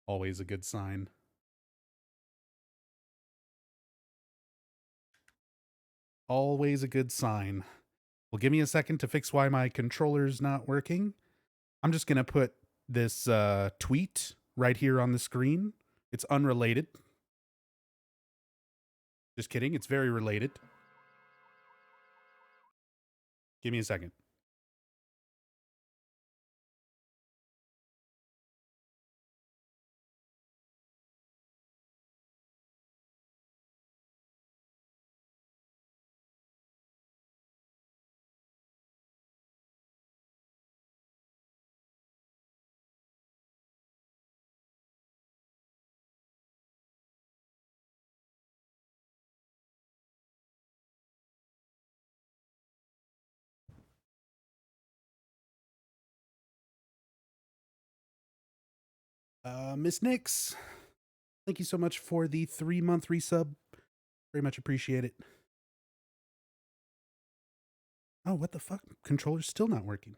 Always a good sign. Always a good sign. Well, give me a second to fix why my controller's not working. I'm just going to put this tweet right here on the screen. It's unrelated. Just kidding. It's very related. Give me a second. Miss Nix, thank you so much for the 3-month resub. Very much appreciate it. Oh, what the fuck? Controller's still not working.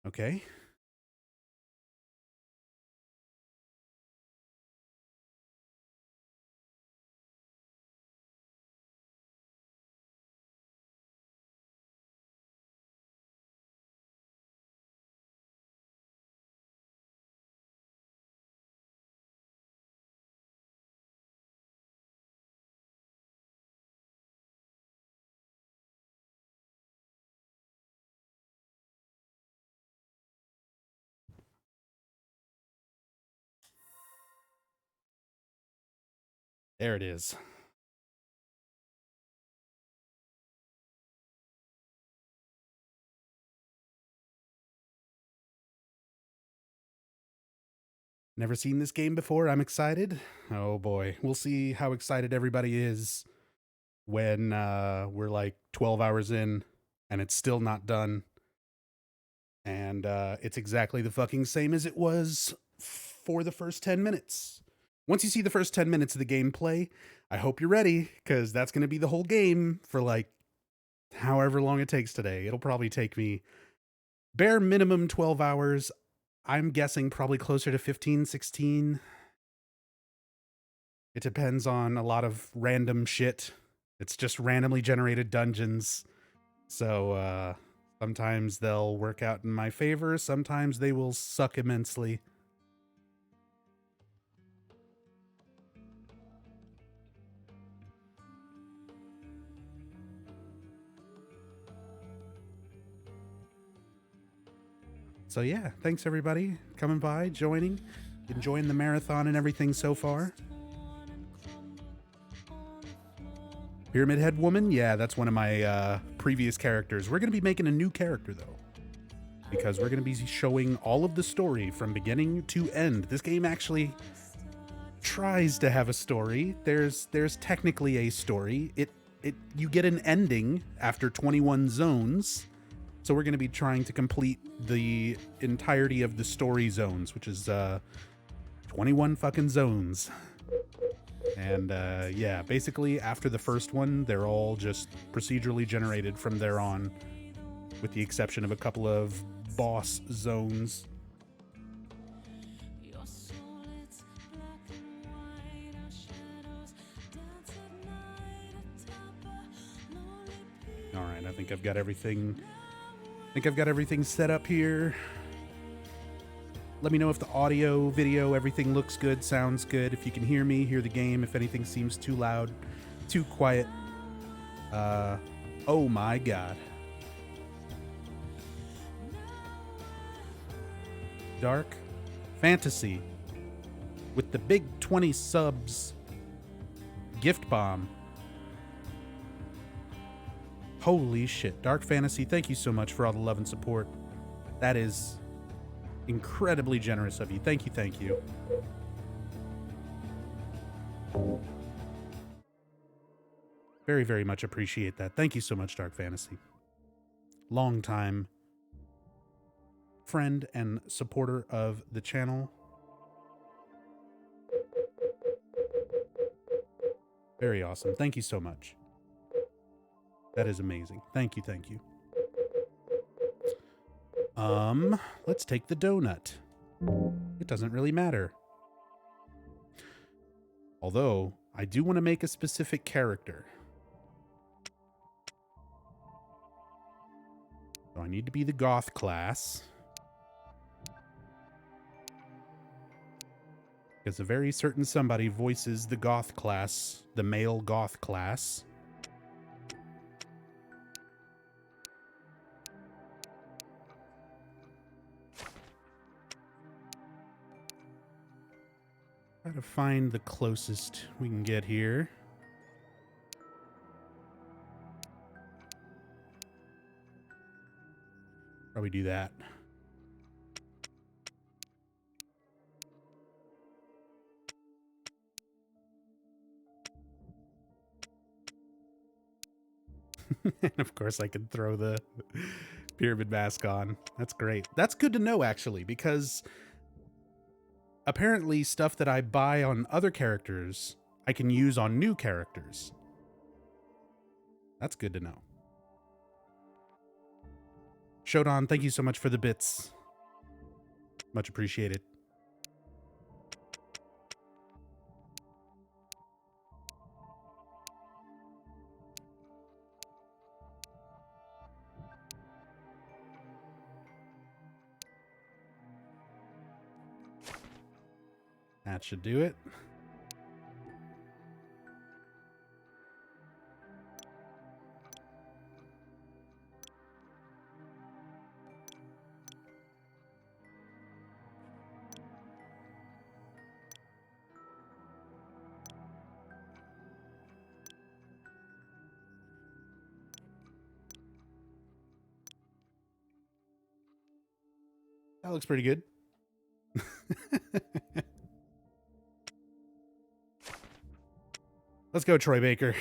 Okay. There it is. Never seen this game before. I'm excited. Oh boy. We'll see how excited everybody is when we're like 12 hours in and it's still not done. And it's exactly the fucking same as it was for the first 10 minutes. Once you see the first 10 minutes of the gameplay, I hope you're ready, because that's going to be the whole game for like however long it takes today. It'll probably take me bare minimum 12 hours. I'm guessing probably closer to 15, 16. It depends on a lot of random shit. It's just randomly generated dungeons. So sometimes they'll work out in my favor. Sometimes they will suck immensely. So yeah, thanks everybody coming by, joining, enjoying the marathon and everything so far. Pyramid Head Woman, yeah, that's one of my previous characters. We're going to be making a new character though, because we're going to be showing all of the story from beginning to end. This game actually tries to have a story. There's technically a story. You get an ending after 21 zones. So we're going to be trying to complete the entirety of the story zones, which is 21 fucking zones. And yeah, basically after the first one, they're all just procedurally generated from there on, with the exception of a couple of boss zones. All right, I think I've got everything set up here. Let me know if the audio, video, everything looks good, sounds good. If you can hear me, hear the game, if anything seems too loud, too quiet. Oh my God. Dark Fantasy with the big 20 subs gift bomb. Holy shit. Dark Fantasy, thank you so much for all the love and support. That is incredibly generous of you. Thank you, thank you. Very, very much appreciate that. Thank you so much, Dark Fantasy. Long time friend and supporter of the channel. Very awesome. Thank you so much. That is amazing. Thank you, thank you. Let's take the donut. it doesn't really matter. Although, I do want to make a specific character. So I need to be the goth class. Because a very certain somebody voices the goth class, the male goth class. Try to find the closest we can get here. Probably do that. And of course I can throw the pyramid mask on. That's great. That's good to know, actually, because apparently stuff that I buy on other characters, I can use on new characters. That's good to know. Shodan, thank you so much for the bits. Much appreciated. That should do it. That looks pretty good. Let's go, Troy Baker.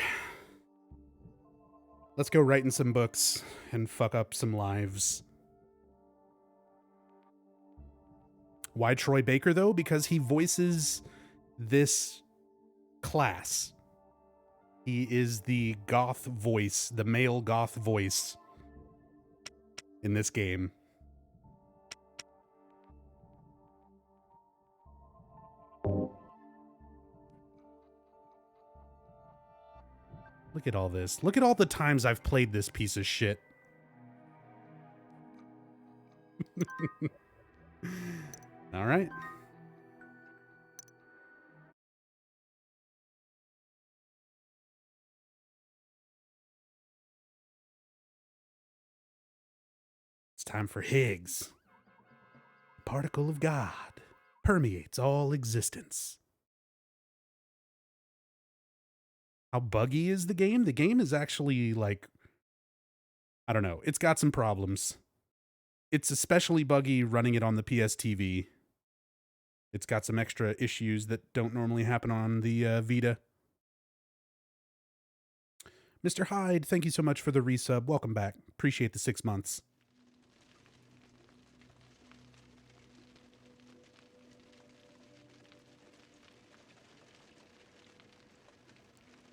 Let's go writing some books and fuck up some lives. Why Troy Baker, though? Because he voices this class. He is the goth voice, the male goth voice in this game. Look at all this. Look at all the times I've played this piece of shit. All right. It's time for Higgs. The particle of God permeates all existence. How buggy is the game? The game is actually like, I don't know. It's got some problems. It's especially buggy running it on the PS TV. It's got some extra issues that don't normally happen on the Vita. Mr. Hyde, thank you so much for the resub. Welcome back. Appreciate the 6 months.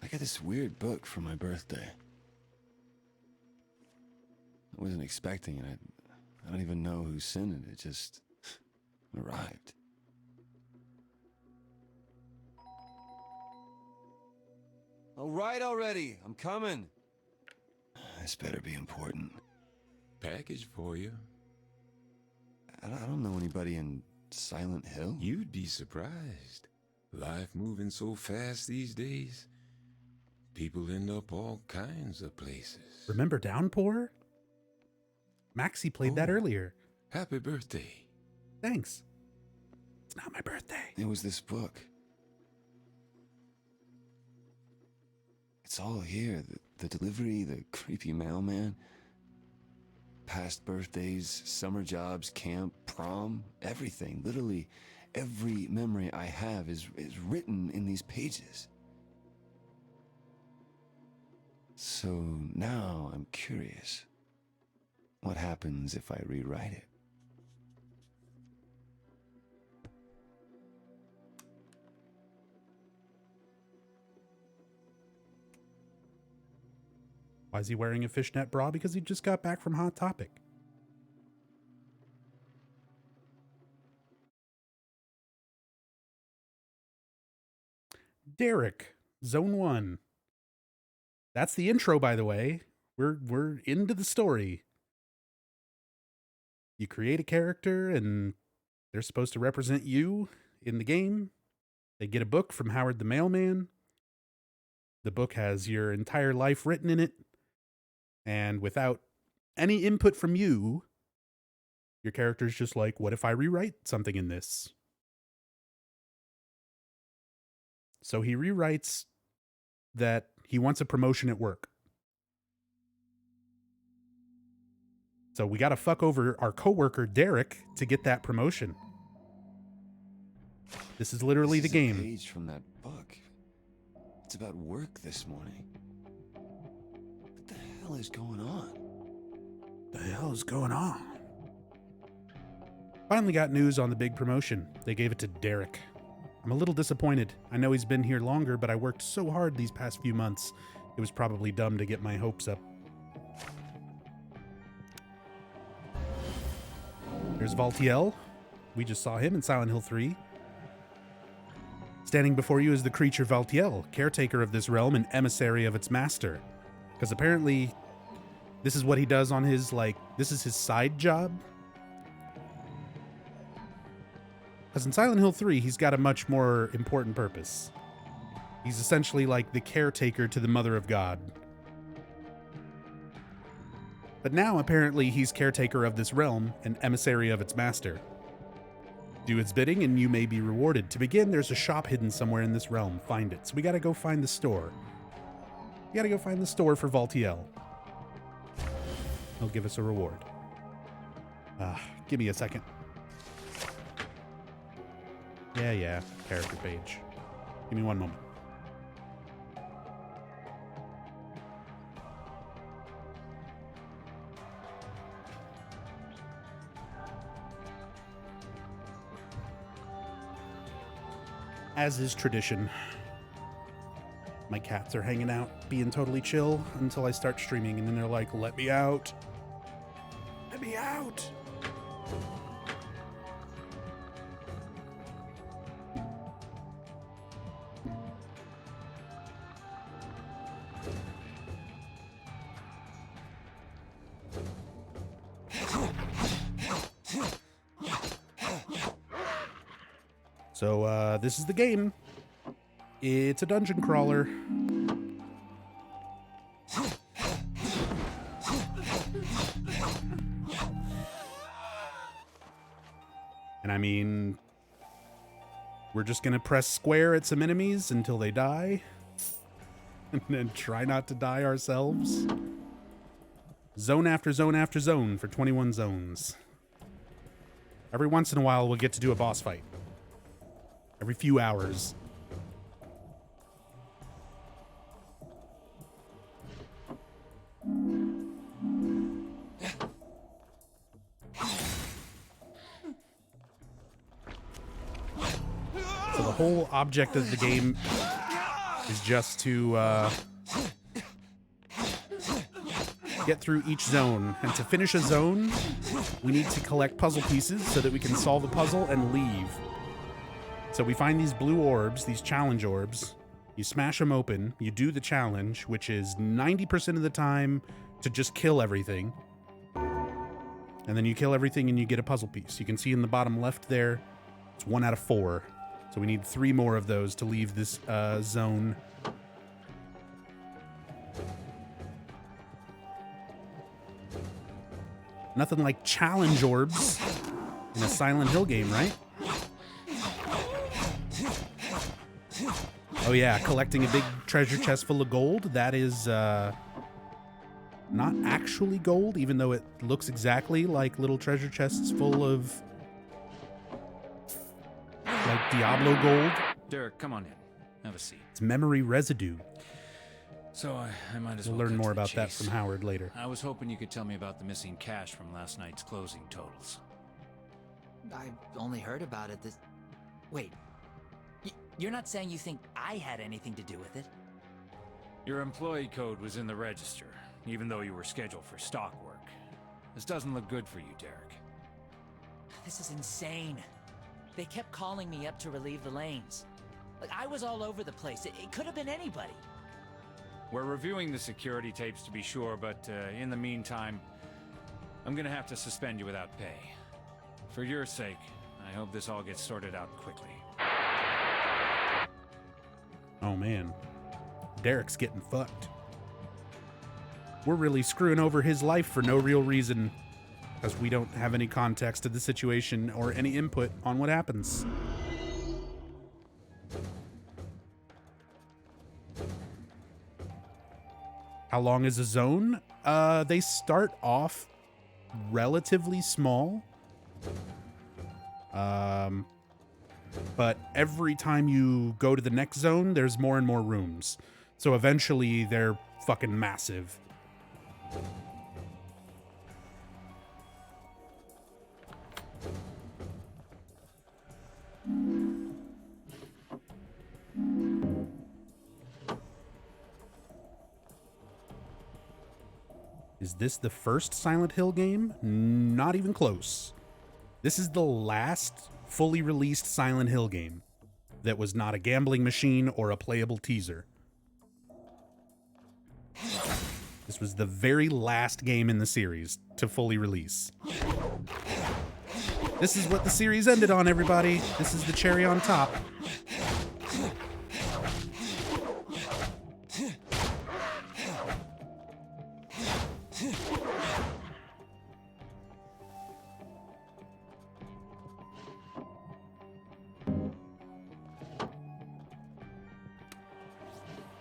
I got this weird book for my birthday. I wasn't expecting it. I don't even know who sent it. It just arrived. All right already. I'm coming. This better be important. Package for you. I don't know anybody in Silent Hill. You'd be surprised. Life moving so fast these days. People end up all kinds of places. Remember Downpour? Maxie played that earlier. Happy birthday. Thanks. It's not my birthday. It was this book. It's all here. The delivery, the creepy mailman. Past birthdays, summer jobs, camp, prom, everything. Literally every memory I have is written in these pages. So now I'm curious. What happens if I rewrite it? Why is he wearing a fishnet bra? Because he just got back from Hot Topic. Derek, Zone 1. That's the intro, by the way. We're into the story. You create a character and they're supposed to represent you in the game. They get a book from Howard the Mailman. The book has your entire life written in it. And without any input from you, your character's just like, what if I rewrite something in this? So he rewrites that he wants a promotion at work. So we got to fuck over our coworker, Derek, to get that promotion. This is literally This the is a game. page from that book. It's about work this morning. What the hell is going on? The hell is going on? Finally got news on the big promotion. They gave it to Derek. I'm a little disappointed. I know he's been here longer, but I worked so hard these past few months. It was probably dumb to get my hopes up. Here's Valtiel. We just saw him in Silent Hill 3. Standing before you is the creature Valtiel, caretaker of this realm and emissary of its master. Because apparently, this is what he does on his, this is his side job. Because in Silent Hill 3, he's got a much more important purpose. He's essentially like the caretaker to the Mother of God. But now, apparently, he's caretaker of this realm and emissary of its master. Do its bidding and you may be rewarded. To begin, there's a shop hidden somewhere in this realm. Find it. So we gotta go find the store. We gotta go find the store for Valtiel. He'll give us a reward. Give me a second. Yeah, character page. Give me one moment. As is tradition, my cats are hanging out, being totally chill until I start streaming, and then they're like, let me out. Let me out. So, this is the game. It's a dungeon crawler. And I mean, we're just gonna press square at some enemies until they die. And then try not to die ourselves. Zone after zone after zone for 21 zones. Every once in a while, we'll get to do a boss fight. Every few hours. So the whole object of the game is just to get through each zone. And to finish a zone, we need to collect puzzle pieces so that we can solve the puzzle and leave. So we find these blue orbs, these challenge orbs. You smash them open, you do the challenge, which is 90% of the time to just kill everything. And then you kill everything and you get a puzzle piece. You can see in the bottom left there, it's 1 out of 4. So we need 3 more of those to leave this zone. Nothing like challenge orbs in a Silent Hill game, right? Oh yeah, collecting a big treasure chest full of gold. That is not actually gold, even though it looks exactly like little treasure chests full of like Diablo gold. Derek, come on in. Have a seat. It's memory residue. So I might as well We'll learn cut more to the about that chase. from Howard later. I was hoping you could tell me about the missing cash from last night's closing totals. I've only heard about it this... Wait. You're not saying you think I had anything to do with it? Your employee code was in the register, even though you were scheduled for stock work. This doesn't look good for you, Derek. This is insane. They kept calling me up to relieve the lanes. Like, I was all over the place. It could have been anybody. We're reviewing the security tapes to be sure, but in the meantime, I'm gonna have to suspend you without pay. For your sake, I hope this all gets sorted out quickly. Oh man, Derek's getting fucked. We're really screwing over his life for no real reason, because we don't have any context to the situation or any input on what happens. How long is a zone? They start off relatively small. But every time you go to the next zone, there's more and more rooms. So eventually they're fucking massive. Is this the first Silent Hill game? Not even close. This is the last fully released Silent Hill game that was not a gambling machine or a playable teaser. This was the very last game in the series to fully release. This is what the series ended on, everybody. This is the cherry on top.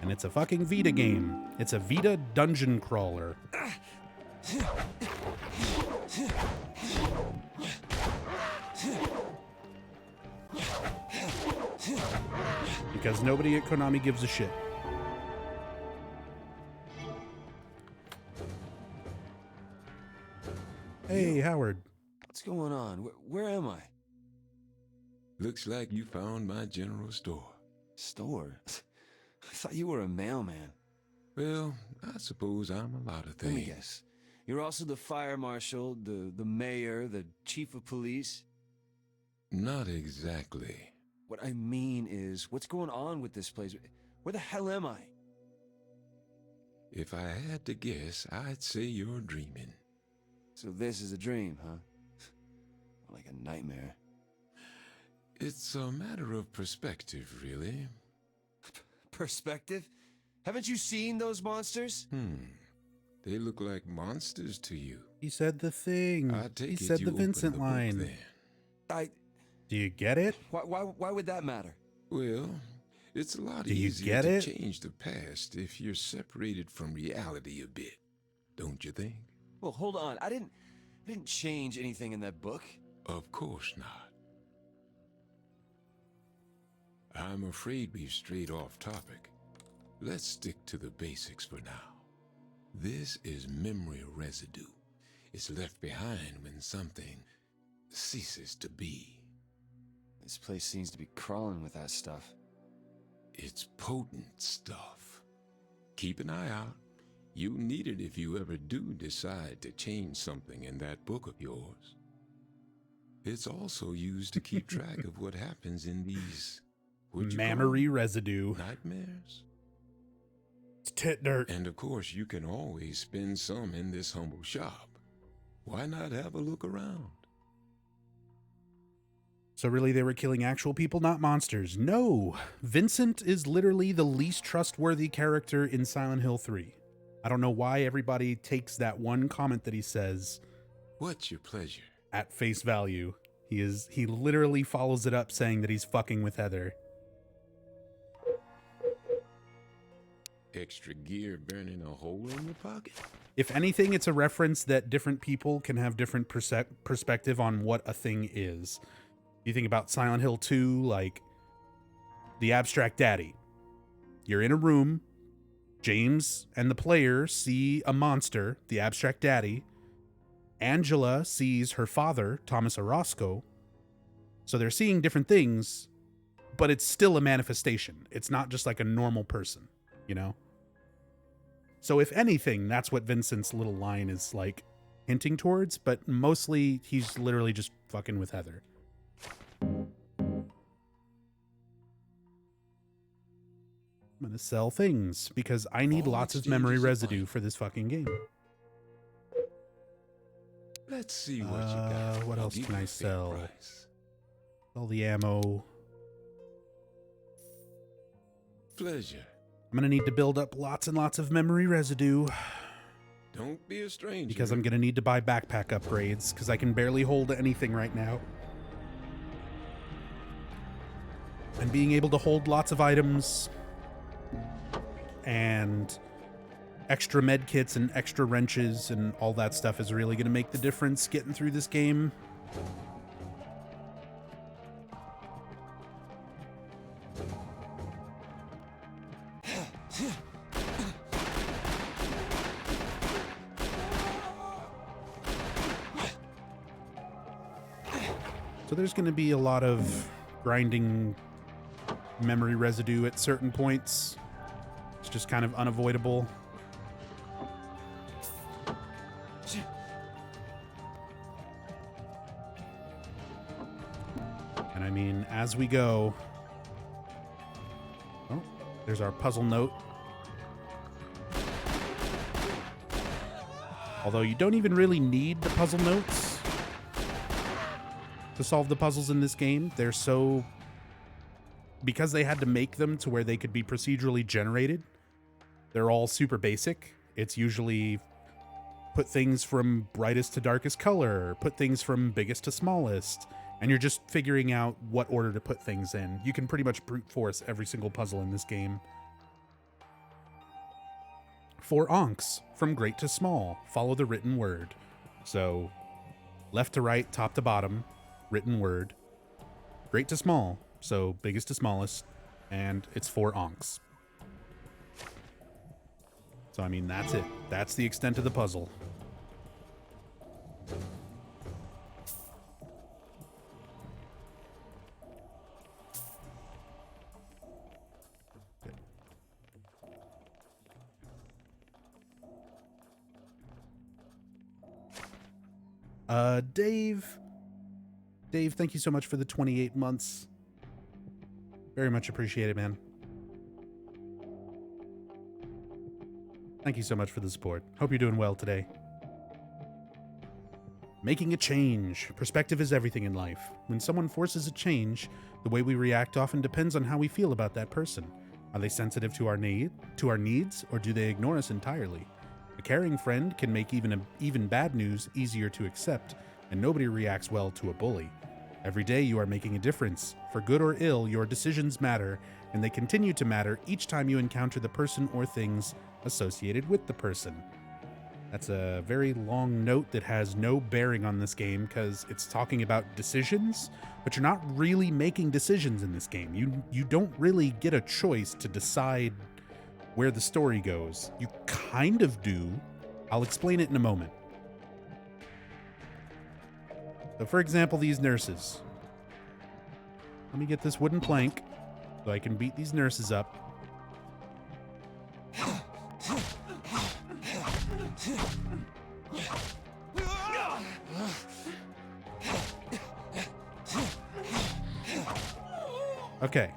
And it's a fucking Vita game. It's a Vita dungeon crawler. Because nobody at Konami gives a shit. Hey, Howard. What's going on? Where am I? Looks like you found my general store. Store? I thought you were a mailman. Well, I suppose I'm a lot of Let me things. guess. You're also the fire marshal, the mayor, the chief of police? Not exactly. What I mean is, what's going on with this place? Where the hell am I? If I had to guess, I'd say you're dreaming. So this is a dream, huh? Like a nightmare. It's a matter of perspective, really. Perspective? Haven't you seen those monsters? They look like monsters to you. He said the thing. I take He it said you the opened Vincent the book line. then. Do you get it? Why would that matter? Well, it's a lot Do you easier get to it? change the past if you're separated from reality a bit, don't you think? Well, hold on. I didn't change anything in that book. Of course not. I'm afraid we've strayed off topic. Let's stick to the basics for now. This is memory residue. It's left behind when something ceases to be. This place seems to be crawling with that stuff. It's potent stuff. Keep an eye out. You'll need it if you ever do decide to change something in that book of yours. It's also used to keep track of what happens in these Memory residue. nightmares. It's tit dirt. And of course, you can always spend some in this humble shop. Why not have a look around? So really they were killing actual people, not monsters. No, Vincent is literally the least trustworthy character in Silent Hill 3. I don't know why everybody takes that one comment that he says What's your pleasure? at face value. He literally follows it up saying that he's fucking with Heather. Extra gear burning a hole in your pocket? If anything, it's a reference that different people can have different perspective on what a thing is. You think about Silent Hill 2, like the abstract daddy. You're in a room. James and the player see a monster, the abstract daddy. Angela sees her father, Thomas Orozco. So they're seeing different things, but it's still a manifestation. It's not just like a normal person, you know? So if anything, that's what Vincent's little line is like hinting towards, but mostly he's literally just fucking with Heather. I'm gonna sell things because I need All lots of memory exchanges are residue fine. for this fucking game. Let's see what you got. What I'll else give can you I a fair sell? price. All the ammo. Pleasure. I'm gonna need to build up lots and lots of memory residue Don't be a stranger. because I'm gonna need to buy backpack upgrades because I can barely hold anything right now. And being able to hold lots of items and extra med kits and extra wrenches and all that stuff is really going to make the difference getting through this game. So there's going to be a lot of grinding memory residue at certain points. It's just kind of unavoidable. And I mean, as we go... Oh, there's our puzzle note. Although you don't even really need the puzzle notes to solve the puzzles in this game. They're so... Because they had to make them to where they could be procedurally generated, they're all super basic. It's usually put things from brightest to darkest color, put things from biggest to smallest, and you're just figuring out what order to put things in. You can pretty much brute force every single puzzle in this game. 4 onks, from great to small, follow the written word. So, left to right, top to bottom, written word. Great to small, so biggest to smallest, and it's 4 onks. So, I mean, that's it. That's the extent of the puzzle. Dave, thank you so much for the 28 months. Very much appreciated, man. Thank you so much for the support. Hope you're doing well today. Making a change. Perspective is everything in life. When someone forces a change, the way we react often depends on how we feel about that person. Are they sensitive to our needs, or do they ignore us entirely? A caring friend can make even bad news easier to accept, and nobody reacts well to a bully. Every day you are making a difference. For good or ill, your decisions matter, and they continue to matter each time you encounter the person or things associated with the person. That's a very long note that has no bearing on this game because it's talking about decisions, but you're not really making decisions in this game. You don't really get a choice to decide where the story goes. You kind of do. I'll explain it in a moment. So for example, these nurses. Let me get this wooden plank so I can beat these nurses up. Okay,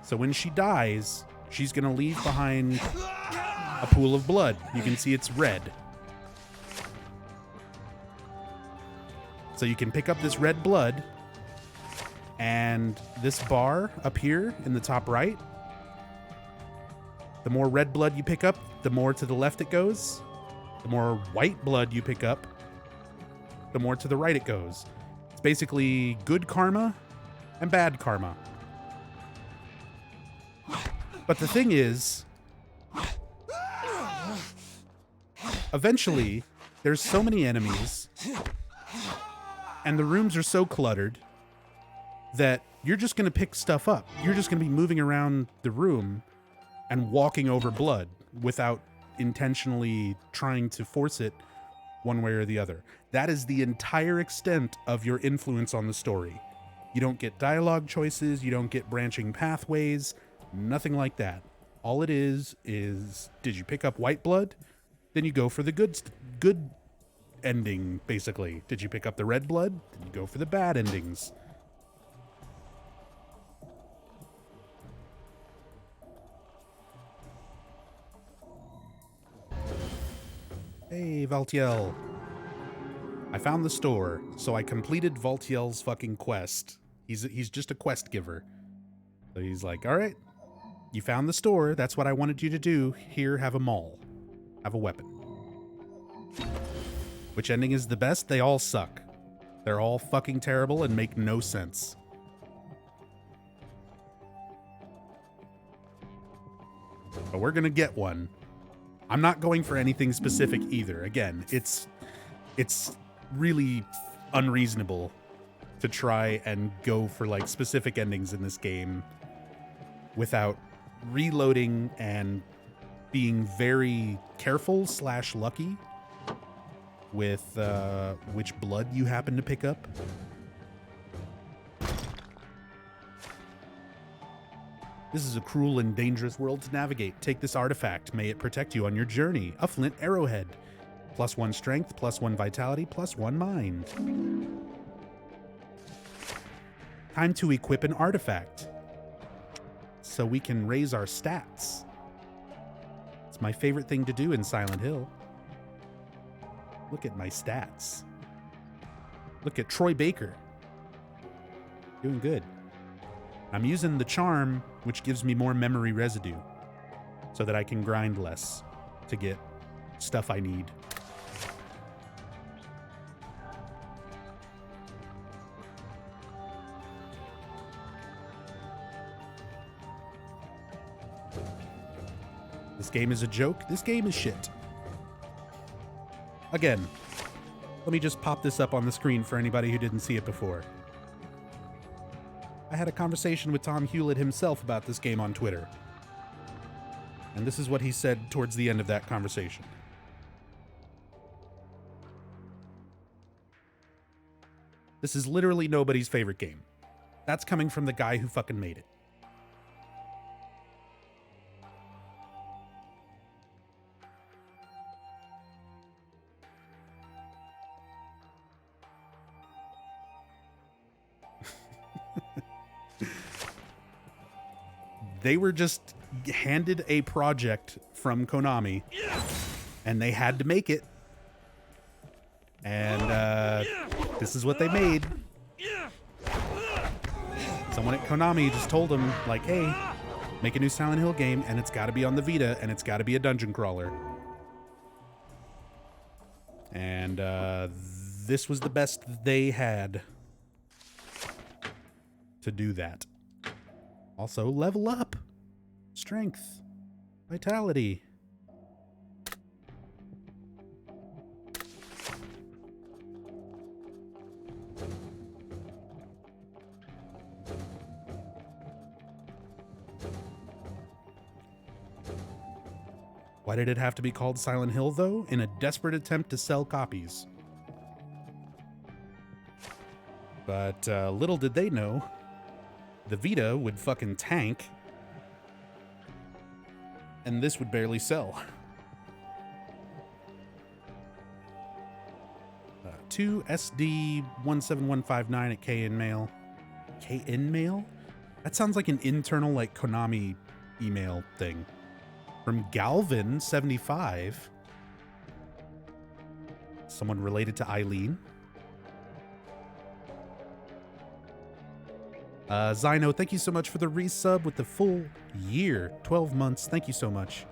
so when she dies, she's gonna leave behind a pool of blood. You can see it's red. So you can pick up this red blood, and this bar up here in the top right, the more red blood you pick up, the more to the left it goes. The more white blood you pick up, the more to the right it goes. It's basically good karma and bad karma. But the thing is, eventually, there's so many enemies, and the rooms are so cluttered that you're just going to pick stuff up. You're just going to be moving around the room and walking over blood without intentionally trying to force it one way or the other. That is the entire extent of your influence on the story. You don't get dialogue choices, you don't get branching pathways, nothing like that. All it is did you pick up white blood? Then you go for the good ending, basically. Did you pick up the red blood? Then you go for the bad endings. Valtiel. I found the store, so I completed Valtiel's fucking quest. He's just a quest giver. So he's like, all right, you found the store. That's what I wanted you to do. Here, have a maul. Have a weapon. Which ending is the best? They all suck. They're all fucking terrible and make no sense. But we're gonna get one. I'm not going for anything specific either. Again, it's really unreasonable to try and go for like specific endings in this game without reloading and being very careful / lucky with which blood you happen to pick up. This is a cruel and dangerous world to navigate. Take this artifact. May it protect you on your journey. A flint arrowhead. +1 strength, +1 vitality, +1 mind. Time to equip an artifact so we can raise our stats. It's my favorite thing to do in Silent Hill. Look at my stats. Look at Troy Baker. Doing good. I'm using the charm, which gives me more memory residue so that I can grind less to get stuff I need. This game is a joke. This game is shit. Again, let me just pop this up on the screen for anybody who didn't see it before. I had a conversation with Tom Hewlett himself about this game on Twitter. And this is what he said towards the end of that conversation. This is literally nobody's favorite game. That's coming from the guy who fucking made it. They were just handed a project from Konami, and they had to make it. And this is what they made. Someone at Konami just told them, like, hey, make a new Silent Hill game, and it's got to be on the Vita, and it's got to be a dungeon crawler. And this was the best they had to do that. Also, level up. Strength. Vitality. Why did it have to be called Silent Hill, though? In a desperate attempt to sell copies. But little did they know, the Vita would fucking tank, and this would barely sell. 2 SD 17159 at KN Mail. KN Mail? That sounds like an internal, like, Konami email thing. From Galvin 75. Someone related to Eileen. Zyno, thank you so much for the resub with the full year, 12 months. Thank you so much.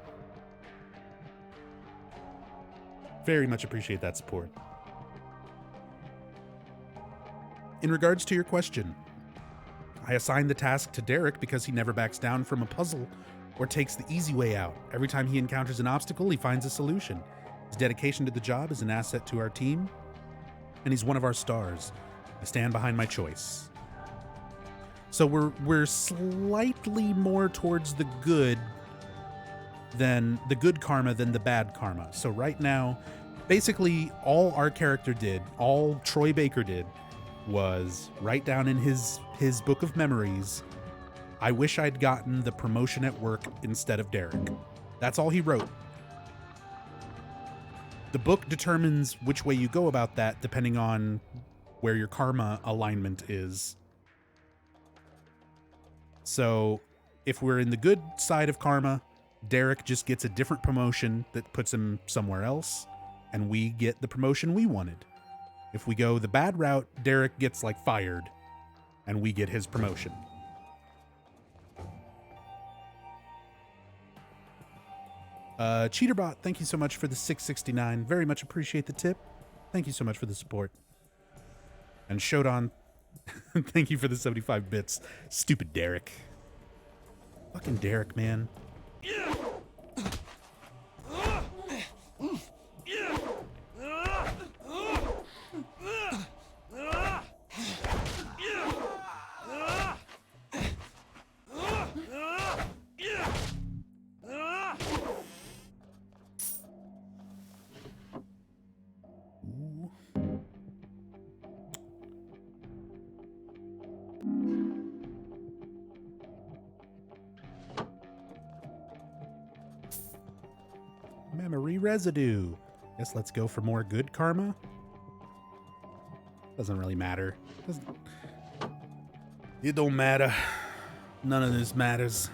Very much appreciate that support. In regards to your question, I assigned the task to Derek because he never backs down from a puzzle or takes the easy way out. Every time he encounters an obstacle, he finds a solution. His dedication to the job is an asset to our team, and he's one of our stars. I stand behind my choice. So we're slightly more towards the good karma than the bad karma. So right now, basically all our character did, all Troy Baker did, was write down in his book of memories, I wish I'd gotten the promotion at work instead of Derek. That's all he wrote. The book determines which way you go about that depending on where your karma alignment is. So if we're in the good side of karma, Derek just gets a different promotion that puts him somewhere else. and we get the promotion we wanted. If we go the bad route, Derek gets like fired and we get his promotion. Cheaterbot, thank you so much for the 669. Very much appreciate the tip. Thank you so much for the support. And Shodan, thank you for the 75 bits. Stupid Derek. Fucking Derek, man. Memory residue. Guess let's go for more good karma. Doesn't really matter. It don't matter. None of this matters.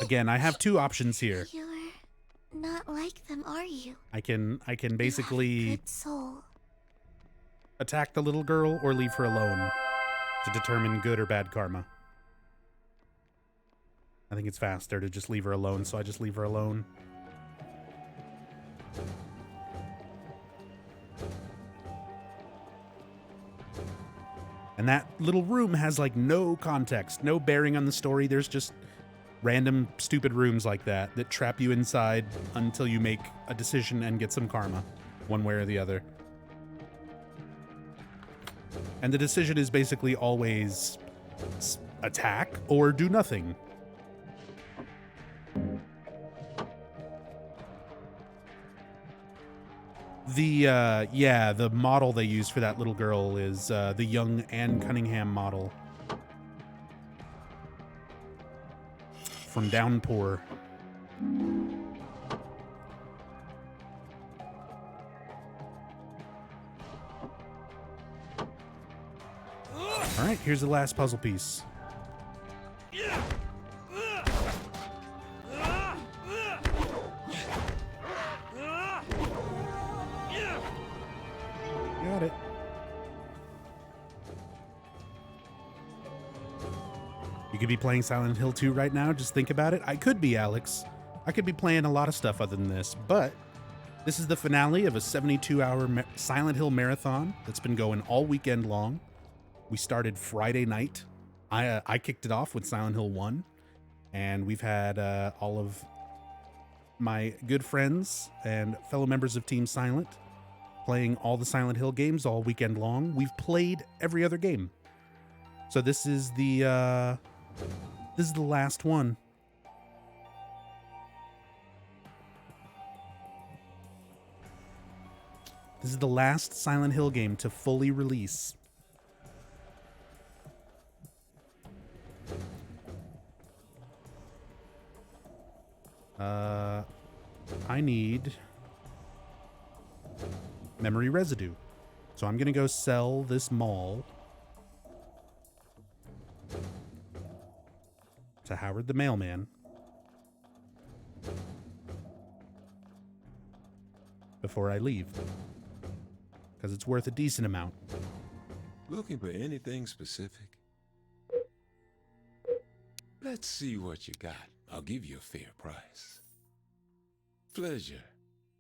Again, I have two options here. You're not like them, are you? I can You have a basically good soul. attack the little girl or leave her alone to determine good or bad karma. I think it's faster to just leave her alone, so I just leave her alone. And that little room has like no context, no bearing on the story. There's just random stupid rooms like that that trap you inside until you make a decision and get some karma, one way or the other. And the decision is basically always attack or do nothing. The model they use for that little girl is the young Anne Cunningham model from Downpour. All right, here's the last puzzle piece. Got it. You could be playing Silent Hill 2 right now. Just think about it. I could be, Alex. I could be playing a lot of stuff other than this, but this is the finale of a 72-hour Silent Hill marathon that's been going all weekend long. We started Friday night. I kicked it off with Silent Hill 1, and we've had all of my good friends and fellow members of Team Silent playing all the Silent Hill games all weekend long. We've played every other game. So this is the last one. This is the last Silent Hill game to fully release. I need memory residue. So I'm going to go sell this mall to Howard the Mailman before I leave, because it's worth a decent amount. Looking for anything specific? Let's see what you got. I'll give you a fair price. Pleasure.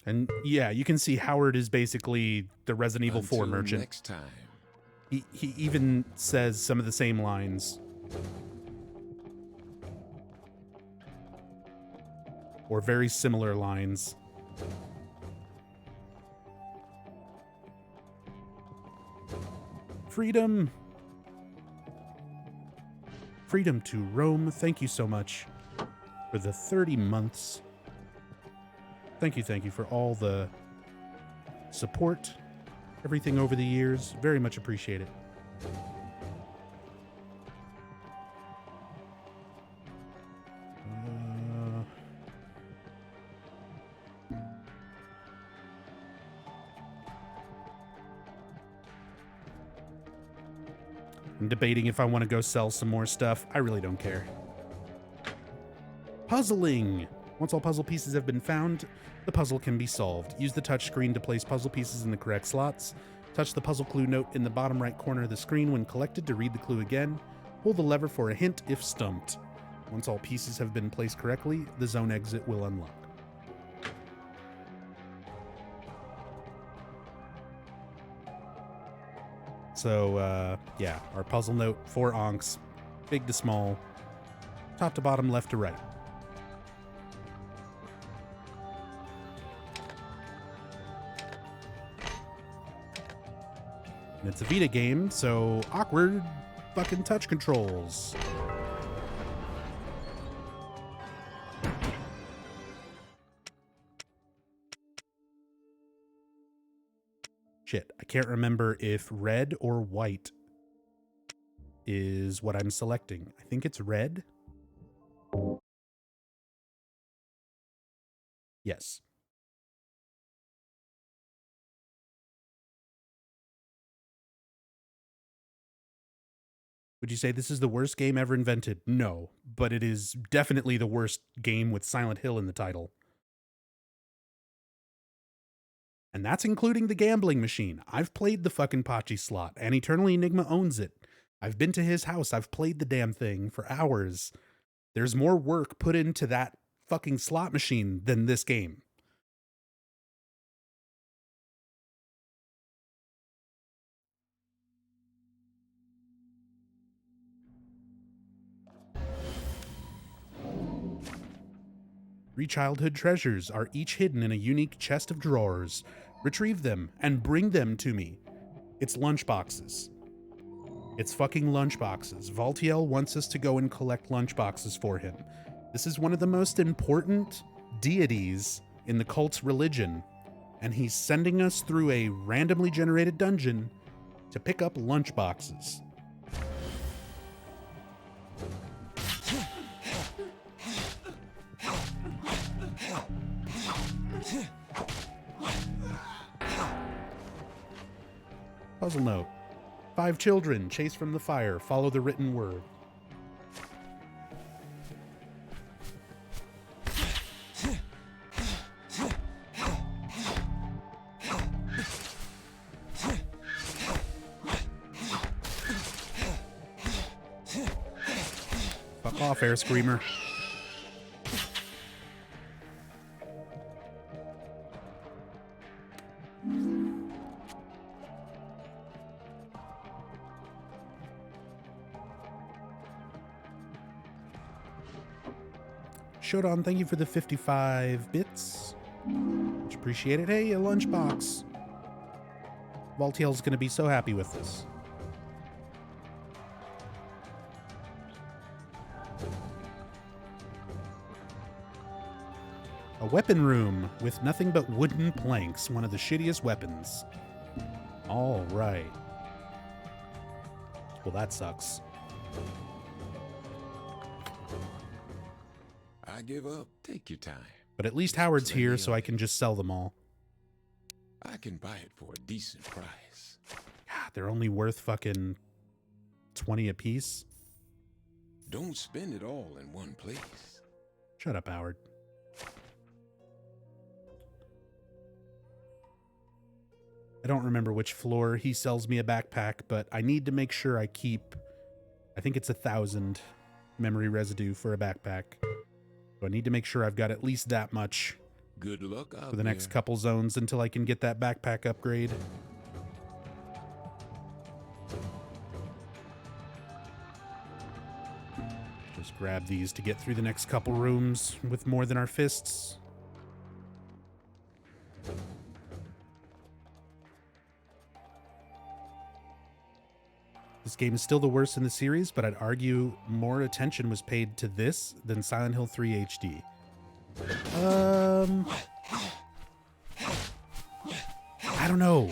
And yeah, you can see Howard is basically the Resident Evil 4 Until merchant. next time. He even says some of the same lines. Or very similar lines. Freedom. Freedom to roam. Thank you so much for the 30 months. Thank you for all the support, everything over the years. Very much appreciate it. I'm debating if I want to go sell some more stuff. I really don't care. Puzzling. Once all puzzle pieces have been found, the puzzle can be solved. Use the touch screen to place puzzle pieces in the correct slots. Touch the puzzle clue note in the bottom right corner of the screen when collected to read the clue again. Pull the lever for a hint if stumped. Once all pieces have been placed correctly, the zone exit will unlock. So, yeah, our puzzle note, 4 onks, big to small, top to bottom, left to right. And it's a Vita game, so awkward fucking touch controls. Shit, I can't remember if red or white is what I'm selecting. I think it's red. Yes. Would you say this is the worst game ever invented? No, but it is definitely the worst game with Silent Hill in the title. And that's including the gambling machine. I've played the fucking Pachi slot, and Eternally Enigma owns it. I've been to his house. I've played the damn thing for hours. There's more work put into that fucking slot machine than this game. Three childhood treasures are each hidden in a unique chest of drawers. Retrieve them and bring them to me. It's lunchboxes. It's fucking lunchboxes. Valtiel wants us to go and collect lunchboxes for him. This is one of the most important deities in the cult's religion, and he's sending us through a randomly generated dungeon to pick up lunchboxes. Puzzle note. 5 children chase from the fire. Follow the written word. Fuck off, Air Screamer. Shodan, thank you for the 55 bits. Much appreciated. Hey, a lunchbox. Valtiel's going to be so happy with this. A weapon room with nothing but wooden planks. One of the shittiest weapons. All right. Well, that sucks. I give up. Take your time. But at least Howard's here, so I can just sell them all. I can buy it for a decent price. God, they're only worth fucking 20 a piece. Don't spend it all in one place. Shut up, Howard. I don't remember which floor he sells me a backpack, but I need to make sure I keep, I think it's 1,000 memory residue for a backpack. So I need to make sure I've got at least that much. Good luck out for the next couple zones until I can get that backpack upgrade. Just grab these to get through the next couple rooms with more than our fists. This game is still the worst in the series, but I'd argue more attention was paid to this than Silent Hill 3 HD. I don't know.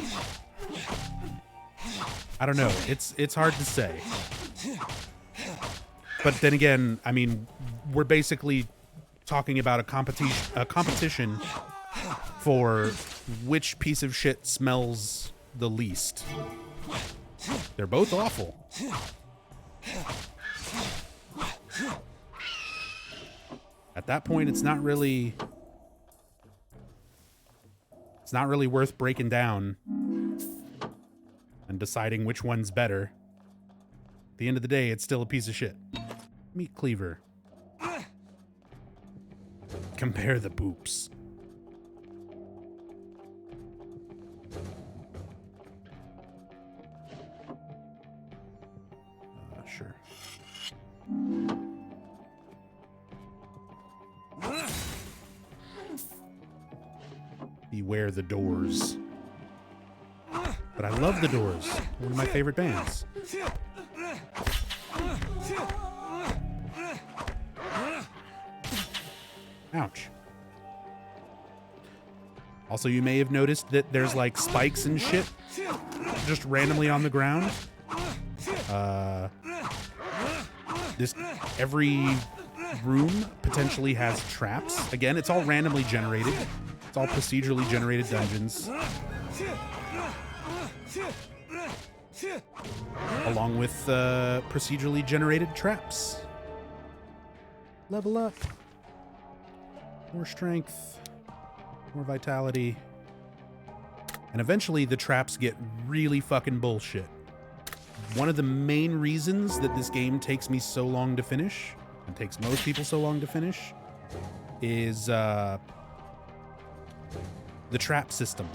It's hard to say. But then again, I mean, we're basically talking about a competition for which piece of shit smells the least. They're both awful. At that point, it's not really worth breaking down and deciding which one's better. At the end of the day, it's still a piece of shit. Meat cleaver. Compare the boops. Sure. Beware the Doors. But I love the Doors. One of my favorite bands. Ouch. Also, you may have noticed that there's like spikes and shit just randomly on the ground. Every room potentially has traps. Again, it's all randomly generated. It's all procedurally generated dungeons. Along with procedurally generated traps. Level up. More strength. More vitality. And eventually the traps get really fucking bullshit. One of the main reasons that this game takes me so long to finish, and takes most people so long to finish, is the trap system.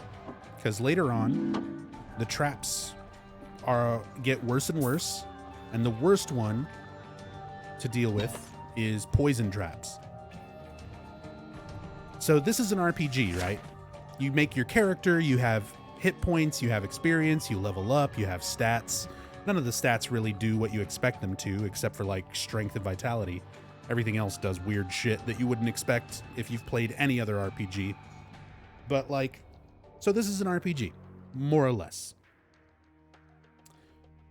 Because later on, the traps get worse and worse, and the worst one to deal with is poison traps. So this is an RPG, right? You make your character, you have hit points, you have experience, you level up, you have stats. None of the stats really do what you expect them to, except for like strength and vitality. Everything else does weird shit that you wouldn't expect if you've played any other RPG. But like, so this is an RPG, more or less.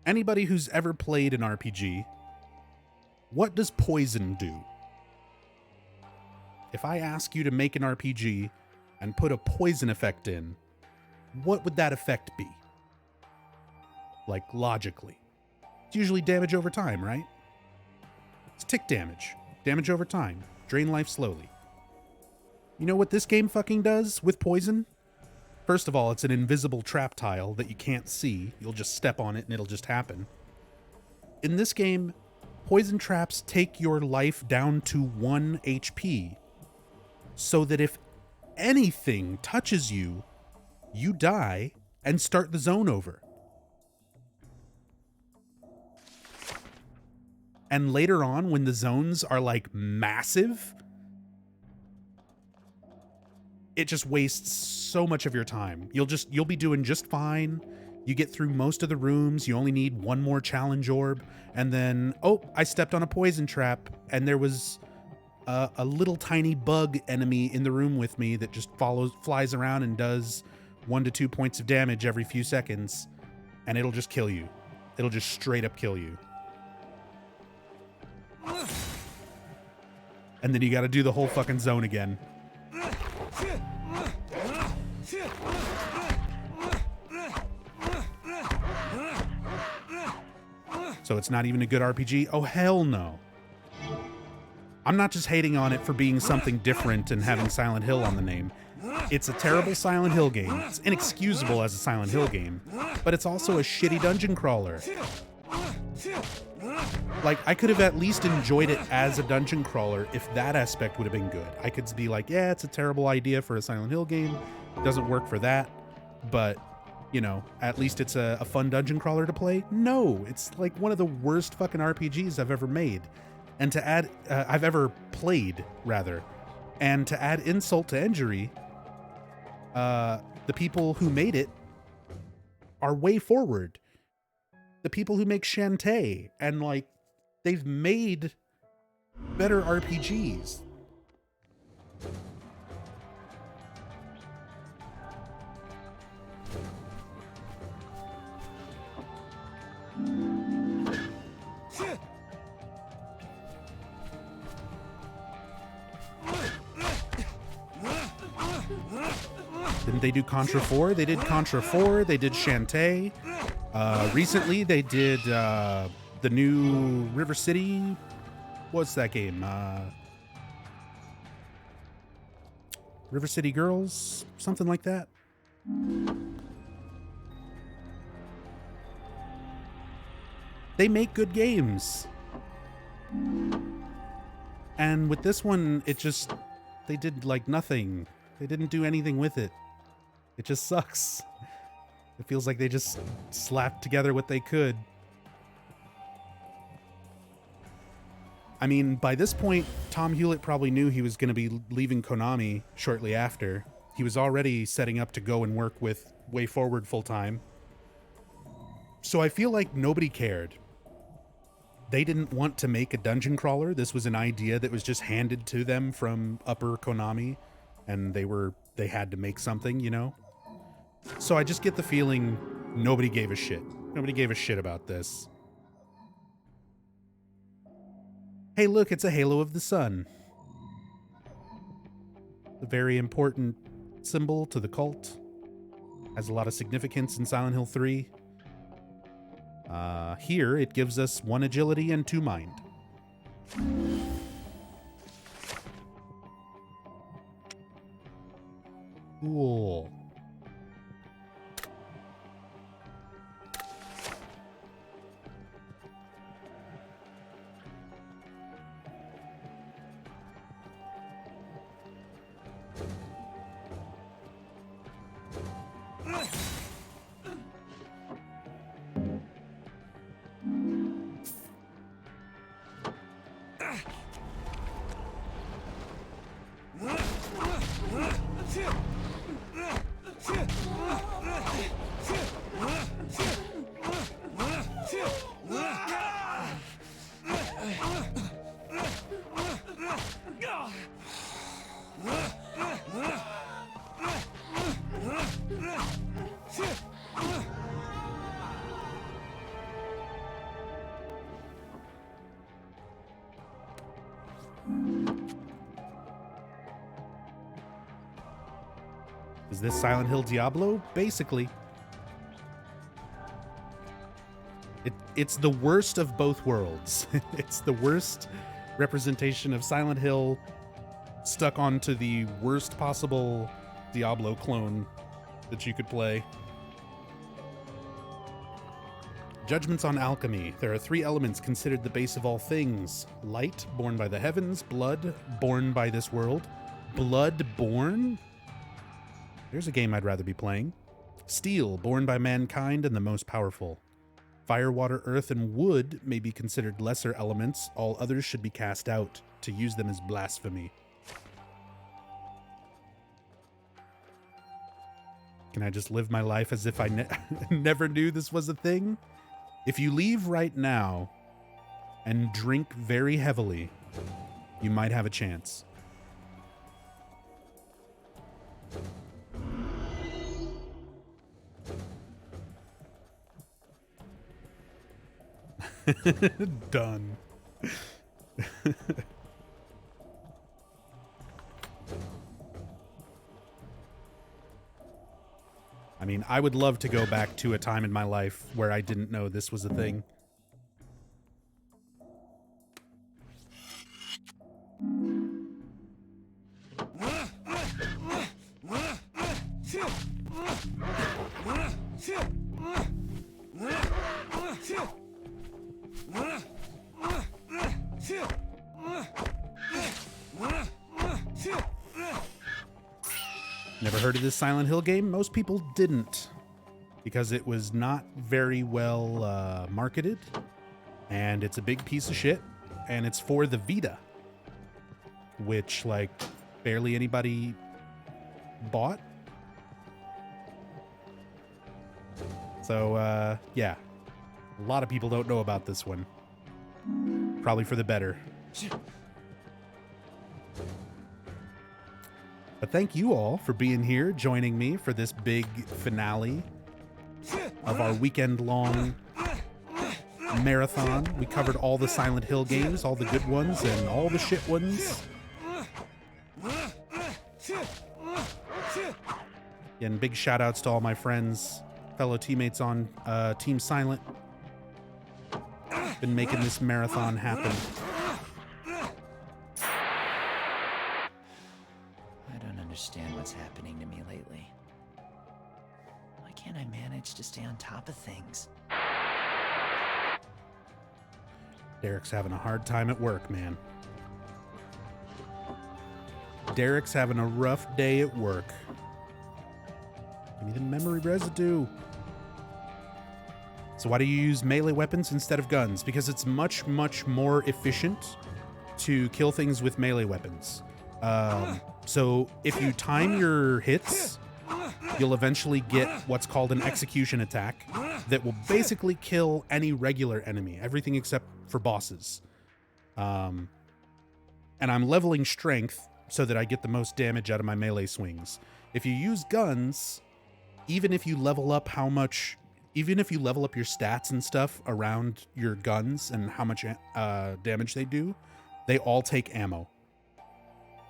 Anybody who's ever played an RPG, what does poison do? If I ask you to make an RPG and put a poison effect in, what would that effect be? Like, logically. It's usually damage over time, right? It's tick damage. Damage over time. Drain life slowly. You know what this game fucking does with poison? First of all, it's an invisible trap tile that you can't see. You'll just step on it and it'll just happen. In this game, poison traps take your life down to 1 HP. So that if anything touches you, you die and start the zone over. And later on, when the zones are like massive, it just wastes so much of your time. You'll be doing just fine. You get through most of the rooms. You only need one more challenge orb. And then, oh, I stepped on a poison trap and there was a little tiny bug enemy in the room with me that just flies around and does 1 to 2 points of damage every few seconds. And it'll just kill you. It'll just straight up kill you. And then you got to do the whole fucking zone again. So it's not even a good RPG? Oh, hell no. I'm not just hating on it for being something different and having Silent Hill on the name. It's a terrible Silent Hill game. It's inexcusable as a Silent Hill game, but it's also a shitty dungeon crawler. Like, I could have at least enjoyed it as a dungeon crawler if that aspect would have been good. I could be like, yeah, it's a terrible idea for a Silent Hill game. It doesn't work for that. But, you know, at least it's a fun dungeon crawler to play. No, it's like one of the worst fucking RPGs I've ever made. And to add, I've ever played, rather. And to add insult to injury, the people who made it are way forward. The people who make Shantae, and like, they've made better RPGs. Didn't they do Contra 4? They did Contra 4, they did Shantae. Recently, they did the new River City. What's that game? River City Girls? Something like that. They make good games. And with this one, they did like nothing. They didn't do anything with it. It just sucks. It feels like they just slapped together what they could. I mean, by this point, Tom Hewlett probably knew he was going to be leaving Konami shortly after. He was already setting up to go and work with Way Forward full time. So I feel like nobody cared. They didn't want to make a dungeon crawler. This was an idea that was just handed to them from upper Konami, and they had to make something, you know? So I just get the feeling nobody gave a shit. Nobody gave a shit about this. Hey, look, it's a halo of the sun. A very important symbol to the cult. Has a lot of significance in Silent Hill 3. Here, it gives us 1 agility and 2 mind. Cool. Is this Silent Hill Diablo? Basically. It's the worst of both worlds. It's the worst representation of Silent Hill stuck onto the worst possible Diablo clone that you could play. Judgments on alchemy. There are 3 elements considered the base of all things. Light, born by the heavens. Blood, born by this world. Blood-born? There's a game I'd rather be playing. Steel, born by mankind and the most powerful. Fire, water, earth, and wood may be considered lesser elements. All others should be cast out. To use them is blasphemy. Can I just live my life as if I never knew this was a thing? If you leave right now and drink very heavily, you might have a chance. Done. I mean, I would love to go back to a time in my life where I didn't know this was a thing. Never heard of this Silent Hill game? Most people didn't, because it was not very well marketed, and it's a big piece of shit, and it's for the Vita, which, like, barely anybody bought. So, yeah, a lot of people don't know about this one. Probably for the better. But thank you all for being here, joining me for this big finale of our weekend-long marathon. We covered all the Silent Hill games, all the good ones and all the shit ones. And big shout-outs to all my friends fellow teammates on Team Silent. Been making this marathon happen. I don't understand what's happening to me lately. Why can't I manage to stay on top of things? Derek's having a hard time at work, man. Derek's having a rough day at work. Give me the memory residue. So why do you use melee weapons instead of guns? Because it's much, much more efficient to kill things with melee weapons. So if you time your hits, you'll eventually get what's called an execution attack that will basically kill any regular enemy, everything except for bosses. And I'm leveling strength so that I get the most damage out of my melee swings. If you use guns, even if you level up even if you level up your stats and stuff around your guns and how much damage they do, they all take ammo.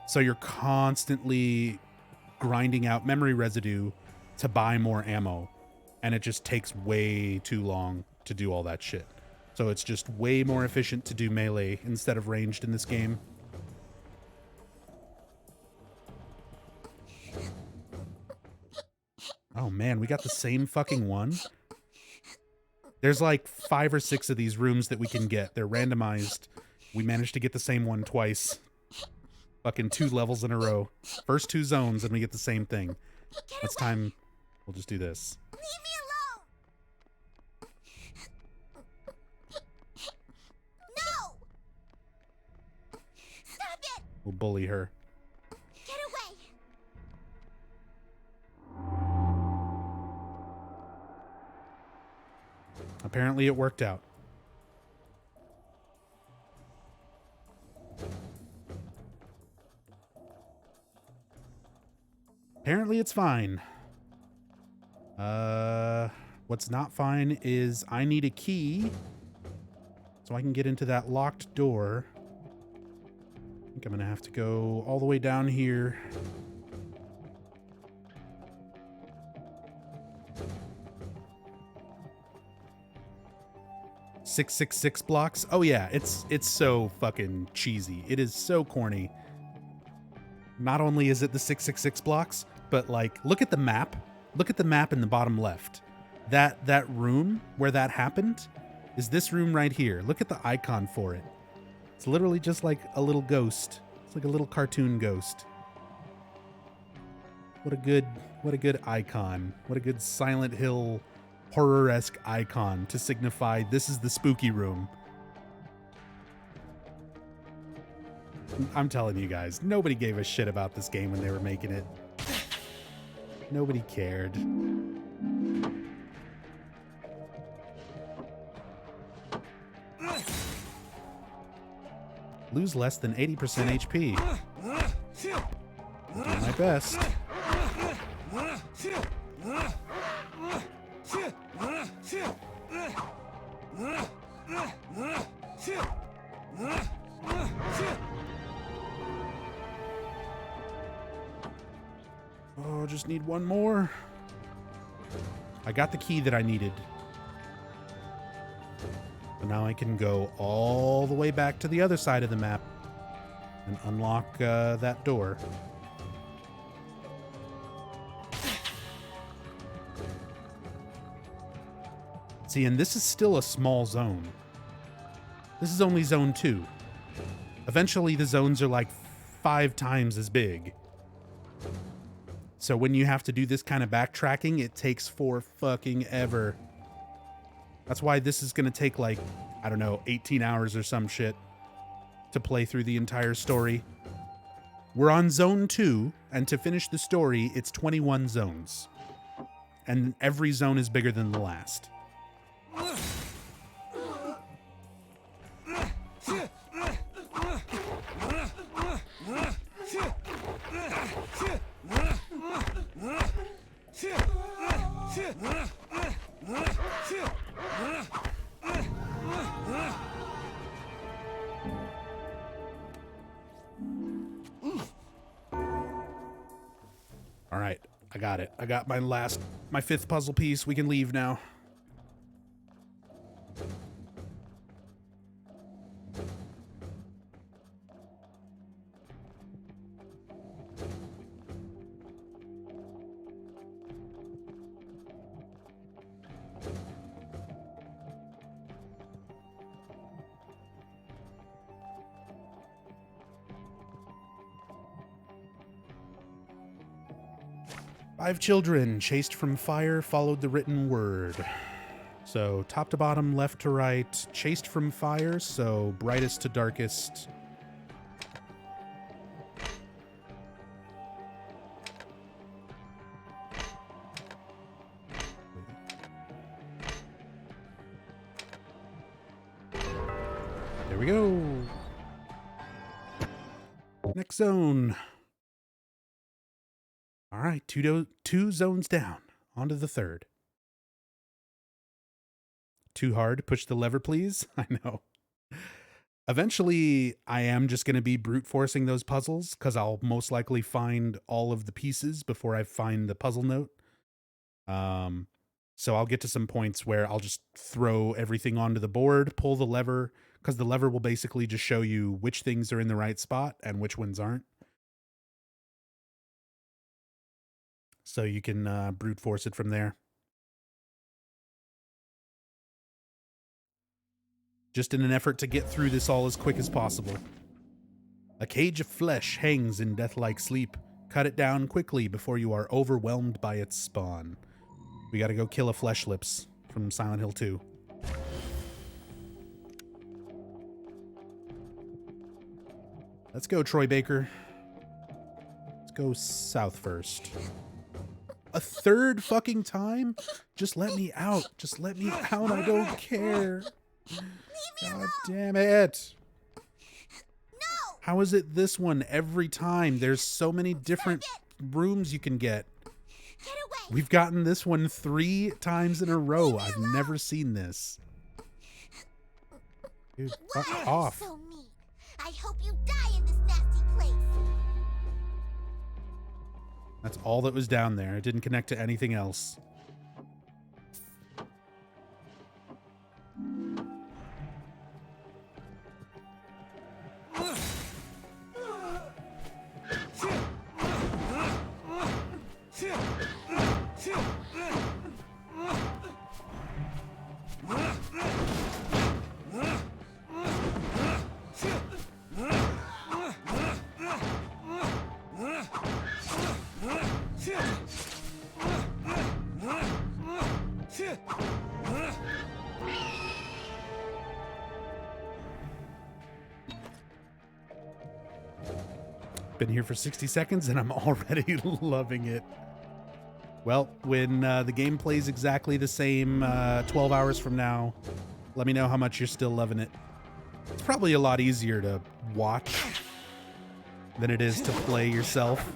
So you're constantly grinding out memory residue to buy more ammo, and it just takes way too long to do all that shit. So it's just way more efficient to do melee instead of ranged in this game. Oh man, we got the same fucking one. There's like 5 or 6 of these rooms that we can get. They're randomized. We managed to get the same one twice. Fucking 2 levels in a row. First 2 zones and we get the same thing. It's time. We'll just do this. Leave me alone! No! Stop it! We'll bully her. Get away! Apparently it worked out. Apparently it's fine. What's not fine is I need a key so I can get into that locked door. I think I'm gonna have to go all the way down here. .666 blocks. Oh yeah, it's so fucking cheesy. It is so corny. Not only is it the 666 blocks, but like look at the map. Look at the map in the bottom left. That room where that happened is this room right here. Look at the icon for it. It's literally just like a little ghost. It's like a little cartoon ghost. What a good icon. What a good Silent Hill horror-esque icon to signify this is the spooky room. I'm telling you guys, nobody gave a shit about this game when they were making it. Nobody cared. Lose less than 80% HP. I'm doing my best. Oh, just need one more. I got the key that I needed. So now I can go all the way back to the other side of the map and unlock that door. See, and this is still a small zone. This is only zone 2. Eventually the zones are like 5 times as big. So when you have to do this kind of backtracking, it takes for fucking ever. That's why this is going to take like, I don't know, 18 hours or some shit to play through the entire story. We're on zone 2, and to finish the story, it's 21 zones. And every zone is bigger than the last. All right, I got it. I got my fifth puzzle piece. We can leave now. Five children chased from fire followed the written word. So top to bottom, left to right, chased from fire, so brightest to darkest. There we go. Next zone. All right, two zones down. On to the third. Too hard. Push the lever, please. I know. Eventually, I am just going to be brute forcing those puzzles because I'll most likely find all of the pieces before I find the puzzle note. So I'll get to some points where I'll just throw everything onto the board, pull the lever, because the lever will basically just show you which things are in the right spot and which ones aren't. So you can brute force it from there. Just in an effort to get through this all as quick as possible. A cage of flesh hangs in death-like sleep. Cut it down quickly before you are overwhelmed by its spawn. We gotta go kill a flesh lips from Silent Hill 2. Let's go, Troy Baker. Let's go south first. A third fucking time? Just let me out. Just let me out. I don't care. God damn it. No! How is it this one every time? There's so many different rooms you can get. Get away! We've gotten this one 3 times in a row. I've never seen this. Dude, Why fuck are off. you so mean? I hope you die in this nasty place. That's all that was down there. It didn't connect to anything else. Been here for 60 seconds and I'm already loving it. Well, when the game plays exactly the same 12 hours from now, let me know how much you're still loving it. It's probably a lot easier to watch than it is to play yourself.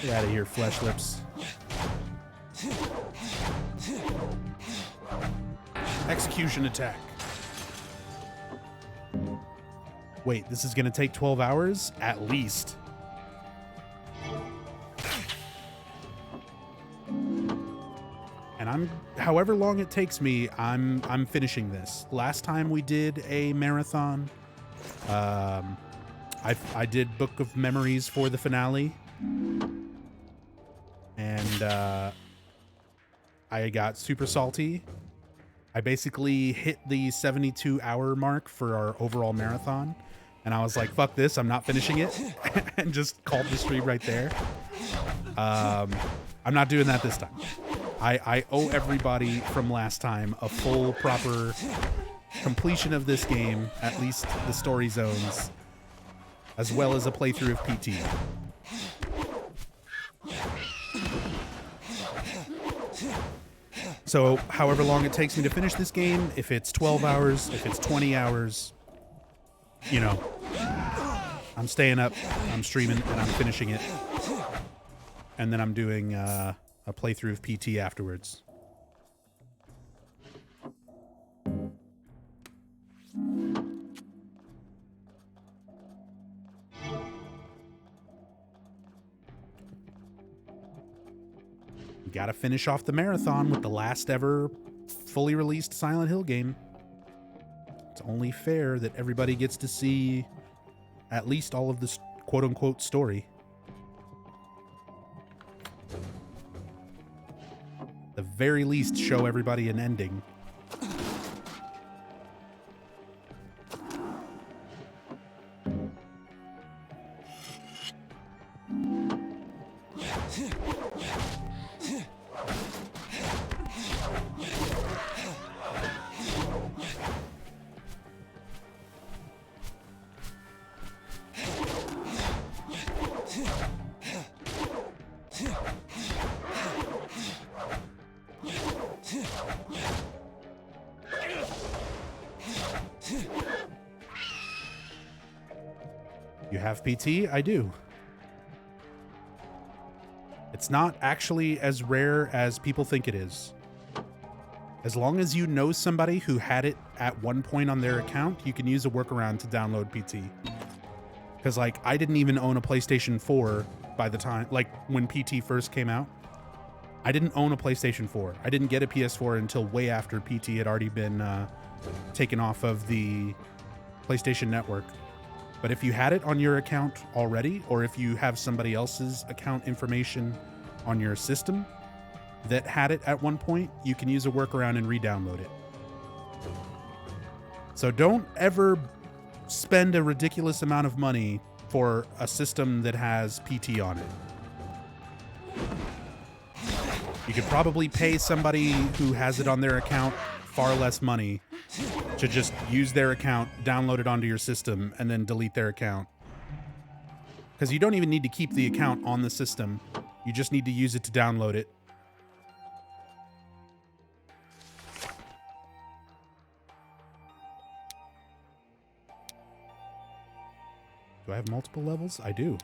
Get out of here, flesh lips. Execution attack. Wait, this is going to take 12 hours? At least. And however long it takes me, I'm finishing this. Last time we did a marathon, I did Book of Memories for the finale. And I got super salty. I basically hit the 72-hour mark for our overall marathon. And I was like, fuck this, I'm not finishing it. And just called the stream right there. I'm not doing that this time. I owe everybody from last time a full, proper completion of this game, at least the story zones, as well as a playthrough of PT. So, however long it takes me to finish this game, if it's 12 hours, if it's 20 hours, you know, I'm staying up, I'm streaming, and I'm finishing it. And then I'm doing a playthrough of PT afterwards. gotta finish off the marathon with the last ever fully released Silent Hill game. It's only fair that everybody gets to see at least all of this quote-unquote story. The very least, show everybody an ending. You have PT? I do. It's not actually as rare as people think it is. As long as you know somebody who had it at one point on their account, you can use a workaround to download PT. Because, like, I didn't even own a PlayStation 4 by the time, like, when PT first came out. I didn't own a PlayStation 4. I didn't get a PS4 until way after PT had already been taken off of the PlayStation Network. But if you had it on your account already, or if you have somebody else's account information on your system that had it at one point, you can use a workaround and re-download it. So don't ever spend a ridiculous amount of money for a system that has PT on it. You could probably pay somebody who has it on their account far less money to just use their account, download it onto your system, and then delete their account. Because you don't even need to keep the account on the system. You just need to use it to download it. Do I have multiple levels? I do.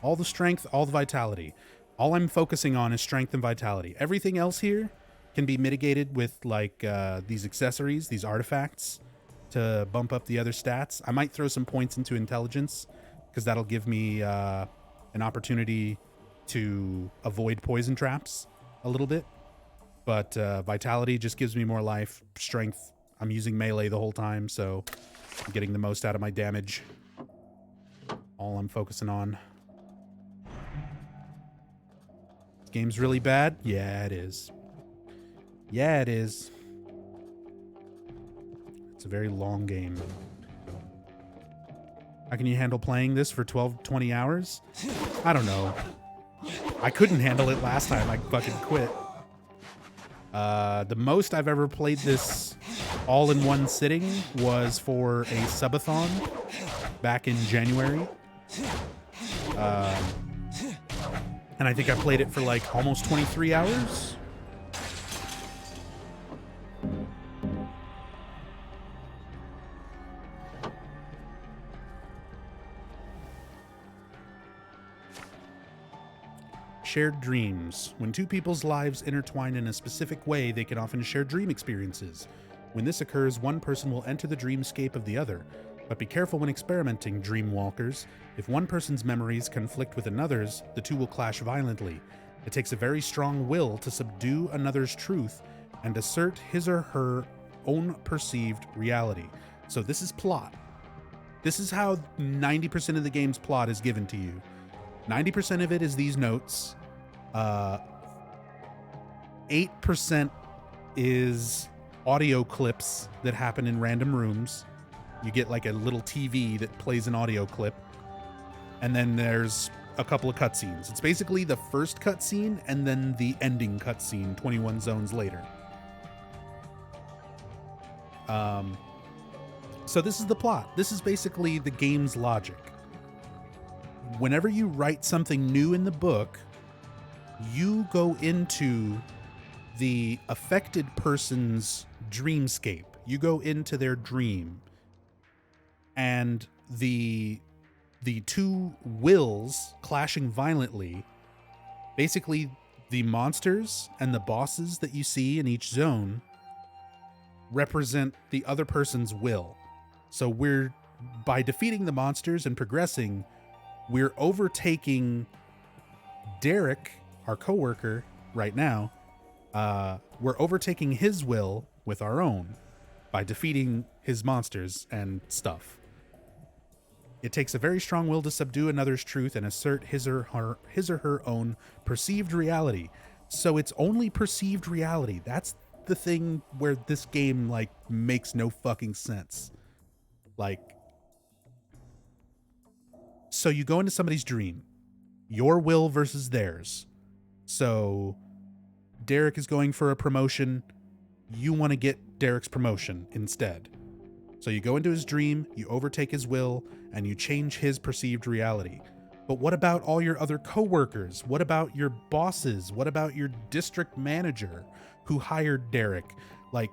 All the strength, all the vitality. All I'm focusing on is strength and vitality. Everything else here can be mitigated with, like, these accessories, these artifacts, to bump up the other stats. I might throw some points into intelligence, because that'll give me an opportunity to avoid poison traps a little bit. But vitality just gives me more life. Strength, I'm using melee the whole time, so I'm getting the most out of my damage. All I'm focusing on. This game's really bad? Yeah, it is. Yeah, it is. It's a very long game. How can you handle playing this for 12, 20 hours? I don't know. I couldn't handle it last time. I fucking quit. The most I've ever played this all in one sitting was for a subathon back in January. And I think I played it for like almost 23 hours. Shared dreams. When two people's lives intertwine in a specific way, they can often share dream experiences. When this occurs, one person will enter the dreamscape of the other. But be careful when experimenting, dream walkers. If one person's memories conflict with another's, the two will clash violently. It takes a very strong will to subdue another's truth and assert his or her own perceived reality. So this is plot. This is how 90% of the game's plot is given to you. 90% of it is these notes. 8% is audio clips that happen in random rooms. You get like a little TV that plays an audio clip. And then there's a couple of cutscenes. It's basically the first cutscene and then the ending cutscene 21 zones later. So this is the plot. This is basically the game's logic. Whenever you write something new in the book, you go into the affected person's dreamscape. You go into their dream. And the two wills clashing violently, basically the monsters and the bosses that you see in each zone represent the other person's will. So by defeating the monsters and progressing, we're overtaking Derek our coworker right now, we're overtaking his will with our own by defeating his monsters and stuff. It takes a very strong will to subdue another's truth and assert his or her own perceived reality. So it's only perceived reality. That's the thing where this game, like, makes no fucking sense. Like, so you go into somebody's dream, your will versus theirs. So Derek is going for a promotion. You want to get Derek's promotion instead. So you go into his dream, you overtake his will, and you change his perceived reality. But what about all your other coworkers? What about your bosses? What about your district manager who hired Derek? Like,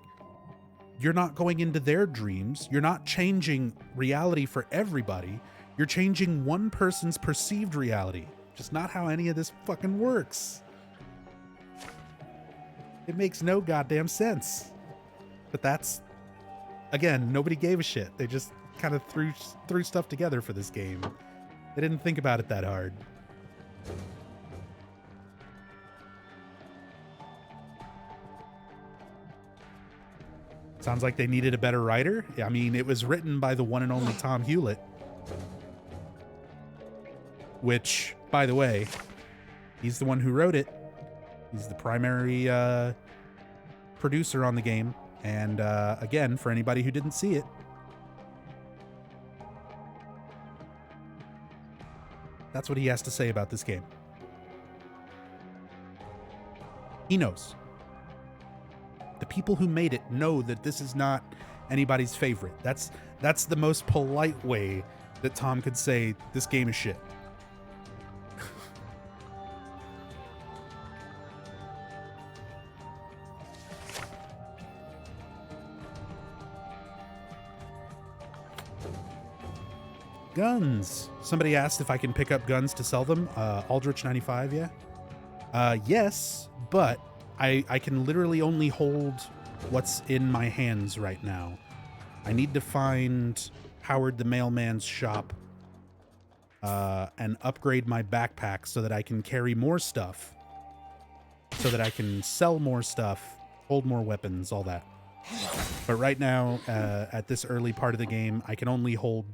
you're not going into their dreams. You're not changing reality for everybody. You're changing one person's perceived reality. Just not how any of this fucking works. It makes no goddamn sense. But that's, again, nobody gave a shit. They just kind of threw stuff together for this game. They didn't think about it that hard. Sounds like they needed a better writer. I mean, it was written by the one and only Tom Hewlett. Which, by the way, he's the one who wrote it. He's the primary producer on the game. And again, for anybody who didn't see it, that's what he has to say about this game. He knows. The people who made it know that this is not anybody's favorite. That's the most polite way that Tom could say this game is shit. Guns. Somebody asked if I can pick up guns to sell them. Aldrich 95, yeah? Yes, but I can literally only hold what's in my hands right now. I need to find Howard the Mailman's shop and upgrade my backpack so that I can carry more stuff, so that I can sell more stuff, hold more weapons, all that. But right now, at this early part of the game, I can only hold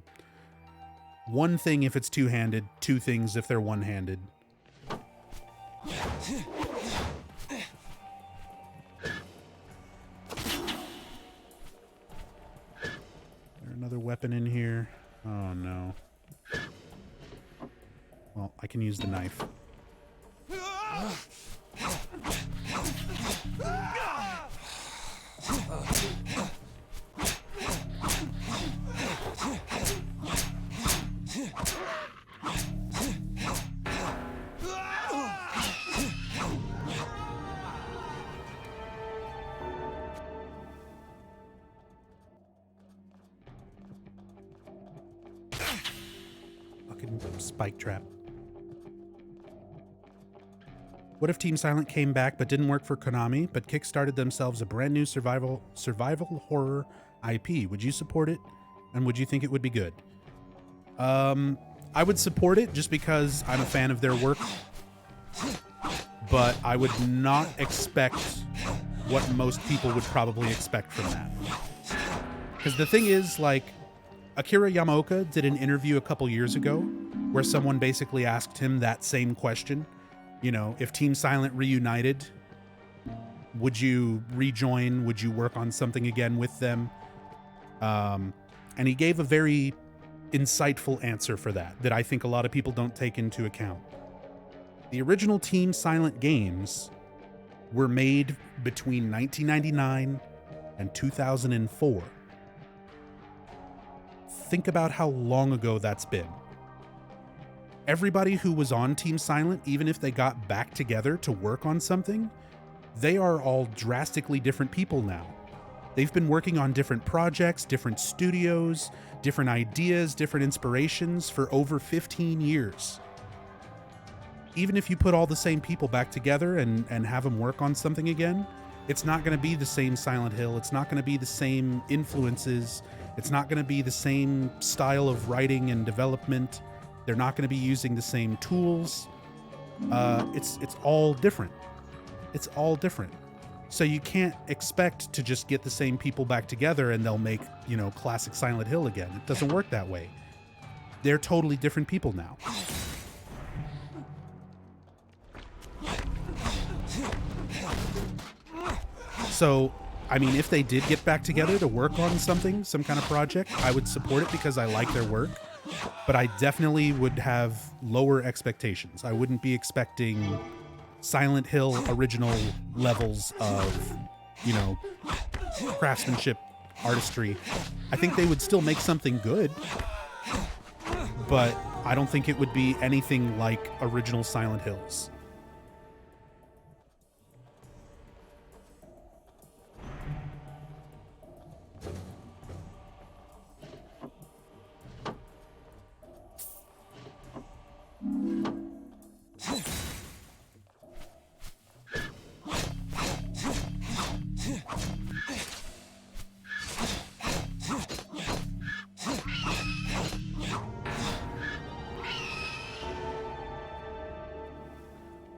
one thing if it's two-handed, two things if they're one-handed. Is there another weapon in here? Oh no. Well, I can use the knife. Spike trap. What if Team Silent came back but didn't work for Konami, but kickstarted themselves a brand new survival horror IP? Would you support it? And would you think it would be good? I would support it just because I'm a fan of their work, but I would not expect what most people would probably expect from that. Because the thing is, like, Akira Yamaoka did an interview a couple years ago where someone basically asked him that same question. You know, if Team Silent reunited, would you rejoin? Would you work on something again with them? And he gave a very insightful answer for that I think a lot of people don't take into account. The original Team Silent games were made between 1999 and 2004. Think about how long ago that's been. Everybody who was on Team Silent, even if they got back together to work on something, they are all drastically different people now. They've been working on different projects, different studios, different ideas, different inspirations for over 15 years. Even if you put all the same people back together and have them work on something again, it's not going to be the same Silent Hill. It's not going to be the same influences. It's not going to be the same style of writing and development. They're not going to be using the same tools. It's all different. It's all different. So you can't expect to just get the same people back together and they'll make, you know, classic Silent Hill again. It doesn't work that way. They're totally different people now. So, I mean, if they did get back together to work on something, some kind of project, I would support it because I like their work. But I definitely would have lower expectations. I wouldn't be expecting Silent Hill original levels of, you know, craftsmanship, artistry. I think they would still make something good, but I don't think it would be anything like original Silent Hills.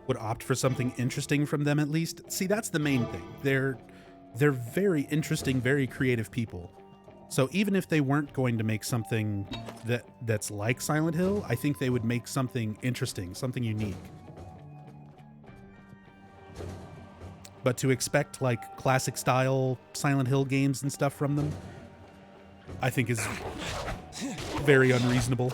Would opt for something interesting from them at least. See, that's the main thing. They're very interesting, very creative people. So even if they weren't going to make something that's like Silent Hill, I think they would make something interesting, something unique. But to expect like classic style Silent Hill games and stuff from them, I think is very unreasonable.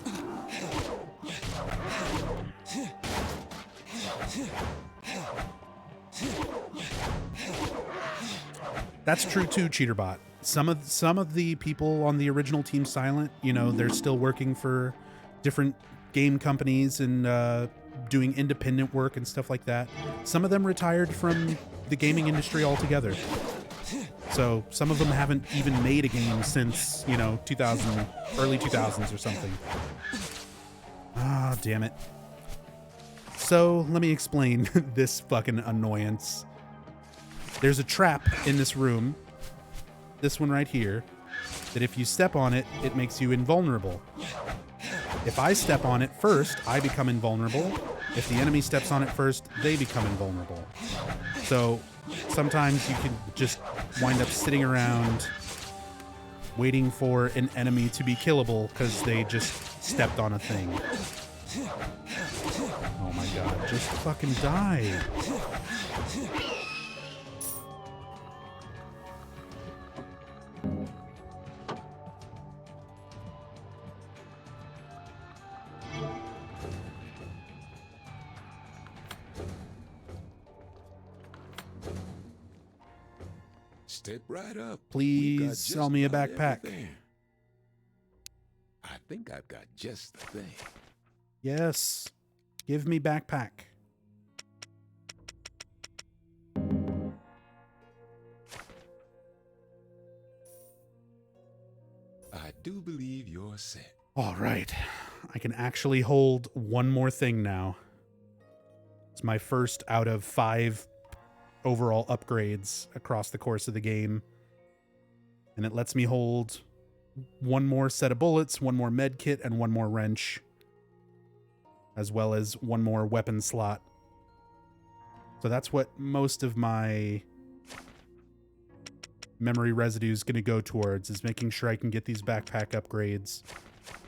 That's true too, Cheaterbot. Some of the people on the original Team Silent, you know, they're still working for different game companies and doing independent work and stuff like that. Some of them retired from the gaming industry altogether. So some of them haven't even made a game since, you know, early 2000s or something. Ah, damn it. So let me explain this fucking annoyance. There's a trap in this room, this one right here, that if you step on it, it makes you invulnerable. If I step on it first, I become invulnerable. If the enemy steps on it first, they become invulnerable. So sometimes you can just wind up sitting around waiting for an enemy to be killable because they just stepped on a thing. Oh my god, just fucking die. Step right up. Please We've got sell just me a about backpack. everything. I think I've got just the thing. Yes. Give me backpack. I do believe you're set. All right. I can actually hold one more thing now. It's my first out of 5 overall upgrades across the course of the game. And it lets me hold one more set of bullets, one more med kit, and one more wrench, as well as one more weapon slot. So that's what most of my memory residue is going to go towards, is making sure I can get these backpack upgrades,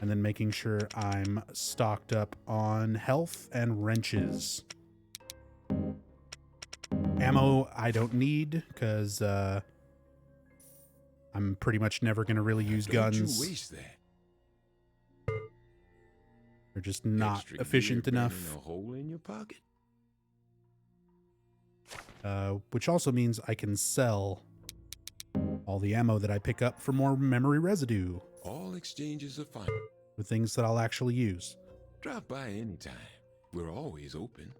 and then making sure I'm stocked up on health and wrenches. Ammo I don't need, because I'm pretty much never going to really use Don't guns. you waste that. They're just not Extra efficient gear enough. burning a hole in your pocket. Which also means I can sell all the ammo that I pick up for more memory residue, All exchanges are fine. the things that I'll actually use. Drop by anytime. We're always open.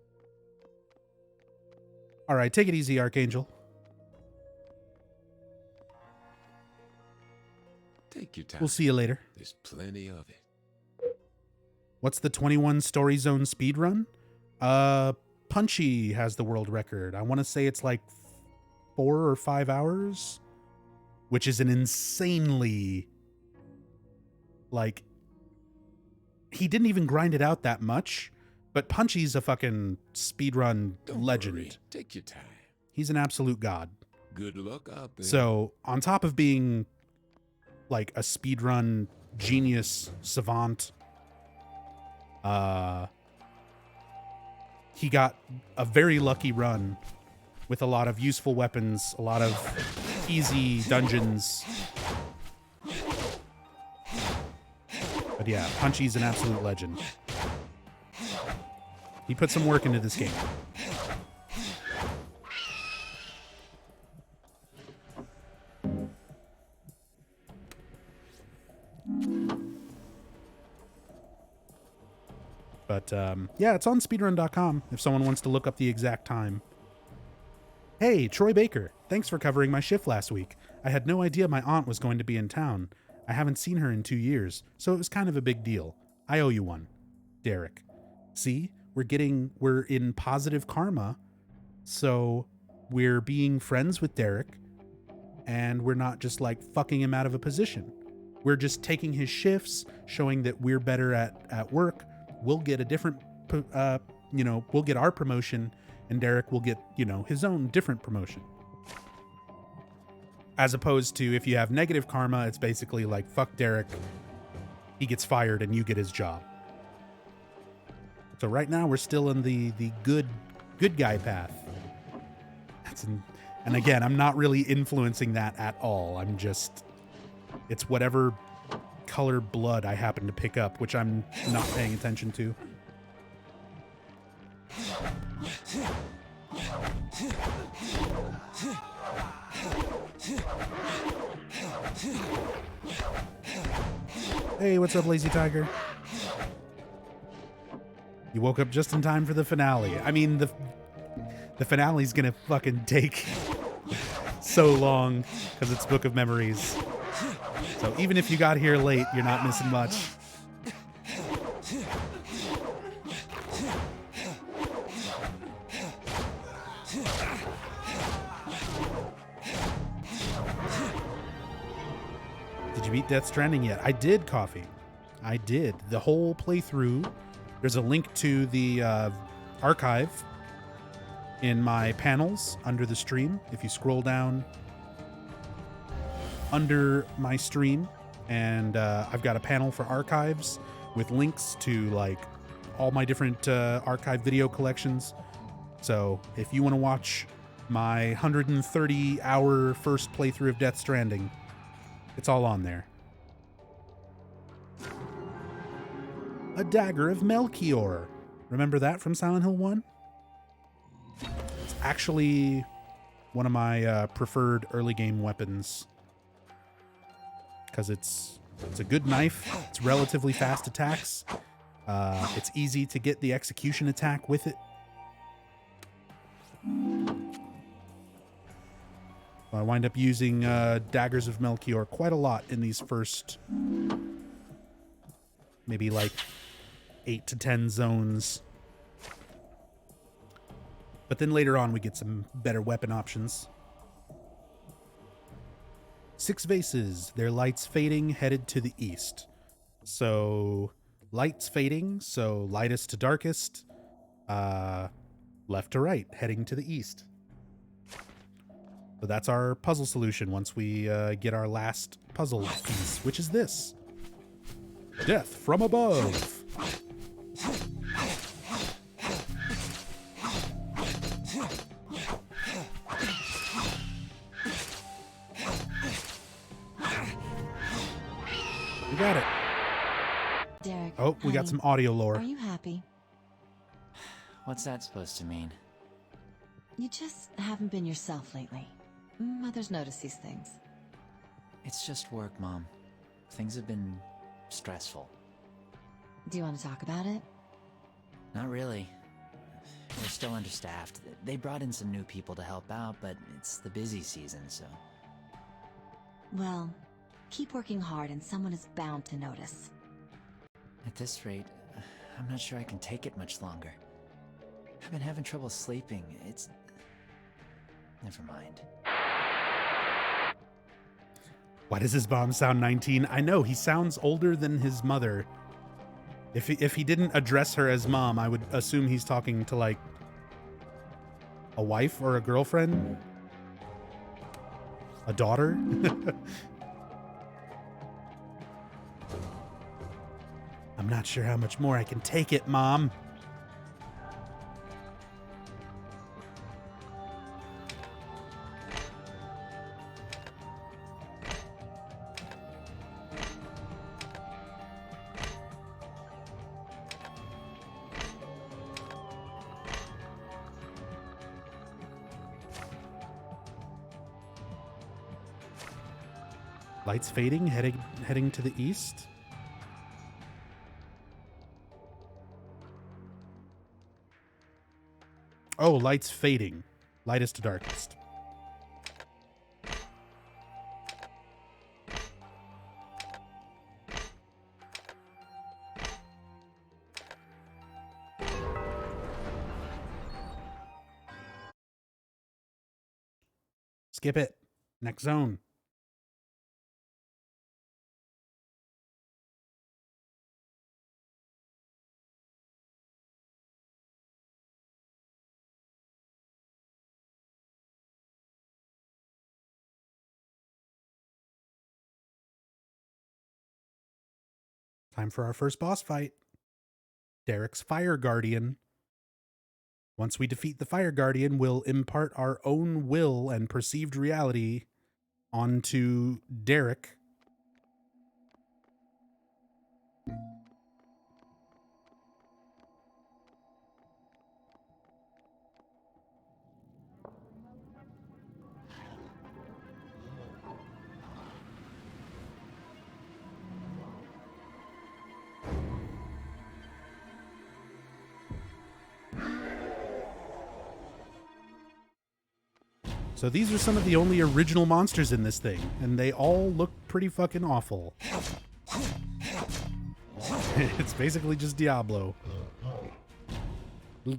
All right, take it easy, Archangel. Take your time. We'll see you later. There's plenty of it. What's the 21 story zone speed run? Punchy has the world record. I want to say it's like 4 or 5 hours, which is an insanely, like, he didn't even grind it out that much, But Punchy's a fucking speedrun Don't legend. worry. Take your time. He's an absolute god. Good luck out there. So on top of being like a speedrun genius savant, he got a very lucky run with a lot of useful weapons, a lot of easy dungeons. But yeah, Punchy's an absolute legend. He put some work into this game. But yeah, it's on speedrun.com if someone wants to look up the exact time. Hey, Troy Baker. Thanks for covering my shift last week. I had no idea my aunt was going to be in town. I haven't seen her in 2 years, so it was kind of a big deal. I owe you one. Derek. See, we're in positive karma, so we're being friends with Derek, and we're not just like fucking him out of a position. We're just taking his shifts, showing that we're better at work. We'll get a different, we'll get our promotion, and Derek will get, his own different promotion. As opposed to if you have negative karma, it's basically like, fuck Derek, he gets fired and you get his job. So right now we're still in the good guy path. And again, I'm not really influencing that at all. It's whatever color blood I happen to pick up, which I'm not paying attention to. Hey, what's up, Lazy Tiger? You woke up just in time for the finale. I mean, the finale's gonna fucking take so long because it's Book of Memories. So even if you got here late, you're not missing much. Did you beat Death Stranding yet? I did, Coffee. I did. The whole playthrough. There's a link to the archive in my panels under the stream. If you scroll down under my stream, and I've got a panel for archives with links to like all my different archive video collections. So if you want to watch my 130-hour first playthrough of Death Stranding, it's all on there. A Dagger of Melchior. Remember that from Silent Hill 1? It's actually one of my preferred early game weapons. Because it's a good knife. It's relatively fast attacks. It's easy to get the execution attack with it. I wind up using Daggers of Melchior quite a lot in these first maybe like 8 to 10 zones. But then later on we get some better weapon options. 6 vases, their lights fading, headed to the east. So lights fading, so lightest to darkest, left to right, heading to the east. So that's our puzzle solution once we get our last puzzle piece, which is this. Death from above. We got it. Derek. Oh, we got honey, some audio lore. Are you happy? What's that supposed to mean? You just haven't been yourself lately. Mothers notice these things. It's just work, Mom. Things have been stressful. Do you want to talk about it? Not really. We're still understaffed. They brought in some new people to help out, but it's the busy season, so... Well, keep working hard and someone is bound to notice. At this rate, I'm not sure I can take it much longer. I've been having trouble sleeping. It's... Never mind. Why does his mom sound 19? I know, he sounds older than his mother. If he didn't address her as mom, I would assume he's talking to like a wife or a girlfriend, a daughter. I'm not sure how much more I can take it, Mom. Lights fading, heading to the east. Oh, lights fading. Lightest to darkest. Skip it. Next zone. Time for our first boss fight. Derek's Fire Guardian. Once we defeat the Fire Guardian, we'll impart our own will and perceived reality onto Derek. So these are some of the only original monsters in this thing, and they all look pretty fucking awful. It's basically just Diablo.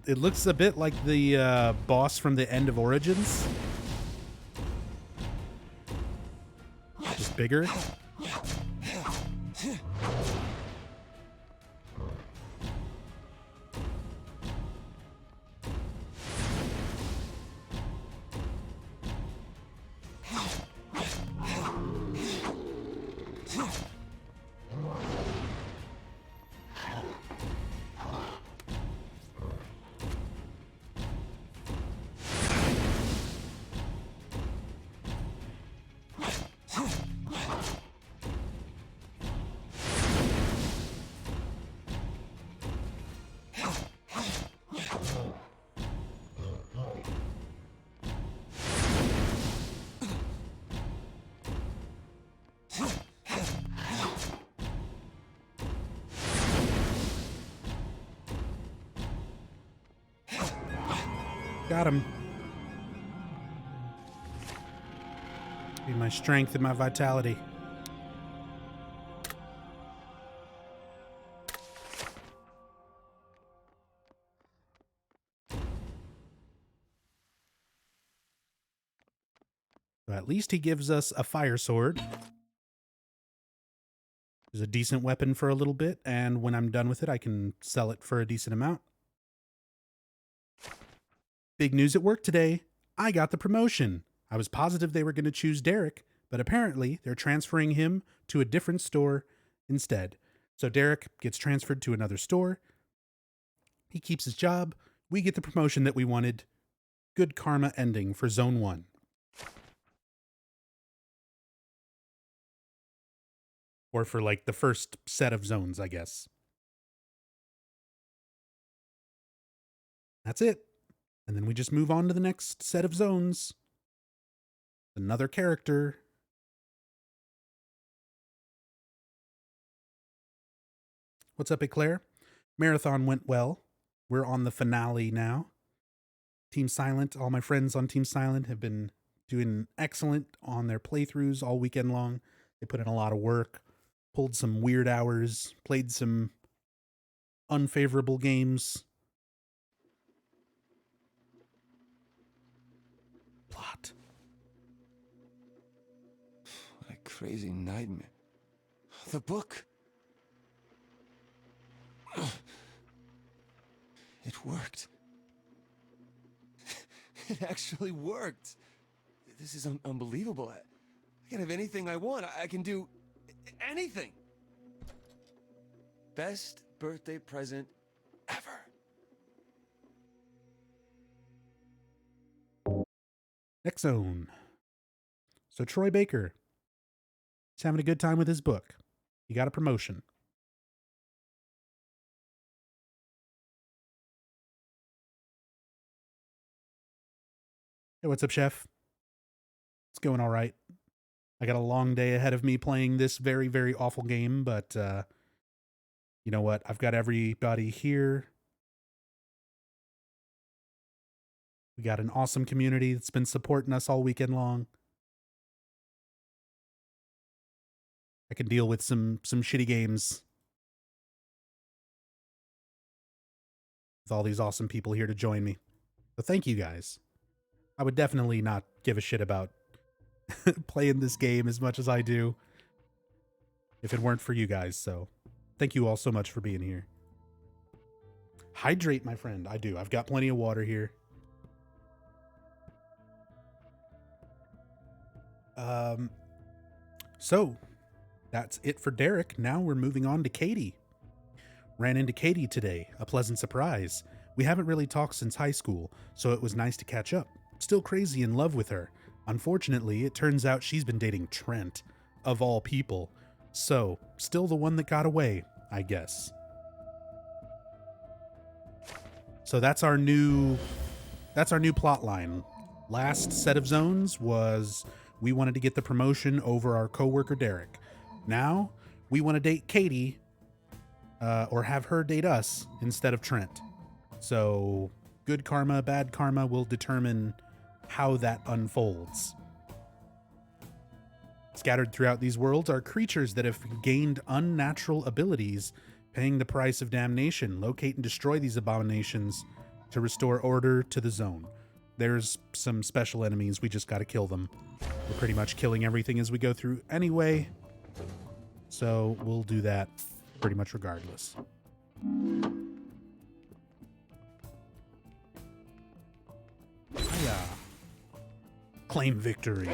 It looks a bit like the boss from the end of Origins. Just bigger. Got him. Need my strength and my vitality. So at least he gives us a fire sword. It's a decent weapon for a little bit, and when I'm done with it, I can sell it for a decent amount. Big news at work today. I got the promotion. I was positive they were going to choose Derek, but apparently they're transferring him to a different store instead. So Derek gets transferred to another store. He keeps his job. We get the promotion that we wanted. Good karma ending for Zone 1. Or for like the first set of zones, I guess. That's it. And then we just move on to the next set of zones. Another character. What's up, Eclair? Marathon went well. We're on the finale now. Team Silent, all my friends on Team Silent have been doing excellent on their playthroughs all weekend long. They put in a lot of work, pulled some weird hours, played some unfavorable games. Plot. What a crazy nightmare. The book. It worked. It actually worked. This is unbelievable. I can have anything I want. I can do anything. Best birthday present ever. Next zone. So Troy Baker, he's having a good time with his book. He got a promotion. Hey, what's up, Chef? It's going all right. I got a long day ahead of me playing this very, very awful game, but you know what? I've got everybody here. We got an awesome community that's been supporting us all weekend long. I can deal with some shitty games with all these awesome people here to join me. So thank you guys. I would definitely not give a shit about playing this game as much as I do if it weren't for you guys. So thank you all so much for being here. Hydrate, my friend. I do. I've got plenty of water here. So that's it for Derek. Now we're moving on to Katie. Ran into Katie today. A pleasant surprise. We haven't really talked since high school, so it was nice to catch up. Still crazy in love with her. Unfortunately, it turns out she's been dating Trent, of all people. So, still the one that got away, I guess. So that's our new plot line. Last set of zones was we wanted to get the promotion over our coworker Derek. Now, we want to date Katie, or have her date us instead of Trent. So, good karma, bad karma will determine how that unfolds. Scattered throughout these worlds are creatures that have gained unnatural abilities, paying the price of damnation. Locate and destroy these abominations to restore order to the zone. There's some special enemies, we just gotta kill them. We're pretty much killing everything as we go through anyway, so we'll do that pretty much regardless. Hiya. Claim victory.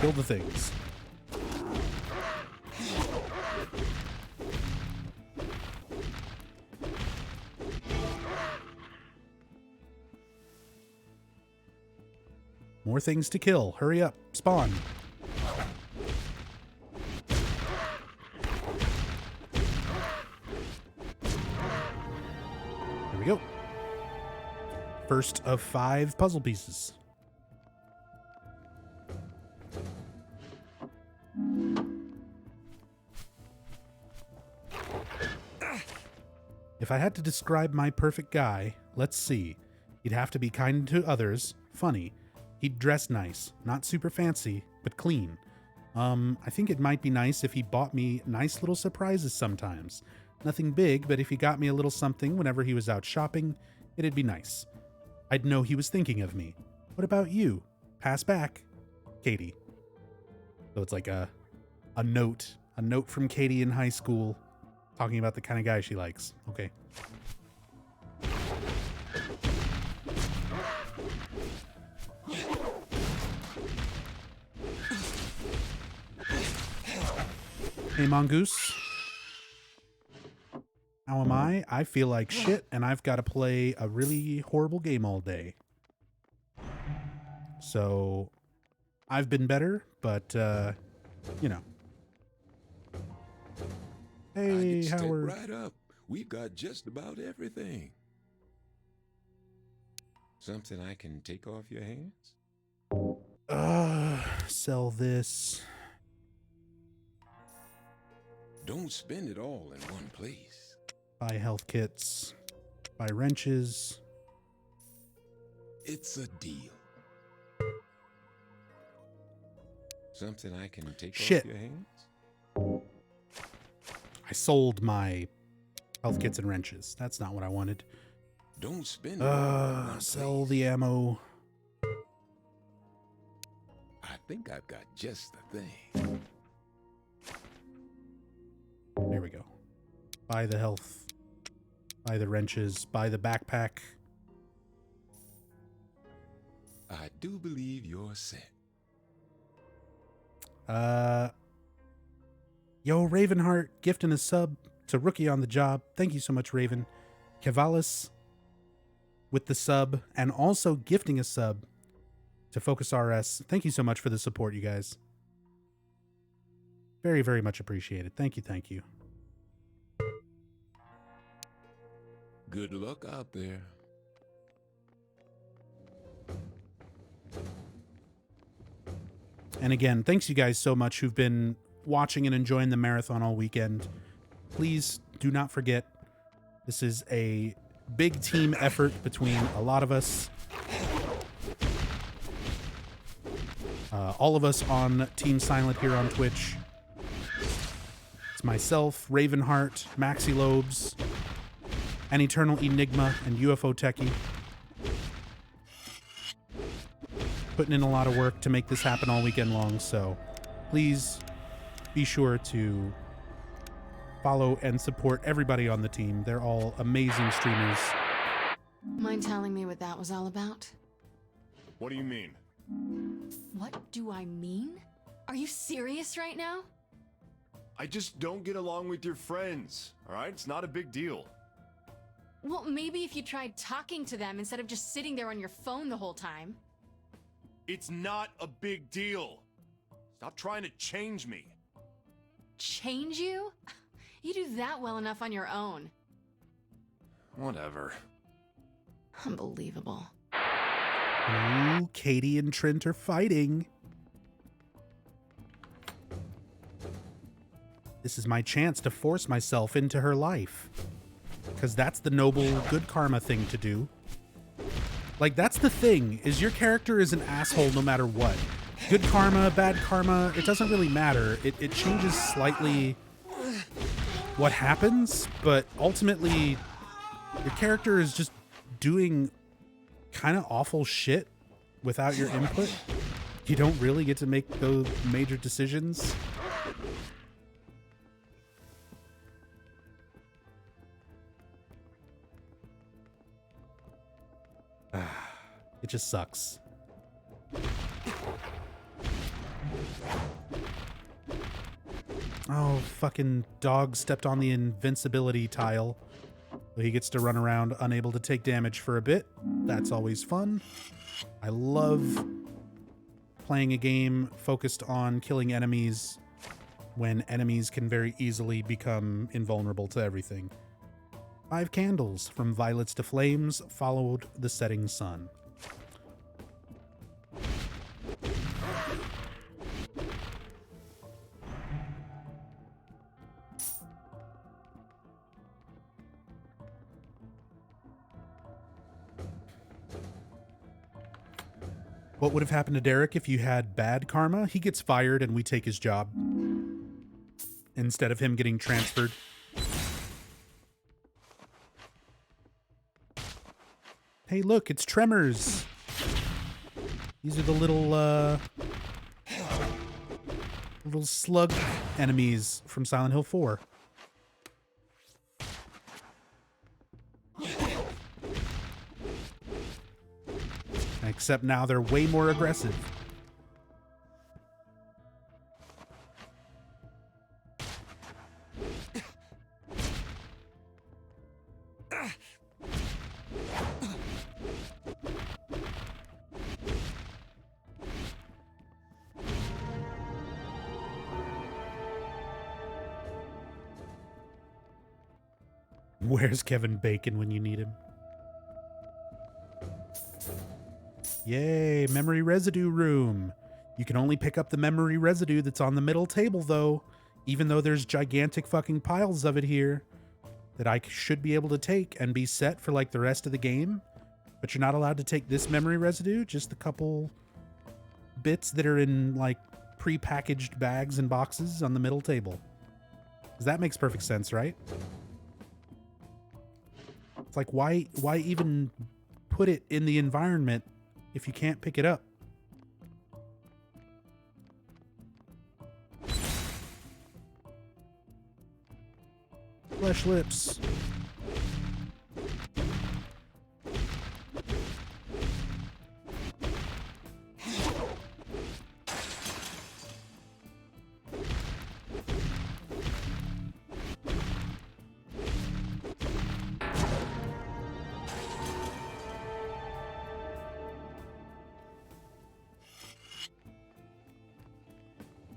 Kill the things. More things to kill. Hurry up. Spawn. Here we go. First of 5 puzzle pieces. If I had to describe my perfect guy, let's see. He'd have to be kind to others, funny. He'd dress nice, not super fancy, but clean. I think it might be nice if he bought me nice little surprises sometimes. Nothing big, but if he got me a little something whenever he was out shopping, it'd be nice. I'd know he was thinking of me. What about you? Pass back. Katie. So it's like a note from Katie in high school talking about the kind of guy she likes. Okay. Hey, Mongoose. How am I? I feel like shit, and I've got to play a really horrible game all day. So, I've been better, but, you know. Hey, Step Howard. right up. We've got just about everything. Something I can take off your hands? Sell this. Don't spend it all in one place. Buy health kits. Buy wrenches. It's a deal. Something I can take Shit. off your hands? I sold my health kits and wrenches. That's not what I wanted. Don't spend it all in one Sell place. the ammo. I think I've got just the thing. Buy the health. Buy the wrenches. Buy the backpack. I do believe you're set. Yo, Ravenheart gifting a sub to Rookie on the Job. Thank you so much, Raven. Cavalis with the sub and also gifting a sub to Focus RS. Thank you so much for the support, you guys. Very, very much appreciated. Thank you, thank you. Good luck out there. And again, thanks you guys so much who've been watching and enjoying the marathon all weekend. Please do not forget, this is a big team effort between a lot of us. All of us on Team Silent here on Twitch. It's myself, Ravenheart, Maxi Lobes, An Eternal Enigma, and UFO Techie. Putting in a lot of work to make this happen all weekend long, so please be sure to follow and support everybody on the team. They're all amazing streamers. Mind telling me what that was all about? What do you mean? What do I mean? Are you serious right now? I just don't get along with your friends, alright? It's not a big deal. Well, maybe if you tried talking to them instead of just sitting there on your phone the whole time. It's not a big deal. Stop trying to change me. Change you? You do that well enough on your own. Whatever. Unbelievable. Ooh, Katie and Trent are fighting. This is my chance to force myself into her life. Because that's the noble, good karma thing to do. Like, that's the thing, is your character is an asshole no matter what. Good karma, bad karma, it doesn't really matter. It changes slightly what happens, but ultimately, your character is just doing kind of awful shit without your input. You don't really get to make those major decisions. It just sucks. Oh, fucking dog stepped on the invincibility tile. He gets to run around unable to take damage for a bit. That's always fun. I love playing a game focused on killing enemies when enemies can very easily become invulnerable to everything. 5 candles from violets to flames followed the setting sun. What would have happened to Derek if you had bad karma? He gets fired and we take his job instead of him getting transferred. Hey, look, it's Tremors. These are the little slug enemies from Silent Hill 4. Except now they're way more aggressive. Where's Kevin Bacon when you need him? Yay, memory residue room. You can only pick up the memory residue that's on the middle table, though, even though there's gigantic fucking piles of it here that I should be able to take and be set for like the rest of the game. But you're not allowed to take this memory residue, just a couple bits that are in like pre-packaged bags and boxes on the middle table. Because that makes perfect sense, right? It's like, why even put it in the environment if you can't pick it up? flesh lips.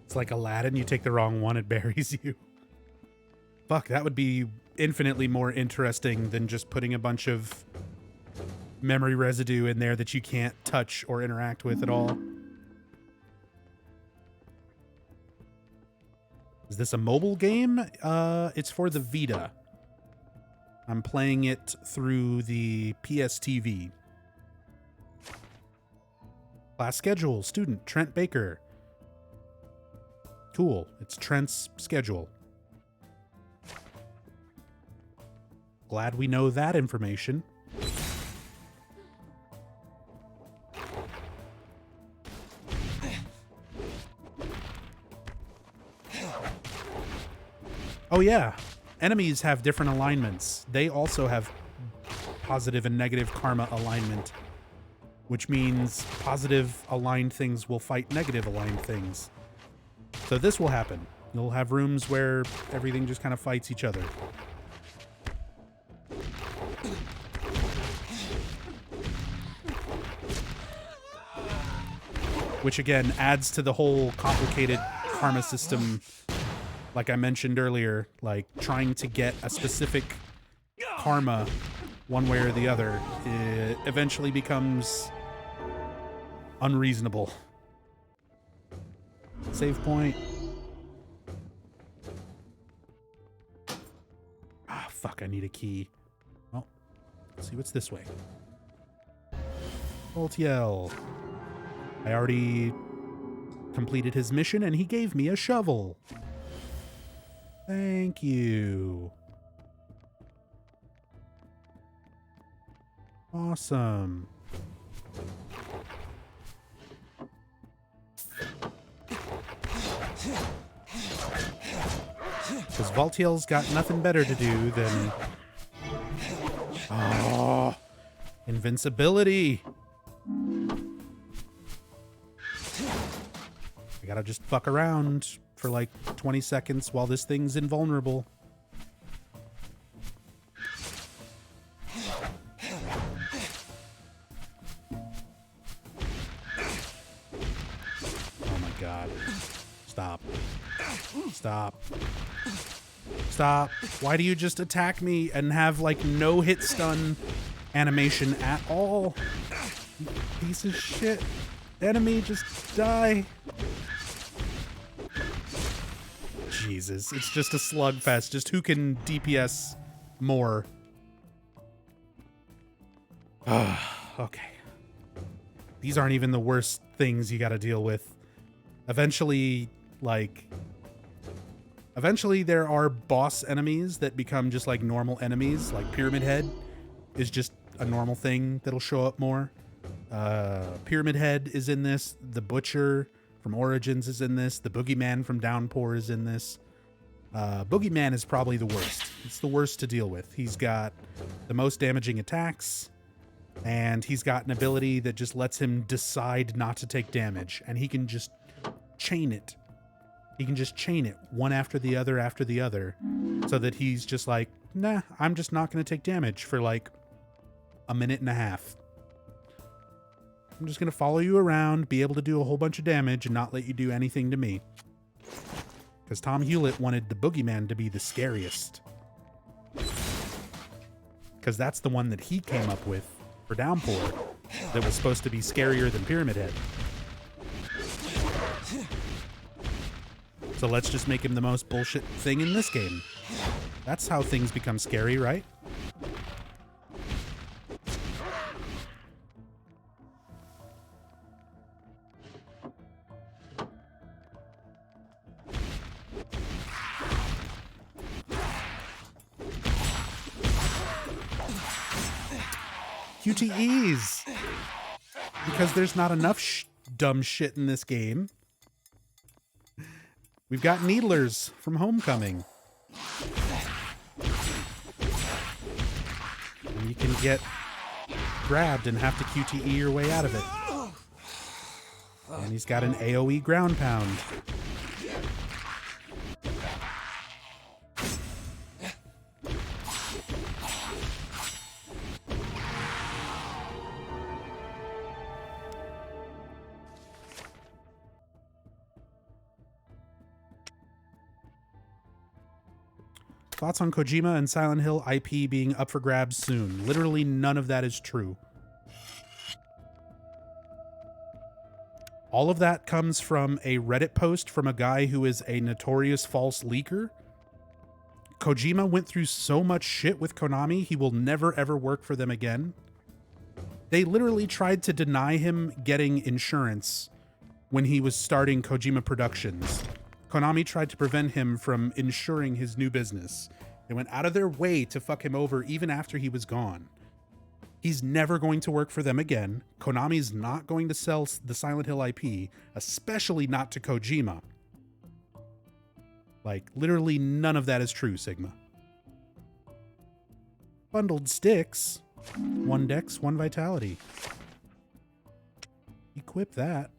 It's like Aladdin, you take the wrong one, it buries you. Fuck, that would be infinitely more interesting than just putting a bunch of memory residue in there that you can't touch or interact with at all. Is this a mobile game? It's for the Vita. I'm playing it through the PSTV. Class schedule, student Trent Baker. Cool, it's Trent's schedule. Glad we know that information. Oh yeah, enemies have different alignments. They also have positive and negative karma alignment, which means positive aligned things will fight negative aligned things. So this will happen. You'll have rooms where everything just kind of fights each other. Which again adds to the whole complicated karma system. Like I mentioned earlier, like trying to get a specific karma one way or the other, it eventually becomes unreasonable. Save point. Ah, fuck, I need a key. Well, let's see what's this way. Voltiel. I already completed his mission and he gave me a shovel. Thank you. Awesome. Because Voltiel's got nothing better to do than... Oh, invincibility. I gotta just fuck around for like 20 seconds while this thing's invulnerable. Oh my god. Stop. Stop. Stop. Why do you just attack me and have like no hit stun animation at all? You piece of shit. Enemy, just die. Jesus, it's just a slugfest. Just who can DPS more? Okay. These aren't even the worst things you gotta deal with. Eventually there are boss enemies that become just like normal enemies. Like Pyramid Head is just a normal thing that'll show up more. Pyramid Head is in this. The Butcher from Origins is in this. The Boogeyman from Downpour is in this. Boogeyman is probably the worst. It's the worst to deal with. He's got the most damaging attacks, and he's got an ability that just lets him decide not to take damage, and he can just chain it. He can just chain it one after the other, so that he's just like, nah, I'm just not going to take damage for like a minute and a half. I'm just going to follow you around, be able to do a whole bunch of damage, and not let you do anything to me. Because Tom Hewlett wanted the Boogeyman to be the scariest. Because that's the one that he came up with for Downpour that was supposed to be scarier than Pyramid Head. So let's just make him the most bullshit thing in this game. That's how things become scary, right? QTEs! Because there's not enough dumb shit in this game. We've got Needlers from Homecoming. And you can get grabbed and have to QTE your way out of it. And he's got an AoE ground pound. Thoughts on Kojima and Silent Hill IP being up for grabs soon? Literally none of that is true. All of that comes from a Reddit post from a guy who is a notorious false leaker. Kojima went through so much shit with Konami, he will never ever work for them again. They literally tried to deny him getting insurance when he was starting Kojima Productions. Konami tried to prevent him from insuring his new business. They went out of their way to fuck him over even after he was gone. He's never going to work for them again. Konami's not going to sell the Silent Hill IP, especially not to Kojima. Like, literally none of that is true, Sigma. Bundled sticks. 1 dex, 1 vitality. Equip that.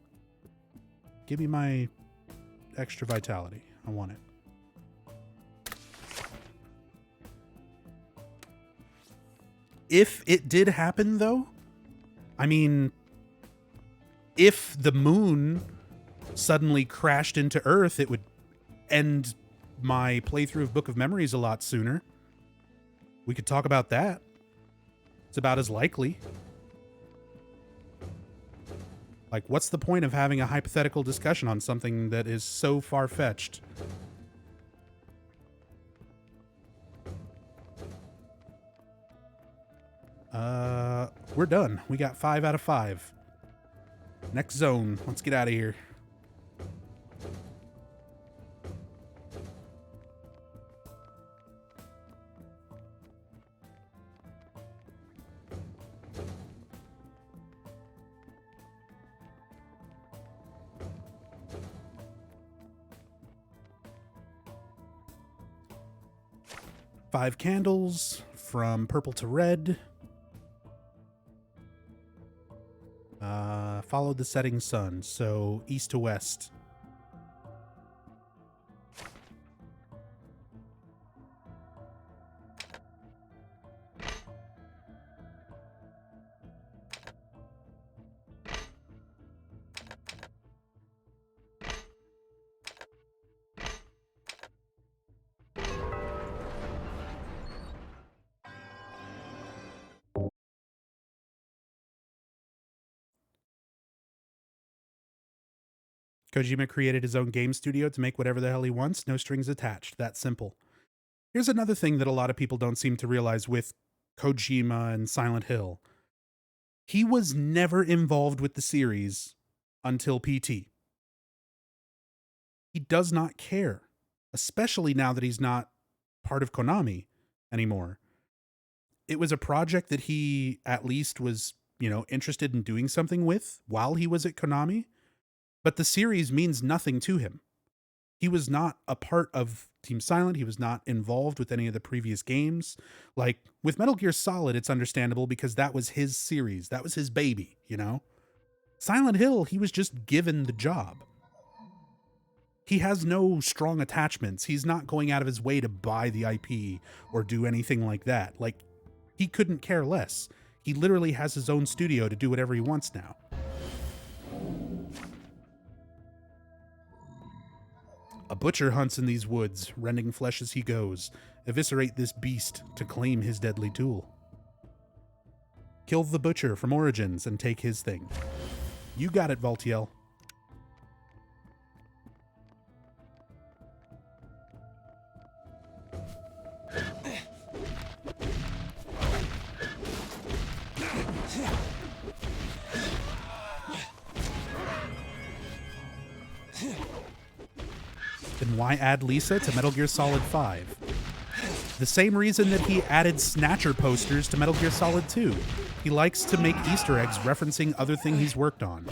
Give me my extra vitality. I want it. If it did happen, though, I mean, if the moon suddenly crashed into Earth, it would end my playthrough of Book of Memories a lot sooner. We could talk about that. It's about as likely. Like, what's the point of having a hypothetical discussion on something that is so far-fetched? We're done. We got 5 out of 5. Next zone. Let's get out of here. Five candles from purple to red. Followed the setting sun, so east to west. Kojima created his own game studio to make whatever the hell he wants, no strings attached. That simple. Here's another thing that a lot of people don't seem to realize with Kojima and Silent Hill. He was never involved with the series until PT. He does not care, especially now that he's not part of Konami anymore. It was a project that he at least was, interested in doing something with while he was at Konami. But the series means nothing to him. He was not a part of Team Silent. He was not involved with any of the previous games. Like, with Metal Gear Solid, it's understandable because that was his series. That was his baby, Silent Hill, he was just given the job. He has no strong attachments. He's not going out of his way to buy the IP or do anything like that. Like, he couldn't care less. He literally has his own studio to do whatever he wants now. A butcher hunts in these woods, rending flesh as he goes. Eviscerate this beast to claim his deadly tool. Kill the butcher from Origins and take his thing. You got it, Valtiel. Then why add Lisa to Metal Gear Solid 5? The same reason that he added Snatcher posters to Metal Gear Solid 2. He likes to make Easter eggs referencing other things he's worked on.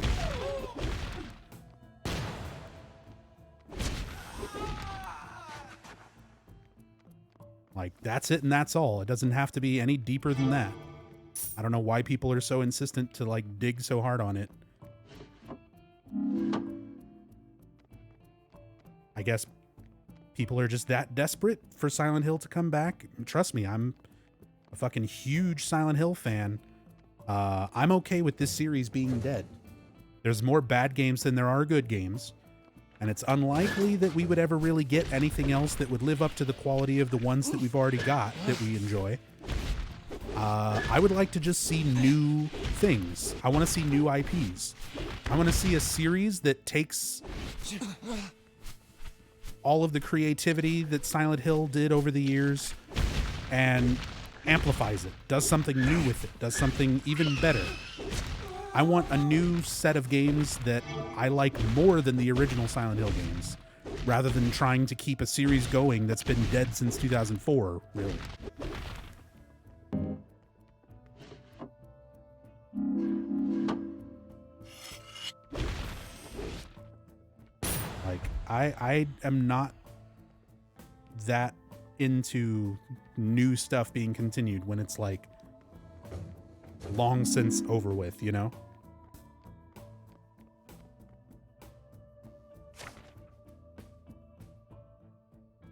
Like, that's it and that's all. It doesn't have to be any deeper than that. I don't know why people are so insistent to like dig so hard on it. I guess people are just that desperate for Silent Hill to come back. Trust me, I'm a fucking huge Silent Hill fan. I'm okay with this series being dead. There's more bad games than there are good games, and it's unlikely that we would ever really get anything else that would live up to the quality of the ones that we've already got that we enjoy. I would like to just see new things. I want to see new IPs. I want to see a series that takes all of the creativity that Silent Hill did over the years and amplifies it, does something new with it, does something even better. I want a new set of games that I like more than the original Silent Hill games, rather than trying to keep a series going that's been dead since 2004, really. Like, I am not that into new stuff being continued when it's like long since over with, you know?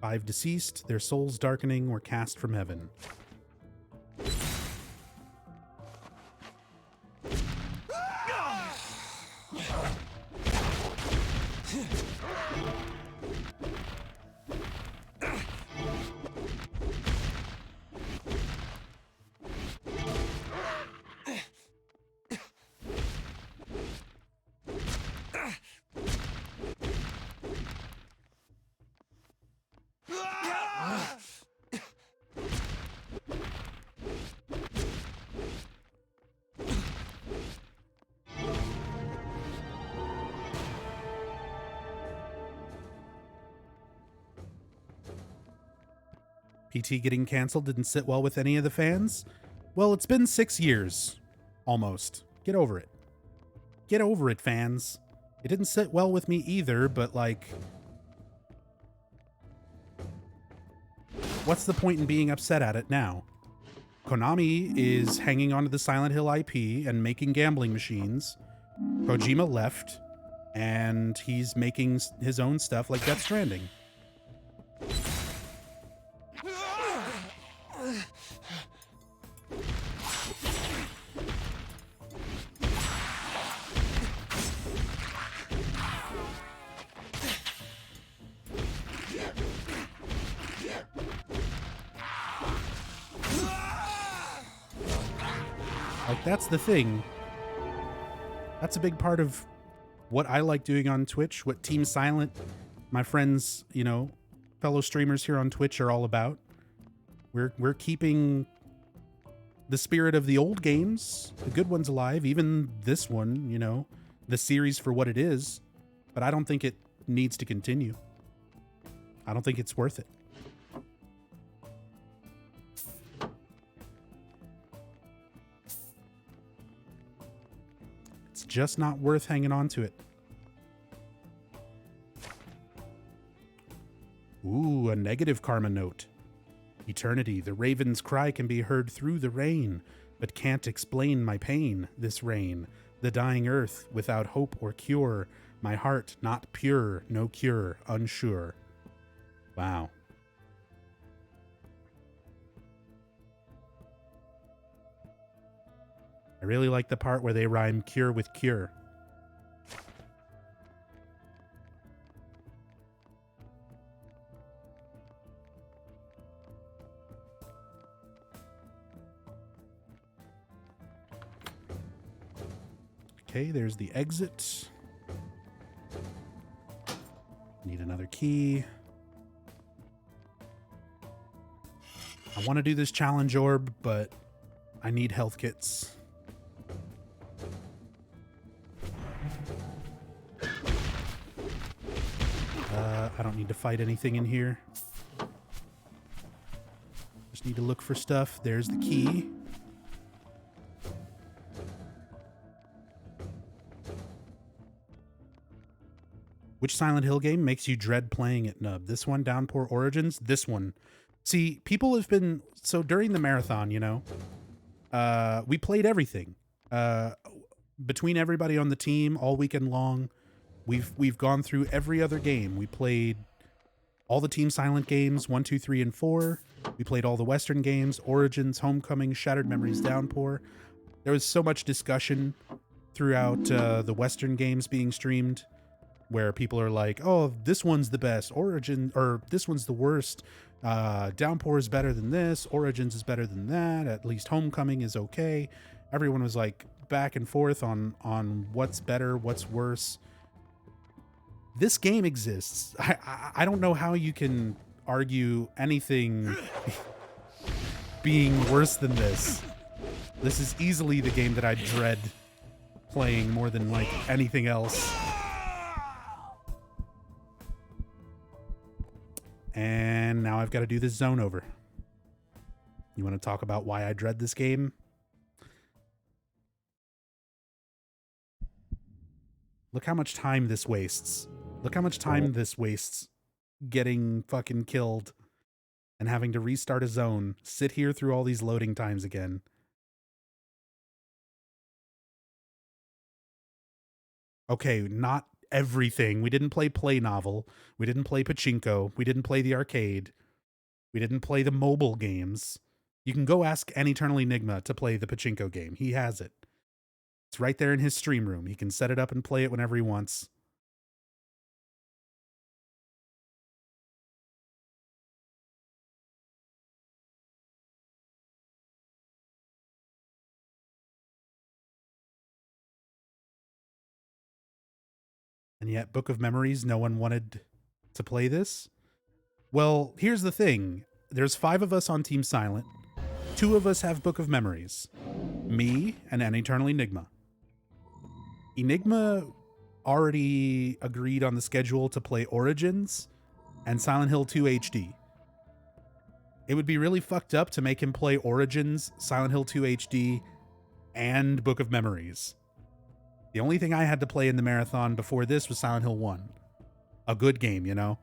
Five deceased, their souls darkening, were cast from heaven. PT getting canceled didn't sit well with any of the fans? Well, it's been 6 years. Almost. Get over it. Get over it, fans. It didn't sit well with me either, but like... what's the point in being upset at it now? Konami is hanging onto the Silent Hill IP and making gambling machines. Kojima left, and he's making his own stuff like Death Stranding. Like, that's the thing. That's a big part of what I like doing on Twitch, what Team Silent, my friends, you know, fellow streamers here on Twitch are all about. We're keeping the spirit of the old games, the good ones alive, even this one, you know, the series for what it is, but I don't think it needs to continue. I don't think it's worth it. It's just not worth hanging on to it. Ooh, a negative karma note. Eternity, the raven's cry can be heard through the rain, but can't explain my pain, this rain. The dying earth, without hope or cure. My heart not pure, no cure, unsure. Wow. I really like the part where they rhyme cure with cure. Okay, there's the exit. Need another key. I want to do this challenge orb, but I need health kits. I don't need to fight anything in here. Just need to look for stuff. There's the key. Which Silent Hill game makes you dread playing it, Nub? This one, Downpour Origins? This one. See, people have been... So during the marathon, you know, we played everything. Between everybody on the team all weekend long, we've gone through every other game. We played all the Team Silent games, 1, 2, 3, and 4. We played all the Western games, Origins, Homecoming, Shattered Memories, Downpour. There was so much discussion throughout the Western games being streamed, where people are like, oh, this one's the best, Origin, or this one's the worst. Downpour is better than this, Origins is better than that, at least Homecoming is okay. Everyone was like back and forth on what's better, what's worse. This game exists. I don't know how you can argue anything being worse than this. This is easily the game that I dread playing more than like anything else. And now I've got to do this zone over. You want to talk about why I dread this game? Look how much time this wastes. Look how much time this wastes getting fucking killed and having to restart a zone, sit here through all these loading times again. Okay, not everything. We didn't play Novel. We didn't play Pachinko. We didn't play the arcade. We didn't play the mobile games. You can go ask An Eternal Enigma to play the Pachinko game. He has it. It's right there in his stream room. He can set it up and play it whenever he wants. And yet, Book of Memories, no one wanted to play this? Well, here's the thing. There's 5 of us on Team Silent. 2 of us have Book of Memories. Me and An Eternal Enigma. Enigma already agreed on the schedule to play Origins and Silent Hill 2 HD. It would be really fucked up to make him play Origins, Silent Hill 2 HD, and Book of Memories. The only thing I had to play in the marathon before this was Silent Hill 1. A good game, you know?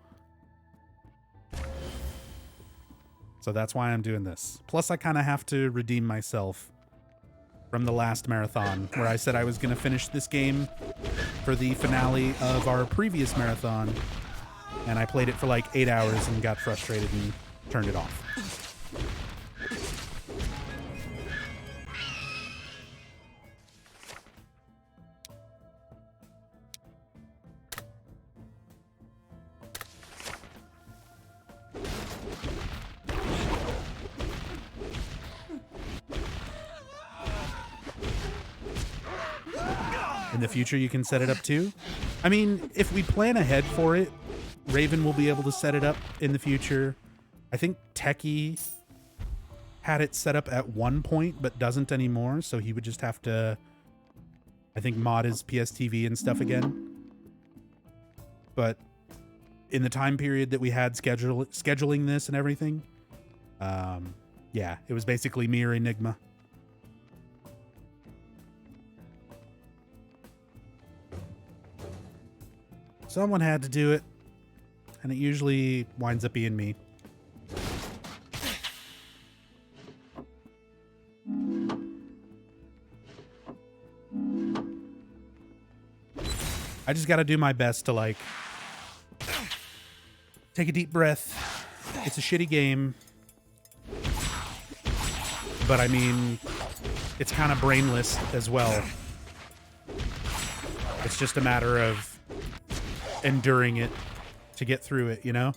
So that's why I'm doing this. Plus, I kind of have to redeem myself from the last marathon, where I said I was going to finish this game for the finale of our previous marathon, and I played it for like 8 hours and got frustrated and turned it off. In the future, you can set it up too. I mean, if we plan ahead for it, Raven will be able to set it up in the future. I think Techie had it set up at one point, but doesn't anymore, so he would just have to, I think, mod his PSTV and stuff again. But in the time period that we had scheduling this and everything, yeah, it was basically me or Enigma. Someone had to do it, and it usually winds up being me. I just got to do my best to, like, take a deep breath. It's a shitty game. But, I mean, it's kind of brainless as well. It's just a matter of enduring it to get through it, you know?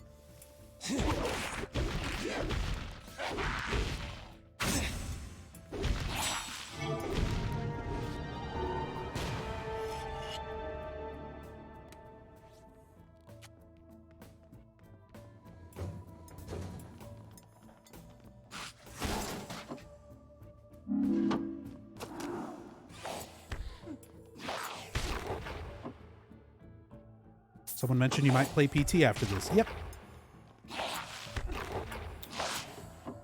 Someone mentioned you might play PT after this. Yep.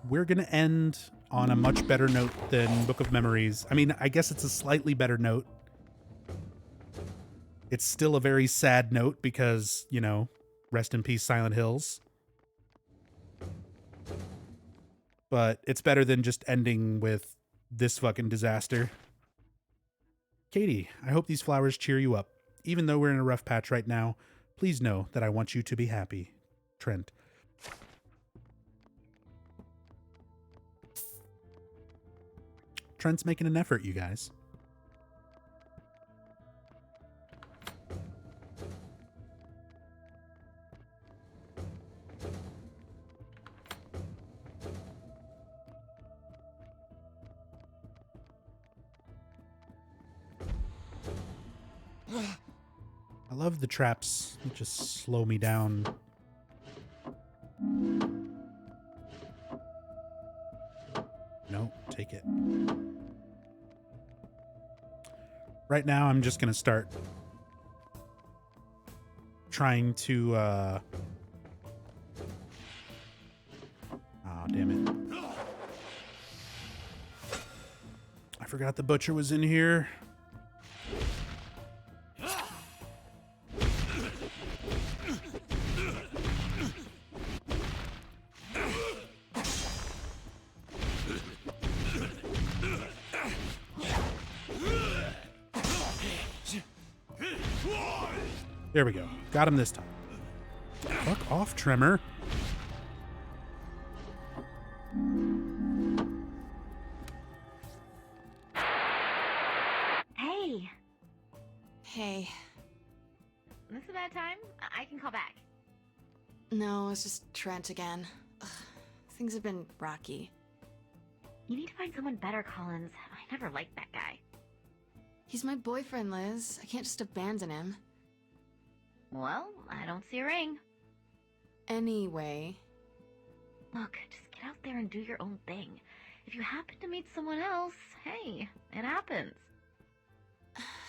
We're going to end on a much better note than Book of Memories. I mean, I guess it's a slightly better note. It's still a very sad note because, you know, rest in peace, Silent Hills. But it's better than just ending with this fucking disaster. Katie, I hope these flowers cheer you up. Even though we're in a rough patch right now, please know that I want you to be happy. Trent. Trent's making an effort, you guys. I love the traps that just slow me down. No, take it. Right now, I'm just going to start trying to... Oh, damn it. I forgot the butcher was in here. There we go. Got him this time. Fuck off, Tremor. Hey. Hey. This is a bad time? I can call back. No, it's just Trent again. Ugh, things have been rocky. You need to find someone better, Collins. I never liked that guy. He's my boyfriend, Liz. I can't just abandon him. Well, I don't see a ring. Anyway. Look, just get out there and do your own thing. If you happen to meet someone else, hey, it happens.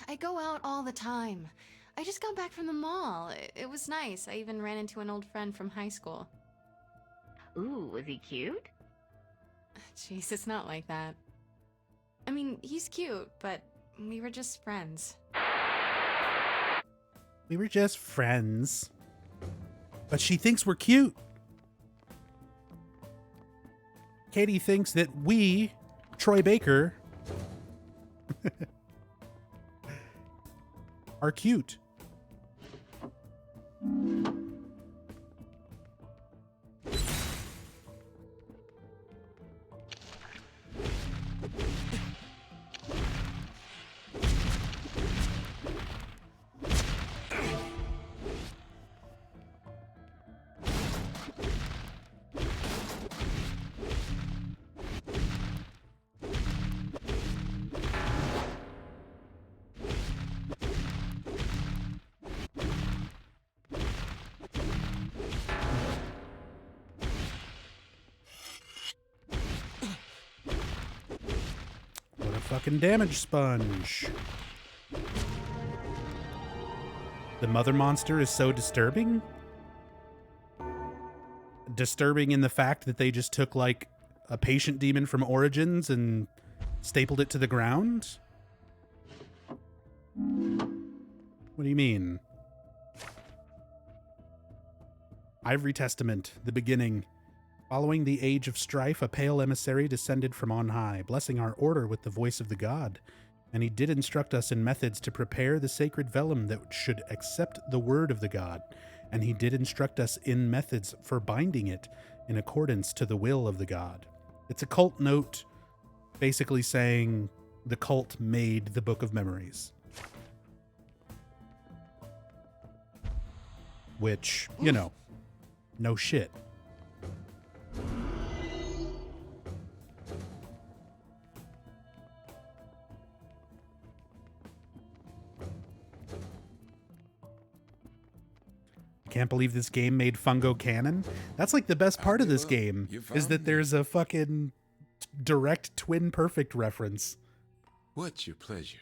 I go out all the time. I just got back from the mall. It was nice. I even ran into an old friend from high school. Ooh, was he cute? Jeez, it's not like that. I mean, he's cute, but we were just friends. We were just friends. But she thinks we're cute. Katie thinks that we, Troy Baker, are cute. Fucking damage sponge. The mother monster is so disturbing. Disturbing in the fact that they just took like a patient demon from Origins and stapled it to the ground. What do you mean? Ivory Testament, the beginning. Following the age of strife, a pale emissary descended from on high, blessing our order with the voice of the god. And he did instruct us in methods to prepare the sacred vellum that should accept the word of the god. And he did instruct us in methods for binding it in accordance to the will of the god. It's a cult note basically saying the cult made the Book of Memories. Which, you know, no shit. Can't believe this game made Fungo canon. That's like the best part of this game is that there's a fucking direct Twin Perfect reference. What's your pleasure?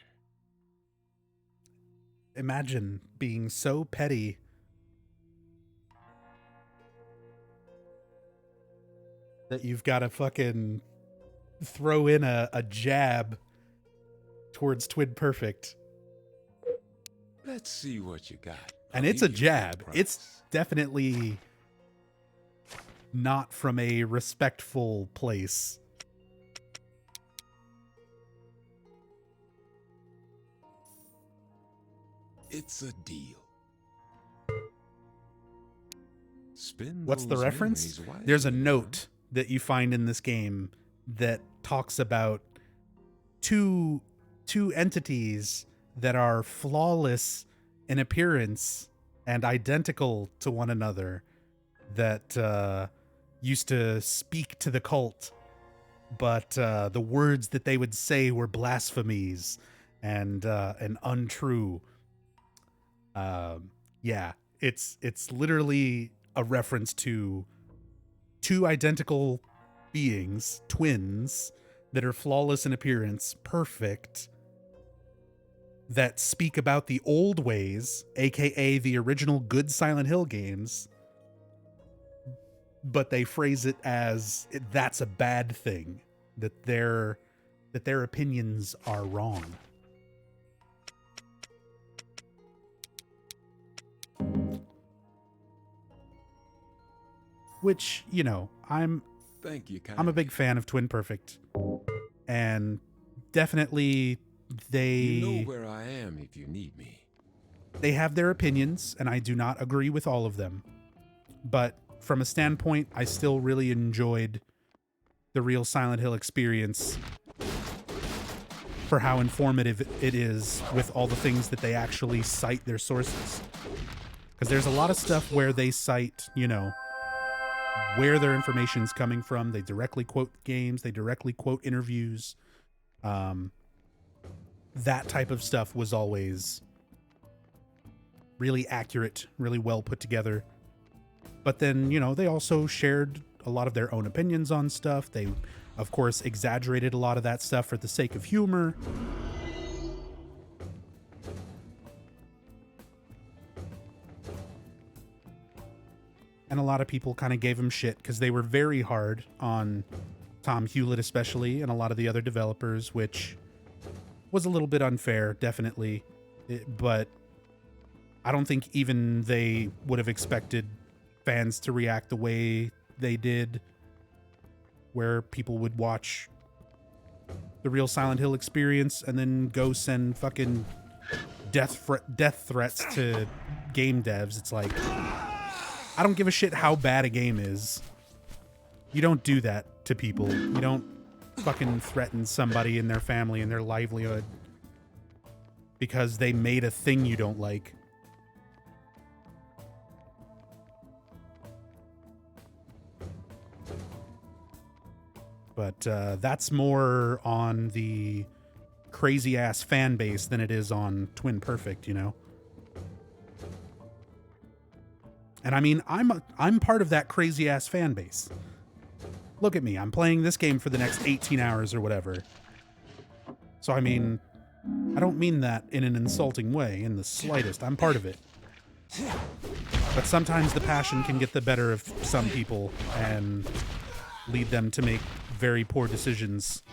Imagine being so petty that you've got to fucking throw in a jab towards Twin Perfect. Let's see what you got. And it's a jab. It's definitely not from a respectful place. It's a deal. Spend What's the those reference? memories There's a wisely, note that you find in this game that talks about two entities that are flawless in appearance and identical to one another that used to speak to the cult, but the words that they would say were blasphemies and untrue. Yeah, it's literally a reference to two identical beings, twins, that are flawless in appearance, perfect, that speak about the old ways, aka the original good Silent Hill games, but they phrase it as that's a bad thing, that their opinions are wrong. Which, you know, Thank you, I'm a big fan of Twin Perfect, and definitely You know where I am if you need me. they have their opinions, and I do not agree with all of them. But from a standpoint, I still really enjoyed the real Silent Hill experience for how informative it is with all the things that they actually cite their sources. Because there's a lot of stuff where they cite, you know, where their information's coming from. They directly quote games. They directly quote interviews. That type of stuff was always really accurate, really well put together. But then, you know, they also shared a lot of their own opinions on stuff. They, of course, exaggerated a lot of that stuff for the sake of humor. And a lot of people kind of gave him shit because they were very hard on Tom Hewlett especially, and a lot of the other developers, which was a little bit unfair, definitely. But I don't think even they would have expected fans to react the way they did, where people would watch the real Silent Hill experience and then go send fucking death threats to game devs. It's like, I don't give a shit how bad a game is. You don't do that to people. You don't fucking threaten somebody and their family and their livelihood because they made a thing you don't like. But that's more on the crazy ass fan base than it is on Twin Perfect, you know? And I mean, I'm part of that crazy ass fan base. Look at me. I'm playing this game for the next 18 hours or whatever. So I mean, I don't mean that in an insulting way in the slightest. I'm part of it. But sometimes the passion can get the better of some people and lead them to make very poor decisions.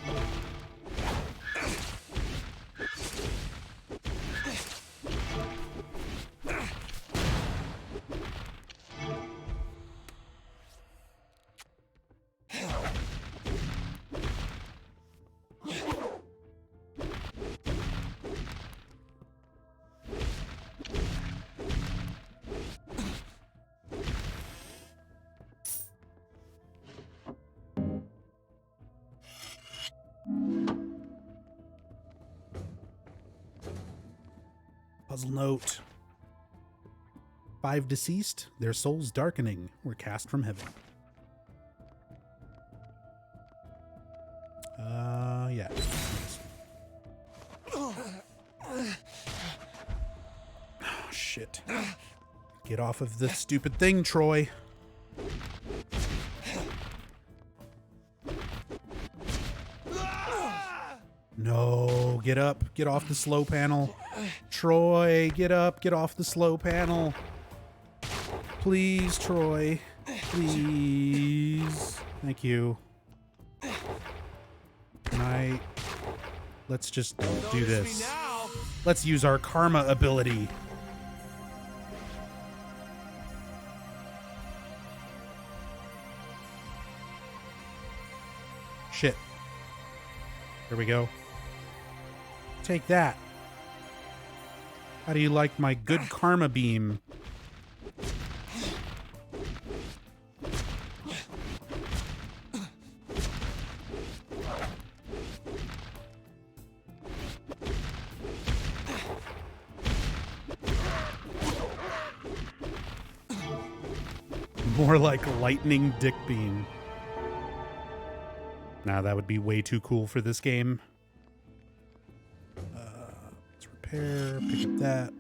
Puzzle note. 5 deceased, their souls darkening, were cast from heaven. Yeah. Oh, shit. Get off of this stupid thing, Troy. No, get up. Get off the slow panel. Troy, get up. Get off the slow panel. Please, Troy. Please. Thank you. Let's just do this. Let's use our karma ability. Shit. Here we go. Take that. How do you like my good karma beam? More like lightning dick beam. Now that would be way too cool for this game. Let's repair, pick up that.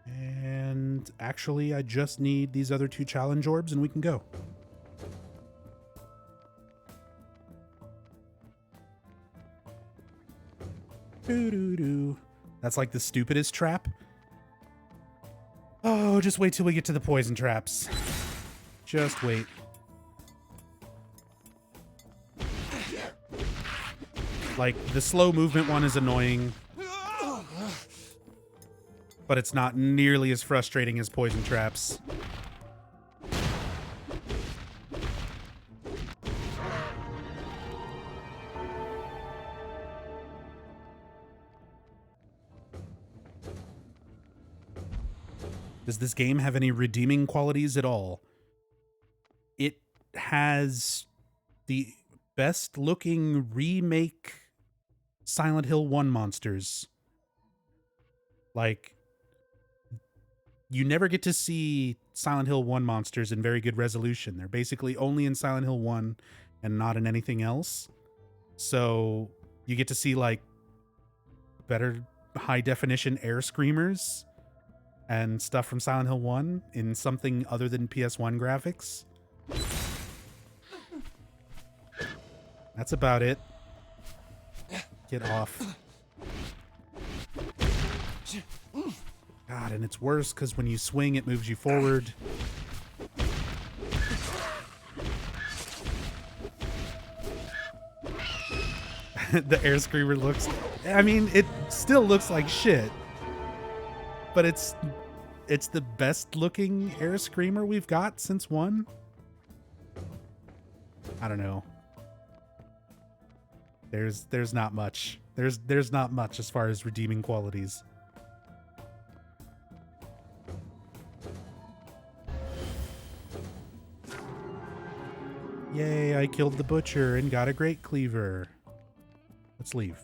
And actually, I just need these other 2 challenge orbs and we can go. Doo-doo-doo. That's like the stupidest trap. Oh, just wait till we get to the poison traps. Just wait. Like, the slow movement one is annoying. But it's not nearly as frustrating as poison traps. Does this game have any redeeming qualities at all? It has the best looking remake Silent Hill 1 monsters. Like, you never get to see Silent Hill 1 monsters in very good resolution. They're basically only in Silent Hill 1 and not in anything else. So you get to see like better high definition air screamers and stuff from Silent Hill 1 in something other than PS1 graphics. That's about it. Get off. God, and it's worse because when you swing, it moves you forward. The air screamer looks... I mean, it still looks like shit. But it's the best looking air screamer we've got since 1. I don't know. There's not much. There's not much as far as redeeming qualities. Yay, I killed the butcher and got a great cleaver. Let's leave.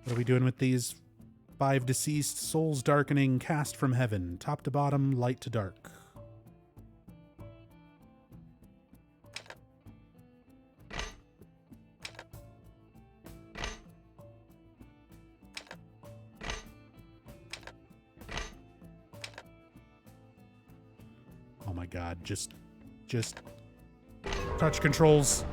What are we doing with these 5 deceased souls darkening cast from heaven, top to bottom, light to dark? Oh my god, just touch controls.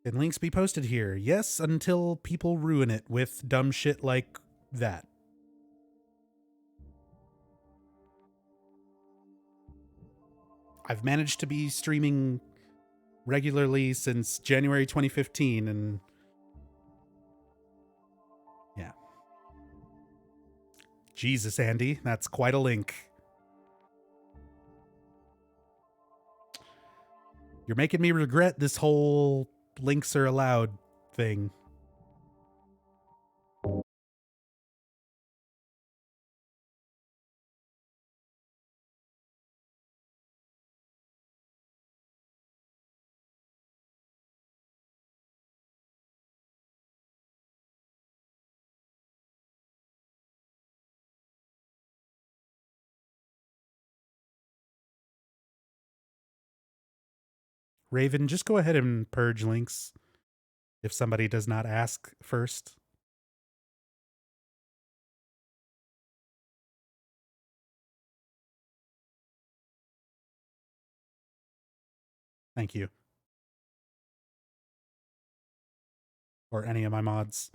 Can links be posted here? Yes, until people ruin it with dumb shit like that. I've managed to be streaming regularly since January 2015, and yeah. Jesus, Andy, that's quite a link. You're making me regret this whole links are allowed thing. Raven, just go ahead and purge links if somebody does not ask first. Thank you. Or any of my mods.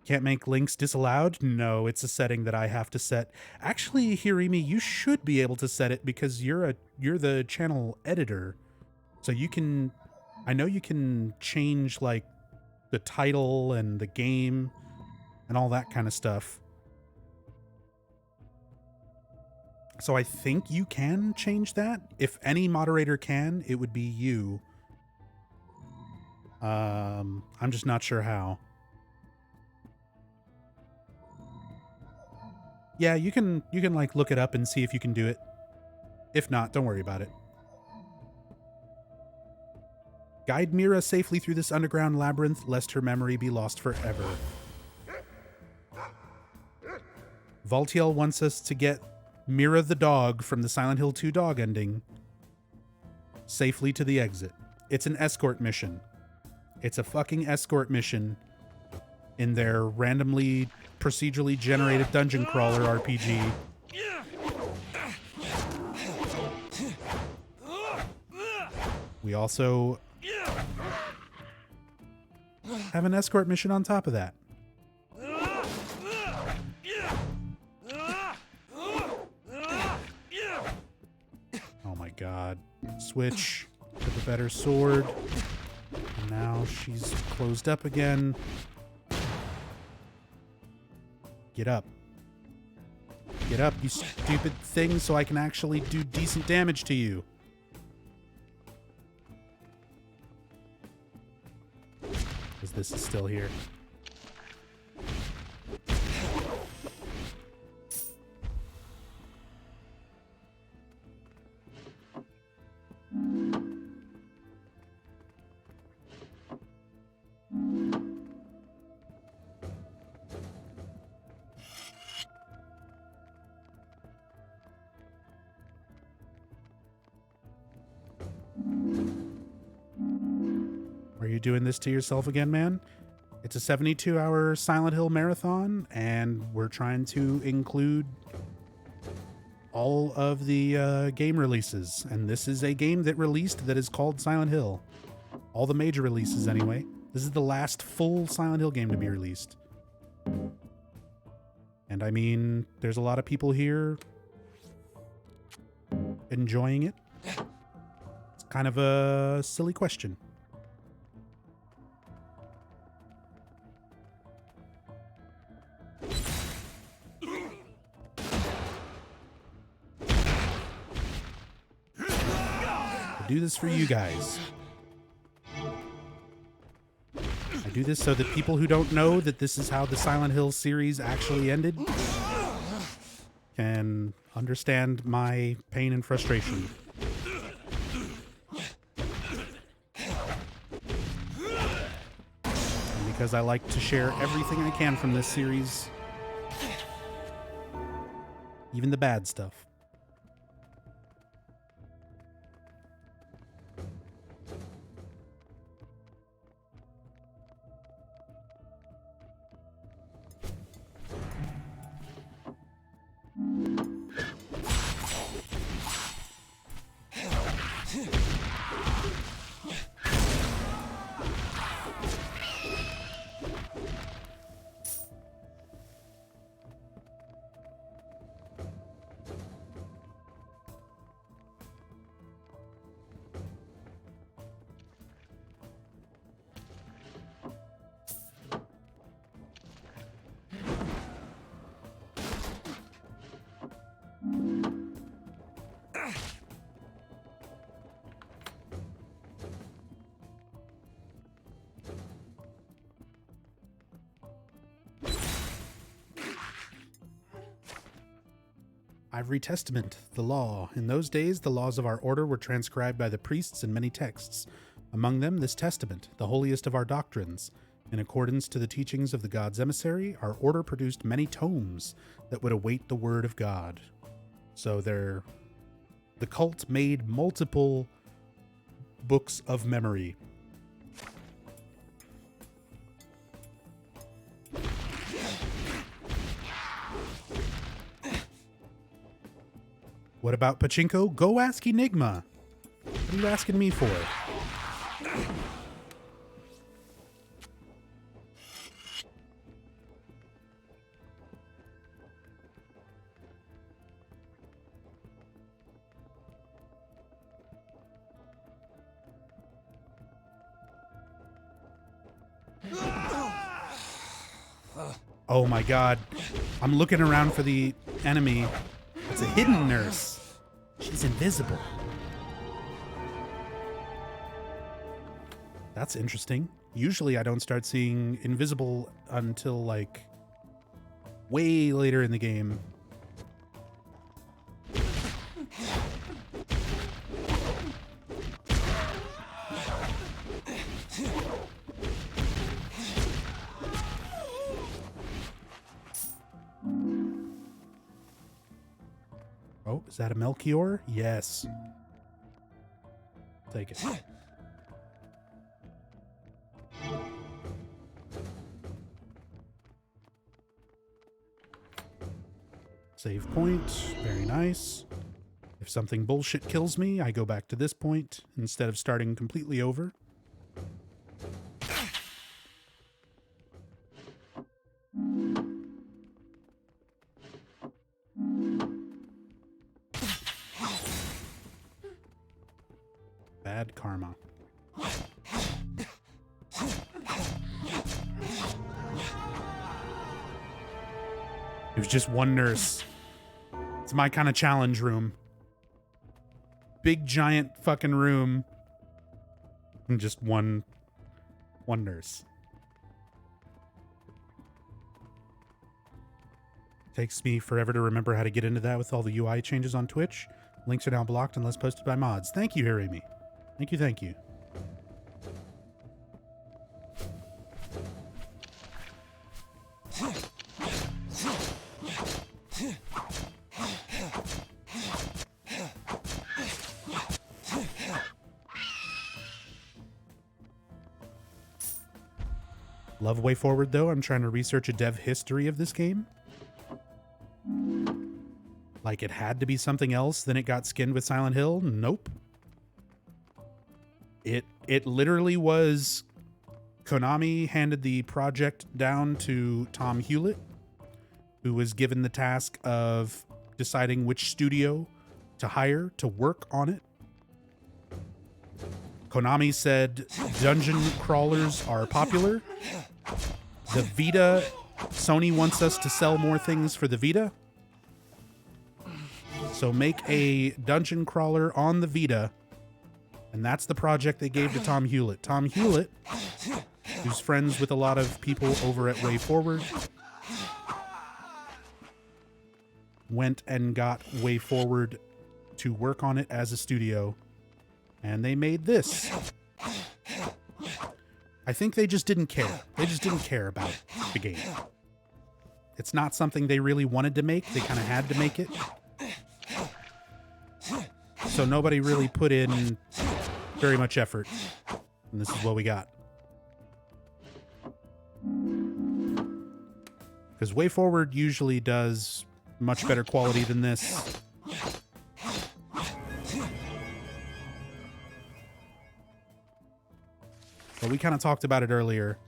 Can't make links disallowed? No, it's a setting that I have to set. Actually, Hirimi, you should be able to set it because you're the channel editor. So you can, I know you can change like the title and the game and all that kind of stuff. So I think you can change that. If any moderator can, it would be you. I'm just not sure how. Yeah, you can like look it up and see if you can do it. If not, don't worry about it. Guide Mira safely through this underground labyrinth, lest her memory be lost forever. Valtiel wants us to get Mira the dog from the Silent Hill 2 dog ending safely to the exit. It's an escort mission. It's a fucking escort mission in their randomly procedurally generated dungeon crawler RPG. We also have an escort mission on top of that. Oh my god. Switch to the better sword. And now she's closed up again. Get up. Get up, you stupid thing, so I can actually do decent damage to you. Because this is still here. Are you doing this to yourself again, man? It's a 72-hour Silent Hill marathon, and we're trying to include all of the game releases. And this is a game that released that is called Silent Hill. All the major releases, anyway. This is the last full Silent Hill game to be released. And I mean, there's a lot of people here enjoying it. It's kind of a silly question. I do this for you guys. I do this so that people who don't know that this is how the Silent Hill series actually ended can understand my pain and frustration. And because I like to share everything I can from this series, even the bad stuff. Ivory Testament, the law. In those days, the laws of our order were transcribed by the priests in many texts. Among them, this testament, the holiest of our doctrines. In accordance to the teachings of the God's emissary, our order produced many tomes that would await the word of God. So the cult made multiple books of memory. What about Pachinko? Go ask Enigma. What are you asking me for? Oh my god. I'm looking around for the enemy. It's a hidden nurse. She's invisible. That's interesting. Usually I don't start seeing invisible until like way later in the game. Oh, is that a Melchior? Yes. Take it. Save point. Very nice. If something bullshit kills me, I go back to this point instead of starting completely over. Bad karma. It was just one nurse. It's my kind of challenge room. Big giant fucking room. And just one nurse. Takes me forever to remember how to get into that with all the UI changes on Twitch. Links are now blocked unless posted by mods. Thank you, Hirimi. Thank you, thank you. Love Way Forward, though. I'm trying to research a dev history of this game. Like it had to be something else, then it got skinned with Silent Hill? Nope. It literally was Konami handed the project down to Tom Hewlett, who was given the task of deciding which studio to hire to work on it. Konami said dungeon crawlers are popular. The Vita, Sony wants us to sell more things for the Vita. So make a dungeon crawler on the Vita. And that's the project they gave to Tom Hewlett. Tom Hewlett, who's friends with a lot of people over at Way Forward, went and got Way Forward to work on it as a studio. And they made this. I think they just didn't care. They just didn't care about the game. It's not something they really wanted to make. They kind of had to make it. So nobody really put in very much effort. And this is what we got. Because Way Forward usually does much better quality than this. But we kind of talked about it earlier.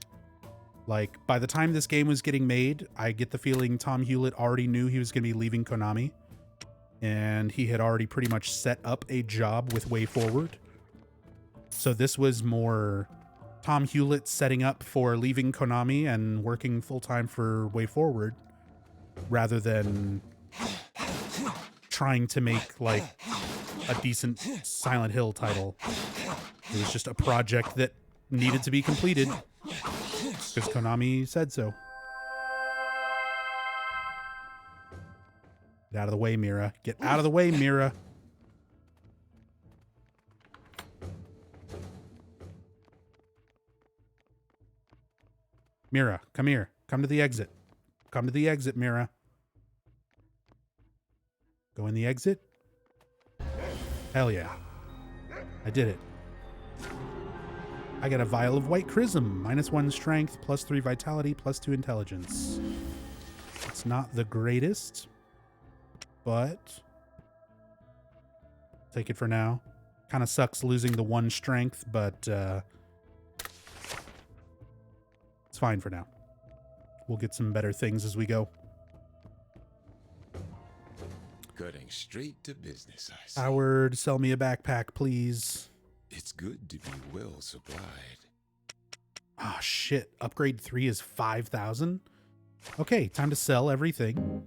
Like, by the time this game was getting made, I get the feeling Tom Hewlett already knew he was going to be leaving Konami. And he had already pretty much set up a job with Way Forward. So this was more Tom Hewlett setting up for leaving Konami and working full-time for Way Forward, rather than trying to make, like, a decent Silent Hill title. It was just a project that needed to be completed because Konami said so. Get out of the way, Mira. Get out of the way, Mira. Mira, come here. Come to the exit. Come to the exit, Mira. Go in the exit. Hell yeah. I did it. I got a vial of white chrism. -1 strength, +3 vitality, +2 intelligence. It's not the greatest, but take it for now. Kind of sucks losing the 1 strength, but it's fine for now. We'll get some better things as we go. Cutting straight to business, I see. Howard, sell me a backpack, please. It's good to be well supplied. Ah, shit. Upgrade 3 is 5,000. Okay, time to sell everything.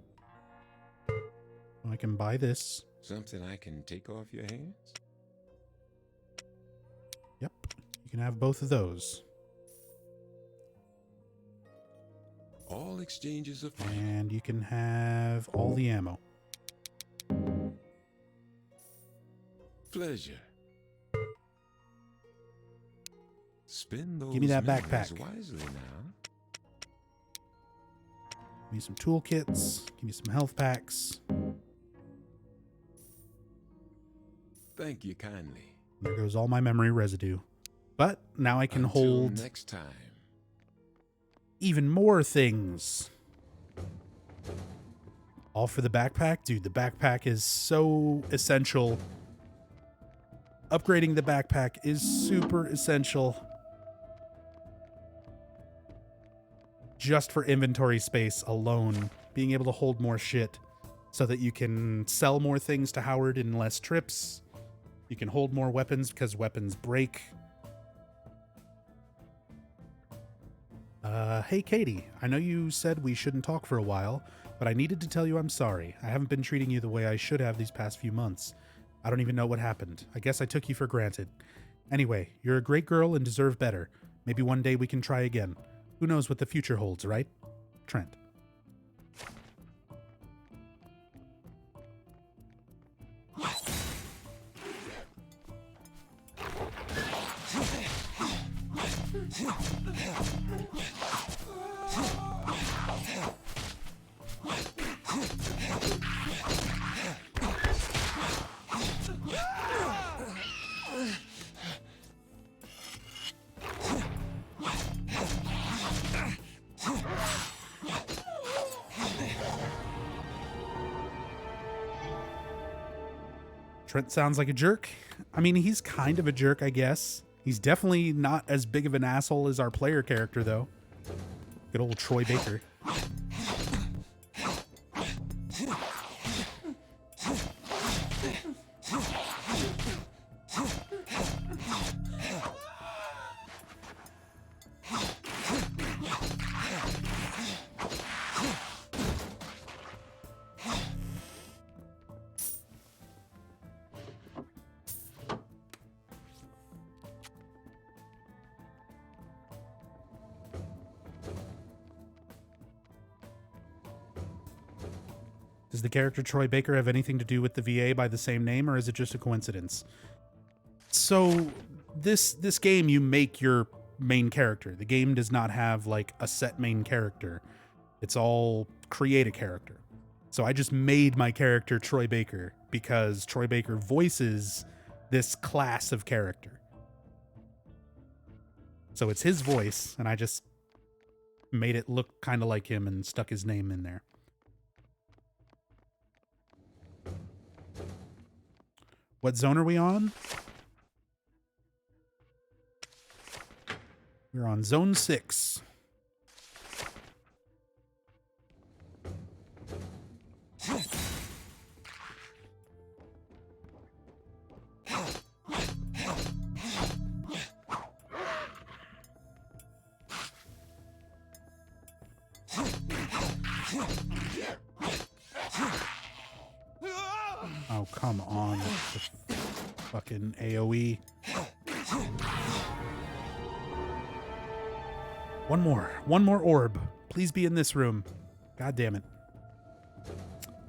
I can buy this. Something I can take off your hands? Yep. You can have both of those. All exchanges are free. And you can have all the ammo. Pleasure. Spend those Give me that memories backpack. wisely now. Give me some toolkits. Give me some health packs. Thank you kindly. There goes all my memory residue. But now I can Until hold next time. even more things. All for the backpack? Dude, the backpack is so essential. Upgrading the backpack is super essential. Just for inventory space alone. Being able to hold more shit so that you can sell more things to Howard in less trips. You can hold more weapons because weapons break. Hey, Katie, I know you said we shouldn't talk for a while, but I needed to tell you I'm sorry. I haven't been treating you the way I should have these past few months. I don't even know what happened. I guess I took you for granted. Anyway, you're a great girl and deserve better. Maybe one day we can try again. Who knows what the future holds, right? Trent. Trent sounds like a jerk. I mean, he's kind of a jerk, I guess. He's definitely not as big of an asshole as our player character, though. Good old Troy Baker. Does the character Troy Baker have anything to do with the VA by the same name, or is it just a coincidence? So this game, you make your main character. The game does not have like a set main character. It's all create a character. So I just made my character Troy Baker because Troy Baker voices this class of character. So it's his voice, and I just made it look kind of like him and stuck his name in there. What zone are we on? We're on zone 6. Oh, come on. The fucking AoE. One more orb. Please be in this room. God damn it.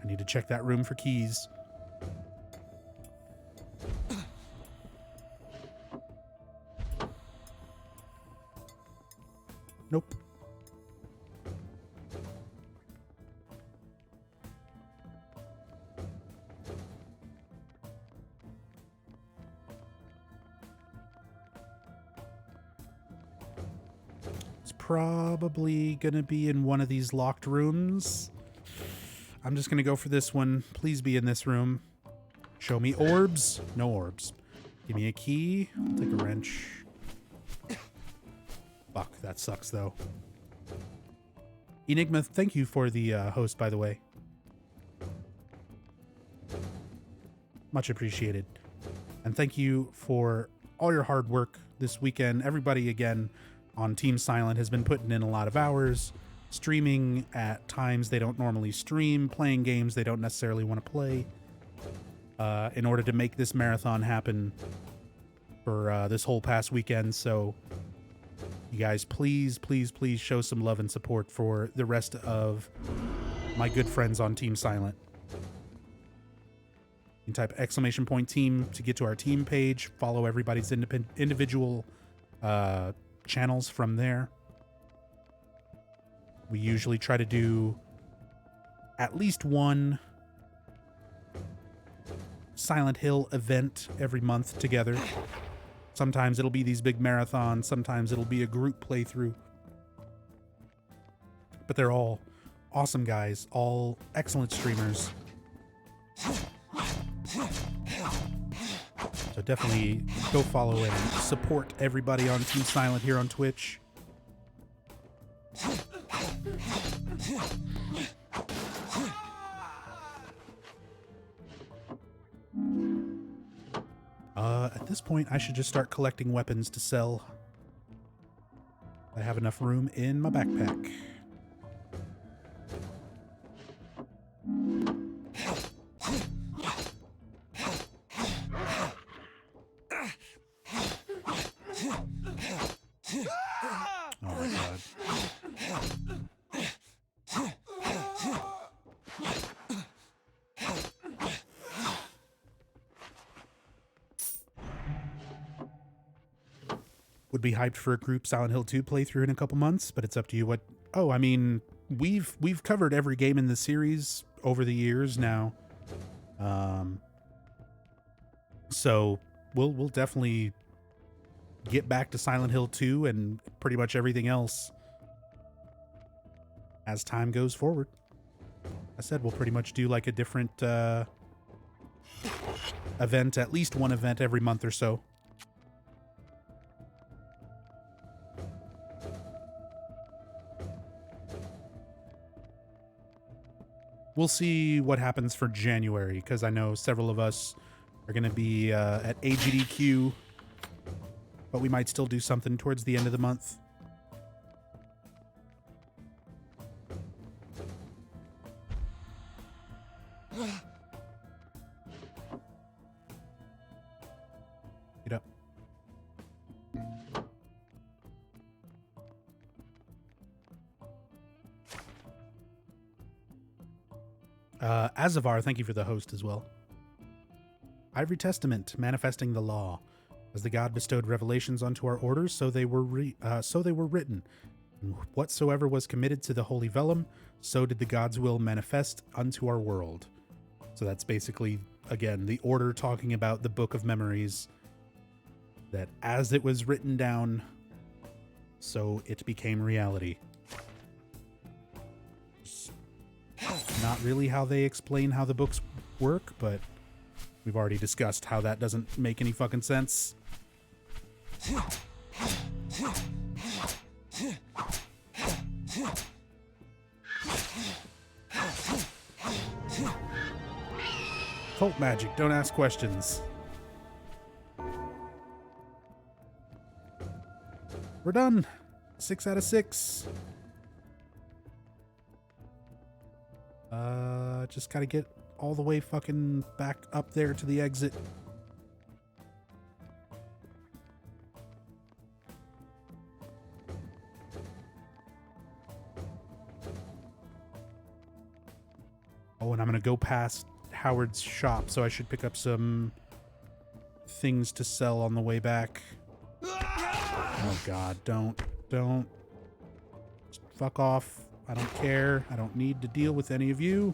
I need to check that room for keys. Nope. Probably gonna be in one of these locked rooms. I'm just gonna go for this one. Please be in this room. Show me orbs. No orbs. Give me a key. I'll take a wrench. Fuck, that sucks though. Enigma, thank you for the host, by the way. Much appreciated. And thank you for all your hard work this weekend. Everybody, again, on Team Silent has been putting in a lot of hours, streaming at times they don't normally stream, playing games they don't necessarily want to play, in order to make this marathon happen for this whole past weekend. So you guys, please, please, please show some love and support for the rest of my good friends on Team Silent. You can type !team to get to our team page, follow everybody's individual channels from there. We usually try to do at least one Silent Hill event every month together. Sometimes it'll be these big marathons, sometimes it'll be a group playthrough. But they're all awesome guys, all excellent streamers. So definitely go follow and support everybody on Team Silent here on Twitch. At this point, I should just start collecting weapons to sell. I have enough room in my backpack. Oh my god. Would be hyped for a group Silent Hill 2 playthrough in a couple months, but it's up to you what... Oh, I mean, we've covered every game in the series over the years now. So we'll definitely get back to Silent Hill 2 and pretty much everything else as time goes forward. I said we'll pretty much do like a different event, at least one event every month or so. We'll see what happens for January, because I know several of us are going to be at AGDQ, but we might still do something towards the end of the month. Get up. Azavar, thank you for the host as well. Ivory Testament, manifesting the law. As the god bestowed revelations unto our orders, so they were written. And whatsoever was committed to the holy vellum, so did the god's will manifest unto our world. So that's basically, again, the order talking about the Book of Memories, that as it was written down, so it became reality. Not really how they explain how the books work, but we've already discussed how that doesn't make any fucking sense. Cult magic, don't ask questions. We're done. 6 out of 6. Just gotta get all the way fucking back up there to the exit. Oh, and I'm gonna go past Howard's shop, so I should pick up some things to sell on the way back. Oh god, don't. Just fuck off. I don't care. I don't need to deal with any of you.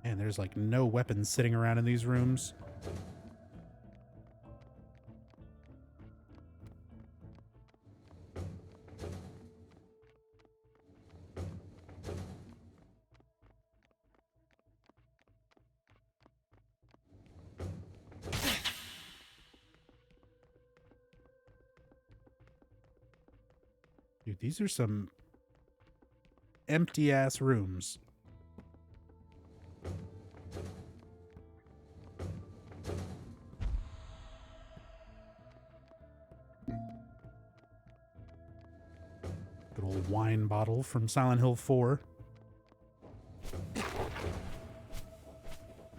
Man, there's like no weapons sitting around in these rooms. Dude, these are some empty-ass rooms. Little wine bottle from Silent Hill 4.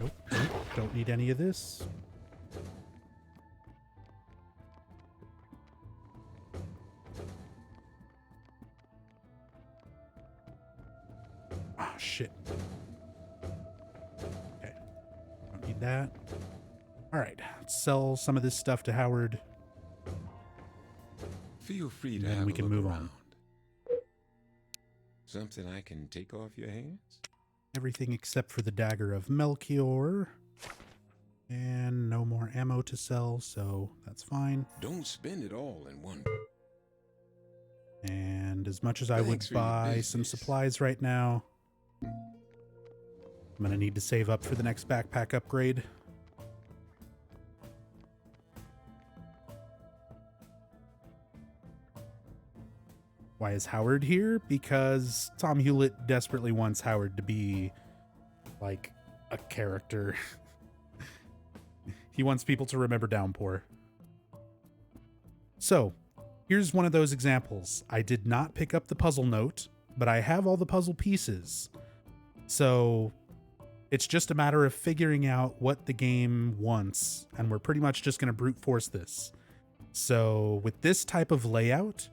Nope, nope, don't need any of this. Ah, shit. Okay, don't need that. All right, let's sell some of this stuff to Howard. Feel free to Then have we a can look move around. on. Something I can take off your hands? Everything except for the dagger of Melchior. And no more ammo to sell, so that's fine. Don't spend it all in one. And as much as I would Thanks for your buy some business. supplies right now, I'm going to need to save up for the next backpack upgrade. Why is Howard here? Because Tom Hewlett desperately wants Howard to be like a character. He wants people to remember Downpour. So, here's one of those examples. I did not pick up the puzzle note, but I have all the puzzle pieces. So, it's just a matter of figuring out what the game wants, and we're pretty much just going to brute force this. So, with this type of layout,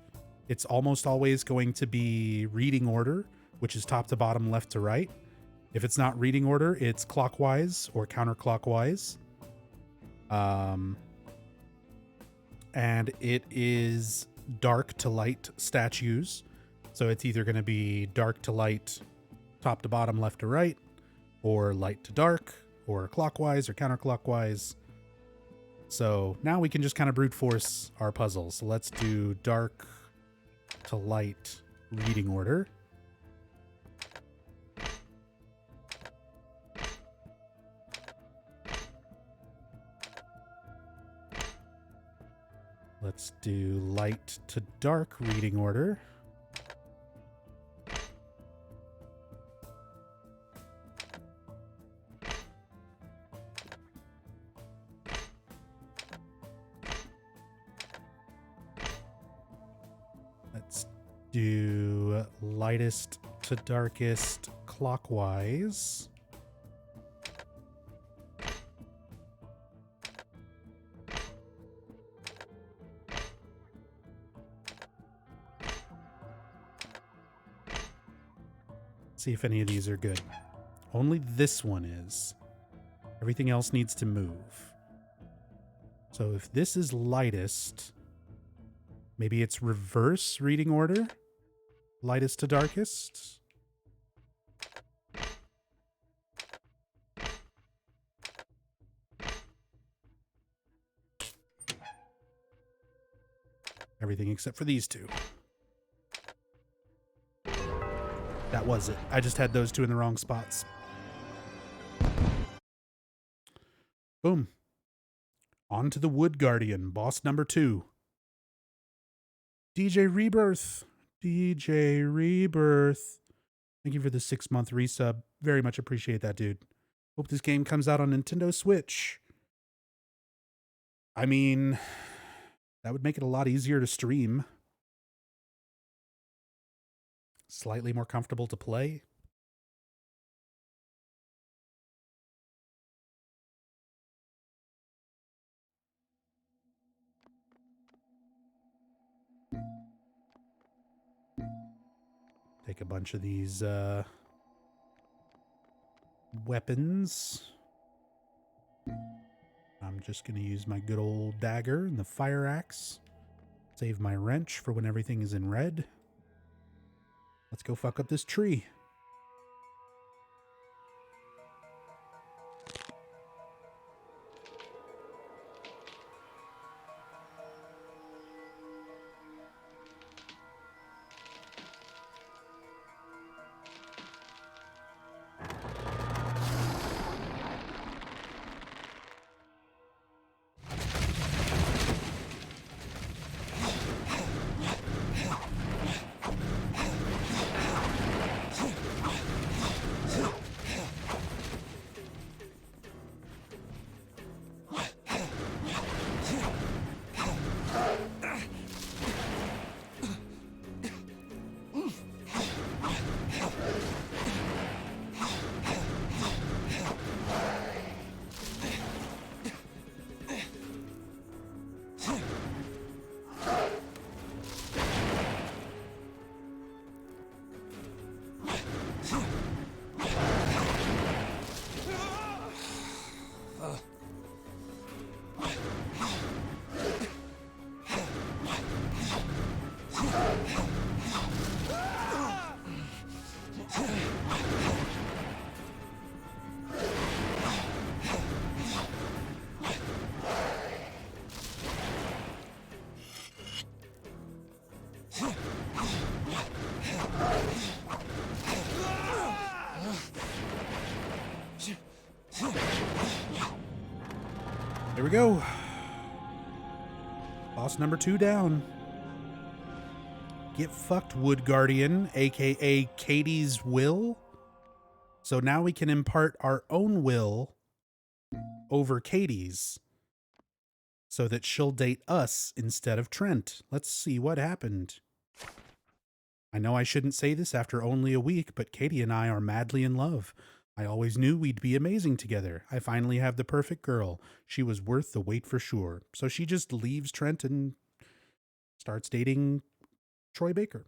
it's almost always going to be reading order, which is top to bottom, left to right. If it's not reading order, it's clockwise or counterclockwise. And it is dark to light statues. So it's either going to be dark to light, top to bottom, left to right, or light to dark, or clockwise or counterclockwise. So now we can just kind of brute force our puzzles. So let's do dark to light reading order. Let's do light to dark reading order. Let's do lightest to darkest clockwise. See if any of these are good. Only this one is. Everything else needs to move. So if this is lightest, maybe it's reverse reading order. Lightest to darkest. Everything except for these two. That was it. I just had those two in the wrong spots. Boom. On to the Wood Guardian, boss number 2. DJ Rebirth. DJ Rebirth. Thank you for the 6-month resub. Very much appreciate that, dude. Hope this game comes out on Nintendo Switch. I mean, that would make it a lot easier to stream. Slightly more comfortable to play. Take a bunch of these weapons. I'm just going to use my good old dagger and the fire axe. Save my wrench for when everything is in red. Let's go fuck up this tree. There we go. Boss number 2 down. Get fucked, Wood Guardian, aka Katie's will. So now we can impart our own will over Katie's so that she'll date us instead of Trent. Let's see what happened. I know I shouldn't say this after only a week, but Katie and I are madly in love. I always knew we'd be amazing together. I finally have the perfect girl. She was worth the wait for sure. So she just leaves Trent and starts dating Troy Baker.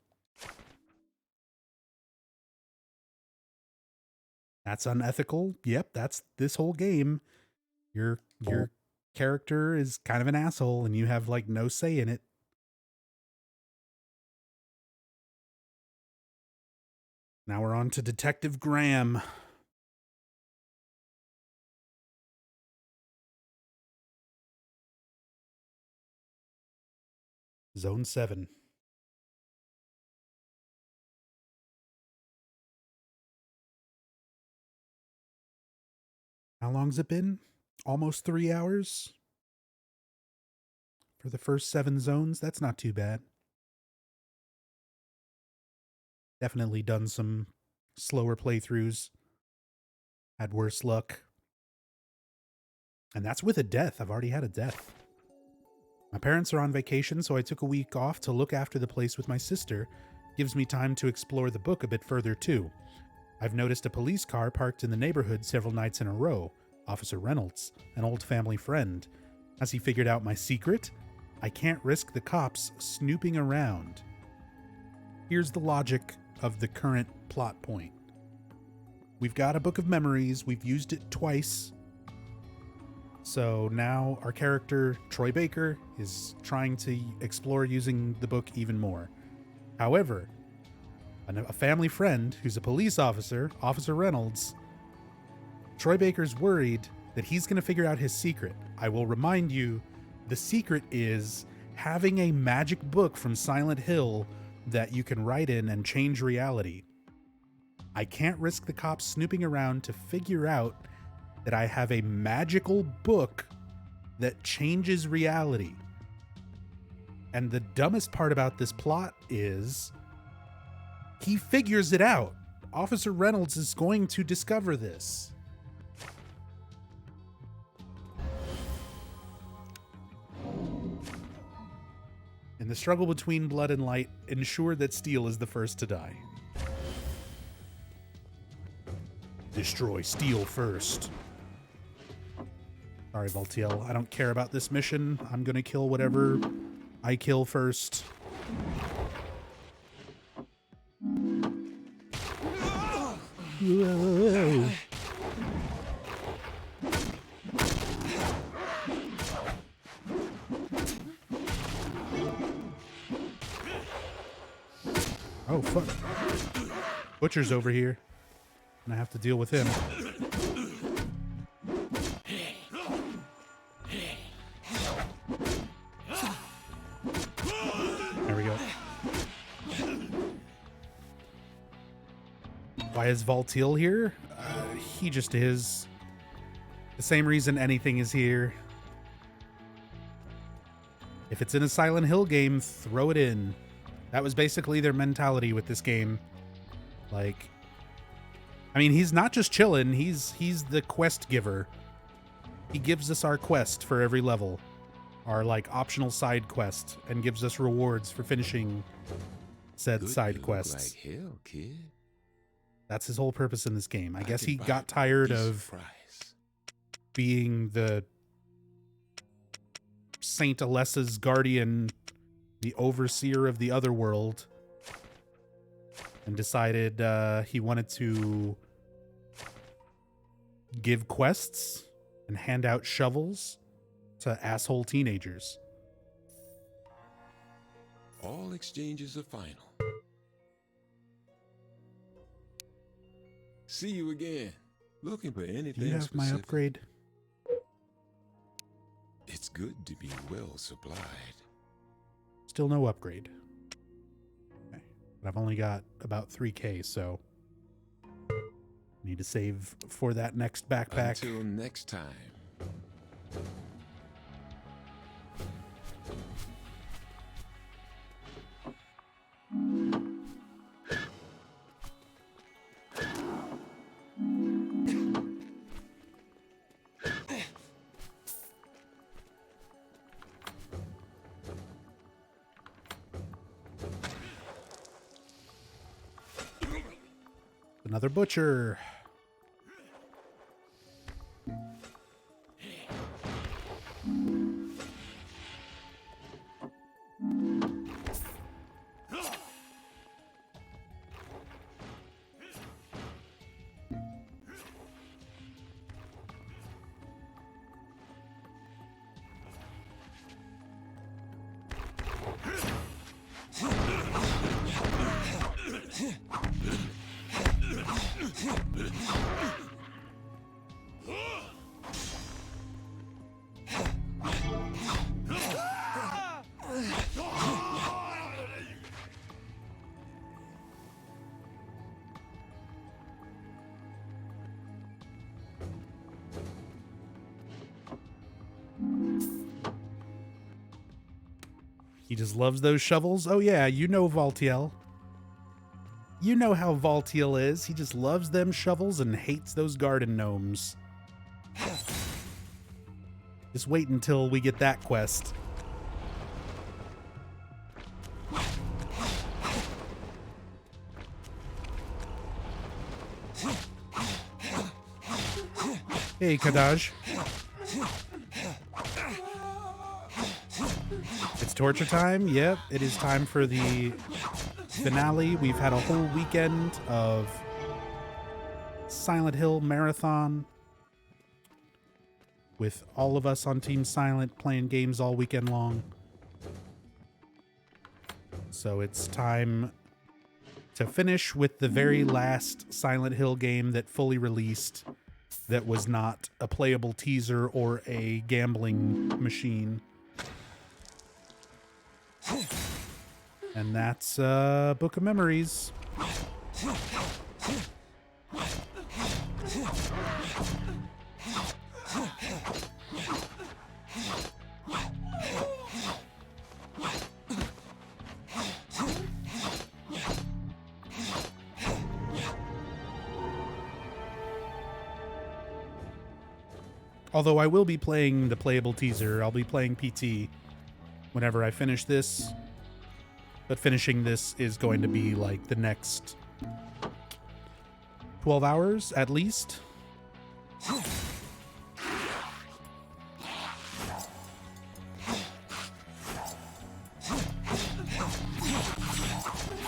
That's unethical. Yep, that's this whole game. Your character is kind of an asshole and you have like no say in it. Now we're on to Detective Graham. Zone 7. How long's it been? Almost 3 hours? For the first 7 zones? That's not too bad. Definitely done some slower playthroughs. Had worse luck. And that's with a death. I've already had a death. My parents are on vacation, so I took a week off to look after the place with my sister. Gives me time to explore the book a bit further, too. I've noticed a police car parked in the neighborhood several nights in a row. Officer Reynolds, an old family friend. Has he figured out my secret? I can't risk the cops snooping around. Here's the logic of the current plot point. We've got a book of memories. We've used it twice. So now our character, Troy Baker, is trying to explore using the book even more. However, a family friend who's a police officer, Officer Reynolds, Troy Baker's worried that he's going to figure out his secret. I will remind you, the secret is having a magic book from Silent Hill that you can write in and change reality. I can't risk the cops snooping around to figure out that I have a magical book that changes reality. And the dumbest part about this plot is he figures it out. Officer Reynolds is going to discover this. In the struggle between blood and light, ensure that Steel is the first to die. Destroy Steel first. Sorry, Valtiel. I don't care about this mission. I'm gonna kill whatever I kill first. Whoa. Oh, fuck. Butcher's over here. And I have to deal with him. There we go. Why is Valtiel here? He just is. The same reason anything is here. If it's in a Silent Hill game, throw it in. That was basically their mentality with this game. Like, I mean, he's not just chilling, he's the quest giver. He gives us our quest for every level. Our, like, optional side quest, and gives us rewards for finishing said Good side to look quests. like hell, kid. That's his whole purpose in this game. I guess can he buy got tired a of price. being the Saint Alessa's guardian, the overseer of the other world, and decided he wanted to give quests and hand out shovels to asshole teenagers. All exchanges are final. See you again. Looking for anything Do you have my specific? upgrade? It's good to be well supplied. Still no upgrade. Okay. But I've only got about 3K, so need to save for that next backpack. Until next time. Another butcher. He just loves those shovels. Oh yeah, you know Valtiel. You know how Valtiel is. He just loves them shovels and hates those garden gnomes. Just wait until we get that quest. Hey, Kadaj. It's torture time. Yep, it is time for the finale. We've had a whole weekend of Silent Hill marathon with all of us on Team Silent playing games all weekend long. So it's time to finish with the very last Silent Hill game that fully released that was not a playable teaser or a gambling machine. And that's Book of Memories. Although I will be playing the playable teaser. I'll be playing PT whenever I finish this. But finishing this is going to be like the next 12 hours at least.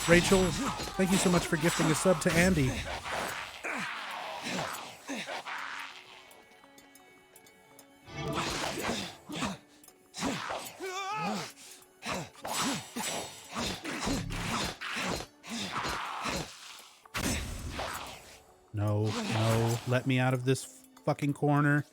Rachel, thank you so much for gifting a sub to Andy. No, let me out of this fucking corner.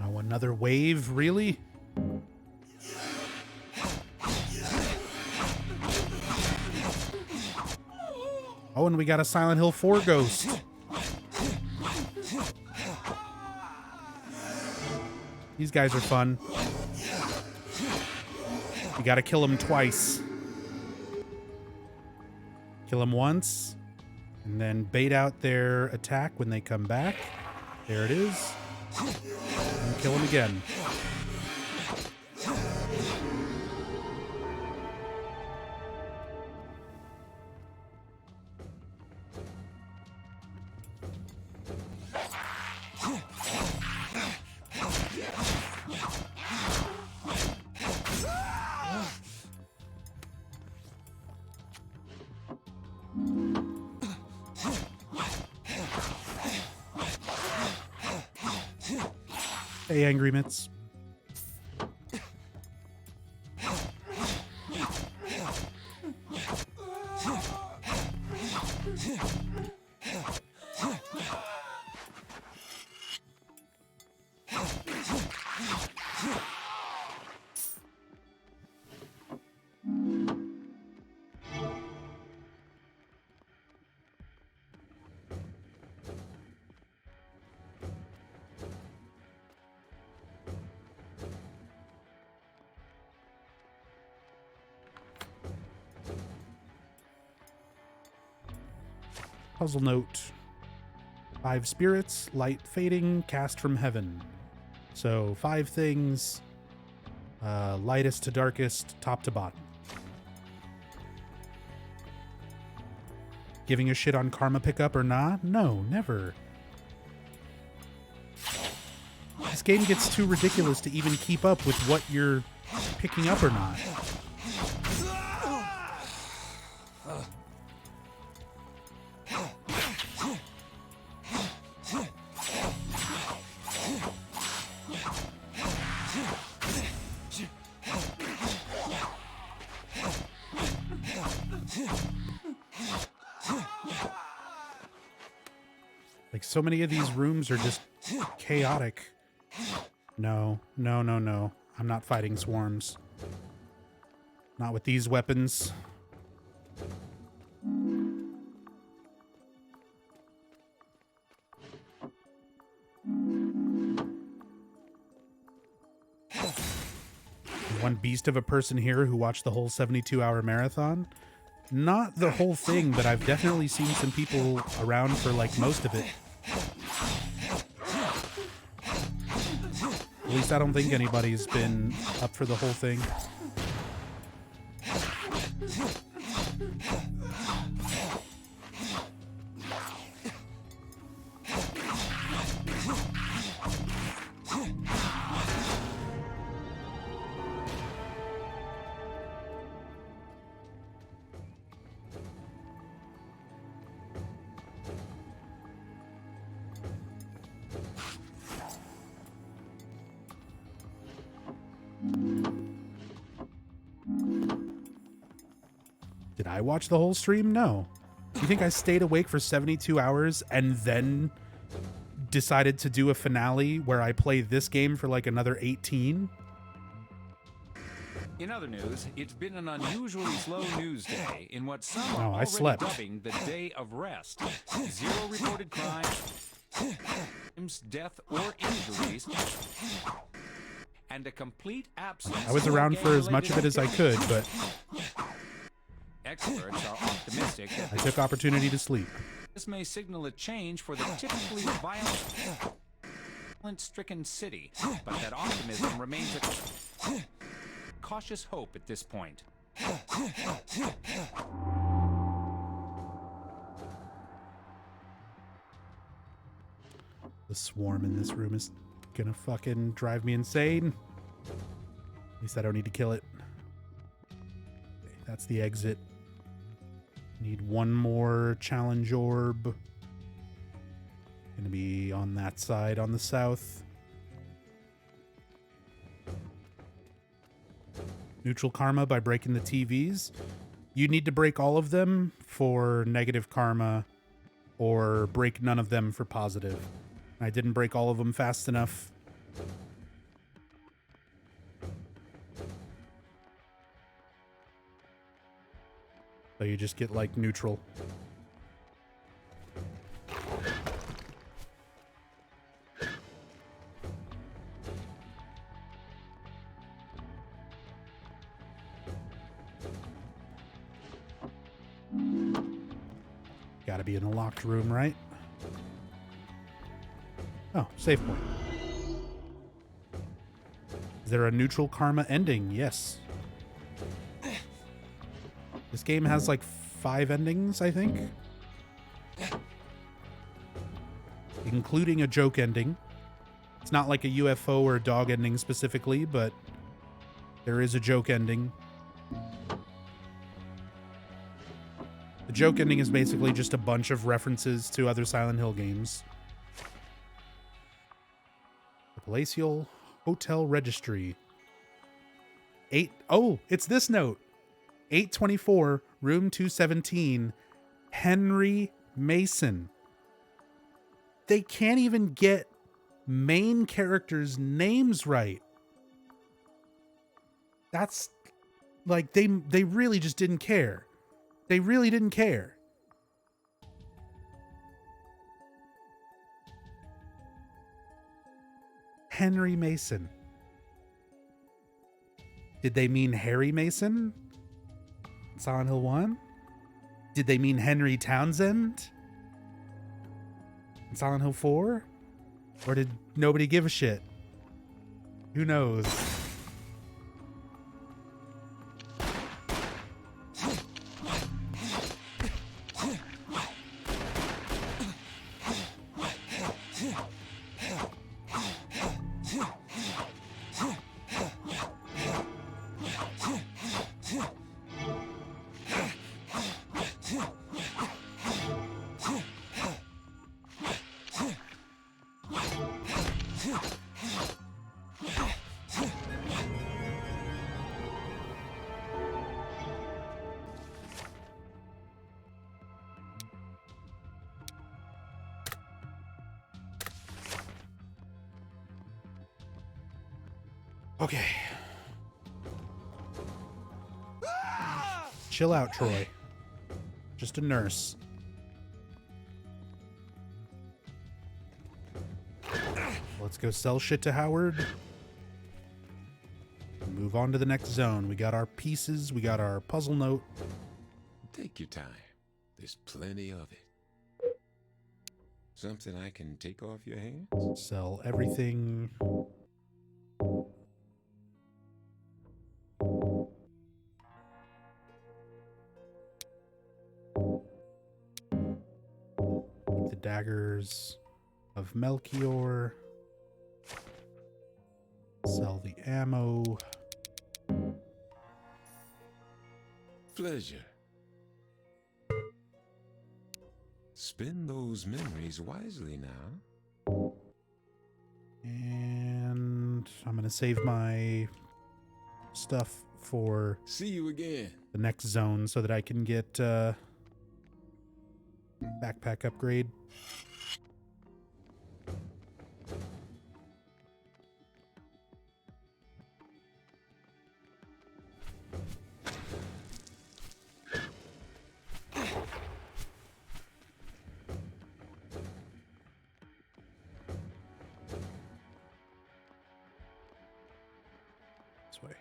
Oh, another wave? Really? Oh, and we got a Silent Hill 4 ghost. These guys are fun. You gotta kill them twice. Kill them once, and then bait out their attack when they come back. There it is. And kill them again. Hey, Angry Mitts. Puzzle note. 5 spirits, light fading, cast from heaven. So 5 things, lightest to darkest, top to bottom. Giving a shit on karma pickup or not? No, never. This game gets too ridiculous to even keep up with what you're picking up or not. Like, so many of these rooms are just chaotic. No, no, no, no. I'm not fighting swarms. Not with these weapons. One beast of a person here who watched the whole 72-hour marathon. Not the whole thing, but I've definitely seen some people around for like most of it. At least I don't think anybody's been up for the whole thing. Did I watch the whole stream? No. You think I stayed awake for 72 hours and then decided to do a finale where I play this game for like another 18? In other news, it's been an unusually slow news day in what some Oh, are I already slept. dubbing the Day of Rest. 0 reported crimes, death, or injuries, and a complete absence. I was around for as much of it as I could, but experts are optimistic that I took opportunity to sleep. this may signal a change for the typically violent-stricken city, but that optimism remains a cautious hope at this point. The swarm in this room is gonna fucking drive me insane. At least I don't need to kill it. Okay, that's the exit. Need one more challenge orb. Gonna be on that side, on the south. Neutral karma by breaking the TVs. You need to break all of them for negative karma, or break none of them for positive. I didn't break all of them fast enough. So you just get like neutral. Gotta be in a locked room, right? Oh, save point. Is there a neutral karma ending? Yes. This game has like 5 endings, I think. Including a joke ending. It's not like a UFO or a dog ending specifically, but there is a joke ending. The joke ending is basically just a bunch of references to other Silent Hill games. The Palatial Hotel Registry. It's this note. 824, room 217, Henry Mason. They can't even get main characters' names right. That's like they really just didn't care. They really didn't care. Henry Mason. Did they mean Harry Mason? Silent Hill 1? Did they mean Henry Townsend? in Silent Hill 4? Or did nobody give a shit? Who knows? Okay. Chill out, Troy. Just a nurse. Let's go sell shit to Howard. Move on to the next zone. We got our pieces. We got our puzzle note. Take your time. There's plenty of it. Something I can take off your hands? Sell everything. The daggers of Melchior. Sell the ammo. Pleasure. Spend those memories wisely now. And I'm going to save my stuff for See you again. the next zone so that I can get backpack upgrade. This way.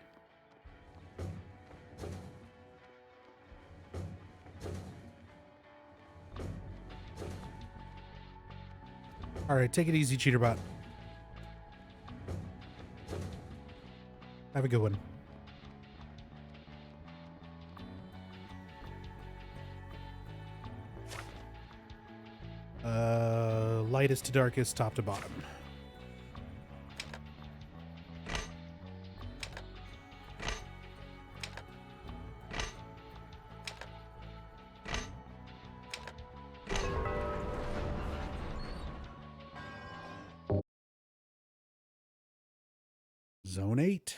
All right, take it easy, Cheaterbot. Have a good one. Lightest to darkest, top to bottom. Zone 8.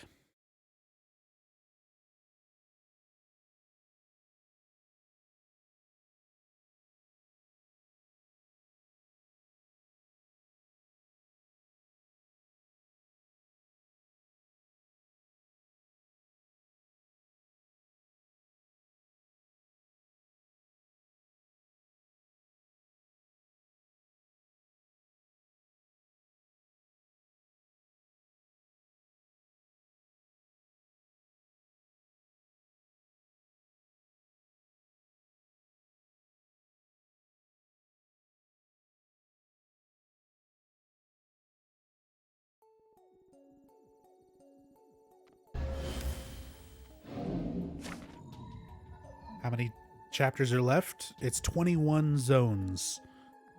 How many chapters are left? It's 21 zones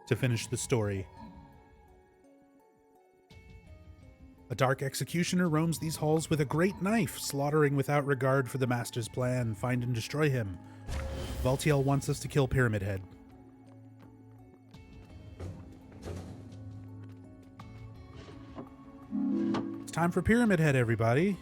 to finish the story. A dark executioner roams these halls with a great knife, slaughtering without regard for the master's plan. Find and destroy him. Valtiel wants us to kill Pyramid Head. It's time for Pyramid Head, everybody.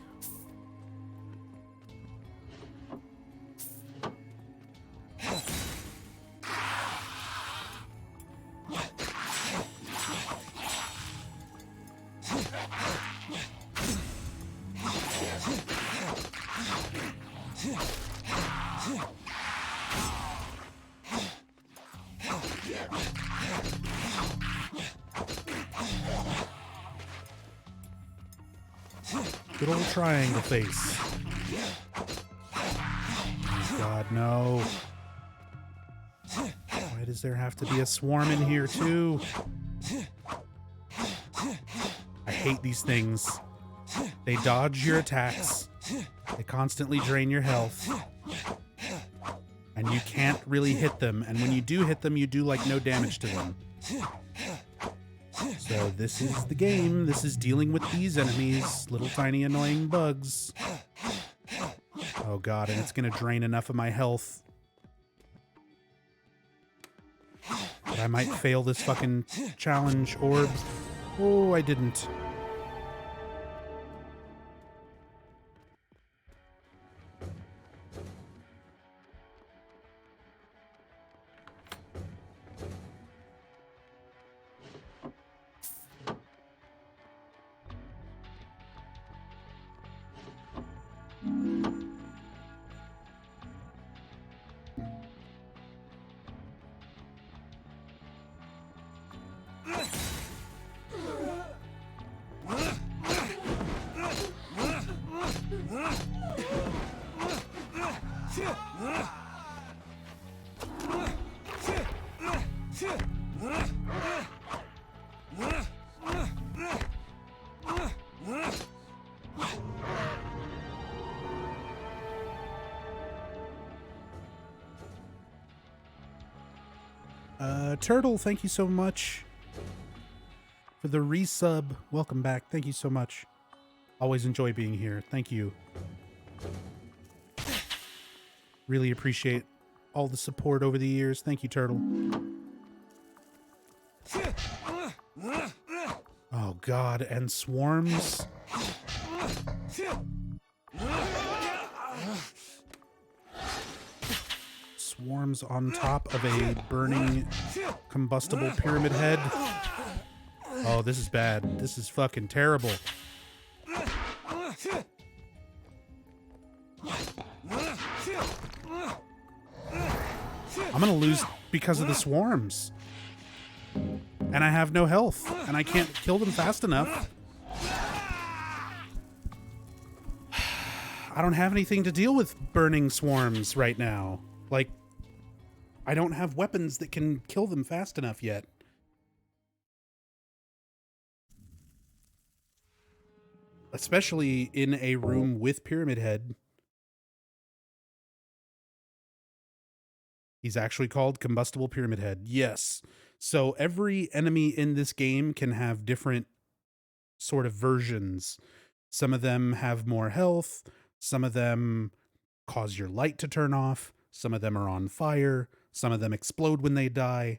Good old triangle face. Oh God, no. Why does there have to be a swarm in here too? I hate these things. They dodge your attacks. They constantly drain your health. And you can't really hit them. And when you do hit them, you do like no damage to them. So this is the game. This is dealing with these enemies. Little tiny annoying bugs. Oh god, and it's gonna drain enough of my health that I might fail this fucking challenge orb. Oh, I didn't. Turtle, thank you so much for the resub. Welcome back. Thank you so much. Always enjoy being here. Thank you. Really appreciate all the support over the years. Thank you, Turtle. Oh, God. And swarms. Swarms on top of a burning combustible pyramid head. Oh, this is bad. This is fucking terrible. I'm gonna lose because of the swarms. And I have no health. And I can't kill them fast enough. I don't have anything to deal with burning swarms right now. Like, I don't have weapons that can kill them fast enough yet. Especially in a room with Pyramid Head. He's actually called Combustible Pyramid Head. Yes. So every enemy in this game can have different sort of versions. Some of them have more health. Some of them cause your light to turn off. Some of them are on fire. Some of them explode when they die.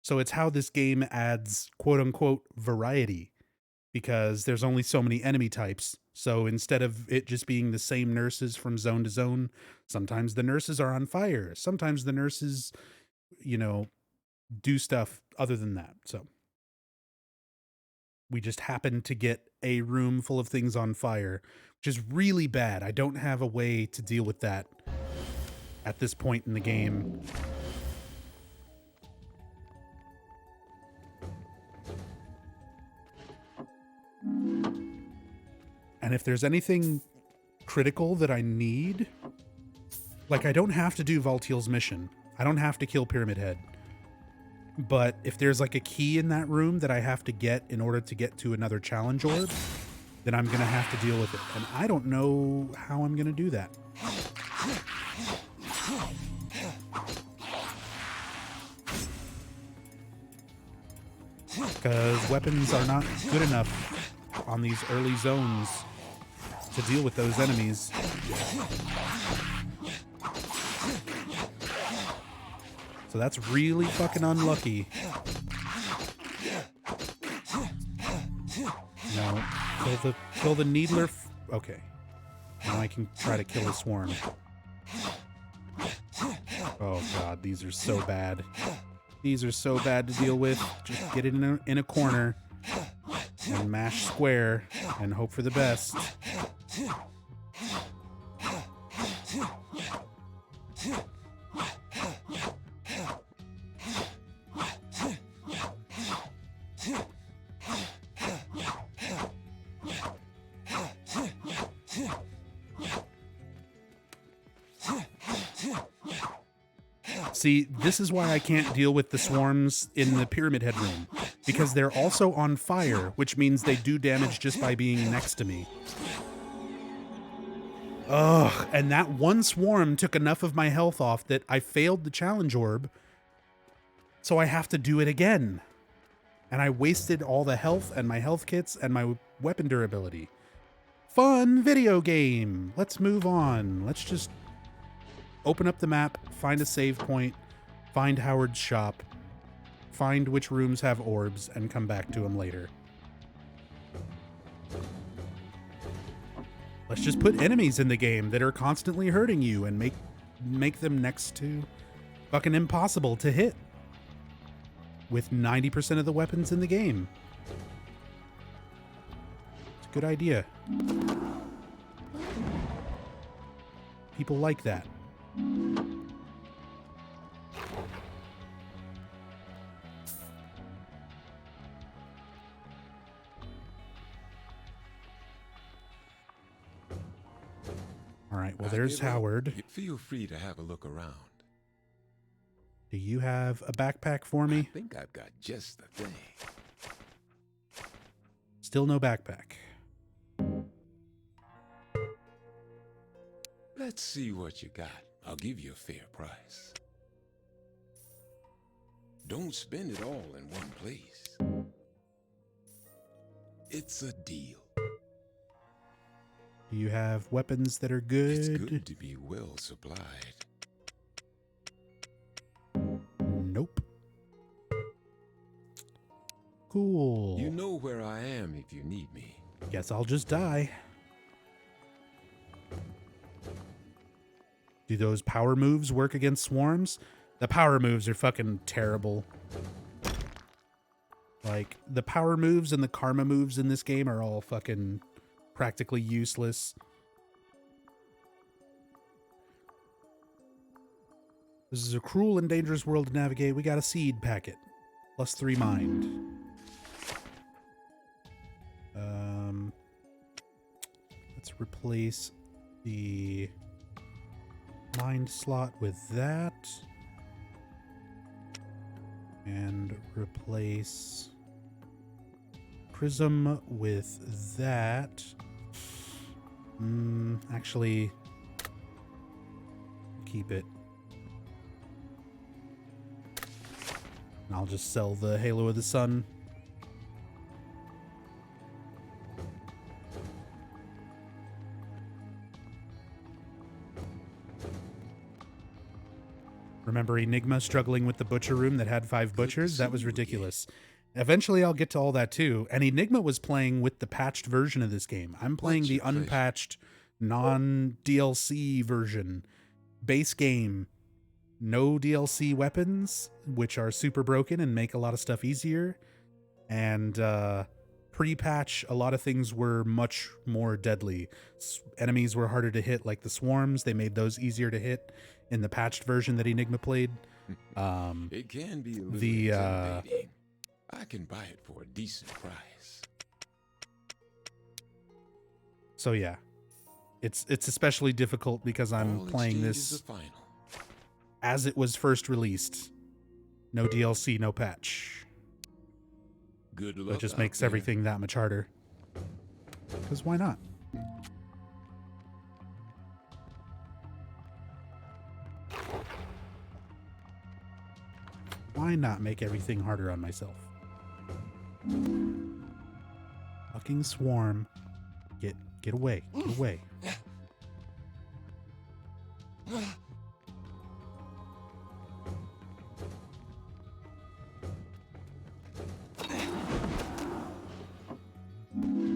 So it's how this game adds quote-unquote variety, because there's only so many enemy types. So instead of it just being the same nurses from zone to zone, sometimes the nurses are on fire. Sometimes the nurses, you know, do stuff other than that. So we just happen to get a room full of things on fire, which is really bad. I don't have a way to deal with that at this point in the game. And if there's anything critical that I need, like, I don't have to do Valtiel's mission. I don't have to kill Pyramid Head. But if there's like a key in that room that I have to get in order to get to another challenge orb, then I'm going to have to deal with it. And I don't know how I'm going to do that. Because weapons are not good enough on these early zones to deal with those enemies. So that's really fucking unlucky. No, kill the needler. Okay, now I can try to kill a swarm. Oh god, these are so bad. These are so bad to deal with. Just get it in a corner and mash square and hope for the best. See, this is why I can't deal with the swarms in the Pyramid Head room, because they're also on fire, which means they do damage just by being next to me. Ugh, and that one swarm took enough of my health off that I failed the challenge orb, so I have to do it again. And I wasted all the health and my health kits and my weapon durability. Fun video game. Let's move on. Let's just open up the map, find a save point, find Howard's shop, find which rooms have orbs, and come back to them later. Let's just put enemies in the game that are constantly hurting you and make them next to fucking impossible to hit with 90% of the weapons in the game. It's a good idea. People like that. All right, well, there's Howard. Feel free to have a look around. Do you have a backpack for me? I think I've got just the thing. Still no backpack. Let's see what you got. I'll give you a fair price. Don't spend it all in one place. It's a deal. Do you have weapons that are good? It's good to be well supplied. Nope. Cool. You know where I am if you need me. Guess I'll just die. Do those power moves work against swarms? The power moves are fucking terrible. Like, the power moves and the karma moves in this game are all fucking practically useless. This is a cruel and dangerous world to navigate. We got a seed packet. +3 mind. Let's replace the mind slot with that. And replace prism with that. Actually, keep it. And I'll just sell the Halo of the Sun. Remember Enigma struggling with the butcher room that had 5 butchers? That was ridiculous. Eventually I'll get to all that too. And Enigma was playing with the patched version of this game. I'm playing the unpatched, non-DLC version. Base game. No DLC weapons, which are super broken and make a lot of stuff easier. And pre-patch, a lot of things were much more deadly. Enemies were harder to hit, like the swarms. They made those easier to hit in the patched version that Enigma played. It can be a little intimidating. I can buy it for a decent price. So yeah, it's especially difficult because I'm playing this as it was first released. No DLC, no patch. Good luck. That just makes everything that much harder. Because why not? Why not make everything harder on myself? Fucking swarm. Get away. Get away.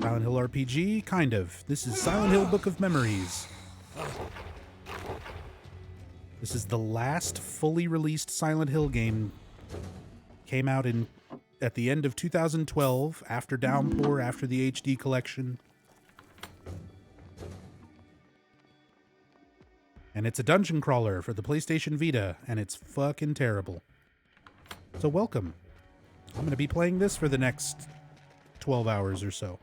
Silent Hill RPG? Kind of. This is Silent Hill Book of Memories. This is the last fully released Silent Hill game. Came out at the end of 2012, after Downpour, after the HD collection. And it's a dungeon crawler for the PlayStation Vita, and it's fucking terrible. So welcome. I'm going to be playing this for the next 12 hours or so.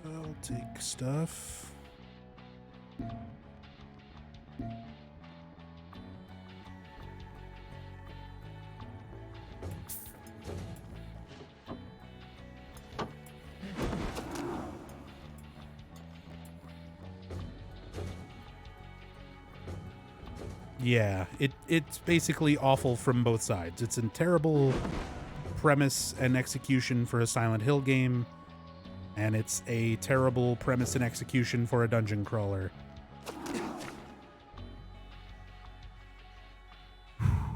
I'll take stuff. Yeah, it's basically awful from both sides. It's a terrible premise and execution for a Silent Hill game, and it's a terrible premise and execution for a dungeon crawler.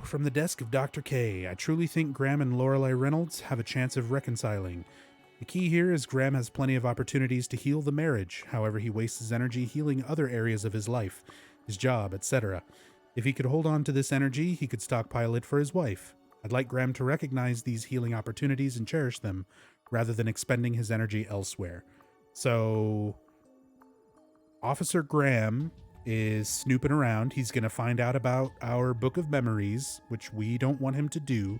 From the desk of Dr. K, I truly think Graham and Lorelei Reynolds have a chance of reconciling. The key here is Graham has plenty of opportunities to heal the marriage, however he wastes his energy healing other areas of his life, his job, etc. If he could hold on to this energy, he could stockpile it for his wife. I'd like Graham to recognize these healing opportunities and cherish them, rather than expending his energy elsewhere. So, Officer Graham is snooping around. He's going to find out about our Book of Memories, which we don't want him to do.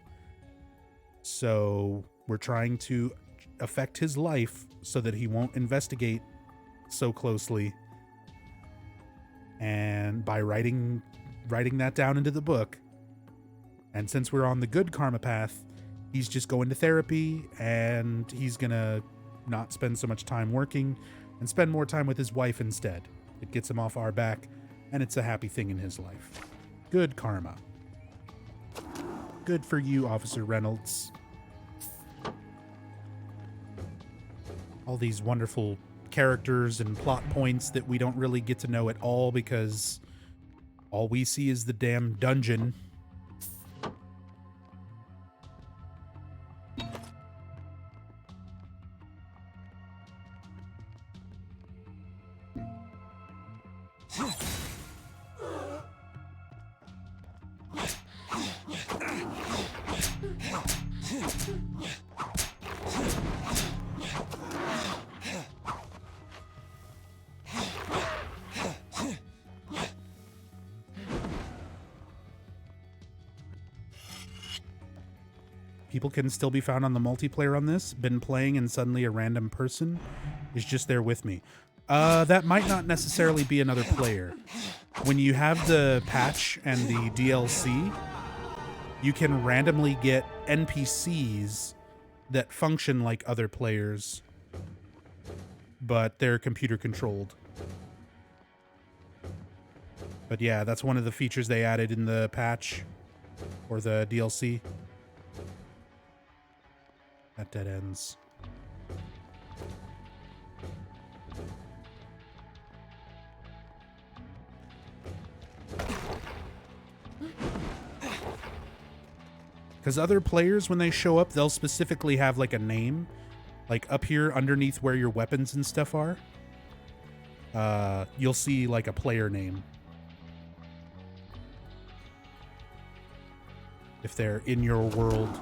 So, we're trying to affect his life so that he won't investigate so closely. And by writing that down into the book, and since we're on the good karma path, he's just going to therapy, and he's gonna not spend so much time working and spend more time with his wife instead. It gets him off our back, and it's a happy thing in his life. Good karma. Good for you, Officer Reynolds. All these wonderful characters and plot points that we don't really get to know at all because all we see is the damn dungeon. People can still be found on the multiplayer on this. Been playing and suddenly a random person is just there with me. That might not necessarily be another player. When you have the patch and the DLC, you can randomly get NPCs that function like other players, but they're computer controlled. But yeah, that's one of the features they added in the patch or the DLC. That dead ends. Because other players, when they show up, they'll specifically have like a name. Like up here underneath where your weapons and stuff are. You'll see like a player name. If they're in your world.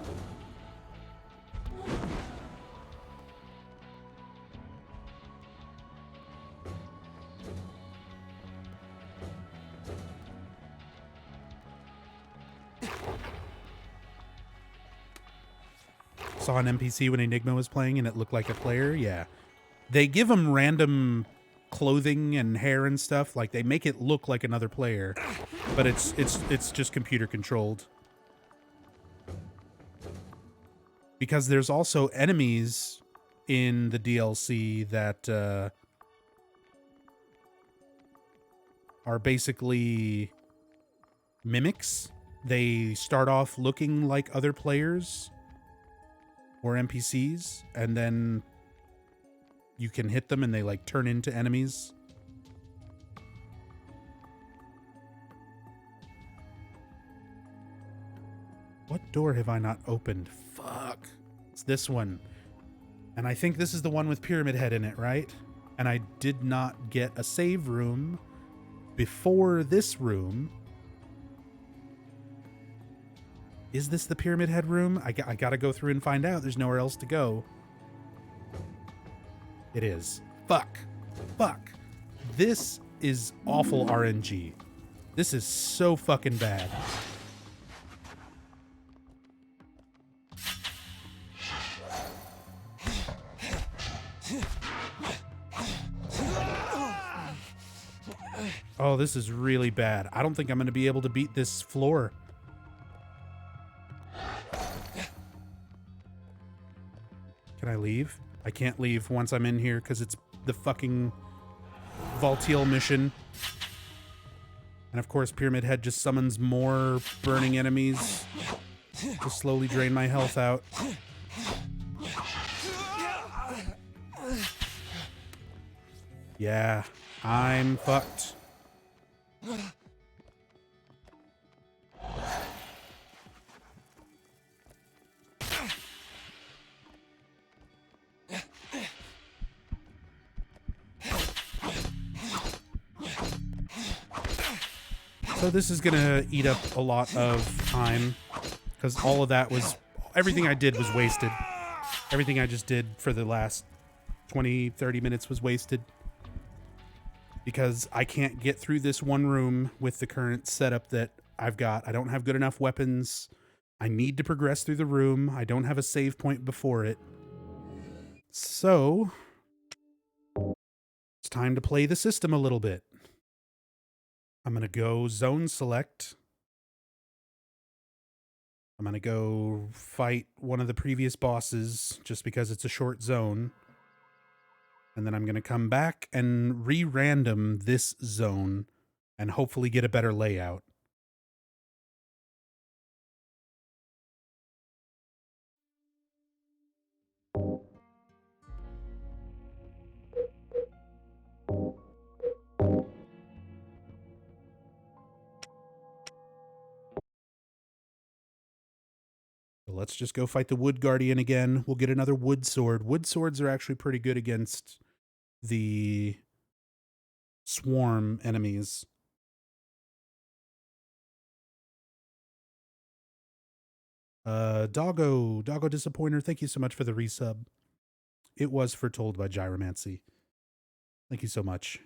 Saw an NPC when Enigma was playing and it looked like a player. Yeah. They give them random clothing and hair and stuff. Like they make it look like another player, but it's just computer controlled. Because there's also enemies in the DLC that are basically mimics. They start off looking like other players or NPCs, and then you can hit them and they like turn into enemies. What door have I not opened? Fuck. It's this one. And I think this is the one with Pyramid Head in it, right? And I did not get a save room before this room. Is this the Pyramid Head room? I gotta go through and find out. There's nowhere else to go. It is. Fuck. Fuck. This is awful RNG. This is so fucking bad. Oh, this is really bad. I don't think I'm going to be able to beat this floor. Can I leave? I can't leave once I'm in here because it's the fucking Valtiel mission. And of course, Pyramid Head just summons more burning enemies to slowly drain my health out. Yeah, I'm fucked. So this is gonna eat up a lot of time because all of that was, everything I did was wasted. Everything I just did for the last 20, 30 minutes was wasted because I can't get through this one room with the current setup that I've got. I don't have good enough weapons. I need to progress through the room. I don't have a save point before it. So it's time to play the system a little bit. I'm going to go zone select. I'm going to go fight one of the previous bosses just because it's a short zone. And then I'm going to come back and re-random this zone and hopefully get a better layout. So let's just go fight the Wood Guardian again. We'll get another wood sword. Wood swords are actually pretty good against the swarm enemies. Doggo Disappointer, thank you so much for the resub. It was foretold by Gyromancy. Thank you so much.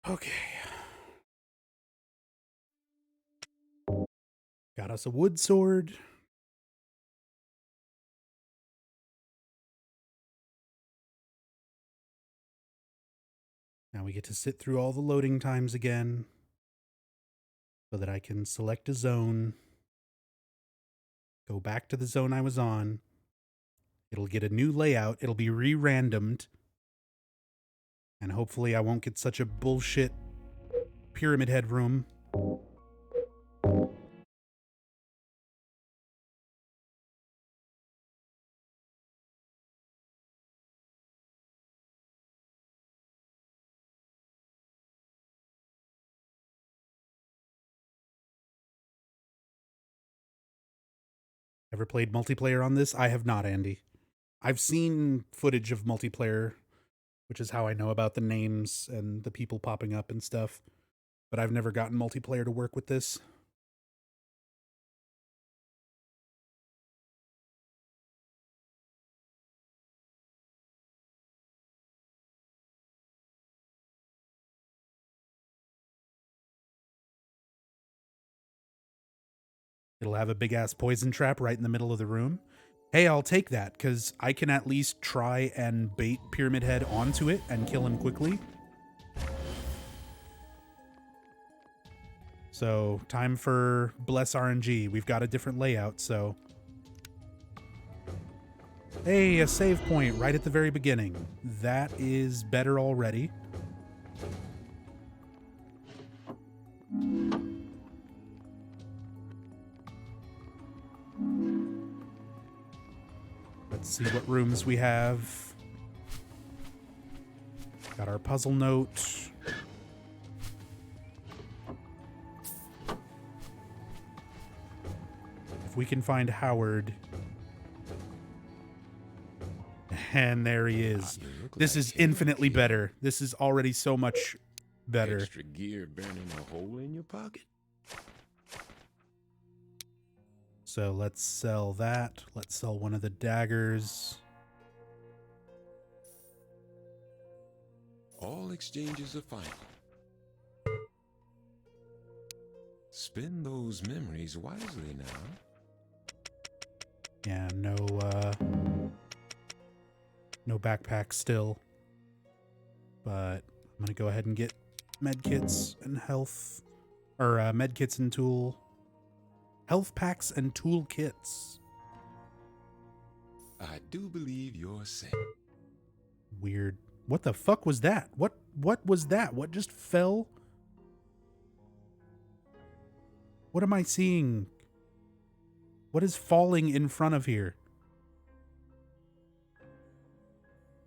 Okay. Got us a wood sword. Now we get to sit through all the loading times again so that I can select a zone, go back to the zone I was on, It'll get a new layout. It'll be re-randomed. And hopefully I won't get such a bullshit Pyramid Head room. Ever played multiplayer on this? I have not, Andy. I've seen footage of multiplayer, which is how I know about the names and the people popping up and stuff. But I've never gotten multiplayer to work with this. It'll have a big-ass poison trap right in the middle of the room. Hey, I'll take that, because I can at least try and bait Pyramid Head onto it and kill him quickly. So, time for Bless RNG. We've got a different layout, so... Hey, a save point right at the very beginning. That is better already. Let's see what rooms we have. Got our puzzle note. If we can find Howard. And there he is. This is infinitely better. This is already so much better. Extra gear burning a hole in your pocket. So let's sell that. Let's sell one of the daggers. All exchanges are final. Spend those memories wisely now. Yeah, no backpack still. But I'm gonna go ahead and get medkits and health, or medkits and health packs and tool kits. I do believe you're safe. Weird. What the fuck was that? What was that? What just fell? What am I seeing? What is falling in front of here?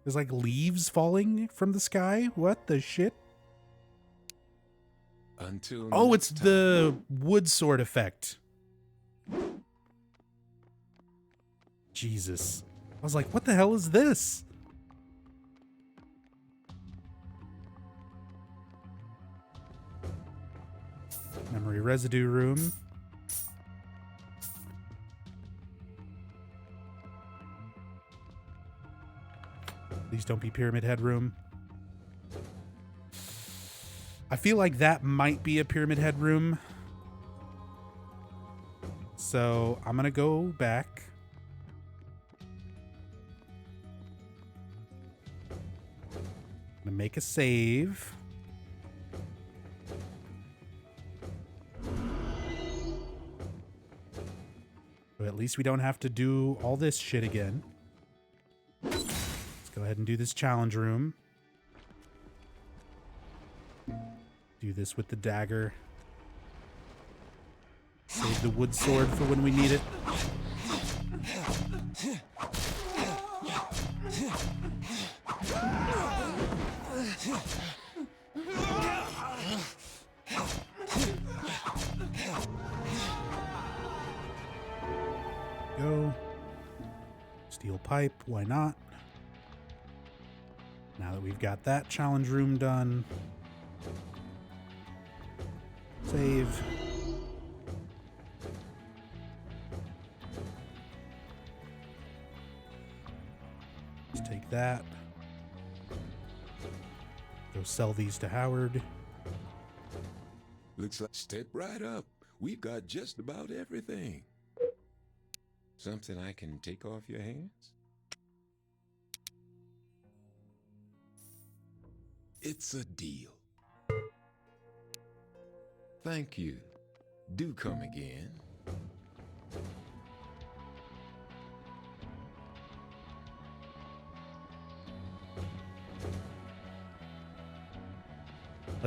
There's like leaves falling from the sky? What the shit? Until oh, it's next time. the wood sword effect. Jesus. I was like, what the hell is this? Memory residue room. Please don't be Pyramid Head room. I feel like that might be a Pyramid Head room. So I'm gonna go back. I'm gonna make a save. So at least we don't have to do all this shit again. Let's go ahead and do this challenge room. Do this with the dagger. Save the wood sword for when we need it. Go. Steel pipe, why not? Now that we've got that challenge room done. Save. Let's take that. Go sell these to Howard. Looks like step right up. We've got just about everything. Something I can take off your hands? It's a deal. Thank you. Do come again.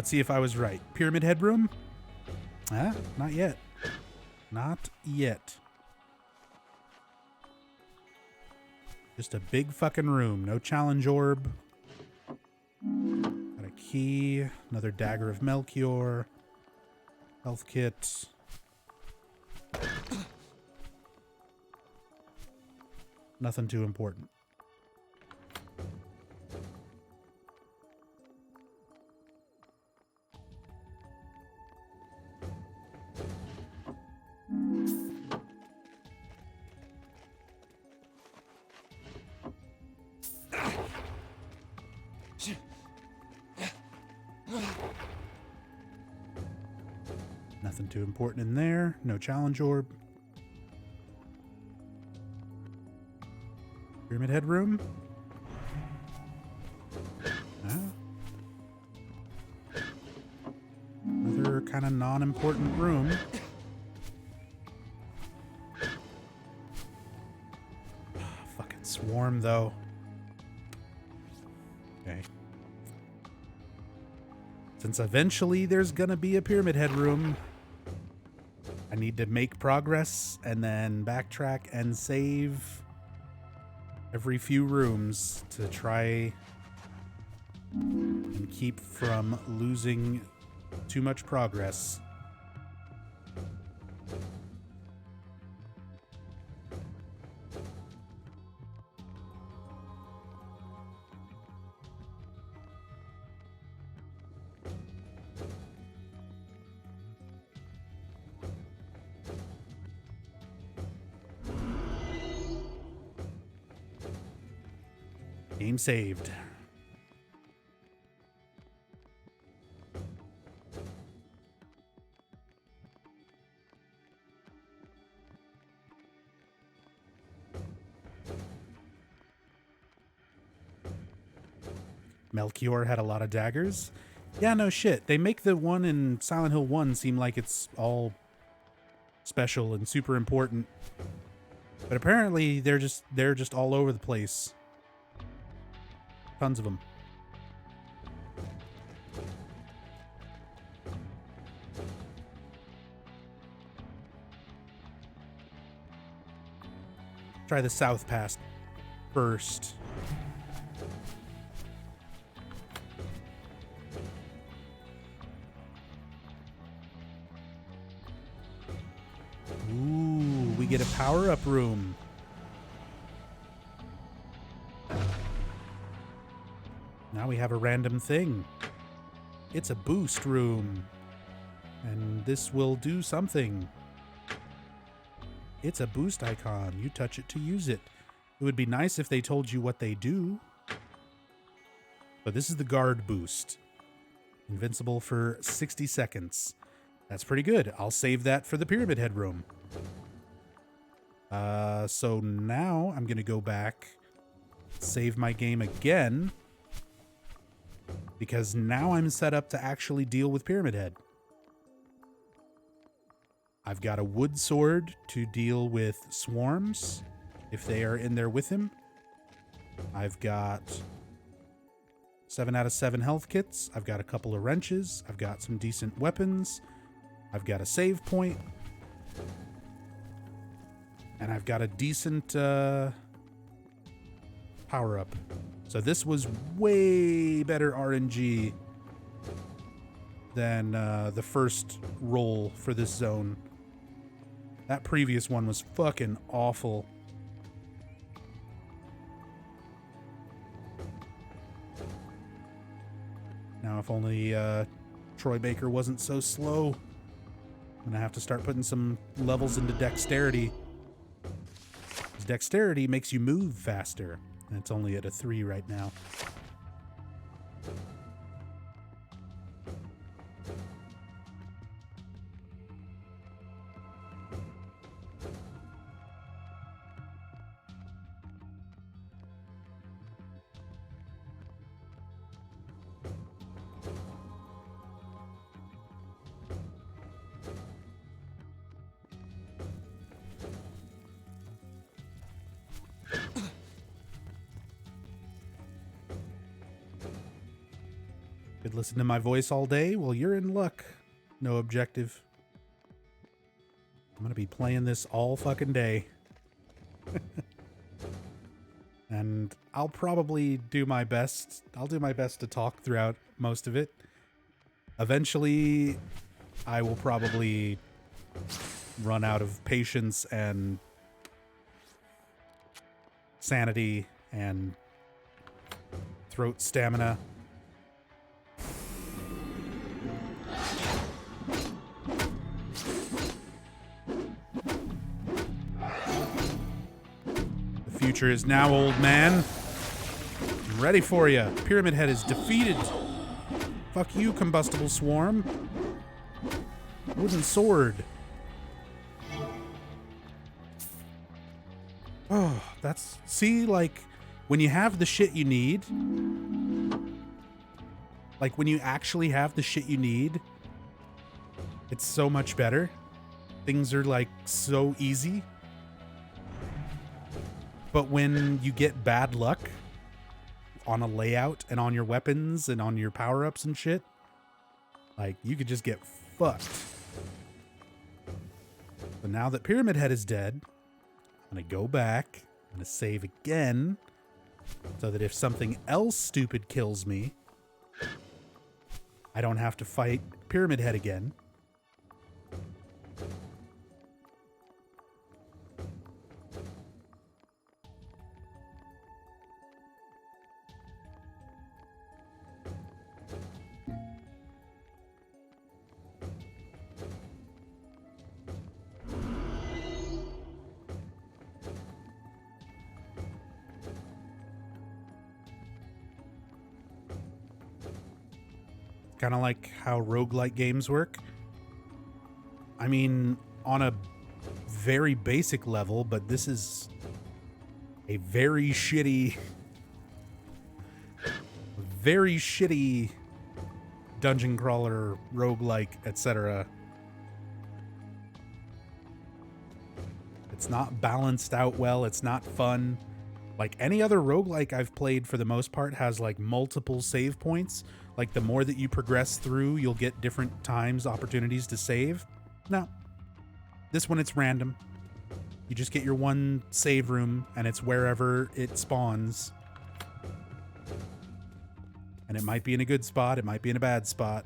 Let's see if I was right. Pyramid Head room? Ah, not yet. Not yet. Just a big fucking room. No challenge orb. Got a key. Another dagger of Melchior. Health kit. Nothing too important. Nothing too important in there. No challenge orb. Pyramid Head room. Another kind of non-important room. Fucking swarm, though. Okay. Since eventually there's gonna be a Pyramid Head room, I need to make progress and then backtrack and save every few rooms to try and keep from losing too much progress. Game saved. Melchior had a lot of daggers. Yeah, no shit. They make the one in Silent Hill 1 seem like it's all special and super important. But apparently they're just all over the place. Tons of them. Try the South Pass first. Ooh, we get a power-up room. Now we have a random thing. It's a boost room. And this will do something. It's a boost icon. You touch it to use it. It would be nice if they told you what they do. But this is the guard boost. Invincible for 60 seconds. That's pretty good. I'll save that for the Pyramid Head room. So now I'm going to go back, save my game again, because now I'm set up to actually deal with Pyramid Head. I've got a wood sword to deal with swarms if they are in there with him. I've got 7 out of 7 health kits. I've got a couple of wrenches. I've got some decent weapons. I've got a save point. And I've got a decent power-up. So this was way better RNG than the first roll for this zone. That previous one was fucking awful. Now if only Troy Baker wasn't so slow. I'm gonna have to start putting some levels into dexterity. Because dexterity makes you move faster. And it's only at a 3 right now. Could listen to my voice all day? Well, you're in luck. No objective. I'm gonna be playing this all fucking day. And I'll probably do my best. I'll do my best to talk throughout most of it. Eventually, I will probably run out of patience and sanity and throat stamina. The future is now, old man. I'm ready for you. Pyramid Head is defeated. Fuck you, combustible swarm. Wooden sword. Oh, that's... See, like, when you have the shit you need... Like, when you actually have the shit you need, it's so much better. Things are, like, so easy. But when you get bad luck on a layout and on your weapons and on your power-ups and shit, like, you could just get fucked. But now that Pyramid Head is dead, I'm going to go back. I'm going to save again so that if something else stupid kills me, I don't have to fight Pyramid Head again. Kind of like how roguelike games work. I mean, on a very basic level, but this is a very shitty dungeon crawler, roguelike, etc. It's not balanced out well. It's not fun. Like any other roguelike I've played, for the most part, has like multiple save points. Like the more that you progress through, you'll get different times, opportunities to save. No. This one, it's random. You just get your one save room, and it's wherever it spawns. And it might be in a good spot, it might be in a bad spot.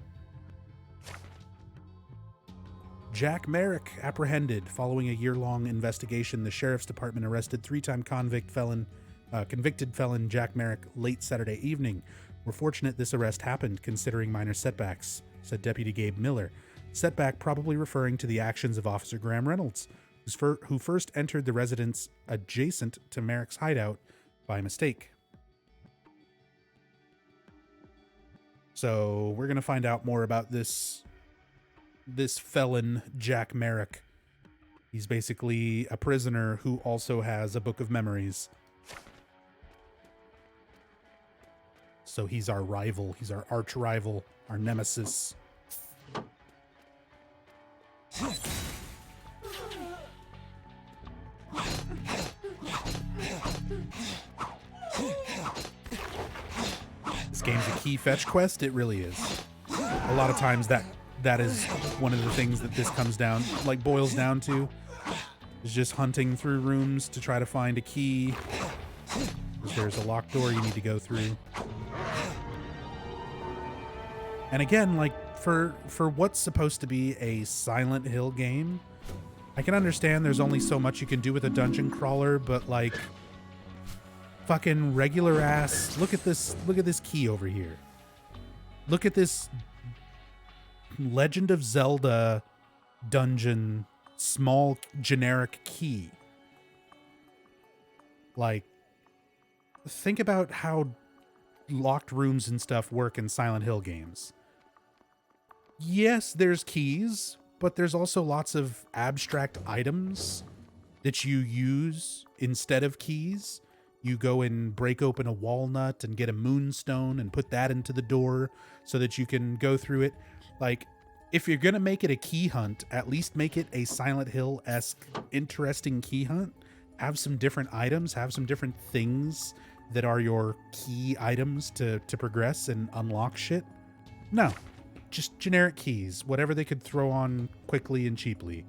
Jack Merrick apprehended. Following a year-long investigation, the Sheriff's Department arrested three-time convicted felon Jack Merrick late Saturday evening. We're fortunate this arrest happened, considering minor setbacks, said Deputy Gabe Miller. Setback probably referring to the actions of Officer Graham Reynolds, who first entered the residence adjacent to Merrick's hideout by mistake. So we're going to find out more about this felon, Jack Merrick. He's basically a prisoner who also has a book of memories. So he's our rival. He's our arch rival, our nemesis. This game's a key fetch quest. It really is. A lot of times that is one of the things that this boils down to, is just hunting through rooms to try to find a key. There's a locked door you need to go through. And again, like, for what's supposed to be a Silent Hill game, I can understand there's only so much you can do with a dungeon crawler, but like, fucking regular ass, look at this key over here. Look at this Legend of Zelda dungeon small generic key. Like, think about how locked rooms and stuff work in Silent Hill games. Yes, there's keys, but there's also lots of abstract items that you use instead of keys. You go and break open a walnut and get a moonstone and put that into the door so that you can go through it. Like, if you're going to make it a key hunt, at least make it a Silent Hill-esque interesting key hunt. Have some different items, have some different things that are your key items to progress and unlock shit. No. Just generic keys. Whatever they could throw on quickly and cheaply.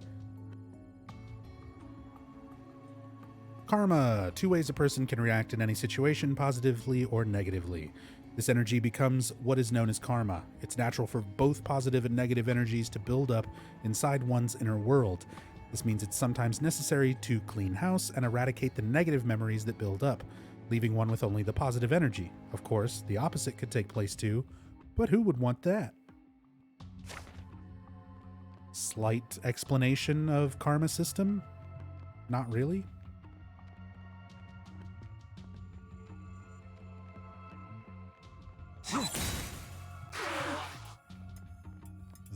Karma. 2 ways a person can react in any situation, positively or negatively. This energy becomes what is known as karma. It's natural for both positive and negative energies to build up inside one's inner world. This means it's sometimes necessary to clean house and eradicate the negative memories that build up, leaving one with only the positive energy. Of course, the opposite could take place too, but who would want that? Slight explanation of karma system? Not really.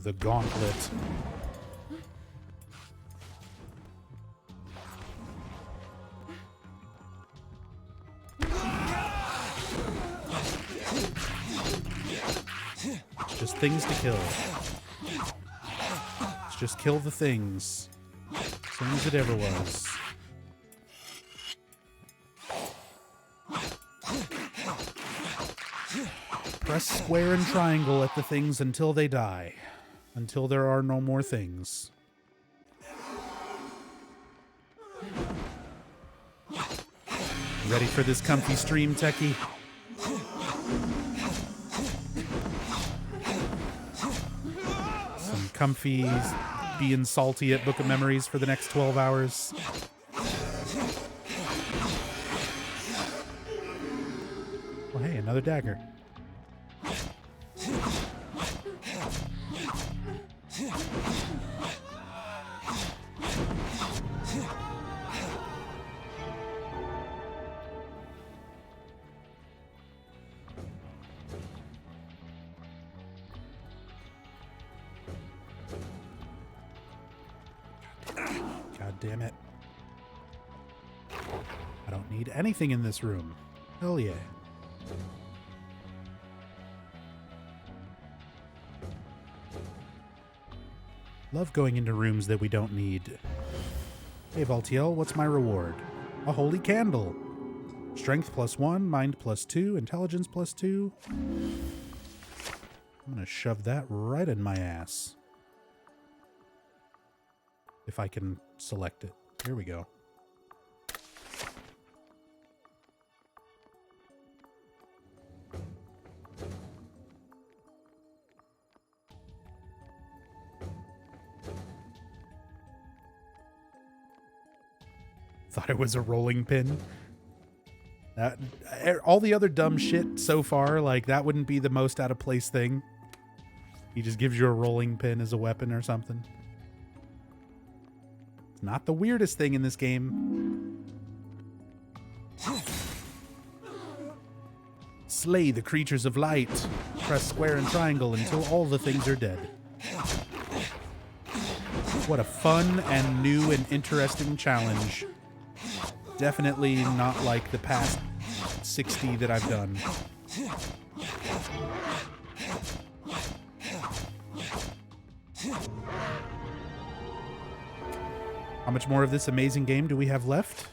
The gauntlet. Just things to kill. Let's just kill the things. Same as it ever was. Press square and triangle at the things until they die. Until there are no more things. Ready for this comfy stream, techie? Some comfy being salty at Book of Memories for the next 12 hours. Well, hey, another dagger. God damn it. I don't need anything in this room. Hell yeah. Love going into rooms that we don't need. Hey, Valtiel, what's my reward? A holy candle. Strength +1, mind +2, intelligence +2. I'm gonna shove that right in my ass. If I can select it. Here we go. Thought it was a rolling pin. All the other dumb shit so far, like, that wouldn't be the most out of place thing. He just gives you a rolling pin as a weapon or something. It's not the weirdest thing in this game. Slay the creatures of light. Press square and triangle until all the things are dead. What a fun and new and interesting challenge. Definitely not like the past 60 that I've done. How much more of this amazing game do we have left?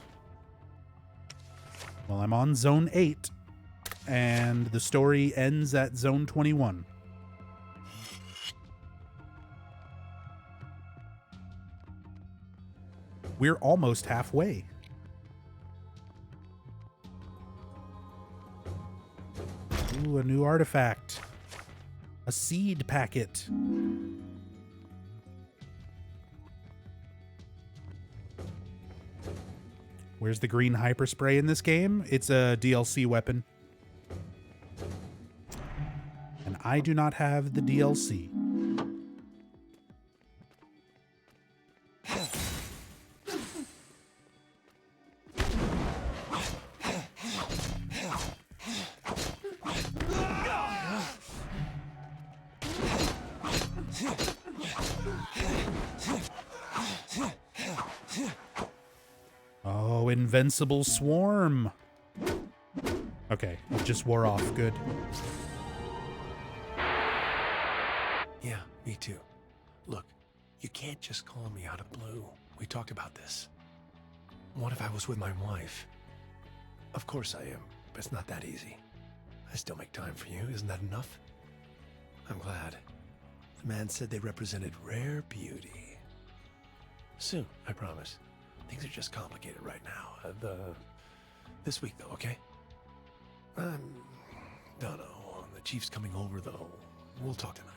Well, I'm on Zone 8, and the story ends at Zone 21. We're almost halfway. Ooh, a new artifact. A seed packet. Where's the green hyper spray in this game? It's a DLC weapon. And I do not have the DLC. Oh, invincible swarm. Okay, it just wore off. Good. Yeah, me too. Look, you can't just call me out of blue. We talked about this. What if I was with my wife? Of course I am, but it's not that easy. I still make time for you, isn't that enough? I'm glad. The man said they represented rare beauty. Soon, I promise. Things are just complicated right now. This week, though, okay? No. The chief's coming over, though. We'll talk tonight.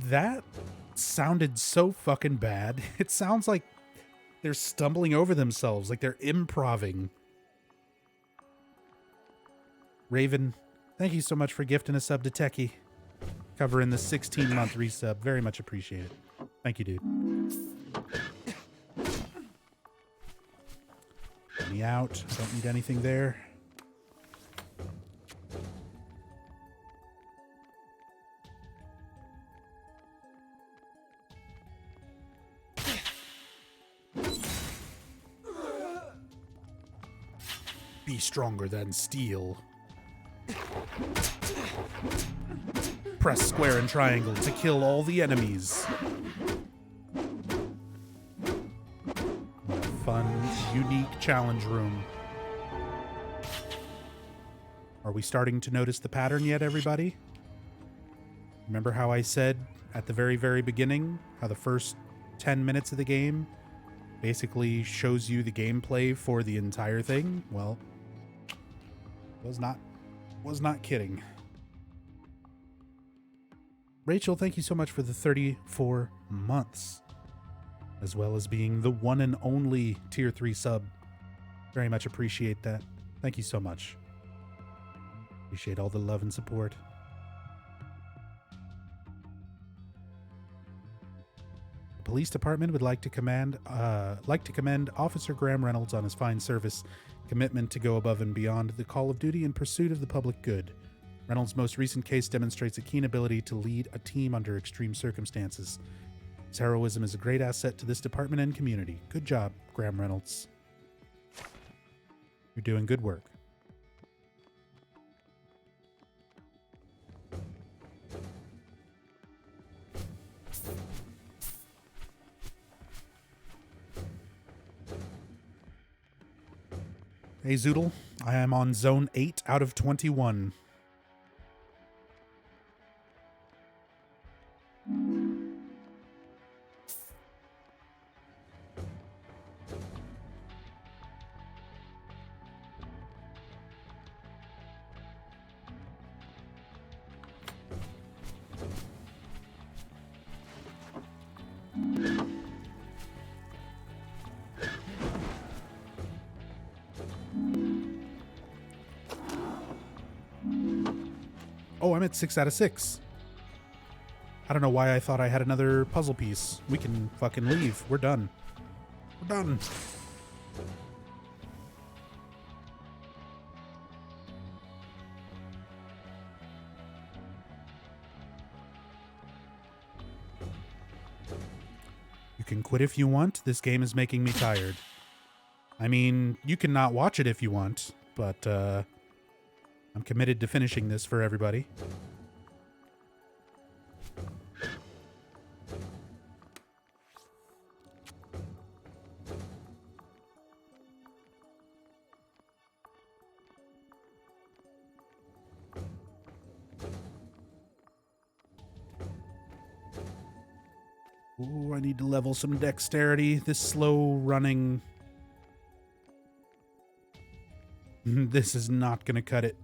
That sounded so fucking bad. It sounds like they're stumbling over themselves, like they're improving. Raven, thank you so much for gifting a sub to Techie. Covering the 16-month resub. Very much appreciated. Thank you, dude. Let me out. I don't need anything there. Be stronger than steel. Press square and triangle to kill all the enemies. What a fun, unique challenge room. Are we starting to notice the pattern yet, everybody? Remember how I said at the very, very beginning how the first 10 minutes of the game basically shows you the gameplay for the entire thing? Well, was not kidding. Rachel, thank you so much for the 34 months, as well as being the one and only tier 3 sub. Very much appreciate that. Thank you so much. Appreciate all the love and support. The police department would like to commend Officer Graham Reynolds on his fine service, commitment to go above and beyond the call of duty in pursuit of the public good. Reynolds' most recent case demonstrates a keen ability to lead a team under extreme circumstances. His heroism is a great asset to this department and community. Good job, Graham Reynolds. You're doing good work. Hey Zoodle, I am on zone 8 out of 21. Oh, I'm at 6 out of 6. I don't know why I thought I had another puzzle piece. We can fucking leave. We're done. We're done. You can quit if you want. This game is making me tired. I mean, you can not watch it if you want, but I'm committed to finishing this for everybody. Ooh, I need to level some dexterity. This slow running... This is not going to cut it.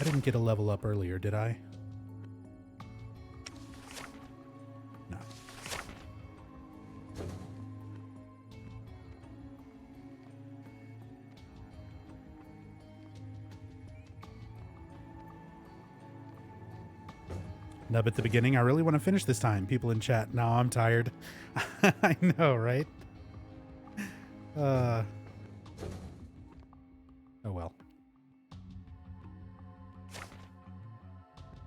I didn't get a level up earlier, did I? No. Nub at the beginning. I really want to finish this time. People in chat. No, I'm tired. I know, right? Oh well.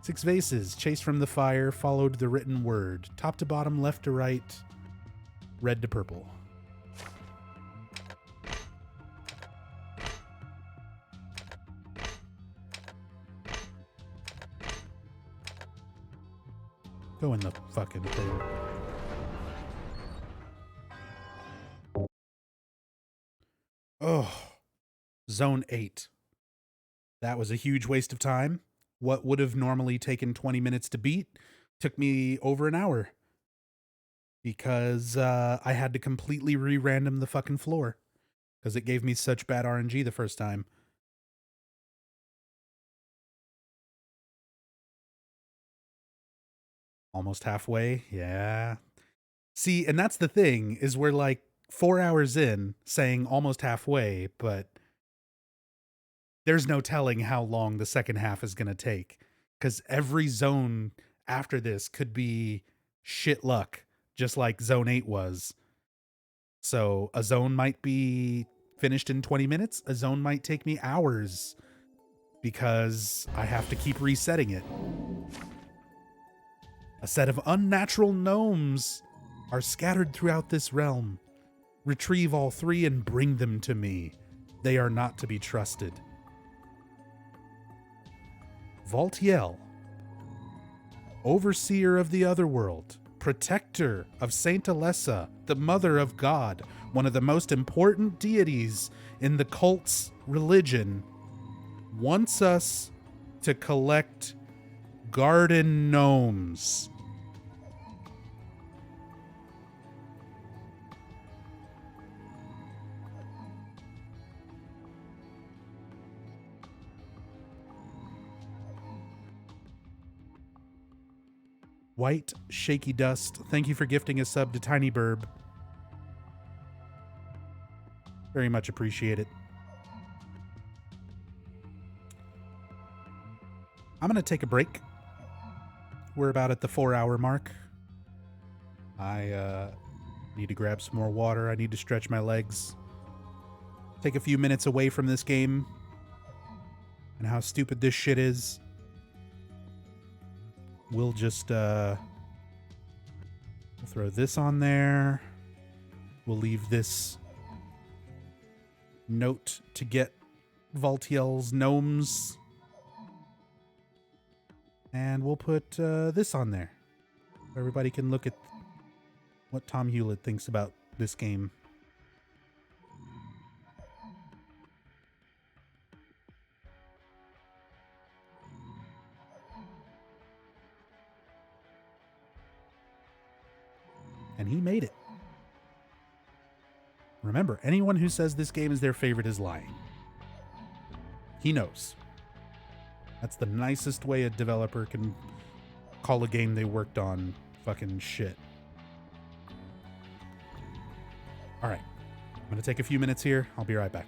6 vases, chased from the fire, followed the written word. Top to bottom, left to right, red to purple. Go in the fucking thing. Oh, Zone 8. That was a huge waste of time. What would have normally taken 20 minutes to beat took me over an hour. Because I had to completely re-random the fucking floor. Because it gave me such bad RNG the first time. Almost halfway, yeah. See, and that's the thing, is we're like 4 hours in, saying almost halfway, but there's no telling how long the second half is going to take. Because every zone after this could be shit luck, just like Zone 8 was. So a zone might be finished in 20 minutes. A zone might take me hours because I have to keep resetting it. A set of unnatural gnomes are scattered throughout this realm. Retrieve all 3 and bring them to me. They are not to be trusted. Valtiel, overseer of the otherworld, protector of Saint Alessa, the mother of God, one of the most important deities in the cult's religion, wants us to collect garden gnomes. White Shaky Dust, thank you for gifting a sub to Tiny Burb. Very much appreciate it. I'm going to take a break. We're about at the 4-hour mark. I need to grab some more water. I need to stretch my legs. Take a few minutes away from this game and how stupid this shit is. We'll just we'll throw this on there. We'll leave this note to get Valtiel's gnomes. And we'll put this on there. Everybody can look at what Tom Hewlett thinks about this game. And he made it. Remember, anyone who says this game is their favorite is lying. He knows. That's the nicest way a developer can call a game they worked on fucking shit. All right. I'm going to take a few minutes here. I'll be right back.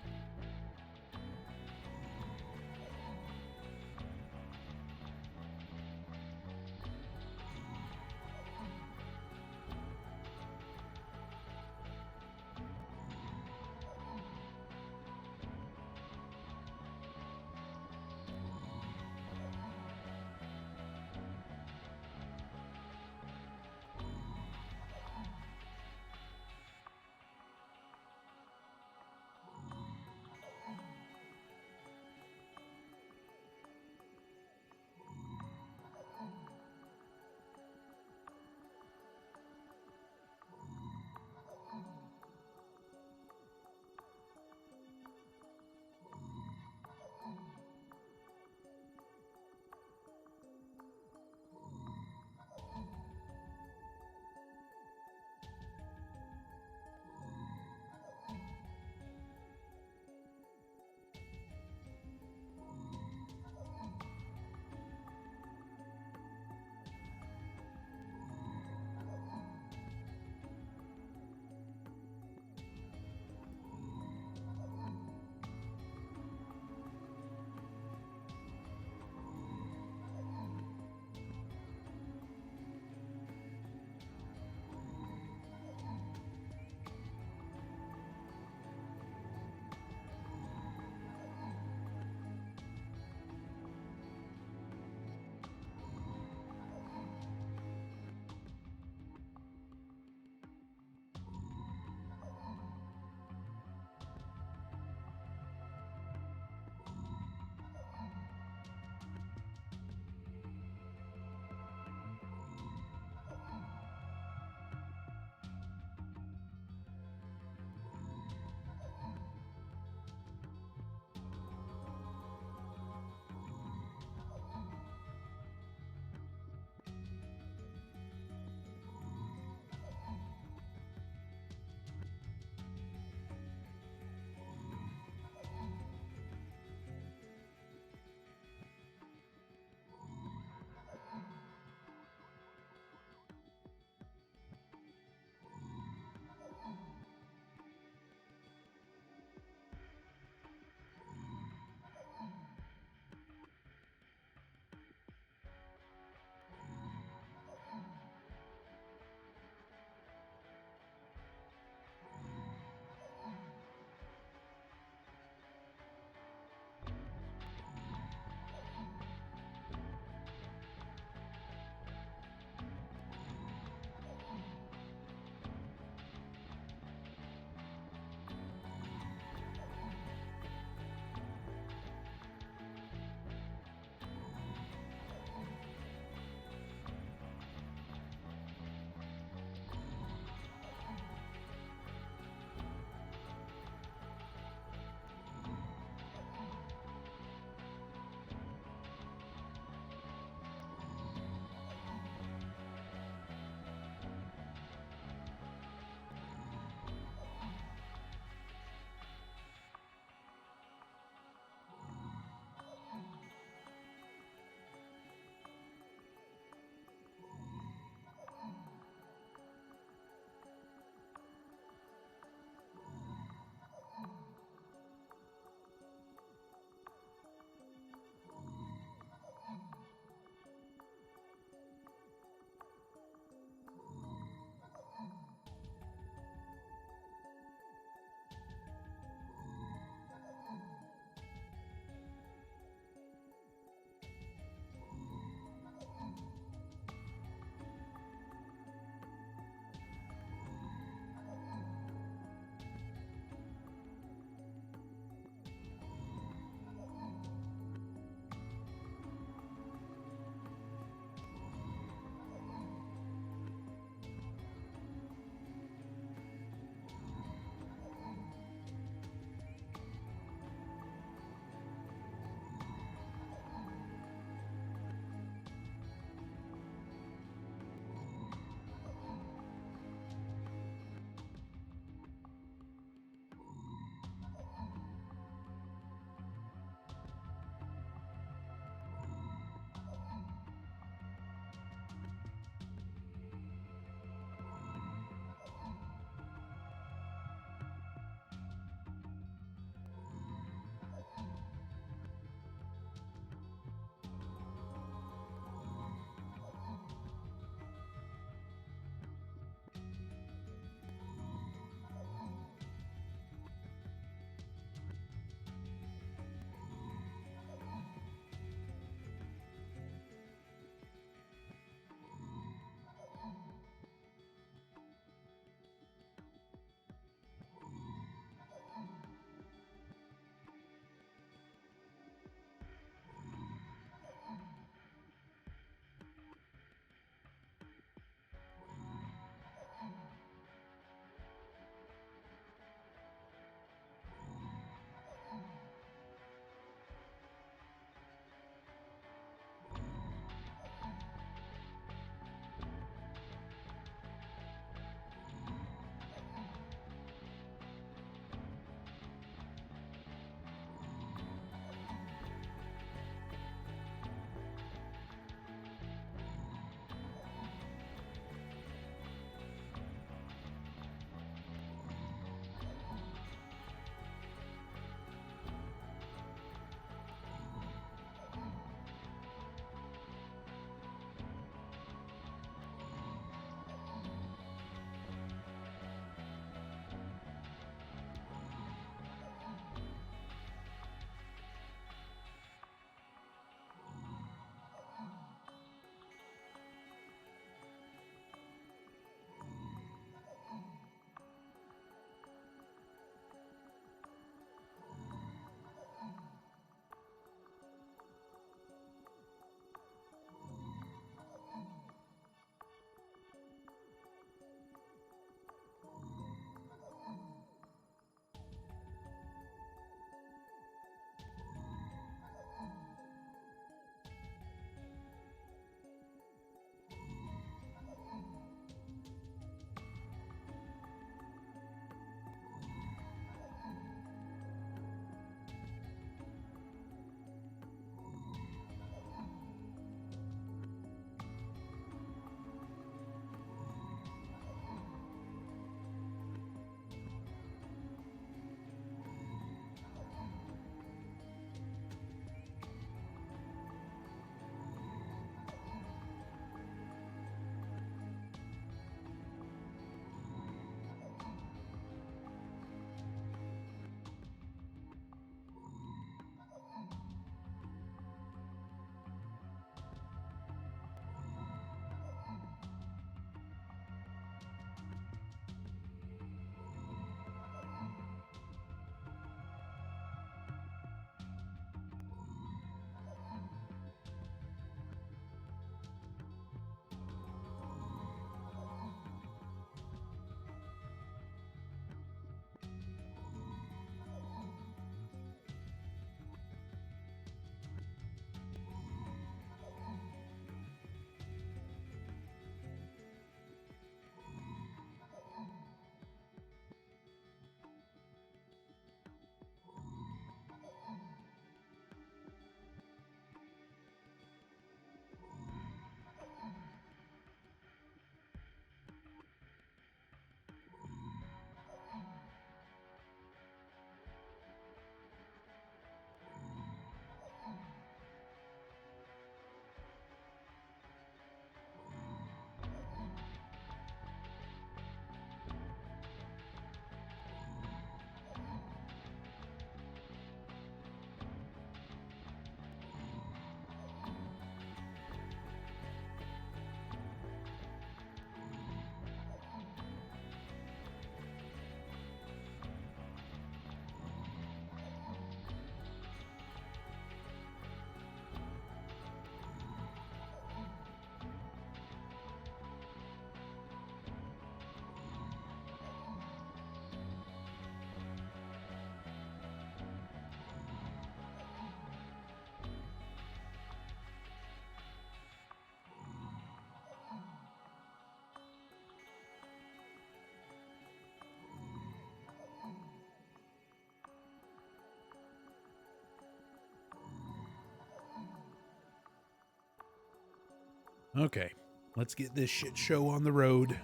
Okay, let's get this shit show on the road.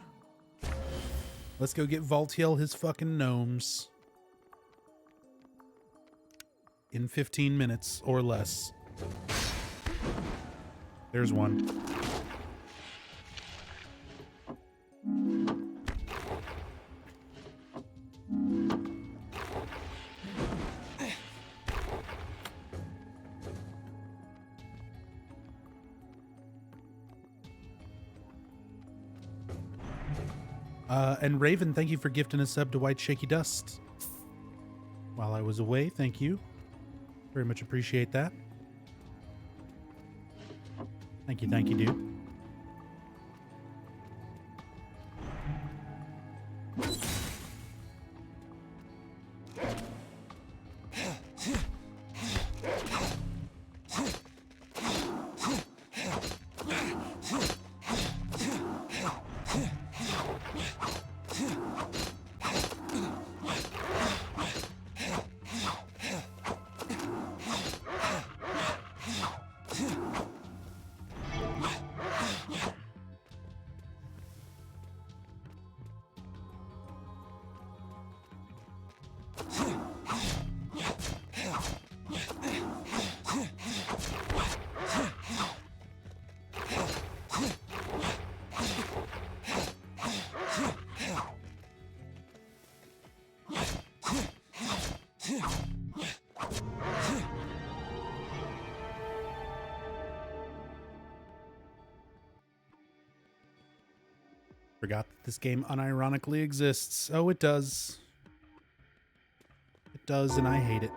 Let's go get Valtiel his fucking gnomes. In 15 minutes or less. There's one. And Raven, thank you for gifting a sub to White Shaky Dust. While I was away, thank you. Very much appreciate that. Thank you, dude. Forgot that this game unironically exists. Oh, it does. It does, and I hate it.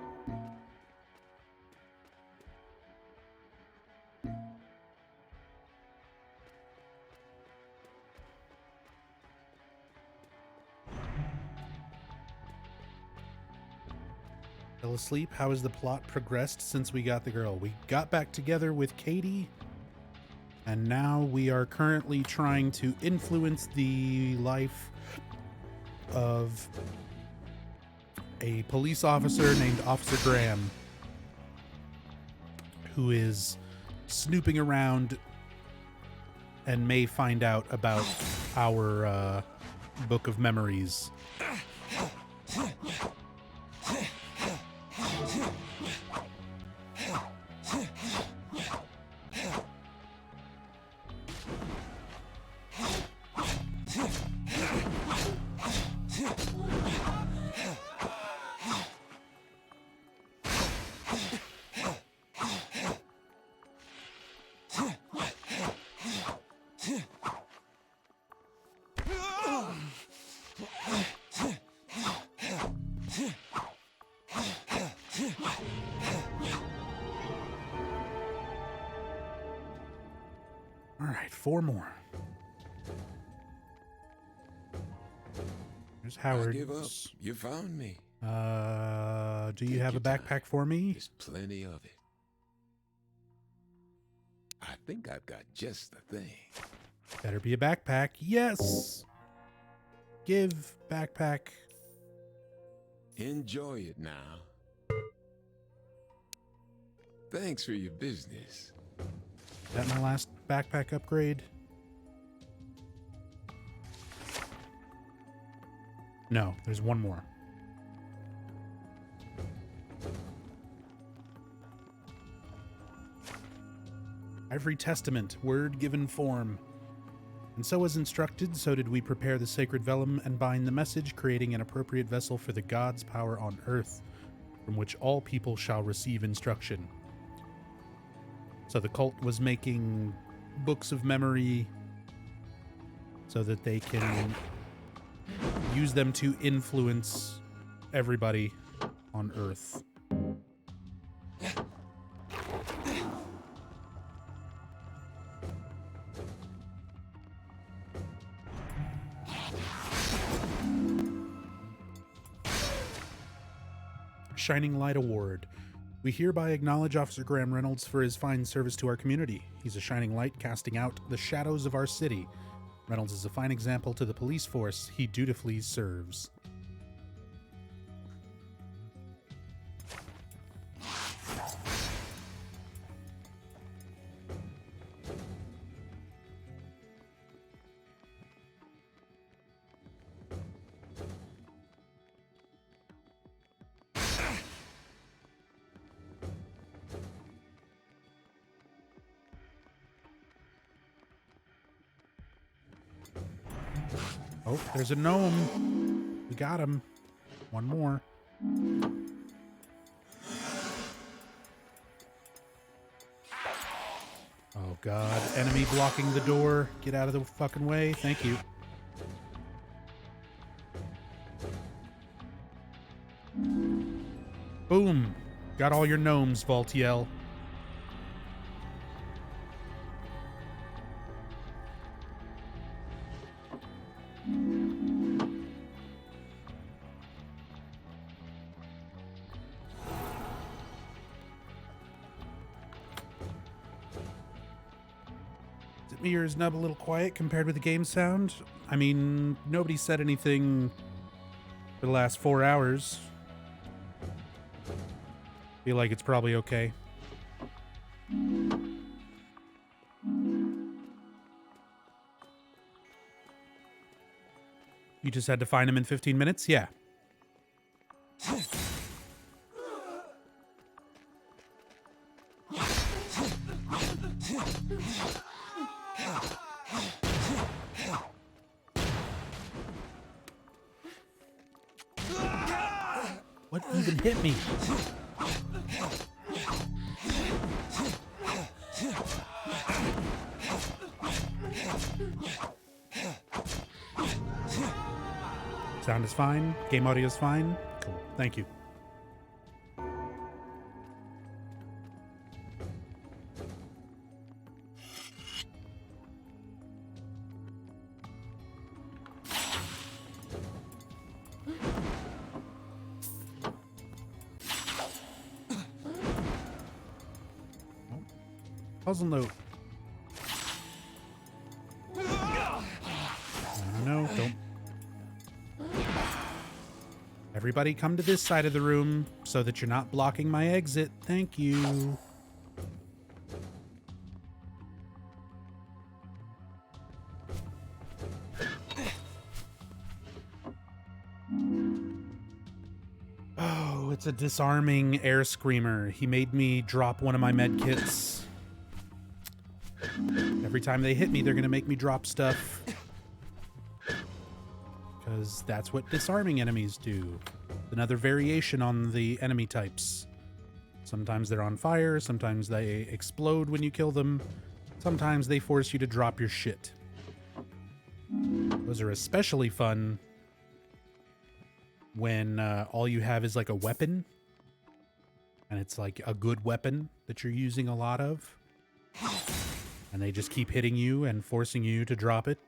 Fell asleep? How has the plot progressed since we got the girl? We got back together with Katie, and now we are currently trying to influence the life of a police officer named Officer Graham, who is snooping around and may find out about our book of memories. All right, 4 more. There's Howard. I give up. You found me. Do you have a backpack for me? There's plenty of it. I think I've got just the thing. Better be a backpack. Yes. Give backpack. Enjoy it now. Thanks for your business. Is that my last backpack upgrade? No, there's one more. Ivory Testament, word given form. And so as instructed, so did we prepare the sacred vellum and bind the message, creating an appropriate vessel for the God's power on earth, from which all people shall receive instruction. So the cult was making books of memory so that they can use them to influence everybody on Earth. Shining Light Award. We hereby acknowledge Officer Graham Reynolds for his fine service to our community. He's a shining light casting out the shadows of our city. Reynolds is a fine example to the police force he dutifully serves. Oh, there's a gnome. We got him. One more. Oh, God. Enemy blocking the door. Get out of the fucking way. Thank you. Boom. Got all your gnomes, Voltiel. Is it me or is Nub a little quiet compared with the game sound? I mean, nobody said anything for the last 4 hours. Feel like it's probably okay. You just had to find him in 15 minutes? Yeah. What even hit me? Sound is fine. Game audio is fine. Cool. Thank you. Puzzle note. No, don't. Everybody come to this side of the room so that you're not blocking my exit. Thank you. Oh, it's a disarming air screamer. He made me drop one of my med kits. Every time they hit me, they're going to make me drop stuff. Because that's what disarming enemies do. Another variation on the enemy types. Sometimes they're on fire, sometimes they explode when you kill them, sometimes they force you to drop your shit. Those are especially fun when all you have is like a weapon, and it's like a good weapon that you're using a lot of, and they just keep hitting you and forcing you to drop it.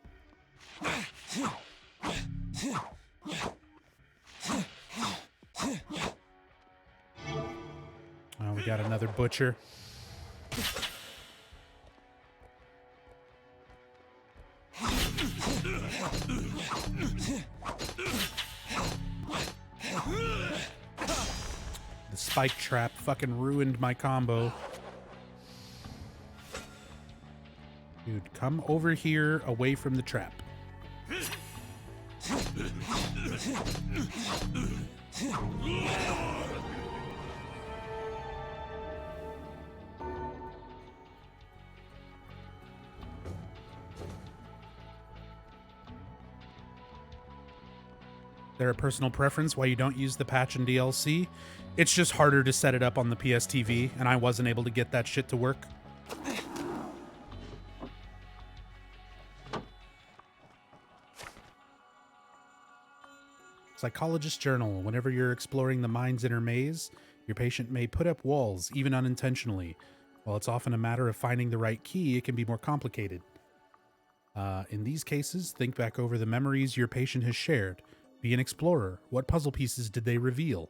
Oh, we got another butcher. The spike trap fucking ruined my combo. Dude, come over here away from the trap. There a personal preference why you don't use the patch in DLC? It's just harder to set it up on the PS TV, and I wasn't able to get that shit to work. Psychologist journal. Whenever you're exploring the mind's inner maze, your patient may put up walls, even unintentionally. While it's often a matter of finding the right key, it can be more complicated. In these cases, think back over the memories your patient has shared. Be an explorer. What puzzle pieces did they reveal?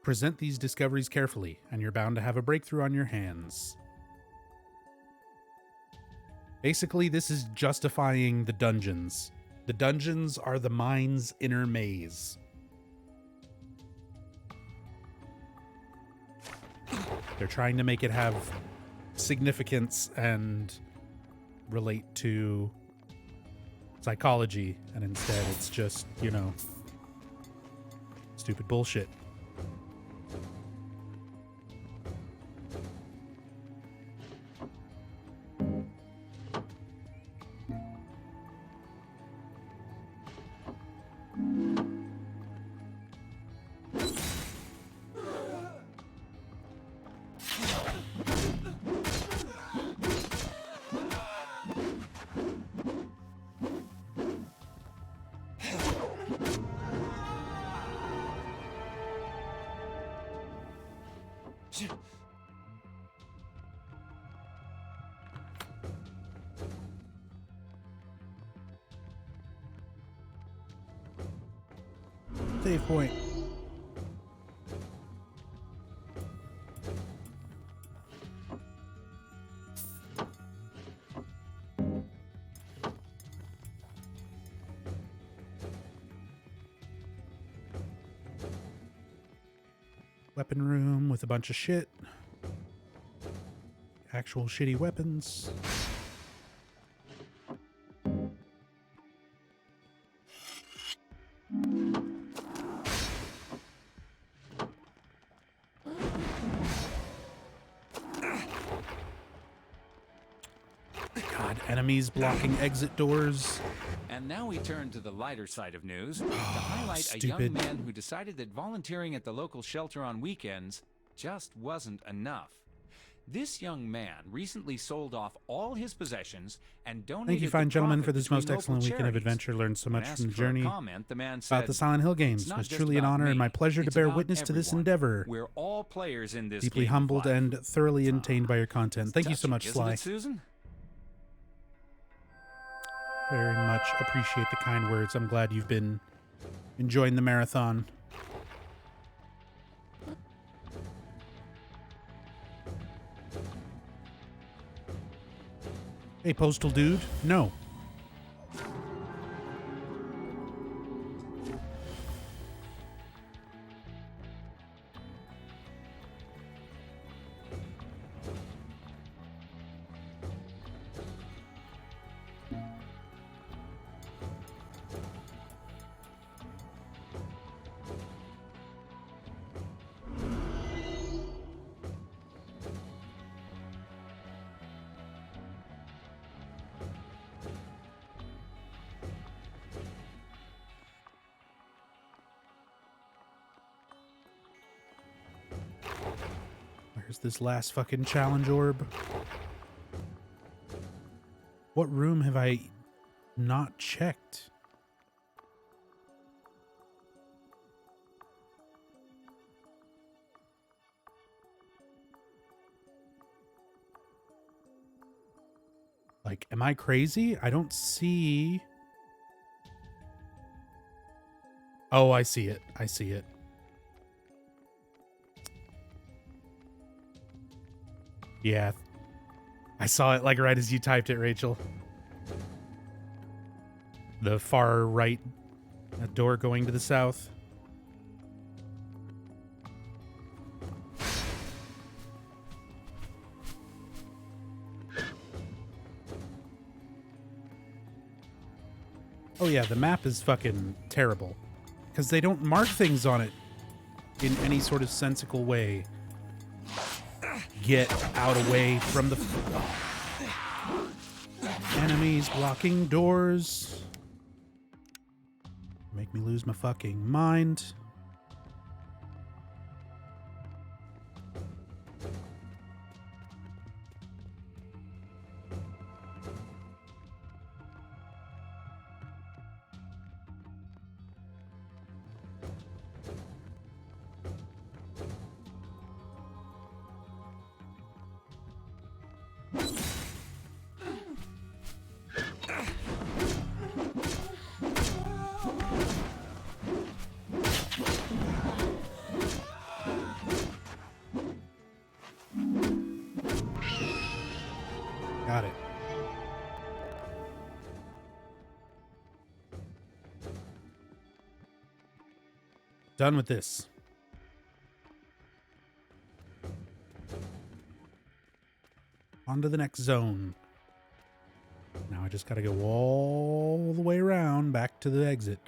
Present these discoveries carefully, and you're bound to have a breakthrough on your hands. Basically, this is justifying the dungeons. The dungeons are the mind's inner maze. They're trying to make it have significance and relate to psychology, and instead it's just, you know, stupid bullshit. Save point. Weapon room with a bunch of shit. Actual shitty weapons. God, enemies blocking exit doors. And now we turn to the lighter side of news to highlight a young stupid. man who decided that volunteering at the local shelter on weekends just wasn't enough. This young man recently sold off all his possessions and donated Thank you, the fine gentlemen, profit for this between most local excellent weekend of charities. adventure. Learned so When much asked from the for a journey comment, the man about said, the Silent Hill "It's games. not Was just truly an about honor and me. my pleasure to It's bear about witness to this everyone. endeavor. We're all players in this Deeply game of humbled life." and thoroughly entertained by your content. Thank you so Touching, much, isn't Sly. it, Susan? Very much appreciate the kind words. I'm glad you've been enjoying the marathon. Hey, postal dude. No. Where's this last fucking challenge orb? What room have I not checked? Like, am I crazy? I don't see... Oh, I see it. I see it. Yeah. I saw it like right as you typed it, Rachel. The far right door going to the south. Oh yeah, the map is fucking terrible. Because they don't mark things on it in any sort of sensical way. Get out away from the enemies blocking doors. Make me lose my fucking mind. Got it. Done with this. On to the next zone. Now I just gotta go all the way around back to the exit.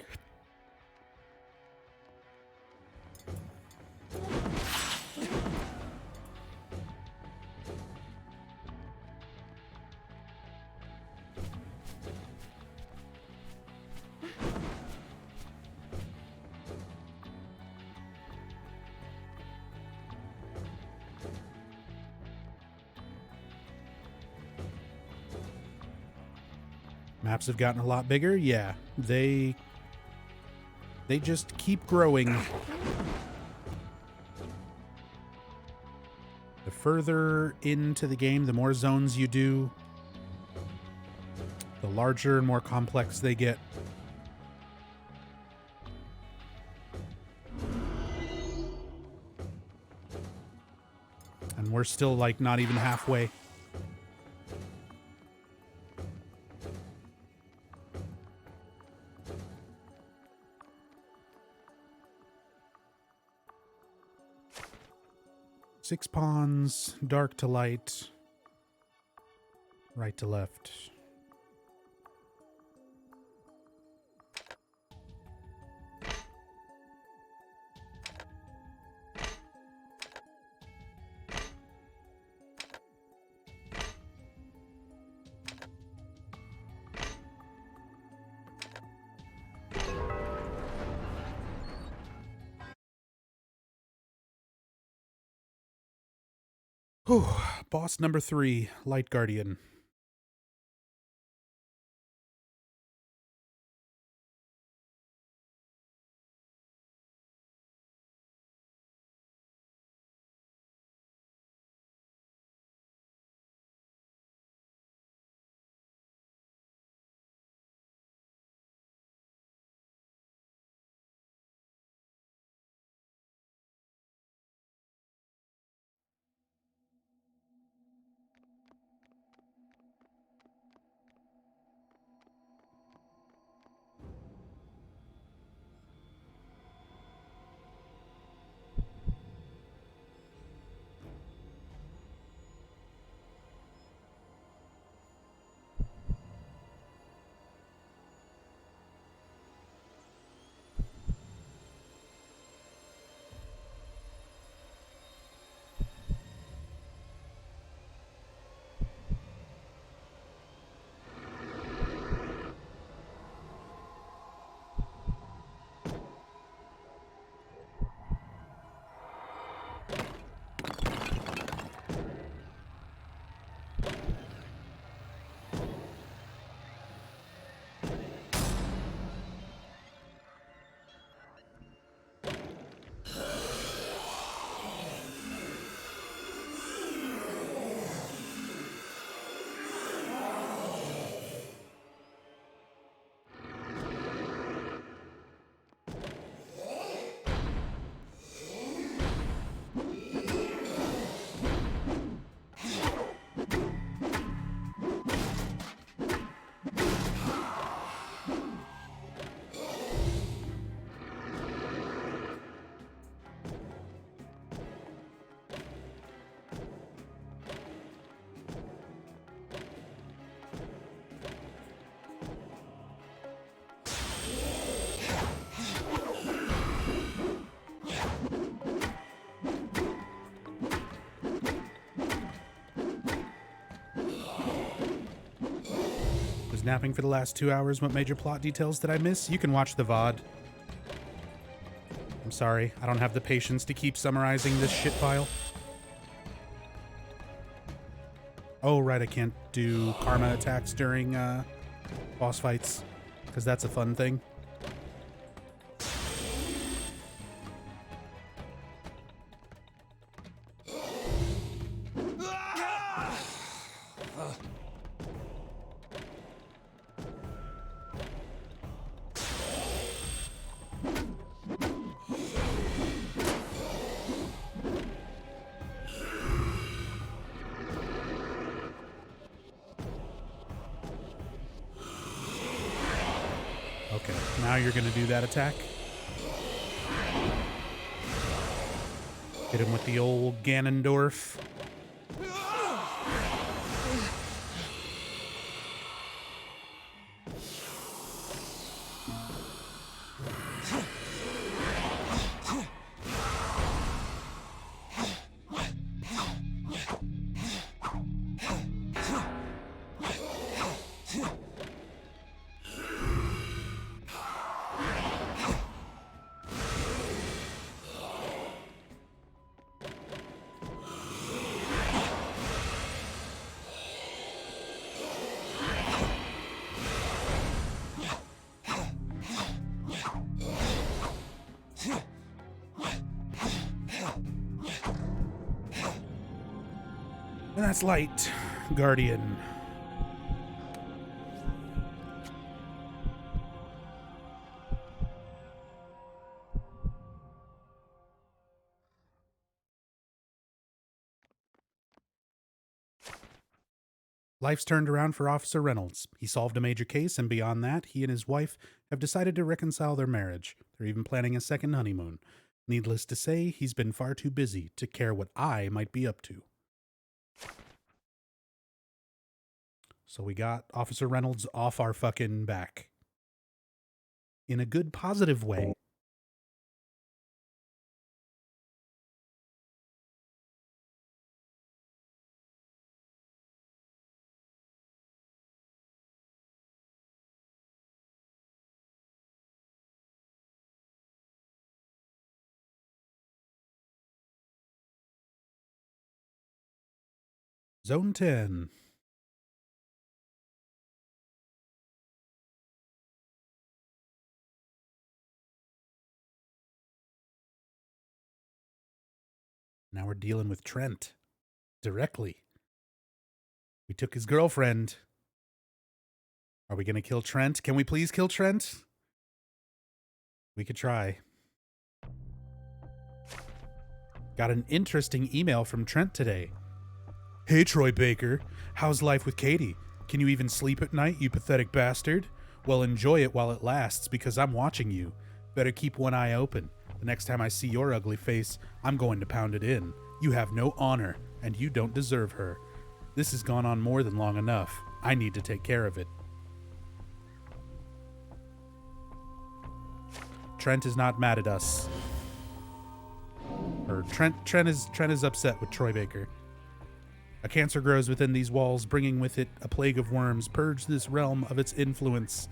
Maps have gotten a lot bigger. Yeah, they just keep growing. The further into the game, the more zones you do, the larger and more complex they get. And we're still, like, not even halfway. Six pawns, dark to light, right to left. Whew. Boss number 3, Light Guardian. Was napping for the last 2 hours. What major plot details did I miss? You can watch the VOD. I'm sorry, I don't have the patience to keep summarizing this shit file. Oh, right, I can't do karma attacks during boss fights, because that's a fun thing. Okay, now you're going to do that attack. Hit him with the old Ganondorf. And that's Light, Guardian. Life's turned around for Officer Reynolds. He solved a major case, and beyond that, he and his wife have decided to reconcile their marriage. They're even planning a second honeymoon. Needless to say, he's been far too busy to care what I might be up to. So we got Officer Reynolds off our fucking back. In a good, positive way. Zone 10. Now we're dealing with Trent. Directly. We took his girlfriend. Are we going to kill Trent? Can we please kill Trent? We could try. Got an interesting email from Trent today. Hey, Troy Baker. How's life with Katie? Can you even sleep at night, you pathetic bastard? Well, enjoy it while it lasts, because I'm watching you. Better keep one eye open. The next time I see your ugly face, I'm going to pound it in. You have no honor, and you don't deserve her. This has gone on more than long enough. I need to take care of it. Trent is not mad at us. Or Trent is upset with Troy Baker. A cancer grows within these walls, bringing with it a plague of worms. Purge this realm of its influence.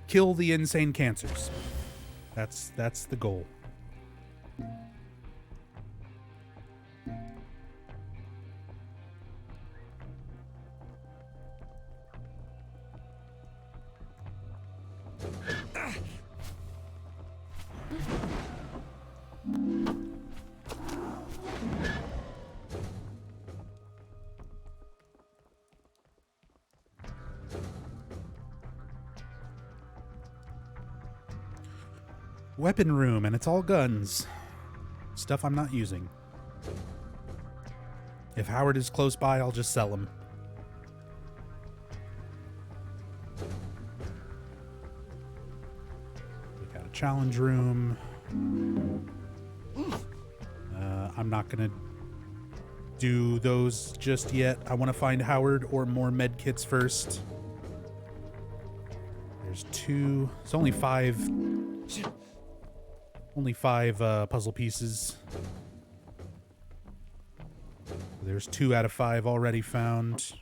Kill the insane cancers. That's the goal. Weapon room, and it's all guns. Stuff I'm not using. If Howard is close by, I'll just sell him. We got a challenge room. I'm not gonna do those just yet. I want to find Howard or more med kits first. There's two. It's only five. Only five puzzle pieces. There's 2 out of 5 already found.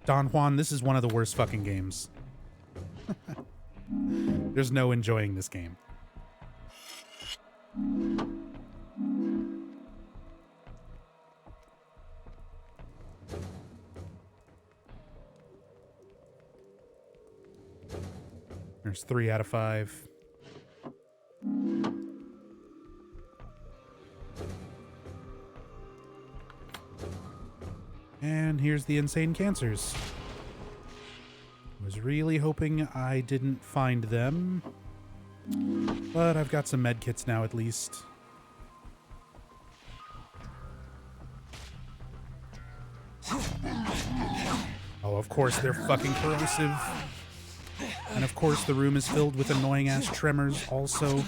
Don Juan, this is one of the worst fucking games. There's no enjoying this game. There's 3 out of 5. And here's the insane cancers. I was really hoping I didn't find them. But I've got some med kits now at least. Oh, of course they're fucking corrosive. And of course the room is filled with annoying ass tremors also.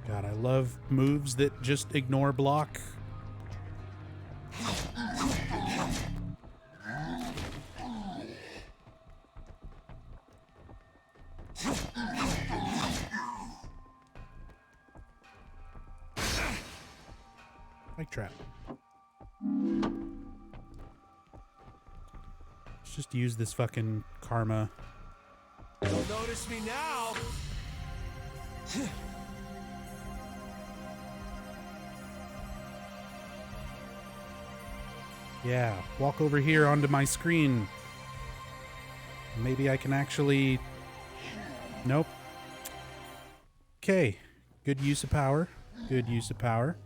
God, I love moves that just ignore block. Trap. Let's just use this fucking karma. Don't notice me now. Yeah, walk over here onto my screen. Maybe I can actually... Nope. Okay. Good use of power. Good use of power.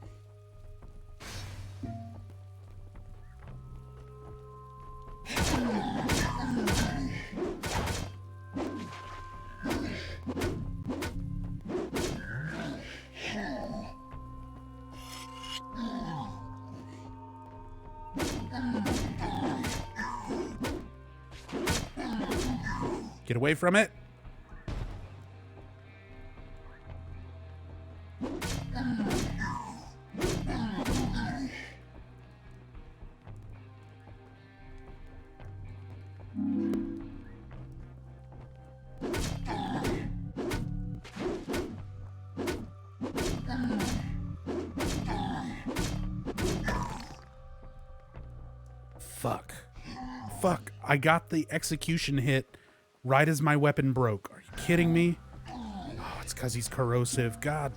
Get away from it. Fuck. I got the execution hit right as my weapon broke. Are you kidding me? Oh, it's because he's corrosive. God.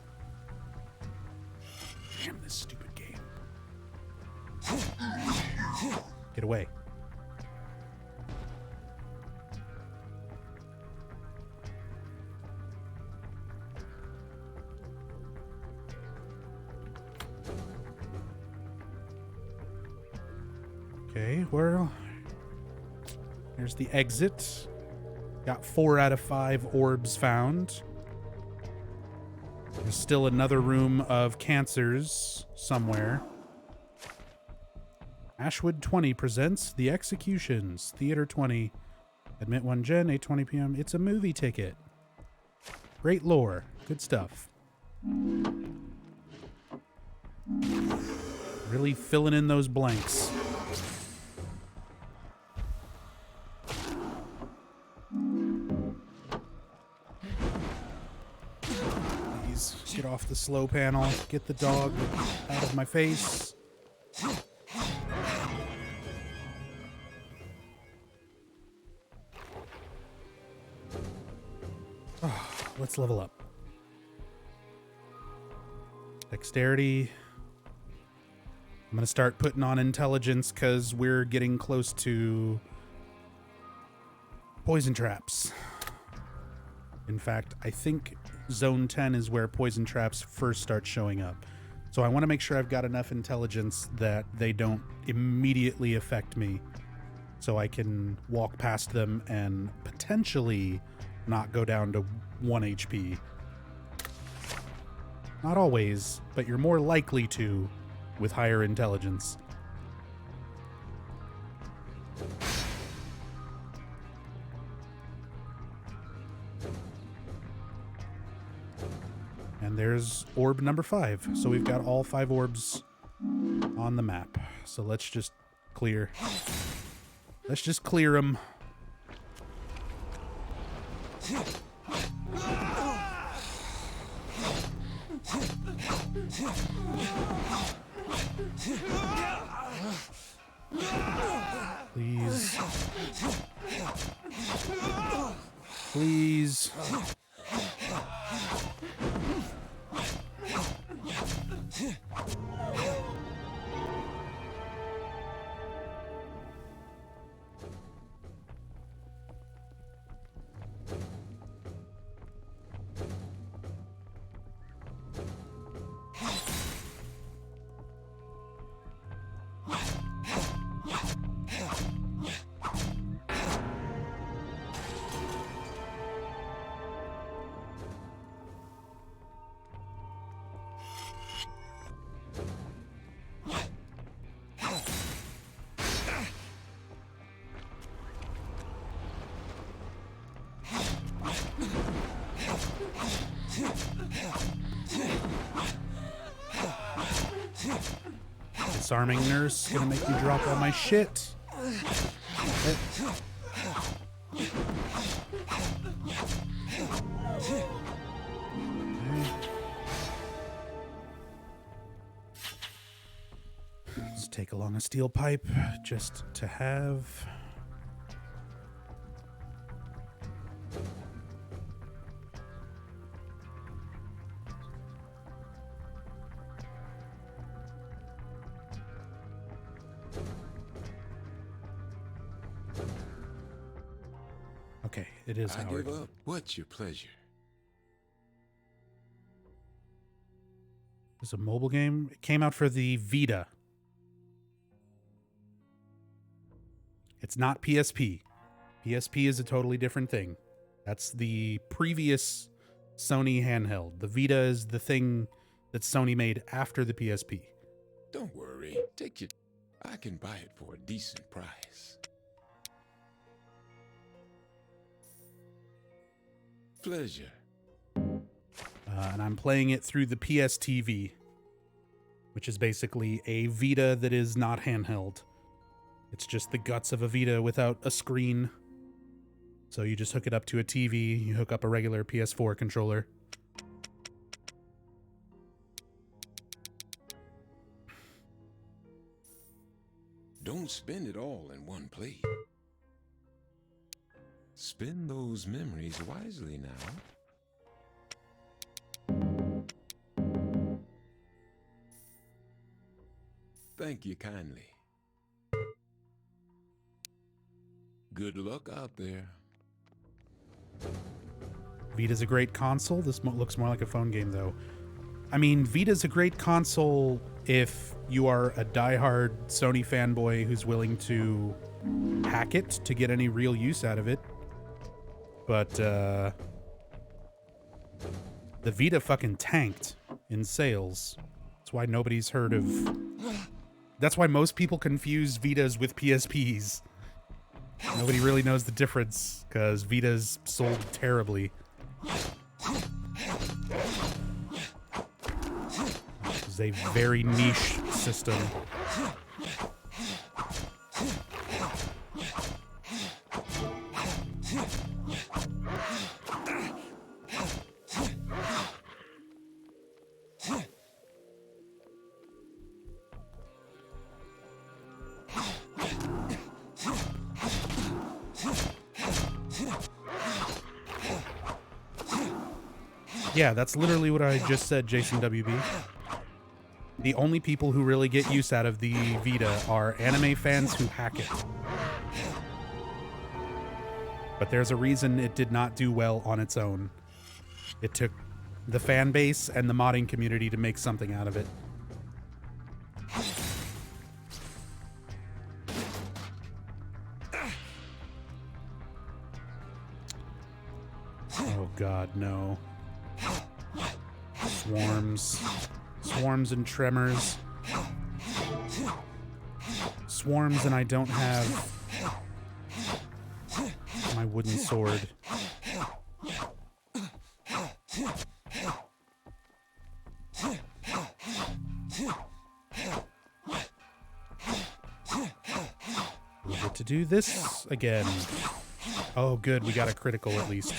Damn this stupid game. Get away. Okay, well, there's the exit. Got 4 out of 5 orbs found. There's still another room of cancers somewhere. Ashwood 20 presents The Executions. Theater 20. Admit 1 Gen, 8:20 p.m. It's a movie ticket. Great lore. Good stuff. Really filling in those blanks. Please get off the slow panel. Get the dog out of my face. Oh, let's level up. Dexterity. I'm going to start putting on intelligence because we're getting close to poison traps. In fact, I think Zone 10 is where poison traps first start showing up. So I want to make sure I've got enough intelligence that they don't immediately affect me, so I can walk past them and potentially not go down to 1 HP. Not always, but you're more likely to with higher intelligence. And there's orb number 5. So we've got all 5 orbs on the map. So let's just clear. Let's just clear them. Please. Please. Disarming nurse gonna make me drop all my shit. Let's take along a steel pipe just to have. Okay, it is I Howard. give up. What's your pleasure? It's a mobile game. It came out for the Vita. It's not PSP. PSP is a totally different thing. That's the previous Sony handheld. The Vita is the thing that Sony made after the PSP. Don't worry. Take your... I can buy it for a decent price. Pleasure. And I'm playing it through the PSTV, which is basically a Vita that is not handheld. It's just the guts of a Vita without a screen. So you just hook it up to a TV, you hook up a regular PS4 controller. Don't spend it all in one place. Spend those memories wisely now. Thank you kindly. Good luck out there. Vita's a great console. This looks more like a phone game, though. I mean, Vita's a great console if you are a diehard Sony fanboy who's willing to hack it to get any real use out of it. But, the Vita fucking tanked in sales. That's why nobody's heard of... That's why most people confuse Vitas with PSPs. Nobody really knows the difference, because Vitas sold terribly. This is a very niche system. Yeah, that's literally what I just said, Jason WB. The only people who really get use out of the Vita are anime fans who hack it. But there's a reason it did not do well on its own. It took the fan base and the modding community to make something out of it. Oh god, no. Swarms. Swarms and tremors. Swarms and I don't have my wooden sword. We get to do this again. Oh good, we got a critical at least.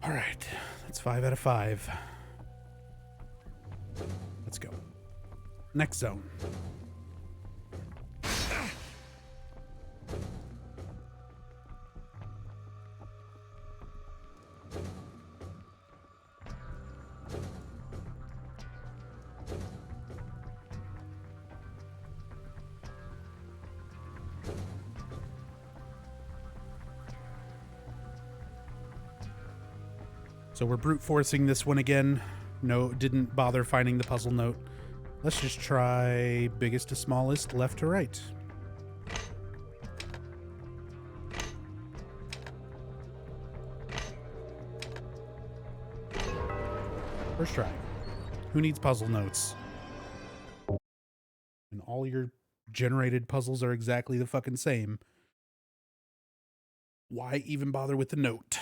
All right, that's 5 out of 5. Let's go. Next zone. So we're brute forcing this one again. No, didn't bother finding the puzzle note. Let's just try biggest to smallest, left to right. First try. Who needs puzzle notes? And all your generated puzzles are exactly the fucking same. Why even bother with the note?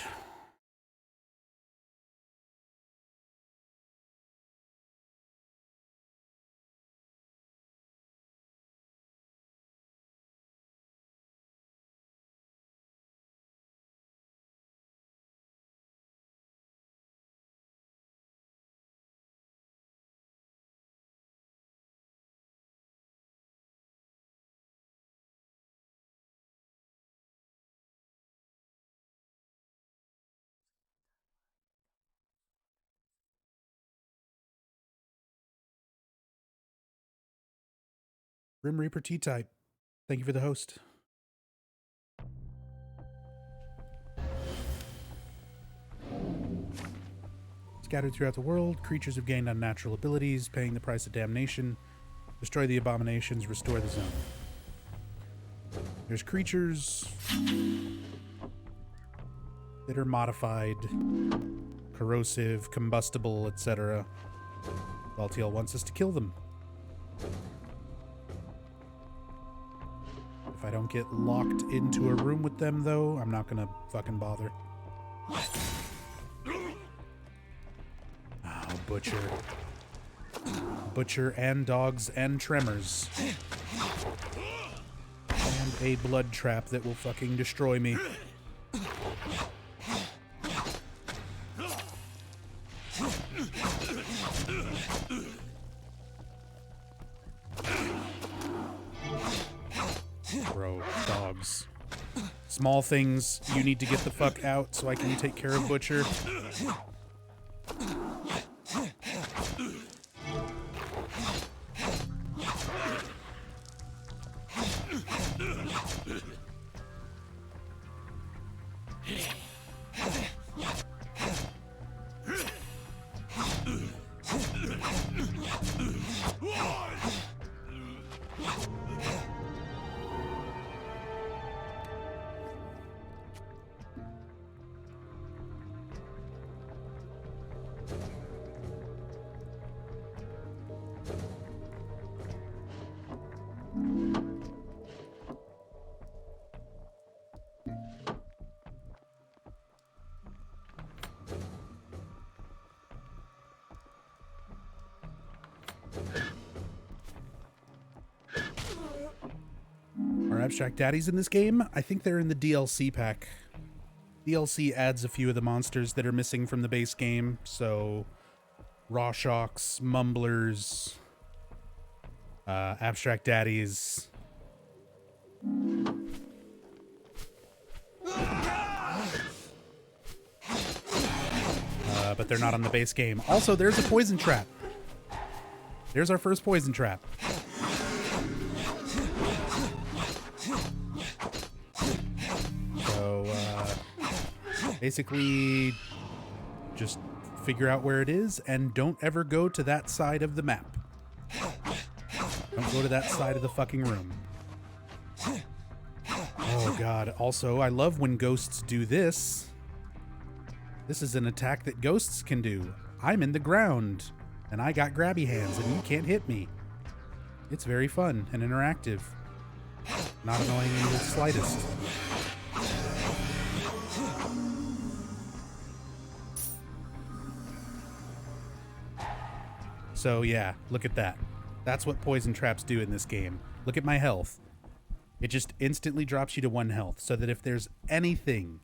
Grim Reaper T-Type. Thank you for the host. Scattered throughout the world, creatures have gained unnatural abilities, paying the price of damnation. Destroy the abominations, restore the zone. There's creatures that are modified, corrosive, combustible, etc. Valtiel wants us to kill them. If I don't get locked into a room with them, though, I'm not gonna fucking bother. Oh, Butcher. Butcher and dogs and tremors. And a blood trap that will fucking destroy me. Bro, dogs. Small things, you need to get the fuck out so I can take care of Butcher. Are Abstract Daddies in this game? I think they're in the DLC pack. DLC adds a few of the monsters that are missing from the base game, so Rawshocks, Mumblers, Abstract Daddies. But they're not on the base game. Also, there's a poison trap. There's our first poison trap. So, basically, just figure out where it is and don't ever go to that side of the map. Don't go to that side of the fucking room. Oh god, also, I love when ghosts do this. This is an attack that ghosts can do. I'm in the ground, and I got grabby hands, and you can't hit me. It's very fun and interactive. Not annoying in the slightest. So yeah, look at that. That's what poison traps do in this game. Look at my health. It just instantly drops you to 1 health, so that if there's anything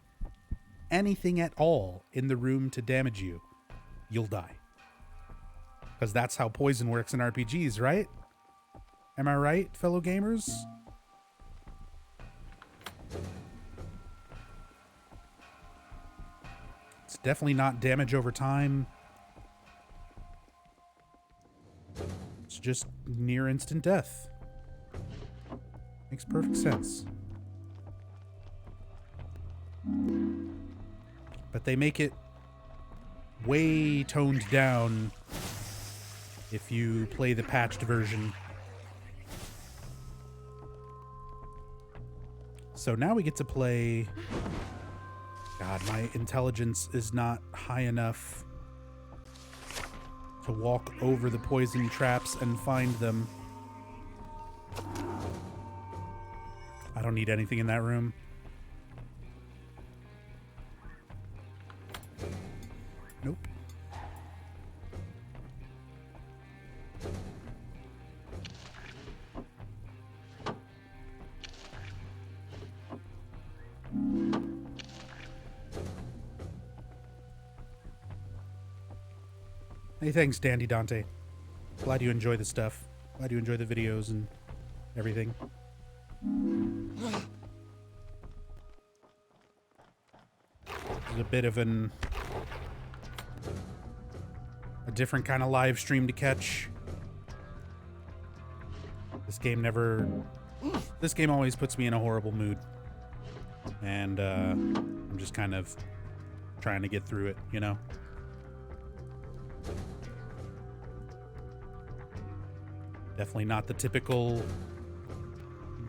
at all in the room to damage you, you'll die. Because that's how poison works in RPGs, right? Am I right, fellow gamers? It's definitely not damage over time. It's just near instant death. Makes perfect sense. But they make it way toned down if you play the patched version. So now we get to play... God, my intelligence is not high enough to walk over the poison traps and find them. I don't need anything in that room. Nope. Hey, thanks, Dandy Dante. Glad you enjoy the stuff. Glad you enjoy the videos and everything. There's a bit of a different kind of live stream to catch. This game always puts me in a horrible mood. And I'm just kind of trying to get through it, you know? Definitely not the typical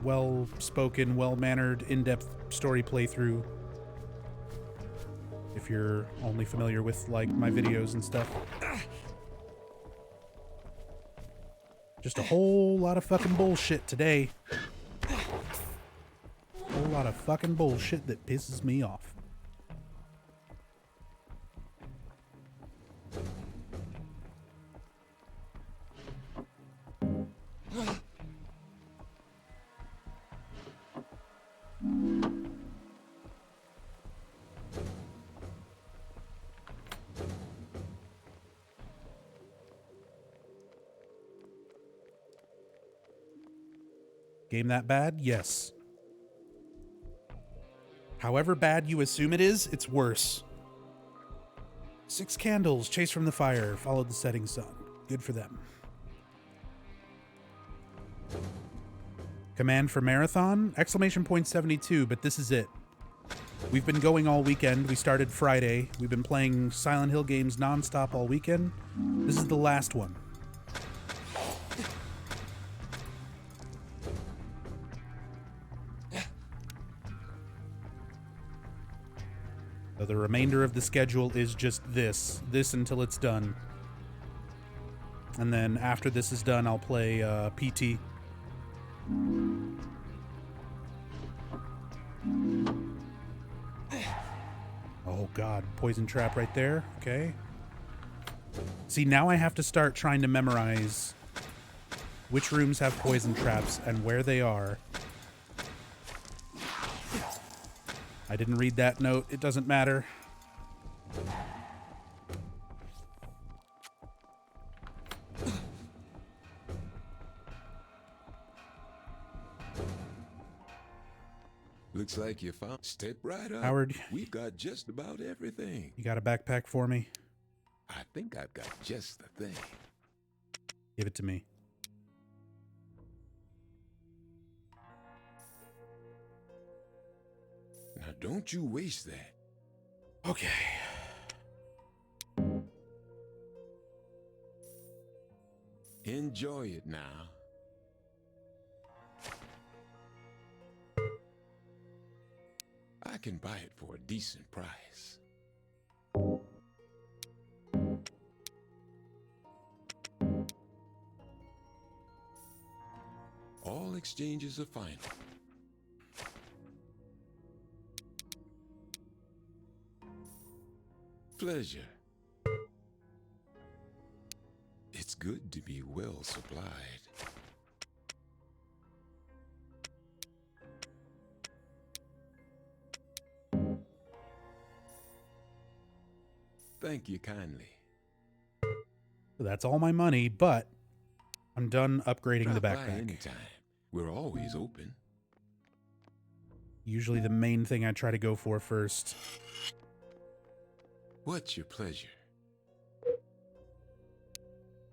well-spoken, well-mannered, in-depth story playthrough. If you're only familiar with, like, my videos and stuff. Just a whole lot of fucking bullshit today. A whole lot of fucking bullshit that pisses me off. Game that bad? Yes. However bad you assume it is, it's worse. 6 candles, chase from the fire, followed the setting sun. Good for them. Command for marathon? Exclamation point 72, but this is it. We've been going all weekend. We started Friday. We've been playing Silent Hill games nonstop all weekend. This is the last one. So the remainder of the schedule is just this until it's done. And then after this is done, I'll play PT. Oh god, poison trap right there. Okay. See, now I have to start trying to memorize which rooms have poison traps and where they are. I didn't read that note. It doesn't matter. Looks like you found. Step right up. Howard. We've got just about everything. You got a backpack for me? I think I've got just the thing. Give it to me. Now don't you waste that. Okay. Enjoy it now. I can buy it for a decent price. All exchanges are final. Pleasure. It's good to be well supplied. Thank you kindly. So that's all my money, but I'm done upgrading the Drop by backpack. anytime. We're always open. Usually the main thing I try to go for first. What's your pleasure?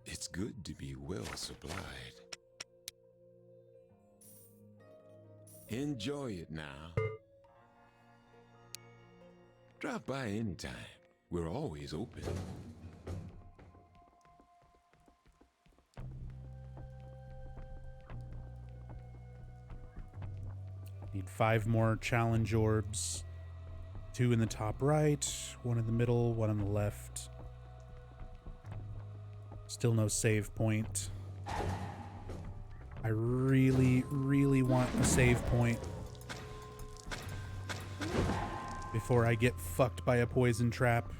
It's good to be well supplied. Enjoy it now. Drop by anytime. We're always open. Need 5 more challenge orbs. 2 in the top right, 1 in the middle, 1 on the left. Still no save point. I really, really want a save point before I get fucked by a poison trap.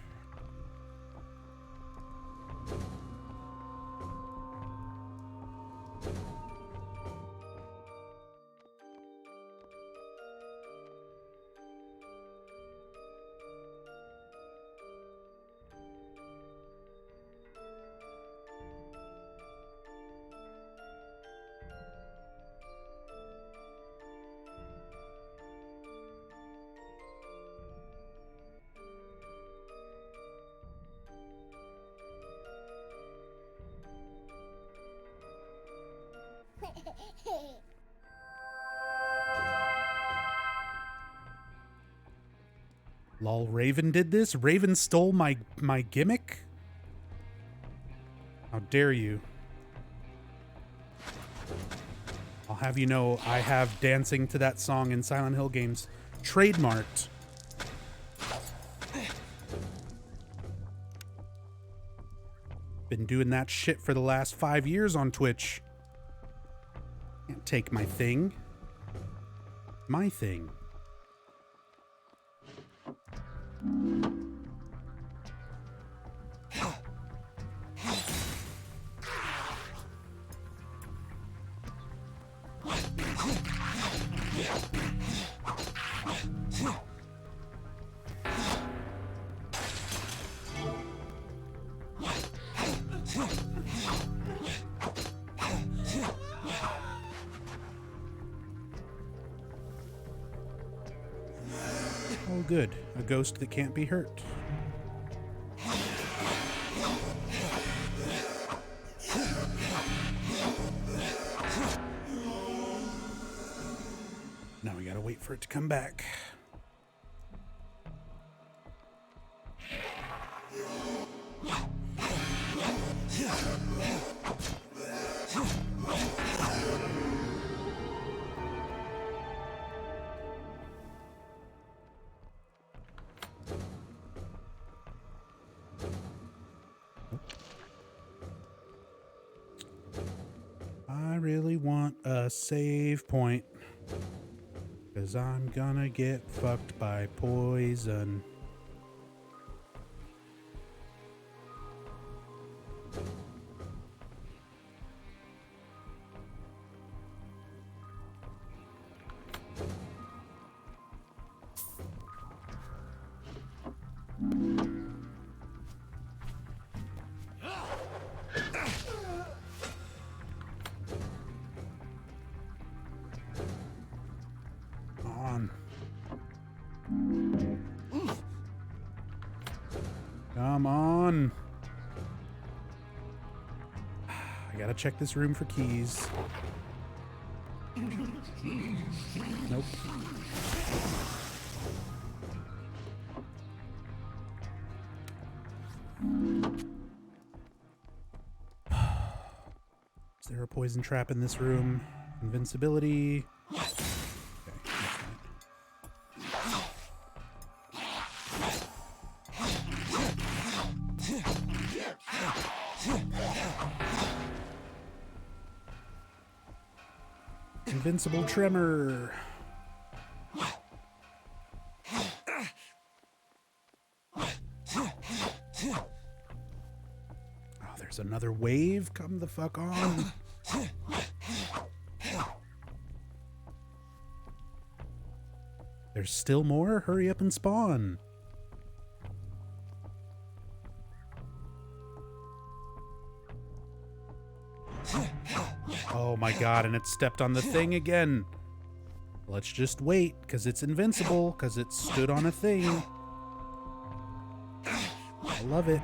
Lol, Raven did this? Raven stole my gimmick? How dare you? I'll have you know I have dancing to that song in Silent Hill games trademarked. Been doing that shit for the last 5 years on Twitch. Can't take my thing. My thing. Oh, good. A ghost that can't be hurt. Now we gotta wait for it to come back. I really want a save point, 'cause I'm gonna get fucked by poison. Come on. I gotta check this room for keys. Nope. Is there a poison trap in this room? Invincibility. Invincible tremor. Oh, there's another wave. Come the fuck on. There's still more? Hurry up and spawn. Oh my god, and it stepped on the thing again. Let's just wait, because it's invincible, because it stood on a thing. I love it.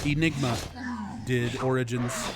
Enigma did Origins.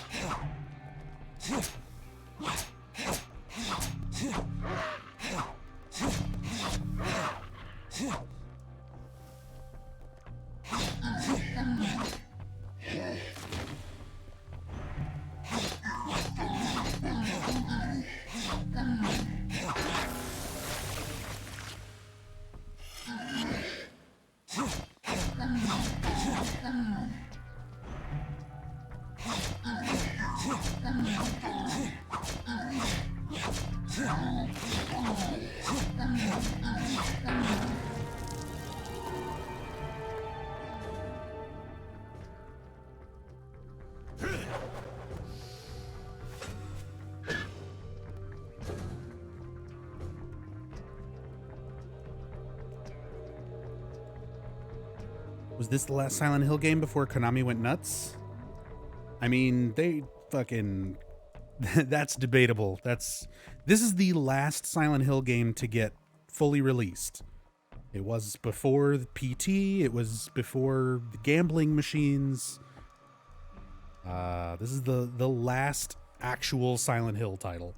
Was this the last Silent Hill game before Konami went nuts? I mean, they fucking... That's debatable. This is the last Silent Hill game to get fully released. It was before the PT, it was before the gambling machines. This is the last actual Silent Hill title.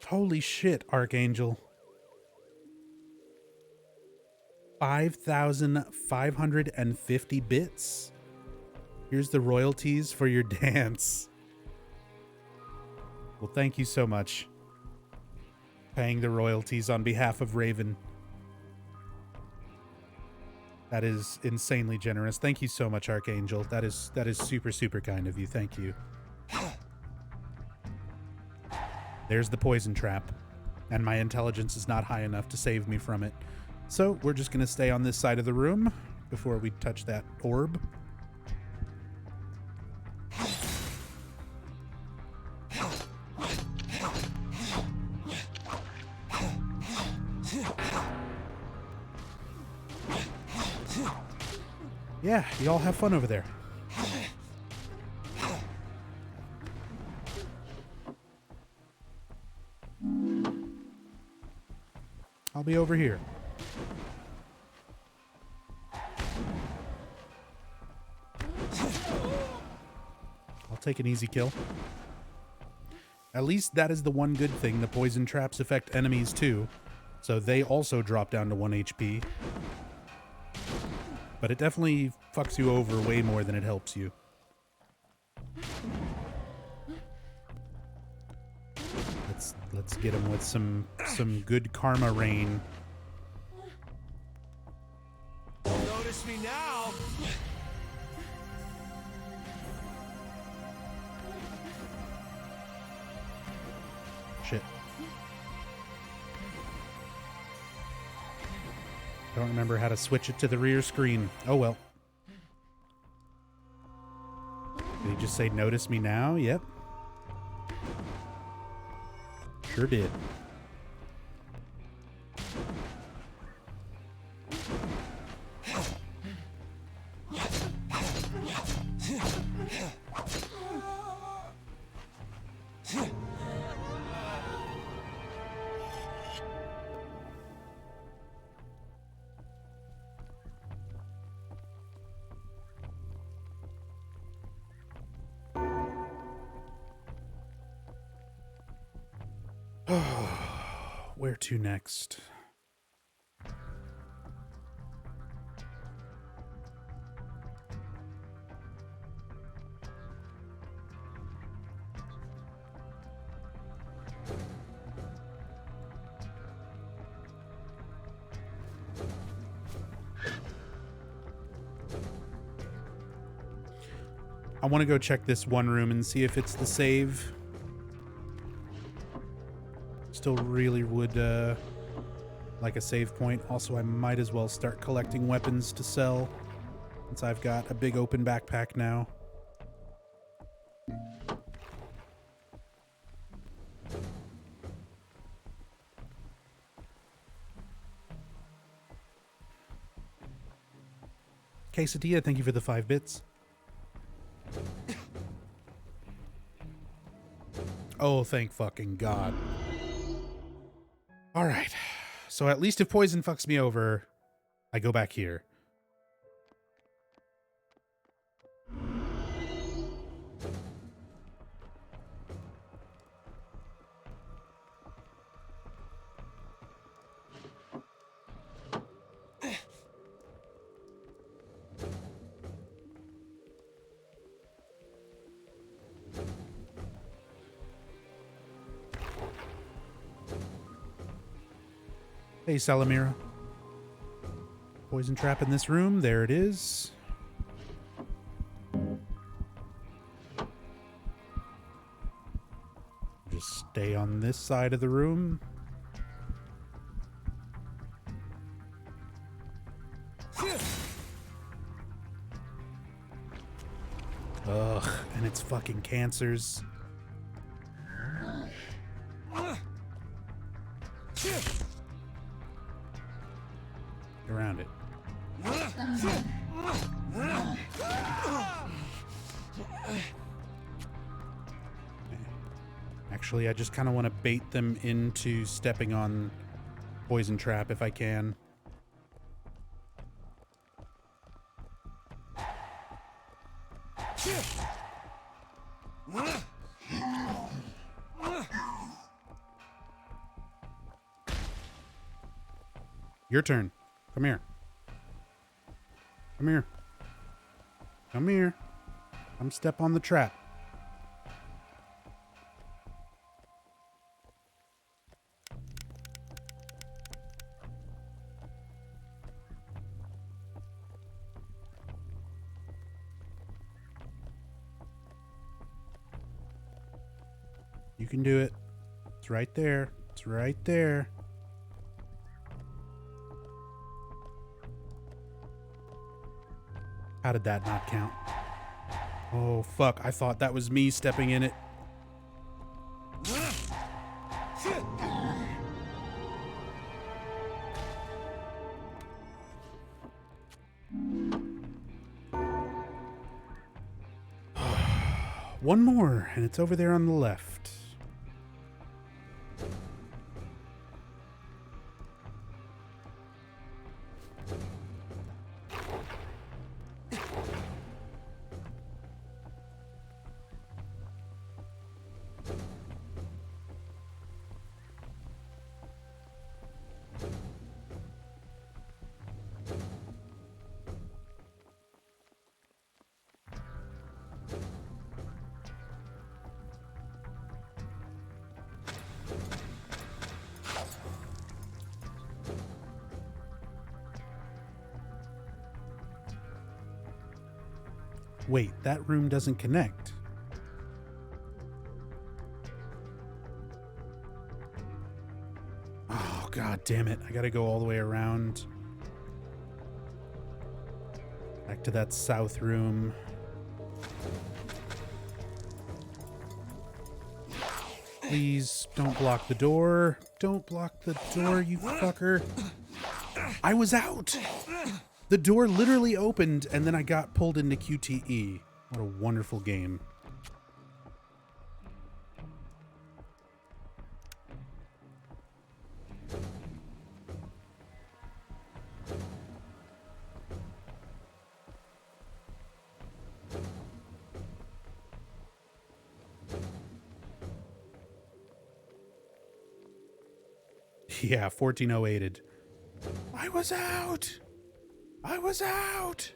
Holy shit, Archangel. 5,550 bits. Here's the royalties for your dance. Well, thank you so much. Paying the royalties on behalf of Raven. That is insanely generous. Thank you so much, Archangel. That is super, super kind of you. Thank you. There's the poison trap, and my intelligence is not high enough to save me from it. So we're just going to stay on this side of the room before we touch that orb. Yeah, you all have fun over there. I'll be over here. I'll take an easy kill. At least that is the one good thing. The poison traps affect enemies too, so they also drop down to 1 HP. But it definitely fucks you over way more than it helps you. Let's get him with some good karma rain. Notice me now. Shit. Don't remember how to switch it to the rear screen. Oh well. Did he just say notice me now? Yep. Sure did. Where to next? I want to go check this one room and see if it's the save. Still really would like a save point. Also, I might as well start collecting weapons to sell since I've got a big open backpack now. Quesadilla, thank you for the 5 bits. Oh, thank fucking God. All right. So at least if poison fucks me over, I go back here. Hey, Salamira. Poison trap in this room. There it is. Just stay on this side of the room. Ugh, and it's fucking cancers. Around it. Actually, I just kind of want to bait them into stepping on poison trap if I can. Your turn. Come here. Come here. Come here. Come step on the trap. You can do it. It's right there. It's right there. How did that not count? Oh, fuck. I thought that was me stepping in it. One more, and it's over there on the left. Wait, that room doesn't connect. Oh, god damn it. I gotta go all the way around. Back to that south room. Please don't block the door. Don't block the door, you fucker. I was out! The door literally opened, and then I got pulled into QTE. What a wonderful game. Yeah, 1408'd. I was out! I was out!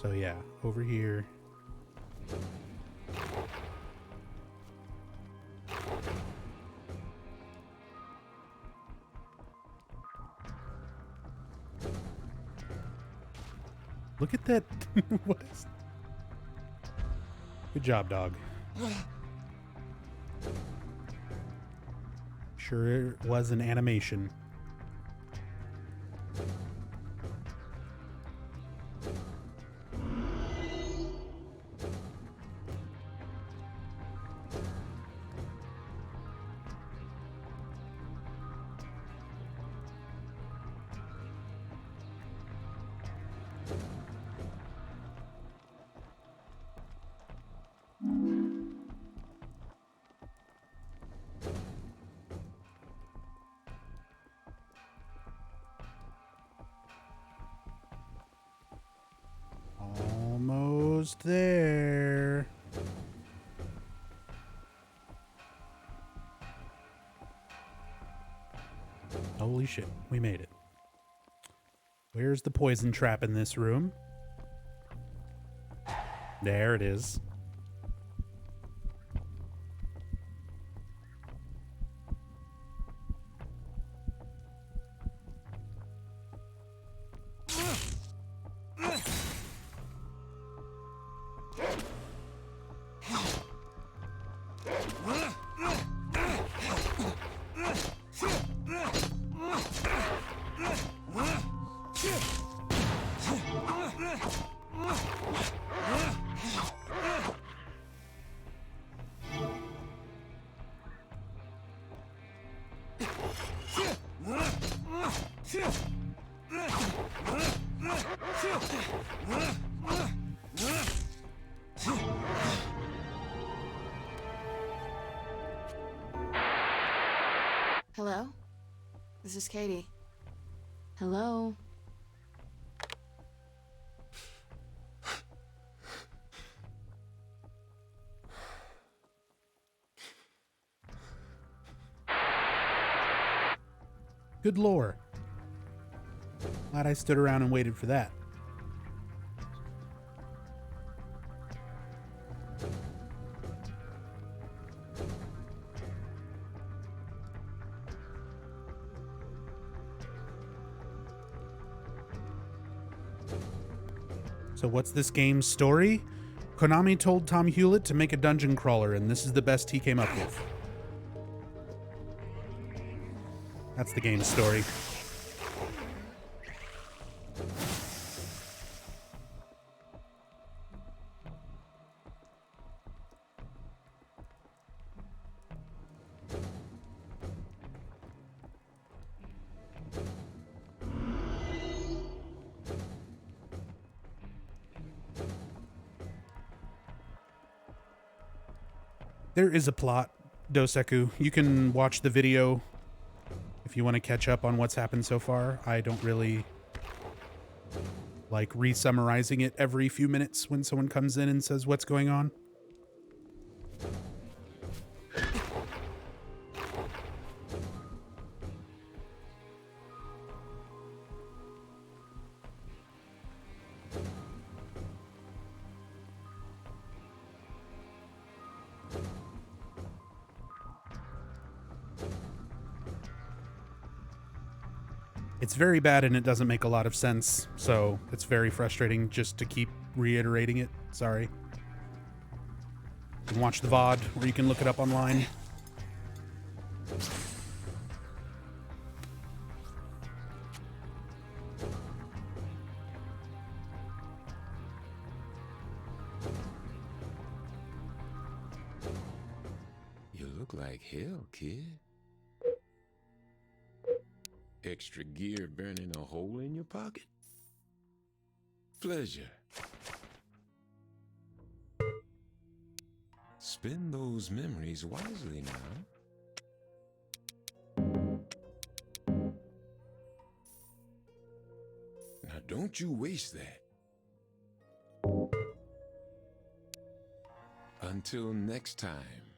So yeah, over here. Look at that. What is... Good job, dog. Sure it was an animation. Almost there. Holy shit, we made it. Where's the poison trap in this room? There it is. Hello? This is Katie. Hello? Good lore. Glad I stood around and waited for that. So what's this game's story? Konami told Tom Hewlett to make a dungeon crawler, and this is the best he came up with. That's the game's story. There is a plot, Doseku. You can watch the video if you want to catch up on what's happened so far. I don't really like re-summarizing it every few minutes when someone comes in and says what's going on. It's very bad and it doesn't make a lot of sense, so it's very frustrating just to keep reiterating it. Sorry. You can watch the VOD, or you can look it up online. You look like hell, kid. Extra gear burning a hole in your pocket? Pleasure. Spend those memories wisely now. Now don't you waste that. Until next time.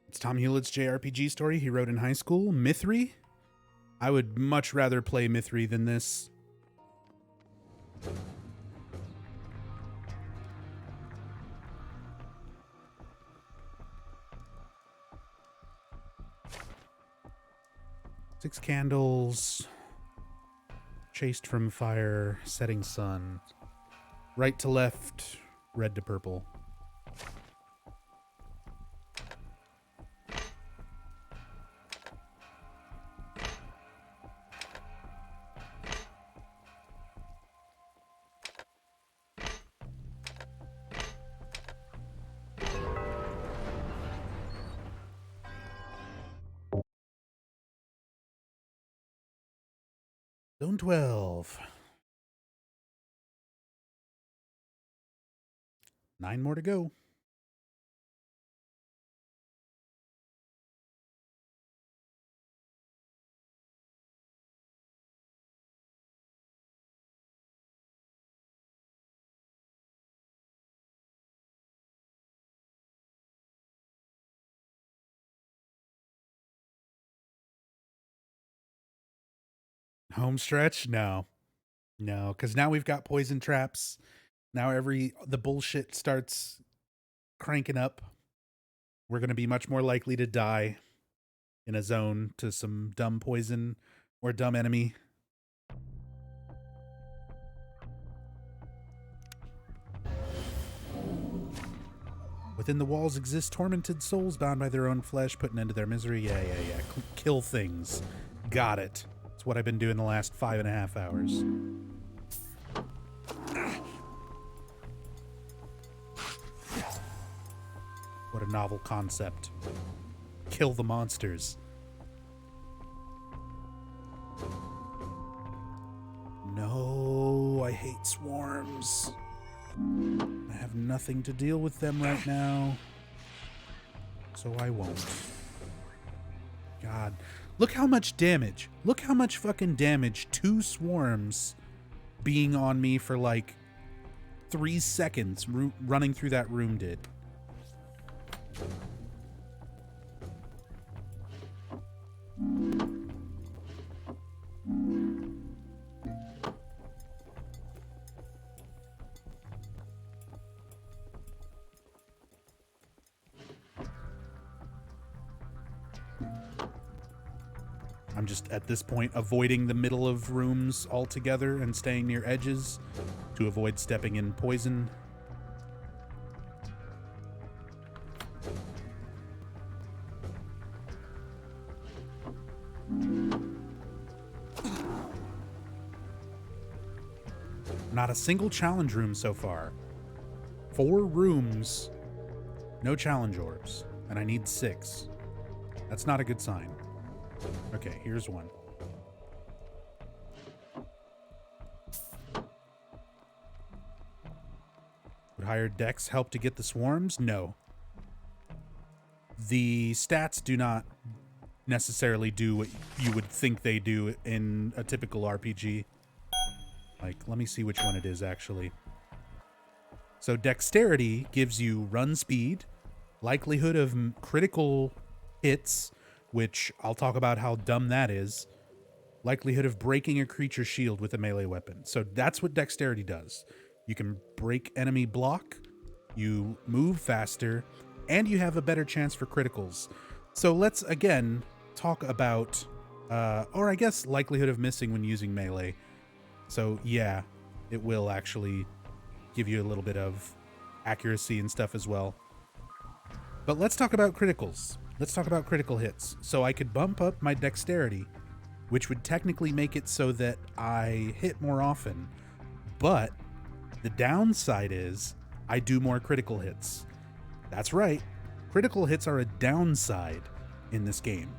It's Tom Hewlett's JRPG story he wrote in high school, Mithri. I would much rather play Mithri than this. Six candles, chased from fire, setting sun, right to left, red to purple. Zone 12. 9 more to go. Home stretch? No. No, because now we've got poison traps. Now the bullshit starts cranking up. We're going to be much more likely to die in a zone to some dumb poison or dumb enemy. Within the walls exist tormented souls bound by their own flesh, put an end to their misery. Yeah. Kill things. Got it. That's what I've been doing the last 5.5 hours. What a novel concept. Kill the monsters. No, I hate swarms. I have nothing to deal with them right now, so I won't. God, look how much damage. Look how much fucking damage 2 swarms being on me for like 3 seconds running through that room did. I'm just, at this point, avoiding the middle of rooms altogether and staying near edges to avoid stepping in poison. Not a single challenge room so far. 4 rooms, no challenge orbs, and I need 6. That's not a good sign. Okay, here's one. Would higher dex help to get the swarms? No. The stats do not necessarily do what you would think they do in a typical RPG. Like, let me see which one it is, actually. So dexterity gives you run speed, likelihood of critical hits, which I'll talk about how dumb that is, likelihood of breaking a creature's shield with a melee weapon. So that's what dexterity does. You can break enemy block, you move faster, and you have a better chance for criticals. So let's, again, talk about, or I guess likelihood of missing when using melee. So yeah, it will actually give you a little bit of accuracy and stuff as well. But let's talk about criticals. Let's talk about critical hits. So I could bump up my dexterity, which would technically make it so that I hit more often. But the downside is I do more critical hits. That's right. Critical hits are a downside in this game.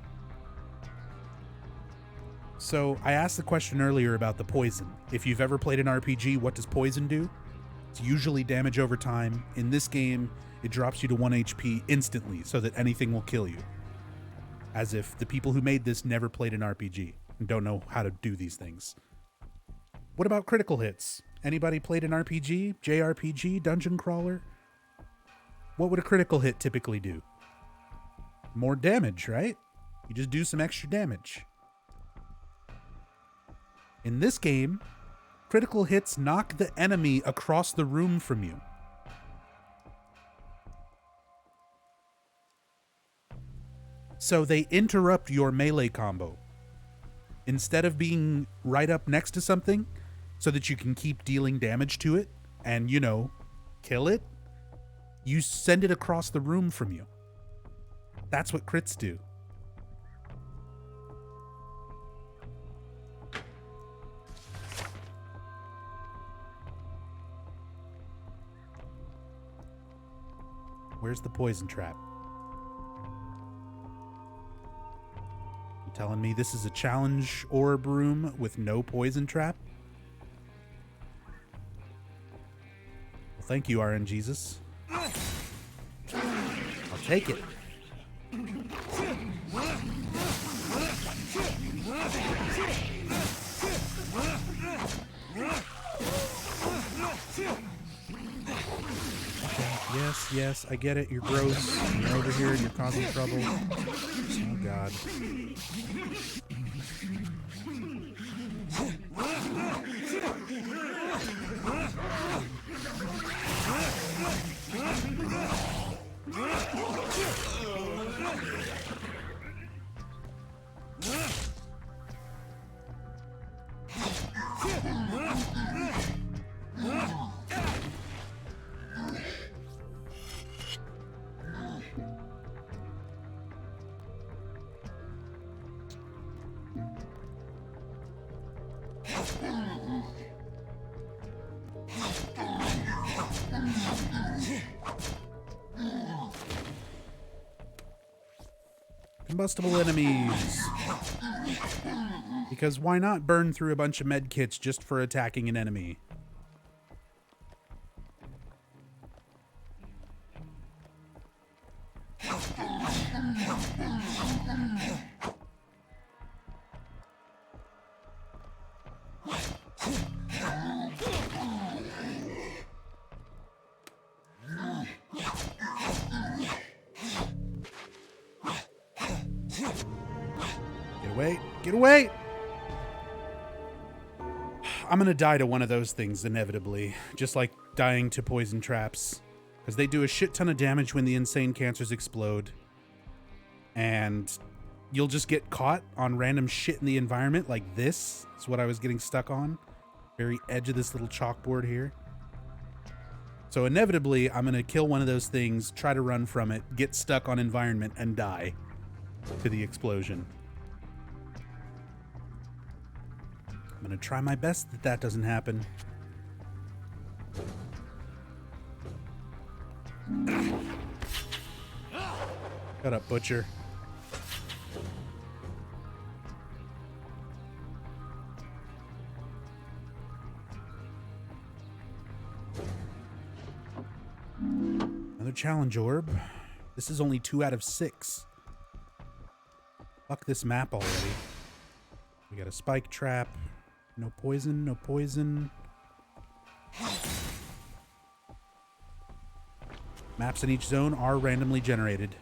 So I asked the question earlier about the poison. If you've ever played an RPG, what does poison do? It's usually damage over time. In this game, it drops you to 1 HP instantly so that anything will kill you. As if the people who made this never played an RPG and don't know how to do these things. What about critical hits? Anybody played an RPG, JRPG, dungeon crawler? What would a critical hit typically do? More damage, right? You just do some extra damage. In this game, critical hits knock the enemy across the room from you. So they interrupt your melee combo. Instead of being right up next to something so that you can keep dealing damage to it and, you know, kill it, you send it across the room from you. That's what crits do. Where's the poison trap? You telling me this is a challenge orb room with no poison trap? Well, thank you, RN Jesus. I'll take it. Yes, I get it. You're gross. You're over here. You're causing trouble. Oh, God. Combustible enemies. Because why not burn through a bunch of med kits just for attacking an enemy? Get away! Get away! I'm gonna die to one of those things inevitably, just like dying to poison traps, because they do a shit ton of damage when the insane cancers explode, and you'll just get caught on random shit in the environment like this. Is what I was getting stuck on, very edge of this little chalkboard here. So inevitably, I'm gonna kill one of those things, try to run from it, get stuck on environment, and die to the explosion. I'm gonna try my best that doesn't happen. Shut up, Butcher. Another challenge orb. This is only 2 out of 6. Fuck this map already. We got a spike trap. No poison, no poison. Maps in each zone are randomly generated.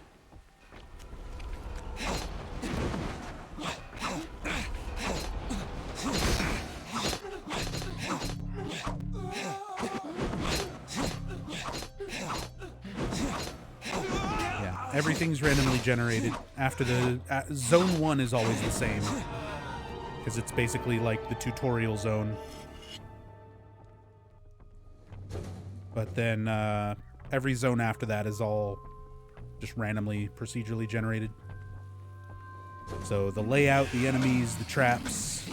Yeah, everything's randomly generated. After the zone 1 is always the same, because it's basically like the tutorial zone. But then every zone after that is all just randomly, procedurally generated. So the layout, the enemies, the traps,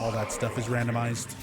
all that stuff is randomized.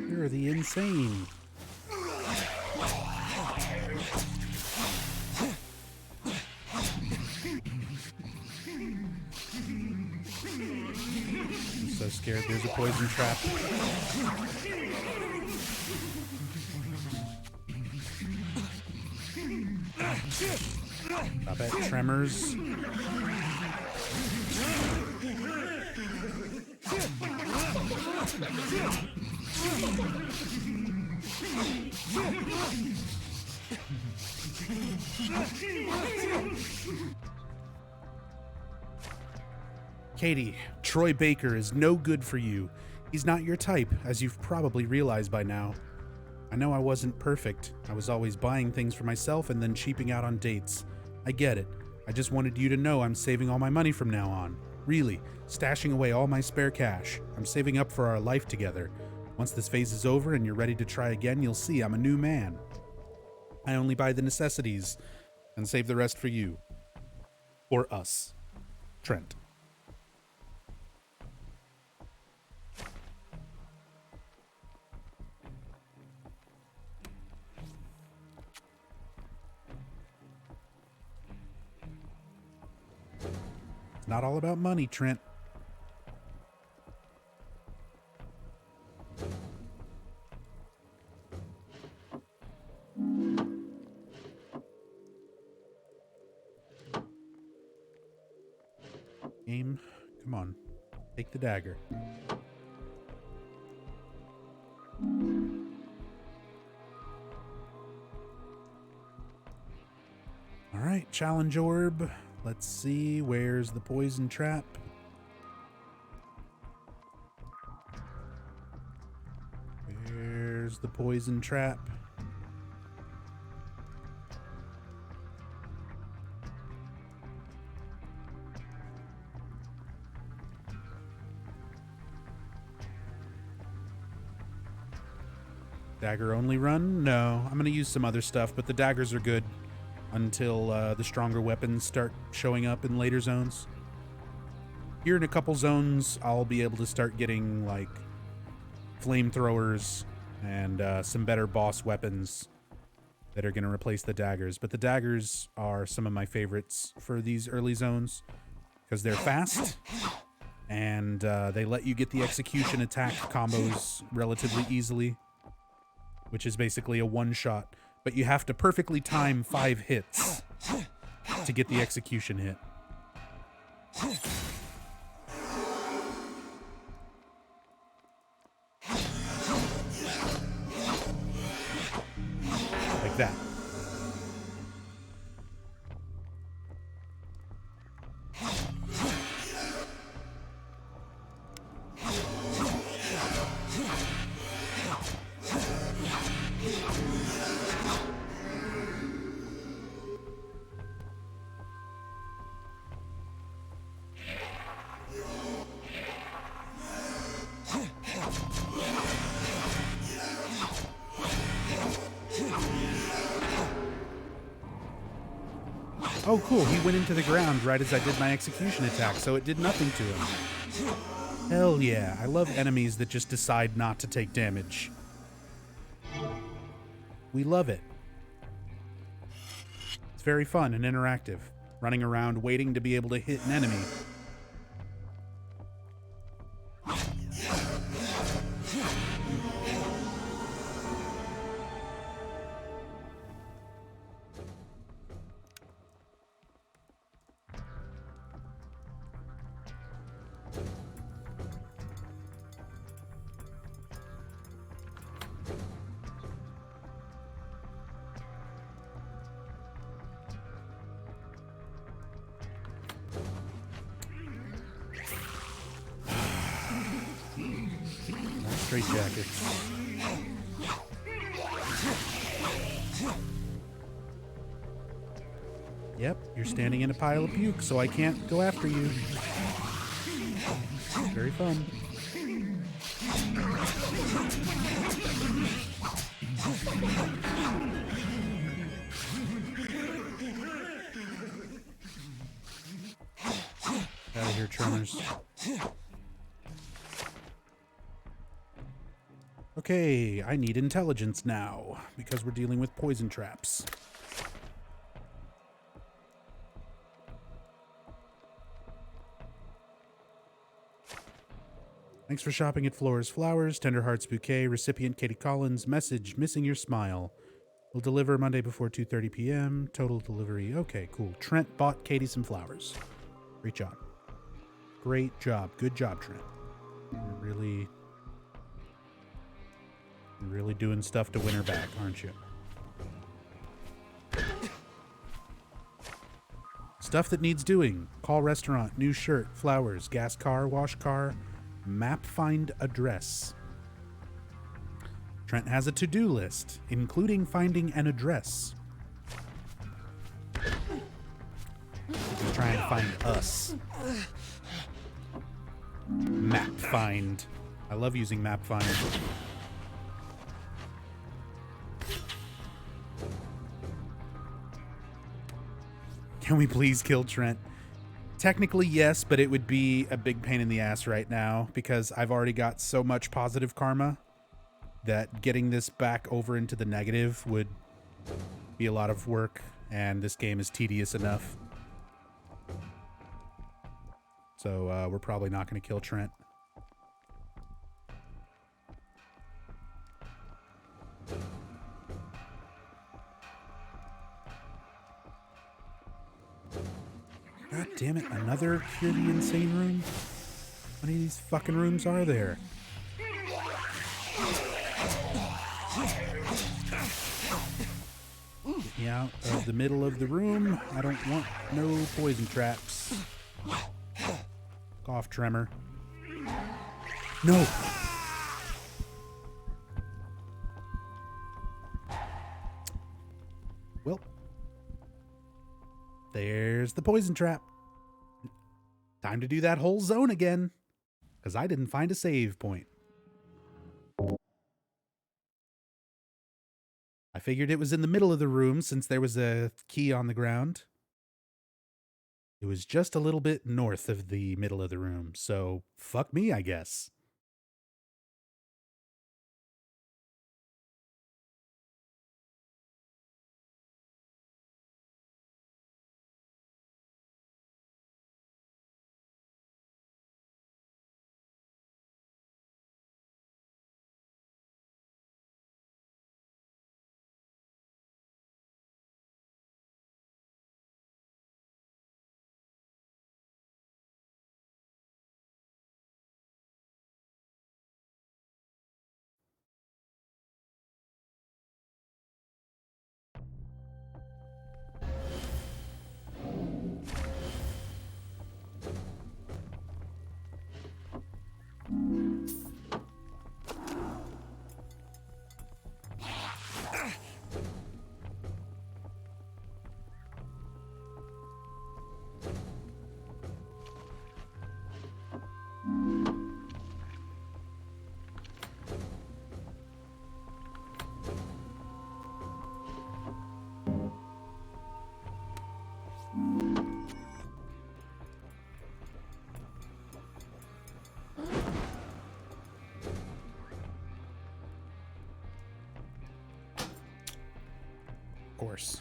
You're the insane. I'm so scared there's a poison trap. Stop it, tremors. Katie, Troy Baker is no good for you. He's not your type, as you've probably realized by now. I know I wasn't perfect. I was always buying things for myself and then cheaping out on dates. I get it. I just wanted you to know I'm saving all my money from now on. Really, stashing away all my spare cash. I'm saving up for our life together. Once this phase is over and you're ready to try again, you'll see I'm a new man. I only buy the necessities and save the rest for you. Or us. Trent. It's not all about money, Trent. Game, come on. Take the dagger. All right, challenge orb. Let's see, where's the poison trap? There's the poison trap. Dagger only run? No, I'm gonna use some other stuff, but the daggers are good until the stronger weapons start showing up in later zones. Here in a couple zones, I'll be able to start getting like flamethrowers and some better boss weapons that are gonna replace the daggers. But the daggers are some of my favorites for these early zones because they're fast and they let you get the execution attack combos relatively easily, which is basically a one-shot, but you have to perfectly time 5 hits to get the execution hit. Like that. Oh, cool. He went into the ground right as I did my execution attack, so it did nothing to him. Hell yeah. I love enemies that just decide not to take damage. We love it. It's very fun and interactive. Running around waiting to be able to hit an enemy. Straight jackets. Yep, you're standing in a pile of puke, so I can't go after you. Very fun. Out of here, Tremors. Okay, I need intelligence now, because we're dealing with poison traps. Thanks for shopping at Flora's Flowers, Tender Hearts Bouquet, recipient Katie Collins, message, missing your smile. Will deliver Monday before 2:30 p.m. Total delivery. Okay, cool. Trent bought Katie some flowers. Great job. Great job. Good job, Trent. You're really doing stuff to win her back, aren't you? Stuff that needs doing. Call restaurant, new shirt, flowers, gas car, wash car, map find address. Trent has a to-do list, including finding an address. He's trying to find us. Map find. I love using map find. Can we please kill Trent? Technically, yes, but it would be a big pain in the ass right now because I've already got so much positive karma that getting this back over into the negative would be a lot of work, and this game is tedious enough. So we're probably not going to kill Trent. God damn it, another Cure the Insane room? How many of these fucking rooms are there? Get me out of the middle of the room. I don't want no poison traps. Cough tremor. No! there's the poison trap. Time to do that whole zone again, because I didn't find a save point. I figured it was in the middle of the room since there was a key on the ground. It was just a little bit north of the middle of the room, so fuck me, I guess. Of course.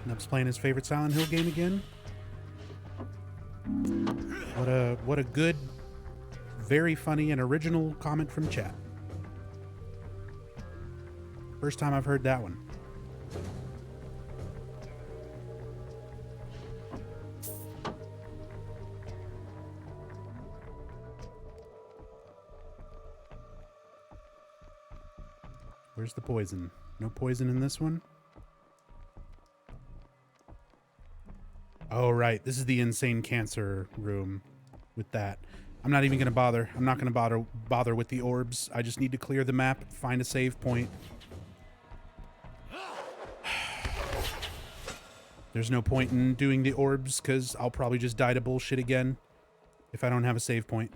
Nub's playing his favorite Silent Hill game again. What a good, very funny and original comment from chat. First time I've heard that one. Where's the poison? No poison in this one? Oh, right. This is the insane cancer room with that. I'm not even going to bother. I'm not going to bother with the orbs. I just need to clear the map, find a save point. There's no point in doing the orbs because I'll probably just die to bullshit again if I don't have a save point.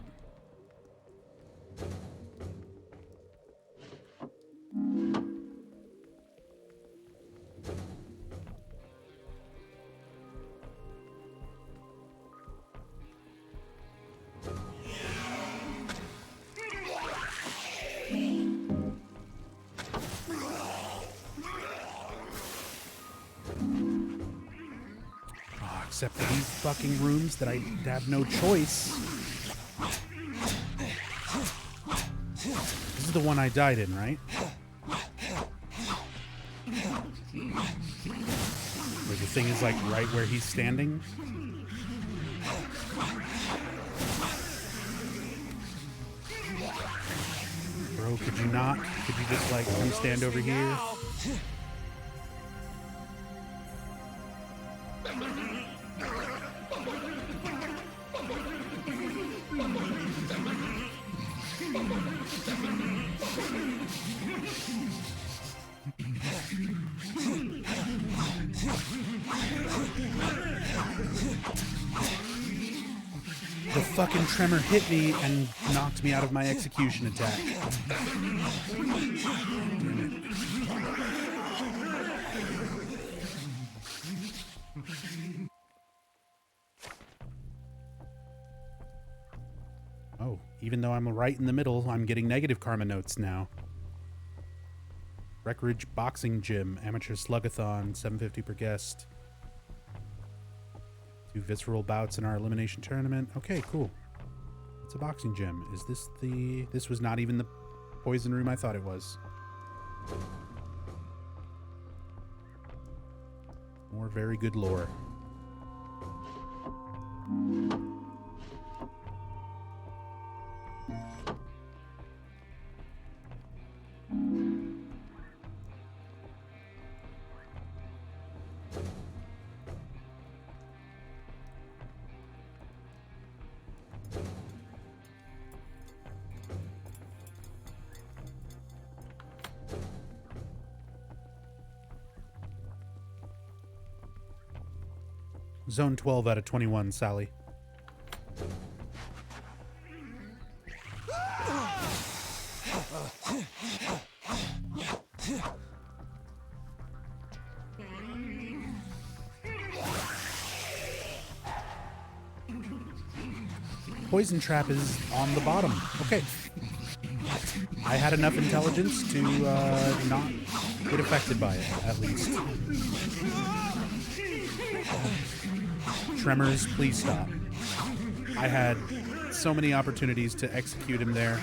Except for these fucking rooms that I have no choice. This is the one I died in, right? Where the thing is like right where he's standing. Bro, could you not? Could you just like come stand over here? The fucking tremor hit me and knocked me out of my execution attack. Oh, even though I'm right in the middle, I'm getting negative karma notes now. Breckenridge Boxing Gym, Amateur Slugathon, $7.50 per guest. 2 visceral bouts in our elimination tournament. Okay, cool. It's a boxing gym. Is this the... This was not even the poison room I thought it was. More very good lore. Zone 12 out of 21, Sally. Poison trap is on the bottom. Okay. I had enough intelligence to not get affected by it, at least. Tremors, please stop. I had so many opportunities to execute him there.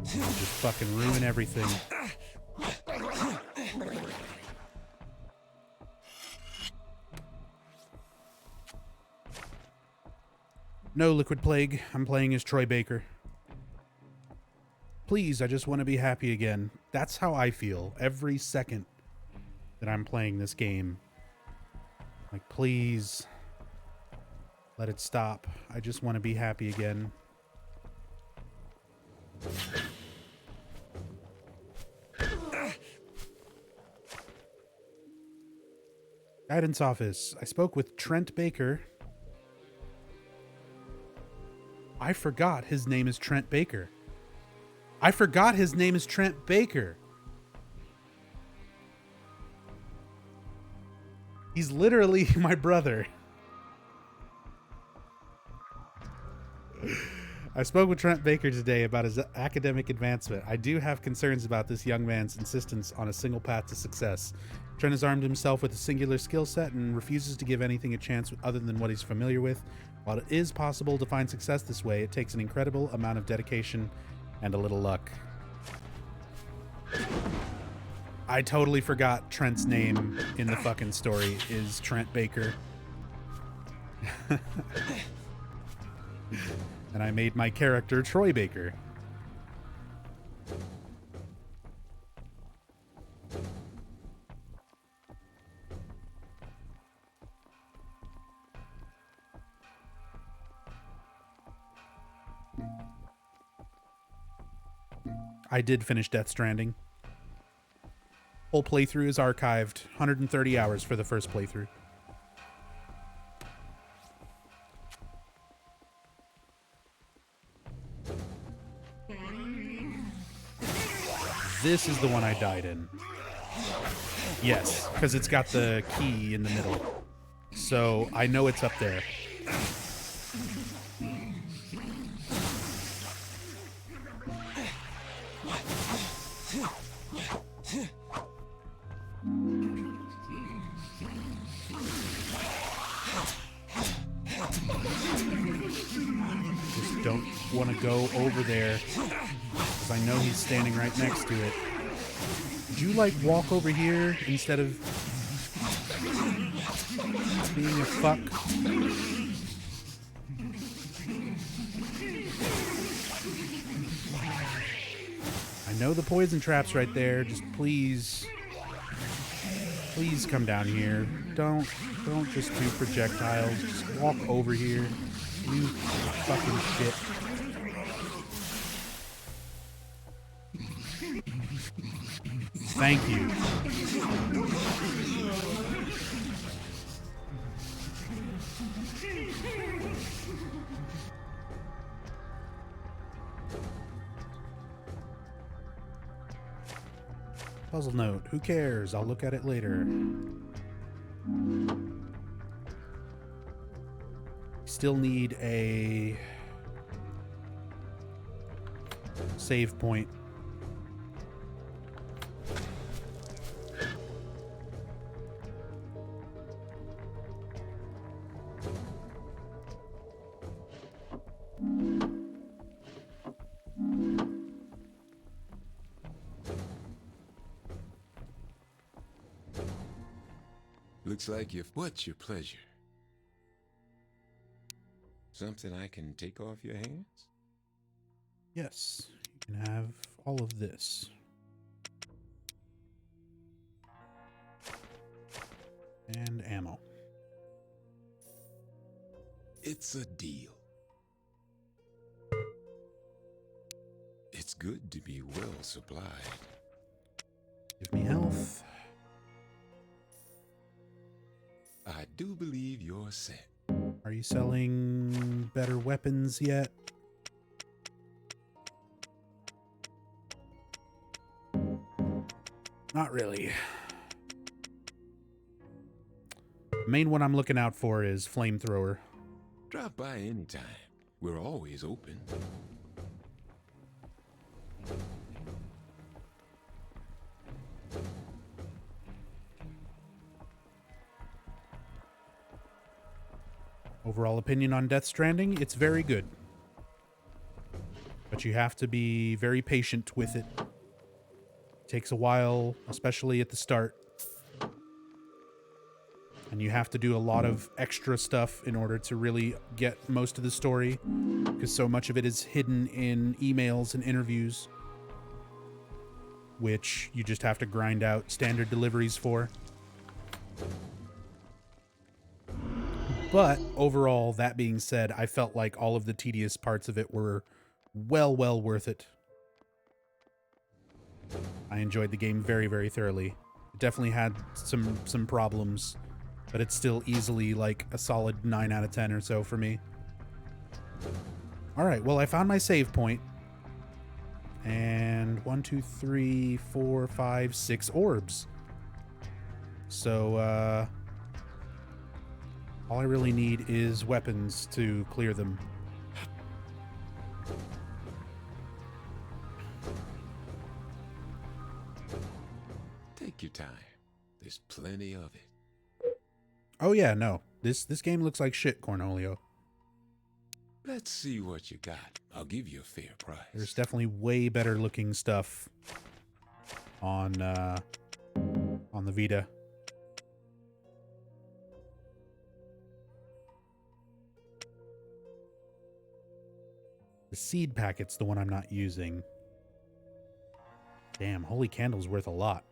Just fucking ruin everything. No, Liquid Plague. I'm playing as Troy Baker. Please, I just want to be happy again. That's how I feel every second that I'm playing this game. Like, please, let it stop. I just want to be happy again. Guidance office. I spoke with Trent Baker. I forgot his name is Trent Baker. I forgot his name is Trent Baker. He's literally my brother. I spoke with Trent Baker today about his academic advancement. I do have concerns about this young man's insistence on a single path to success. Trent has armed himself with a singular skill set and refuses to give anything a chance other than what he's familiar with. While it is possible to find success this way, it takes an incredible amount of dedication and a little luck. I totally forgot Trent's name in the fucking story is Trent Baker. And I made my character Troy Baker. I did finish Death Stranding. Whole playthrough is archived. 130 hours for the first playthrough. This is the one I died in. Yes, because it's got the key in the middle. So I know it's up there. Just don't want to go over there because I know he's standing right next to it. Would you like walk over here instead of being a fuck? I know the poison trap's right there. Just please come down here. Don't just do projectiles. Just walk over here. You fucking shit. Thank you. Puzzle note. Who cares? I'll look at it later. Still need a save point. Looks like what's your pleasure? Something I can take off your hands? Yes, you can have all of this. And ammo. It's a deal. It's good to be well supplied. Give me health. I do believe you're set. Are you selling better weapons yet? Not really. The main one I'm looking out for is flamethrower. Drop by anytime. We're always open. Overall opinion on Death Stranding, it's very good. But you have to be very patient with it. It takes a while, especially at the start. And you have to do a lot of extra stuff in order to really get most of the story, because so much of it is hidden in emails and interviews, which you just have to grind out standard deliveries for. But overall, that being said, I felt like all of the tedious parts of it were well worth it. I enjoyed the game very, very thoroughly. It definitely had some problems, but it's still easily like a solid 9 out of 10 or so for me. All right, well, I found my save point. And 1, 2, 3, 4, 5, 6 orbs. So, all I really need is weapons to clear them. Take your time. There's plenty of it. Oh yeah, no. This game looks like shit, Cornholio. Let's see what you got. I'll give you a fair price. There's definitely way better looking stuff on the Vita. The seed packet's the one I'm not using. Damn, Holy Candle's worth a lot.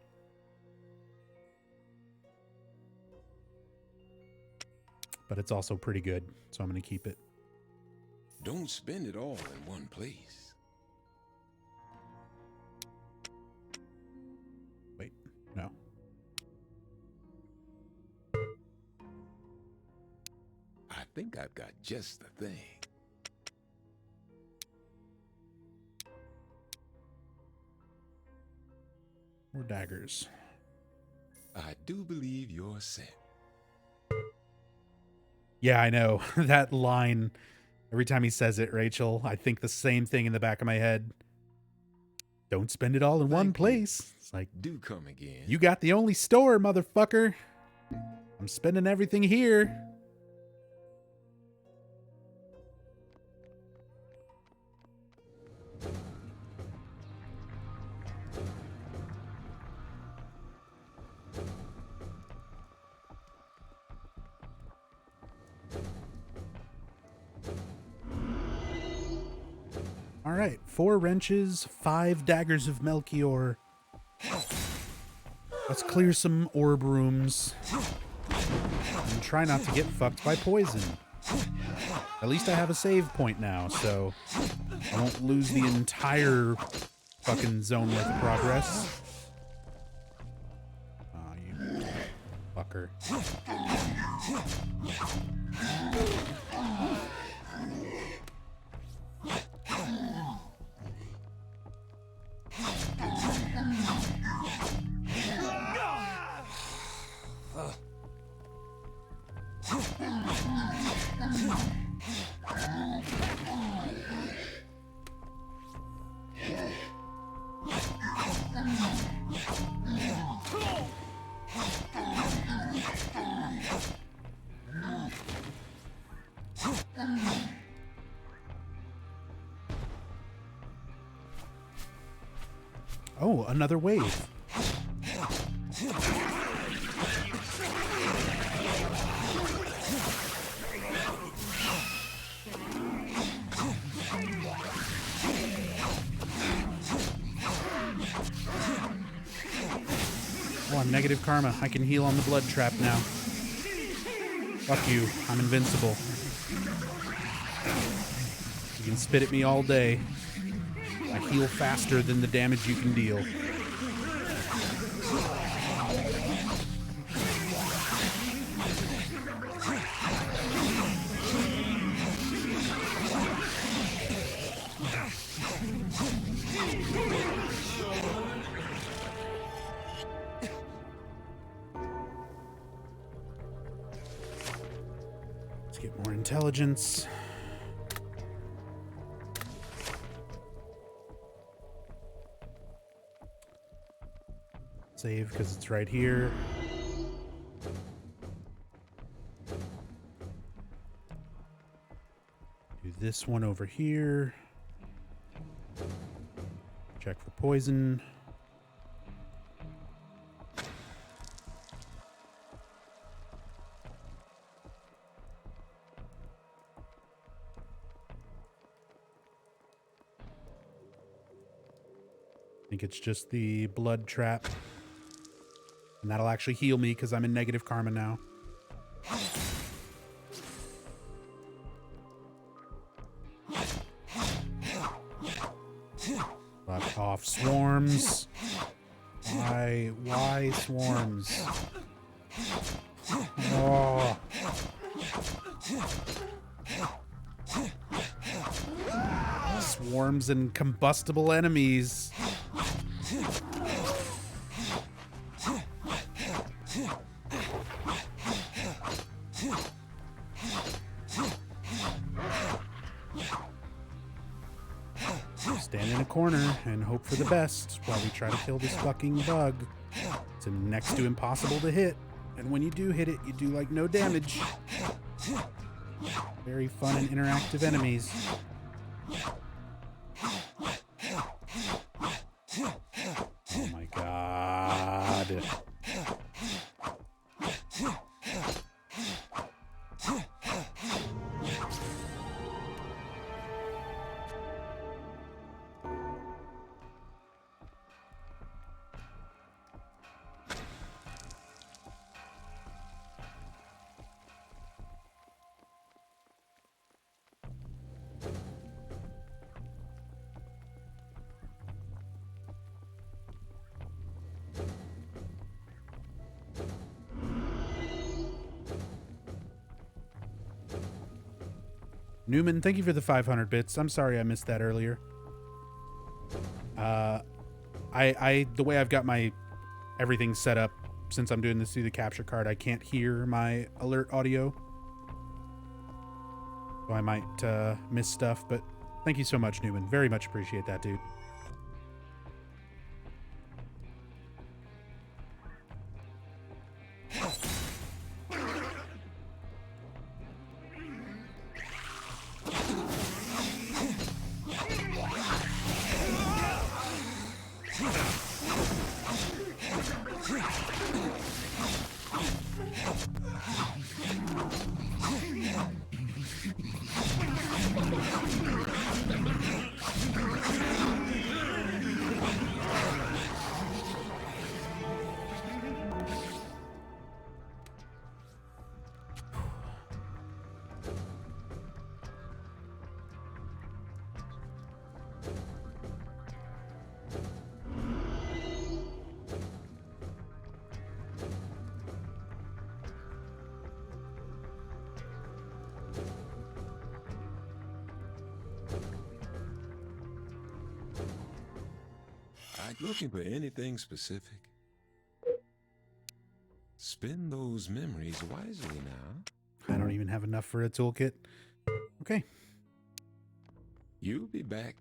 But it's also pretty good, so I'm going to keep it. Don't spend it all in one place. Wait, no. I think I've got just the thing. More daggers. I do believe you're set. Yeah, I know. That line, every time he says it, Rachel, I think the same thing in the back of my head. Don't spend it all in one place. It's like, do come again. You got the only store, motherfucker. I'm spending everything here. All right, 4 wrenches, 5 daggers of Melchior. Let's clear some orb rooms and try not to get fucked by poison. At least I have a save point now, so I won't lose the entire fucking zone worth of progress. Aw, you fucker. Oh, another wave. on, negative karma. I can heal on the blood trap now. Fuck you. I'm invincible. You can spit at me all day. I heal faster than the damage you can deal. Let's get more intelligence. Save because it's right here. Do this one over here. Check for poison. I think it's just the blood trap. And that'll actually heal me because I'm in negative karma now. Fuck off, swarms. Why swarms? Oh. Swarms and combustible enemies. Stand in a corner and hope for the best while we try to kill this fucking bug. It's next to impossible to hit, and when you do hit it, you do like no damage. Very fun and interactive enemies. Oh my god. Newman, thank you for the 500 bits. I'm sorry I missed that earlier. The way I've got my everything set up since I'm doing this through the capture card, I can't hear my alert audio. So I might miss stuff, but thank you so much, Newman. Very much appreciate that, dude. Looking for anything specific? Spend those memories wisely now. I don't even have enough for a toolkit. Okay. You'll be back.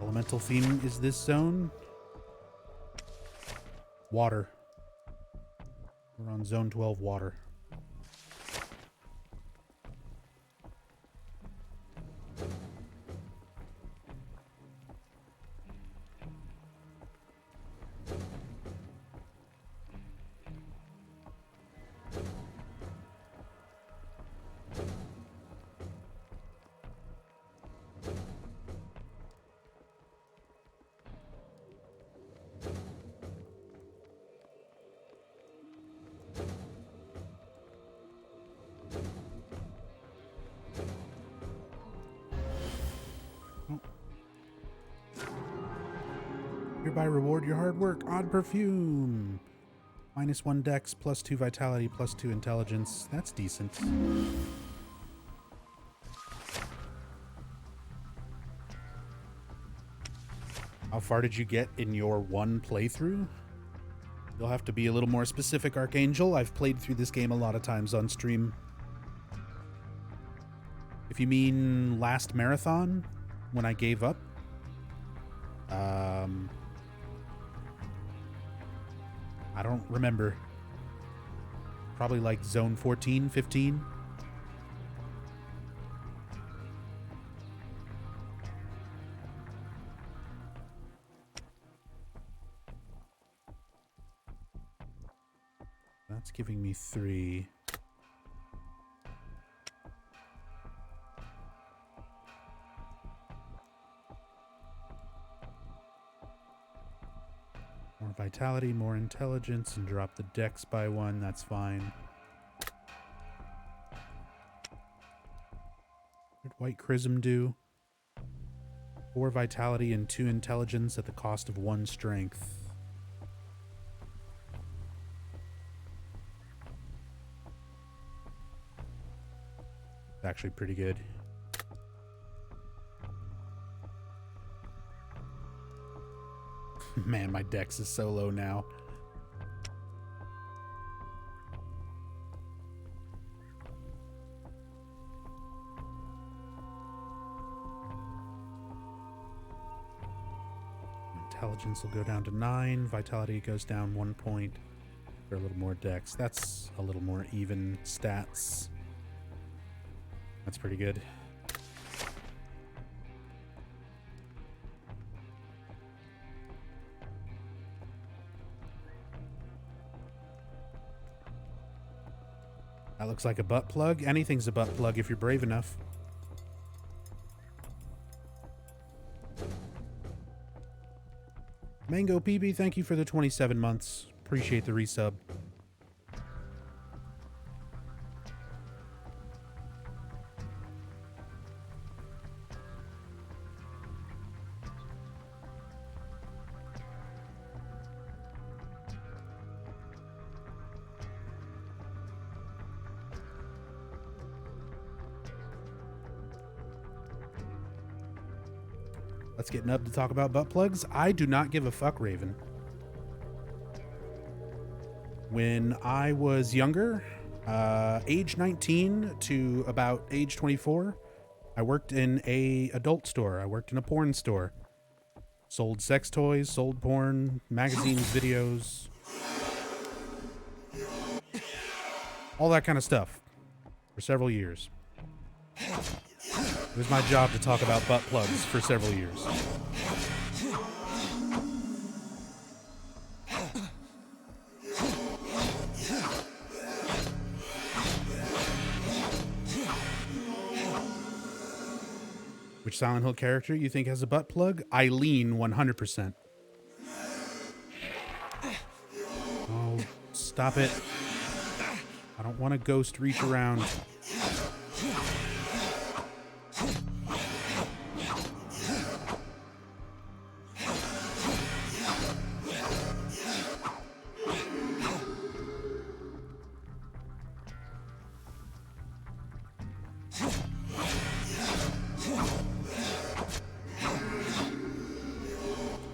Elemental theme is this zone. Water. We're on zone 12 water. Hereby reward your hard work. Odd perfume. -1 dex, +2 vitality, +2 intelligence. That's decent. How far did you get in your one playthrough? You'll have to be a little more specific, Archangel. I've played through this game a lot of times on stream. If you mean last marathon, when I gave up, I don't remember. Probably like zone 14, 15. That's giving me 3. More vitality, more intelligence, and drop the dex by 1. That's fine. What did White Chrism do? 4 vitality and 2 intelligence at the cost of 1 strength. Actually pretty good. Man, my dex is so low now. Intelligence will go down to 9. Vitality goes down 1 point for a little more dex. That's a little more even stats. That's pretty good. That looks like a butt plug. Anything's a butt plug if you're brave enough. Mango PB, thank you for the 27 months. Appreciate the resub. Let's get Nub to talk about butt plugs. I do not give a fuck, Raven. When I was younger, age 19 to about age 24, I worked in a adult store. I worked in a porn store. Sold sex toys, sold porn, magazines, videos. All that kind of stuff for several years. It was my job to talk about butt plugs for several years. Which Silent Hill character you think has a butt plug? Eileen, 100%. Oh, stop it. I don't want a ghost reach around.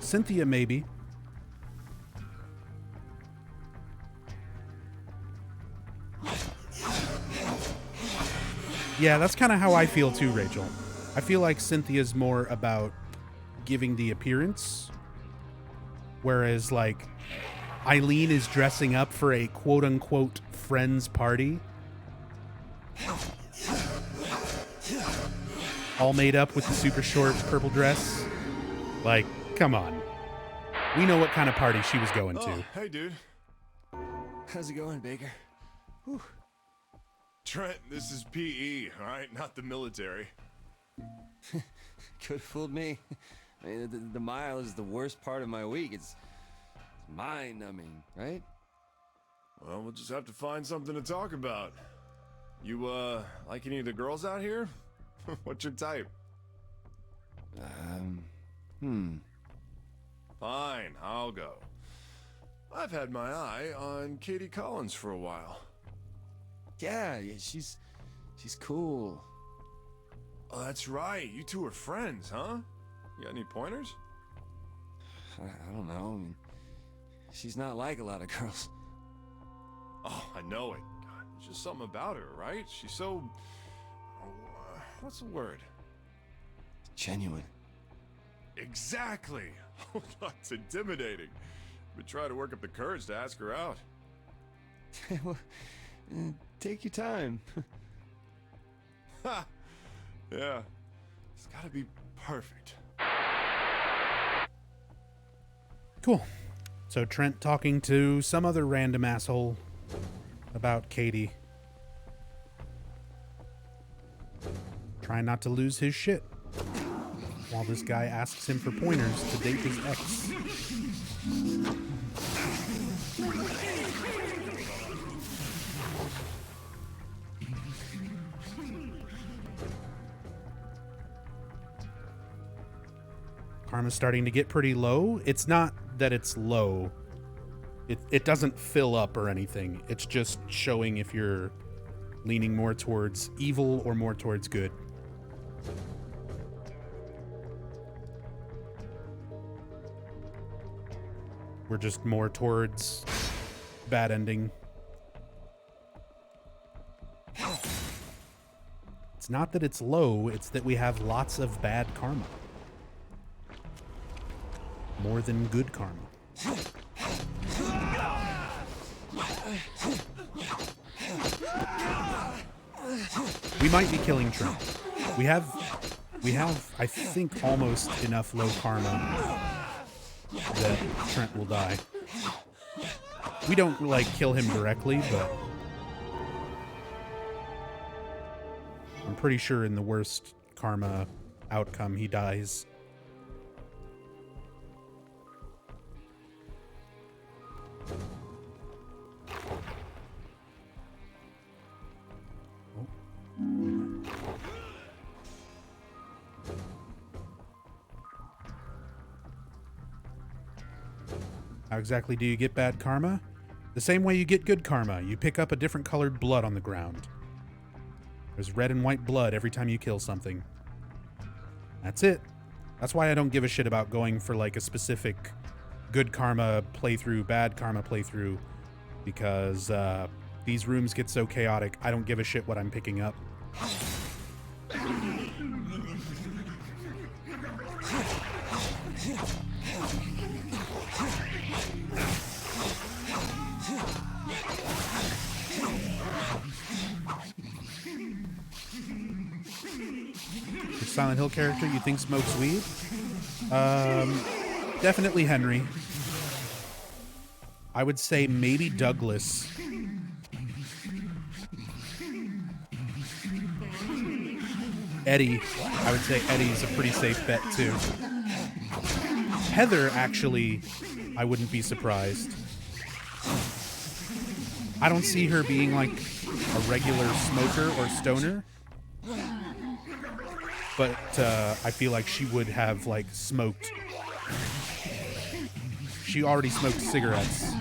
Cynthia, maybe. Yeah, that's kind of how I feel too, Rachel. I feel like Cynthia's more about giving the appearance, whereas, like, Eileen is dressing up for a quote-unquote friend's party. All made up with the super short purple dress. Like, come on. We know what kind of party she was going to. Hey, dude. How's it going, Baker? Whew. Trent, this is PE, all right? Not the military. Could have fooled me. I mean, the mile is the worst part of my week. It's mind-numbing, right? Well, we'll just have to find something to talk about. You, like any of the girls out here? What's your type? Fine, I'll go. I've had my eye on Katie Collins for a while. Yeah, she's cool. Oh, that's right. You two are friends, huh? You got any pointers? I don't know. I mean, she's not like a lot of girls. Oh, I know it. God, there's just something about her, right? She's so... what's the word? Genuine. Exactly. Oh, that's intimidating. But try to work up the courage to ask her out. Well, take your time. Ha! Yeah. It's gotta be perfect. Cool. So Trent talking to some other random asshole about Katie. Trying not to lose his shit while this guy asks him for pointers to date his ex. Karma's starting to get pretty low. It's not that it's low. It doesn't fill up or anything. It's just showing if you're leaning more towards evil or more towards good. We're just more towards bad ending. It's not that it's low, it's that we have lots of bad karma. More than good karma. We might be killing Trent. We have, I think, almost enough low karma that Trent will die. We don't, like, kill him directly, but I'm pretty sure in the worst karma outcome, he dies. How exactly do you get bad karma? The same way you get good karma. You pick up a different colored blood on the ground. There's red and white blood every time you kill something. That's it. That's why I don't give a shit about going for like a specific good karma playthrough, bad karma playthrough, because these rooms get so chaotic, I don't give a shit what I'm picking up. Your Silent Hill character you think smokes weed? Definitely Henry. I would say maybe Douglas. Eddie. I would say Eddie's a pretty safe bet too. Heather, actually, I wouldn't be surprised. I don't see her being like a regular smoker or stoner. But I feel like she would have like smoked. She already smoked cigarettes.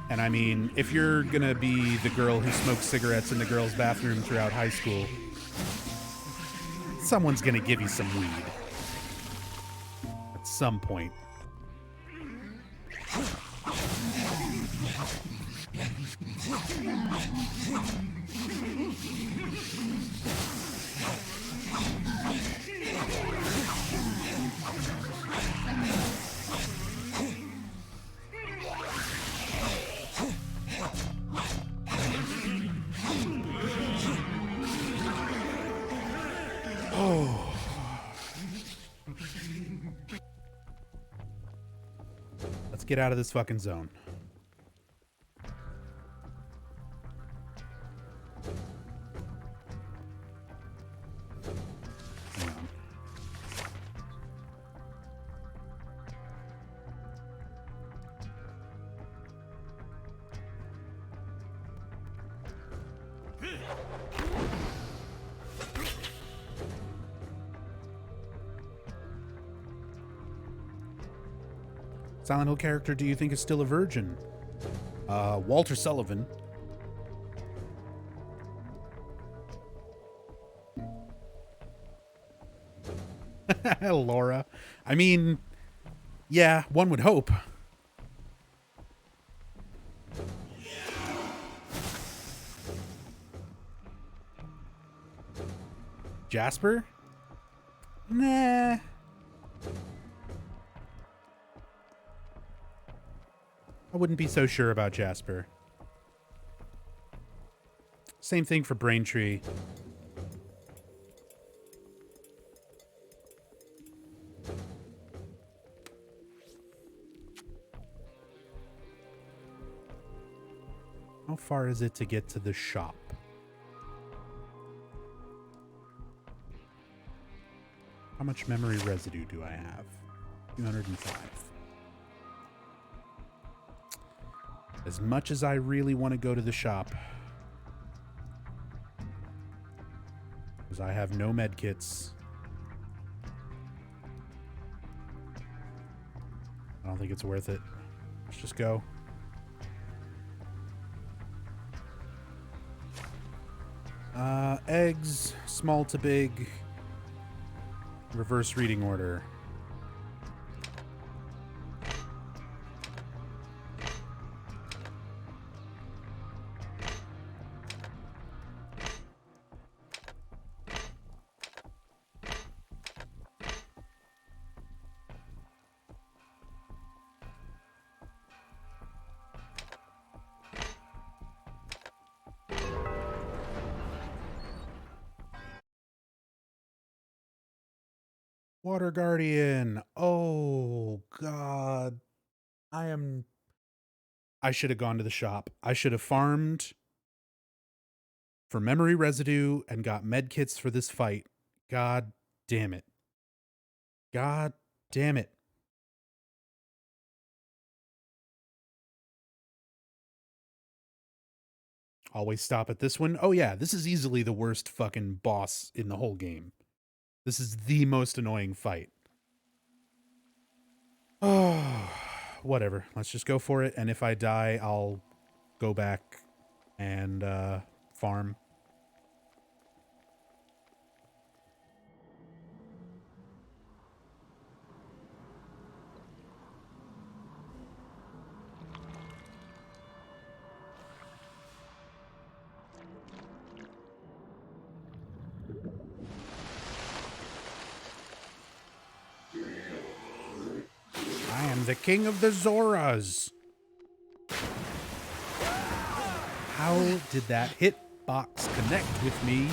And I mean, if you're gonna be the girl who smokes cigarettes in the girls' bathroom throughout high school, someone's gonna give you some weed. At some point. Oh. Let's get out of this fucking zone. Hang on. Silent Hill character do you think is still a virgin? Walter Sullivan. Laura. I mean, yeah, one would hope. Jasper? Nah. I wouldn't be so sure about Jasper. Same thing for Braintree. How far is it to get to the shop? How much memory residue do I have? 205. As much as I really want to go to the shop, because I have no med kits, I don't think it's worth it. Let's just go. Eggs, small to big, reverse reading order. Water Guardian. Oh, God. I should have gone to the shop. I should have farmed for memory residue and got med kits for this fight. God damn it. God damn it. Always stop at this one. Oh, yeah. This is easily the worst fucking boss in the whole game. This is the most annoying fight. Oh, whatever. Let's just go for it. And if I die, I'll go back and farm. I am the king of the Zoras. How did that hitbox connect with me?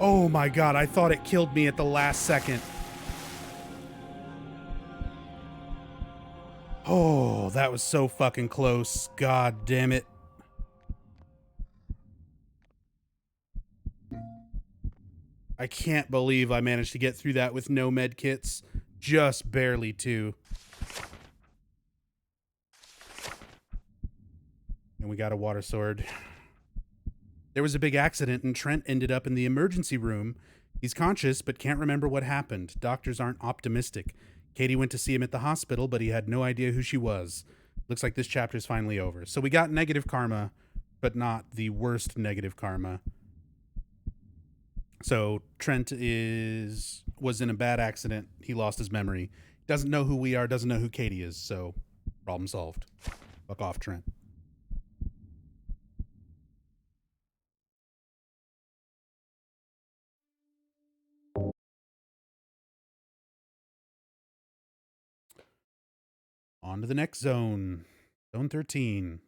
Oh my god, I thought it killed me at the last second. Oh, that was so fucking close. God damn it. I can't believe I managed to get through that with no med kits. Just barely, too. And we got a water sword. There was a big accident and Trent ended up in the emergency room. He's conscious but can't remember what happened. Doctors aren't optimistic. Katie went to see him at the hospital, but he had no idea who she was. Looks like this chapter's finally over. So we got negative karma, but not the worst negative karma. So Trent was in a bad accident. He lost his memory. Doesn't know who we are, doesn't know who Katie is, so problem solved. Fuck off, Trent. On to the next zone. Zone 13.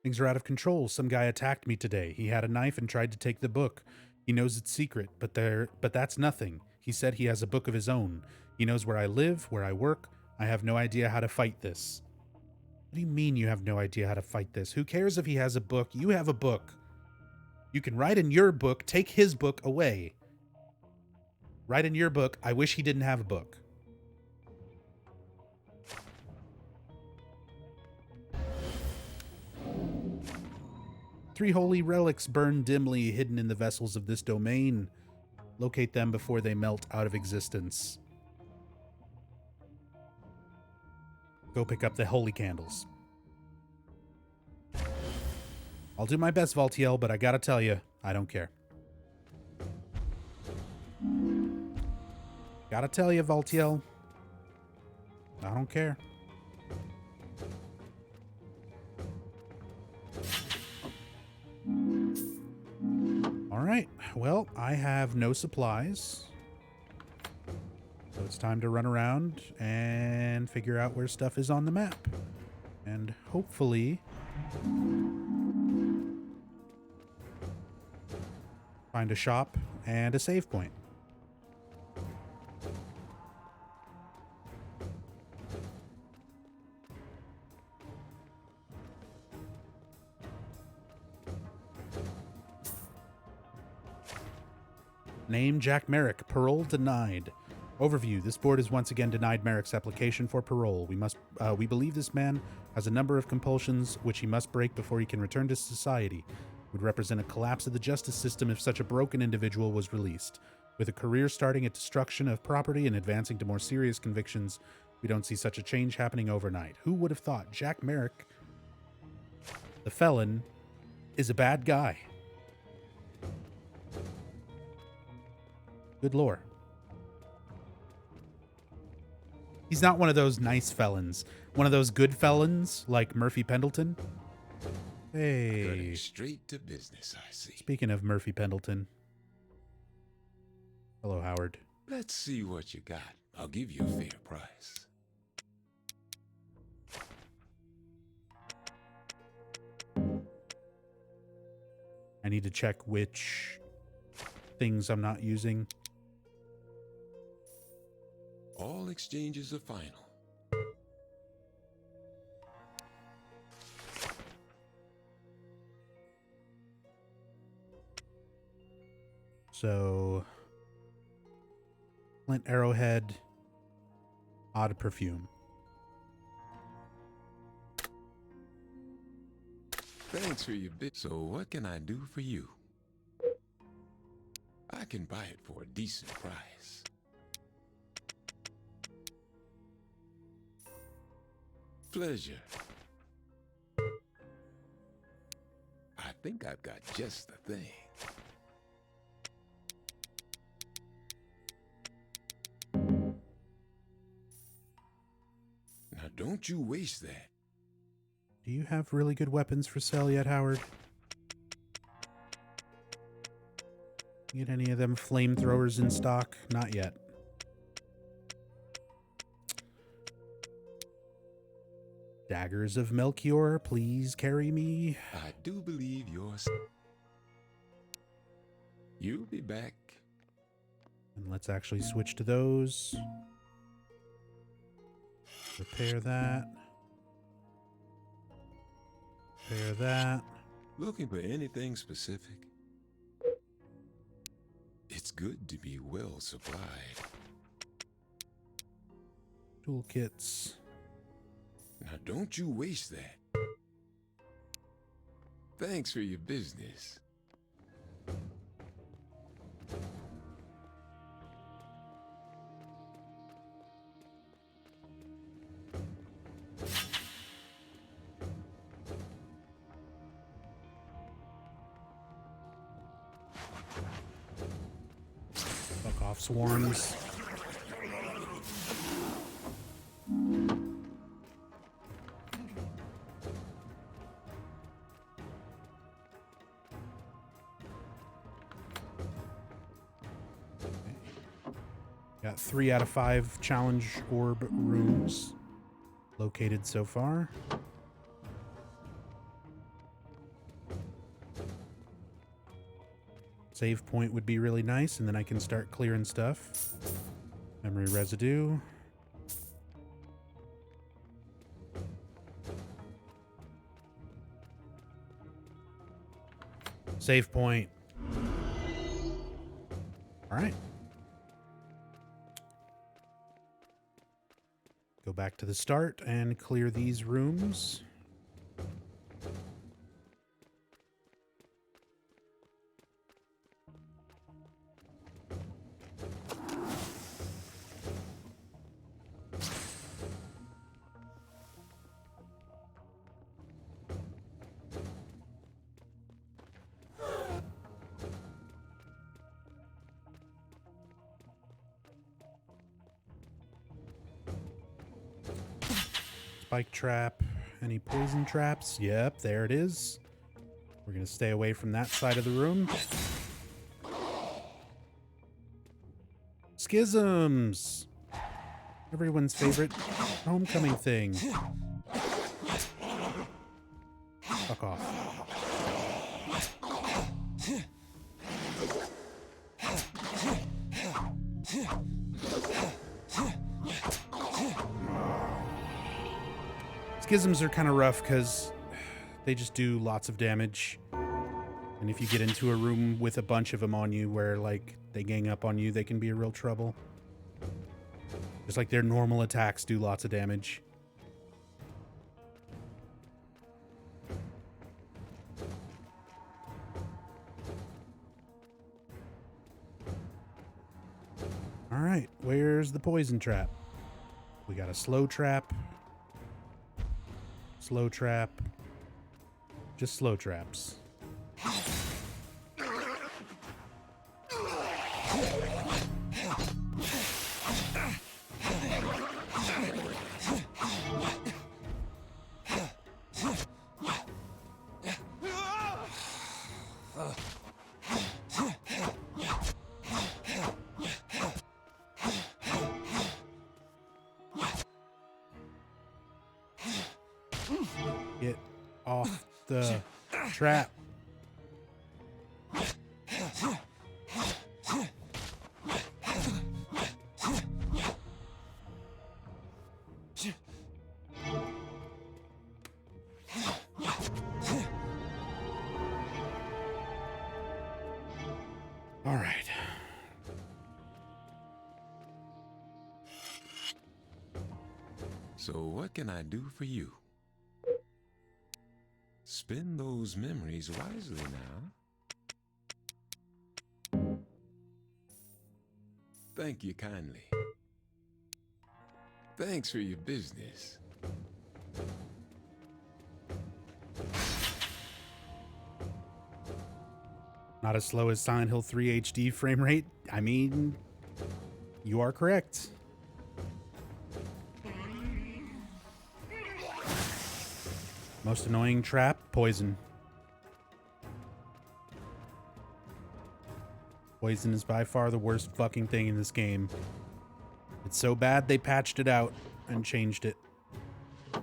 Things are out of control. Some guy attacked me today. He had a knife and tried to take the book. He knows it's secret, but that's nothing. He said he has a book of his own. He knows where I live, where I work. I have no idea how to fight this. What do you mean you have no idea how to fight this? Who cares if he has a book? You have a book. You can write in your book, take his book away. Write in your book, I wish he didn't have a book. Three holy relics burn dimly, hidden in the vessels of this domain. Locate them before they melt out of existence. Go pick up the holy candles. I'll do my best, Valtiel, but I gotta tell you, I don't care. Gotta tell you, Valtiel, I don't care. All right, well, I have no supplies. So it's time to run around and figure out where stuff is on the map. And hopefully find a shop and a save point. Name Jack Merrick. Parole denied. Overview. This board has once again denied Merrick's application for parole. We believe this man has a number of compulsions which he must break before he can return to society. It would represent a collapse of the justice system if such a broken individual was released. With a career starting at destruction of property and advancing to more serious convictions, we don't see such a change happening overnight. Who would have thought Jack Merrick, the felon, is a bad guy? Good lore. He's not one of those nice felons. One of those good felons like Murphy Pendleton. Hey. Cutting straight to business, I see. Speaking of Murphy Pendleton. Hello, Howard. Let's see what you got. I'll give you a fair price. I need to check which things I'm not using. All exchanges are final. So, Flint Arrowhead, Odd Perfume. Thanks for your bit. So what can I do for you? I can buy it for a decent price. Pleasure. I think I've got just the thing. Now don't you waste that. Do you have really good weapons for sale yet, Howard? Get any of them flamethrowers in stock? Not yet. Daggers of Melchior, please carry me. I do believe you're... You'll be back. And let's actually switch to those. Repair that. Repair that. Looking for anything specific? It's good to be well supplied. Toolkits. Now don't you waste that. Thanks for your business. Fuck off, swarms. Got 3 out of 5 challenge orb rooms located so far. Save point would be really nice, and then I can start clearing stuff. Memory residue. Save point. All right. Go back to the start and clear these rooms. Spike trap. Any poison traps? Yep, there it is. We're going to stay away from that side of the room. Schisms! Everyone's favorite homecoming thing. Fuck off. Schisms are kind of rough because they just do lots of damage. And if you get into a room with a bunch of them on you where, like, they gang up on you, they can be a real trouble. Just like their normal attacks do lots of damage. All right, where's the poison trap? We got a slow trap. Slow trap. Just slow traps. Get off the trap. All right. So what can I do for you? Spend those memories wisely now. Thank you kindly. Thanks for your business. Not as slow as Silent Hill 3 HD frame rate. I mean, you are correct. Most annoying trap, poison. Poison is by far the worst fucking thing in this game. It's so bad they patched it out and changed it. But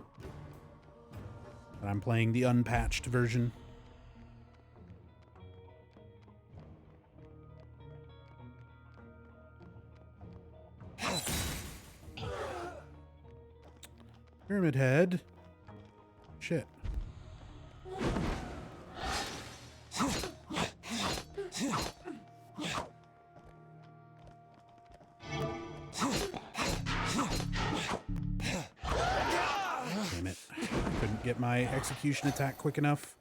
I'm playing the unpatched version. Pyramid Head. Shit. Damn it. Couldn't get my execution attack quick enough.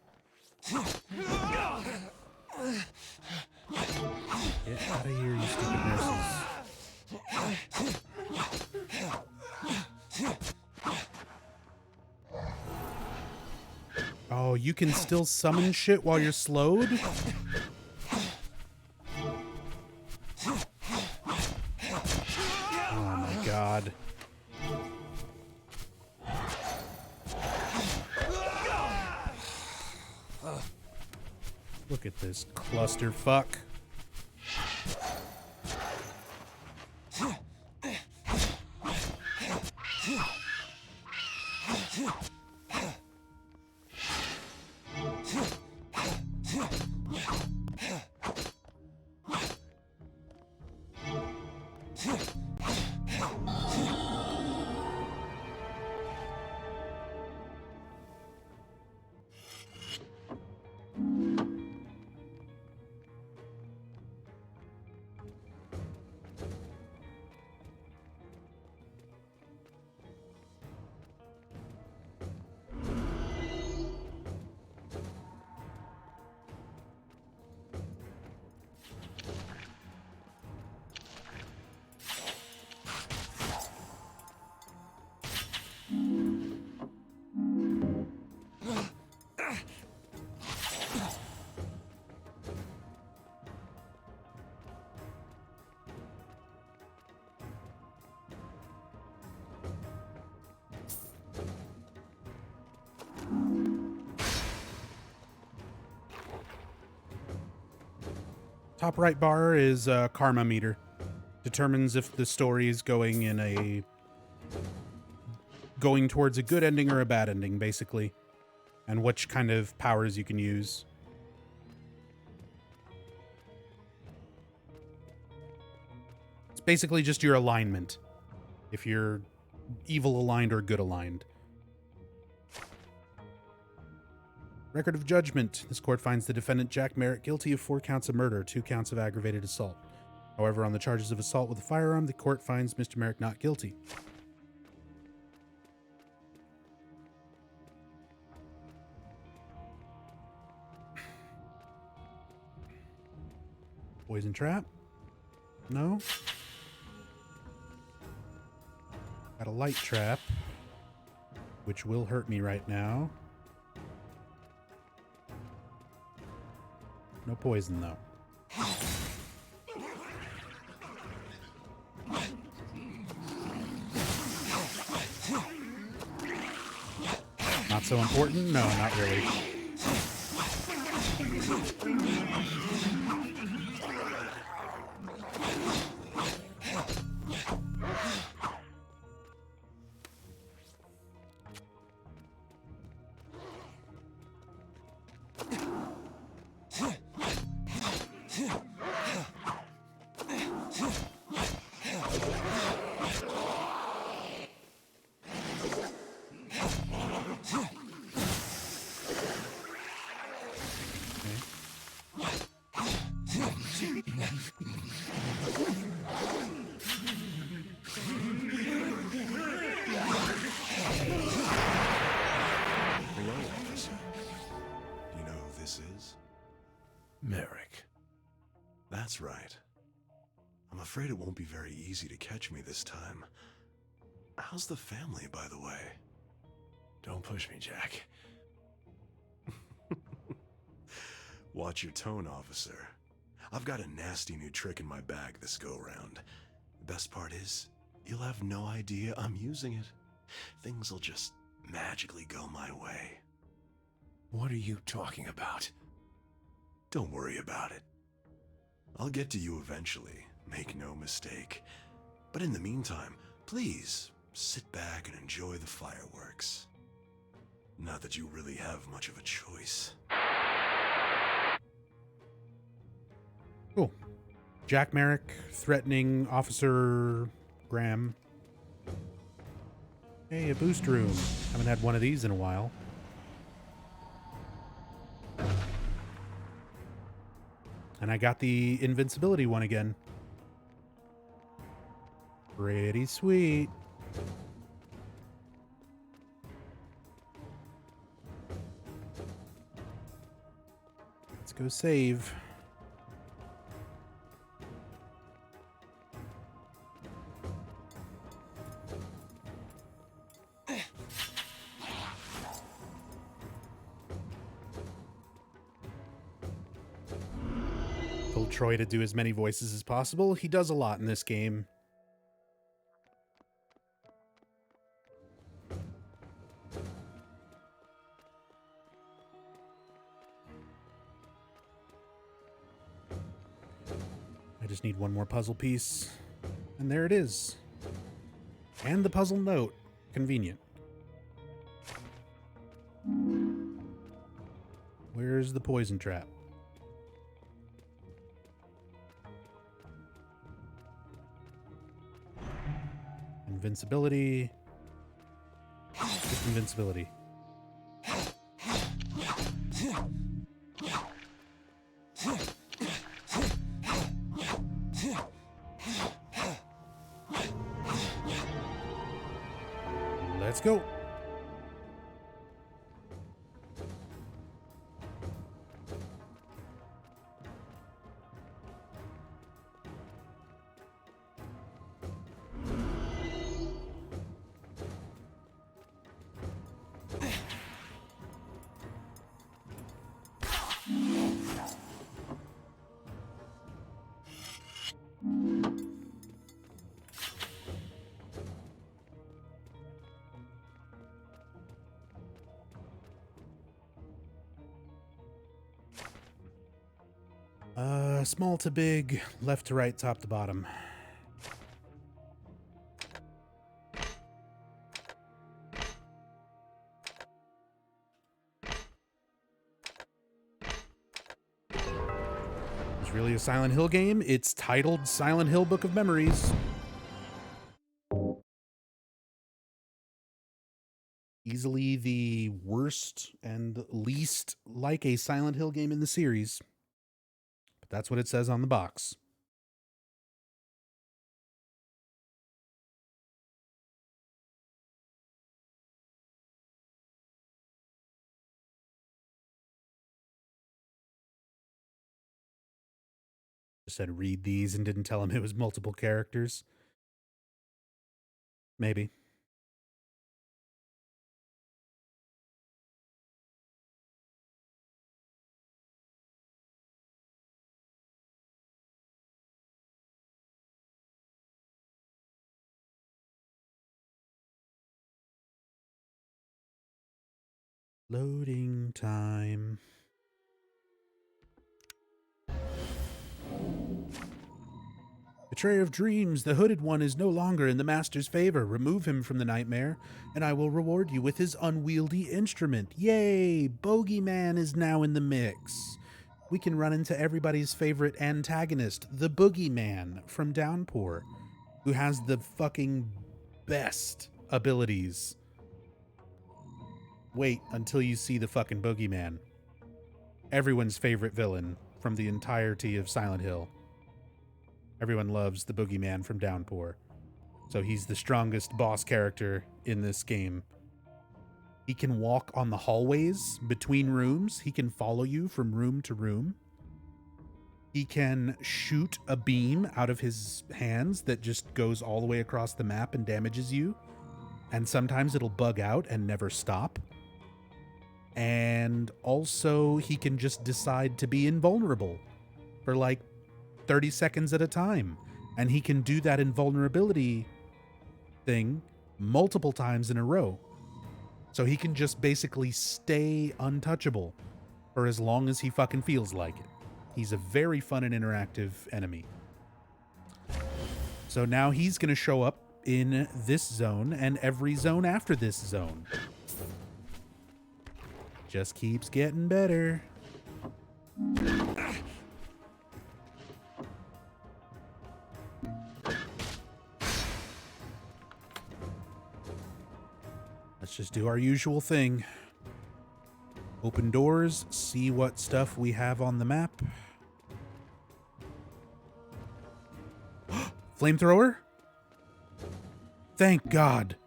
Get out of here, you stupid nurses. Oh, you can still summon shit while you're slowed? Oh my god. Look at this clusterfuck. Top right bar is a karma meter. Determines if the story is going towards a good ending or a bad ending, basically. And which kind of powers you can use. It's basically just your alignment. If you're evil aligned or good aligned. Record of judgment. This court finds the defendant Jack Merritt guilty of 4 counts of murder, 2 counts of aggravated assault. However, on the charges of assault with a firearm, the court finds Mr. Merritt not guilty. Poison trap? No? Got a light trap, which will hurt me right now. No poison, though. Not so important? No, not really. Merrick. That's right. I'm afraid it won't be very easy to catch me this time. How's the family, by the way? Don't push me, Jack. Watch your tone, officer. I've got a nasty new trick in my bag this go-round. The best part is, you'll have no idea I'm using it. Things will just magically go my way. What are you talking about? Don't worry about it. I'll get to you eventually, make no mistake. But in the meantime, please, sit back and enjoy the fireworks. Not that you really have much of a choice. Cool. Jack Merrick threatening Officer Graham. Hey, a boost room. Haven't had one of these in a while. And I got the invincibility one again. Pretty sweet. Let's go save. Told Troy to do as many voices as possible. He does a lot in this game. I just need one more puzzle piece. And there it is. And the puzzle note. Convenient. Where's the poison trap? Invincibility. Just invincibility. Let's go. Small to big, left to right, top to bottom. It's really a Silent Hill game. It's titled Silent Hill Book of Memories. Easily the worst and least like a Silent Hill game in the series. But that's what it says on the box. Just said read these and didn't tell him it was multiple characters. Maybe. Loading time. Betrayer of dreams, the hooded one is no longer in the master's favor. Remove him from the nightmare, and I will reward you with his unwieldy instrument. Yay! Bogeyman is now in the mix. We can run into everybody's favorite antagonist, the Boogeyman from Downpour, who has the fucking best abilities. Wait until you see the fucking Boogeyman. Everyone's favorite villain from the entirety of Silent Hill. Everyone loves the Boogeyman from Downpour. So he's the strongest boss character in this game. He can walk on the hallways between rooms. He can follow you from room to room. He can shoot a beam out of his hands that just goes all the way across the map and damages you. And sometimes it'll bug out and never stop. And also, he can just decide to be invulnerable for like 30 seconds at a time. And he can do that invulnerability thing multiple times in a row. So he can just basically stay untouchable for as long as he fucking feels like it. He's a very fun and interactive enemy. So now he's going to show up in this zone and every zone after this zone. Just keeps getting better. Let's just do our usual thing. Open doors, see what stuff we have on the map. Flamethrower? Thank God.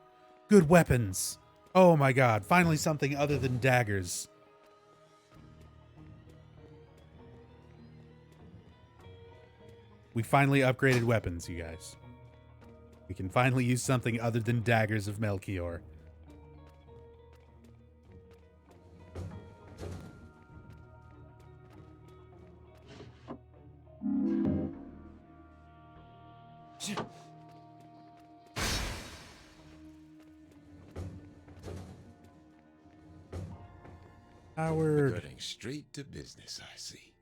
Good weapons. Oh my God, finally something other than daggers. We finally upgraded weapons, you guys. We can finally use something other than daggers of Melchior. Howard. Cutting straight to business, I see.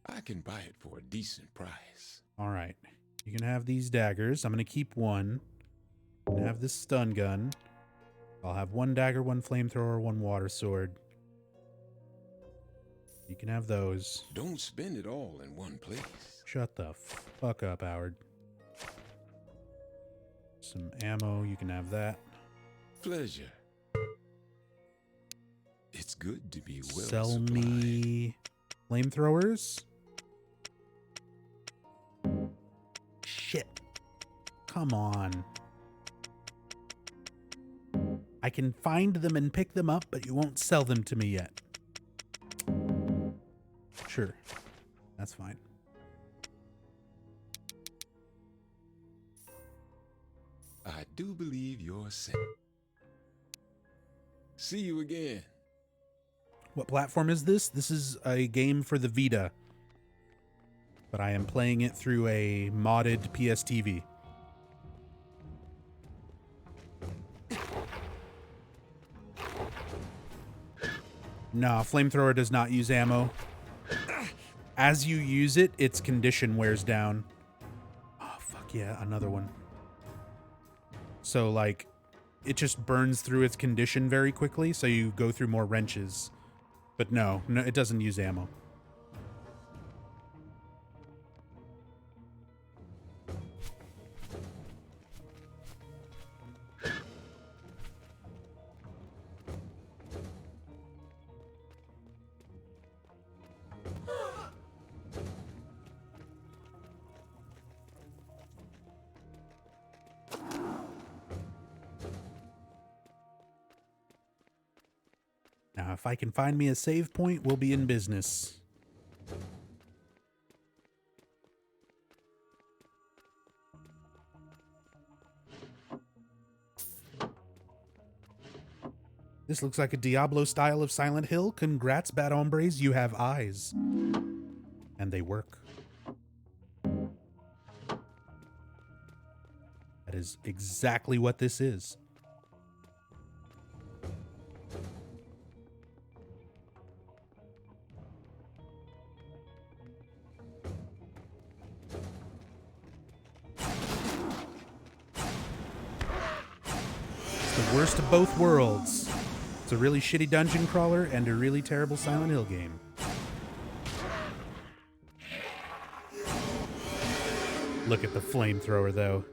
I can buy it for a decent price. All right. You can have these daggers. I'm going to keep one. I'm going to have this stun gun. I'll have one dagger, one flamethrower, one water sword. You can have those. Don't spend it all in one place. Shut the fuck up, Howard. Some ammo. You can have that. Pleasure. It's good to be well Sell supplied. me flamethrowers. Shit. Come on. I can find them and pick them up, but you won't sell them to me yet. Sure. That's fine. I do believe you're set. See you again. What platform is this? This is a game for the Vita. But I am playing it through a modded PS TV. Nah, flamethrower does not use ammo. As you use it, its condition wears down. Oh, fuck yeah, another one. So, like, it just burns through its condition very quickly, so you go through more wrenches. But no, it doesn't use ammo. Now, if I can find me a save point, we'll be in business. This looks like a Diablo style of Silent Hill. Congrats, Bad Hombres, you have eyes. And they work. That is exactly what this is. Worst of both worlds. It's a really shitty dungeon crawler and a really terrible Silent Hill game. Look at the flamethrower, though.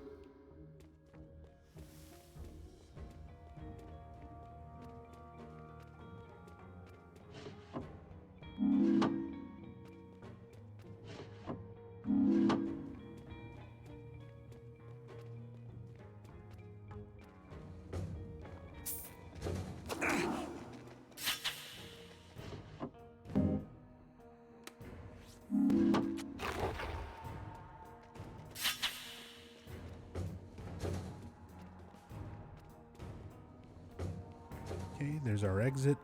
Okay, there's our exit.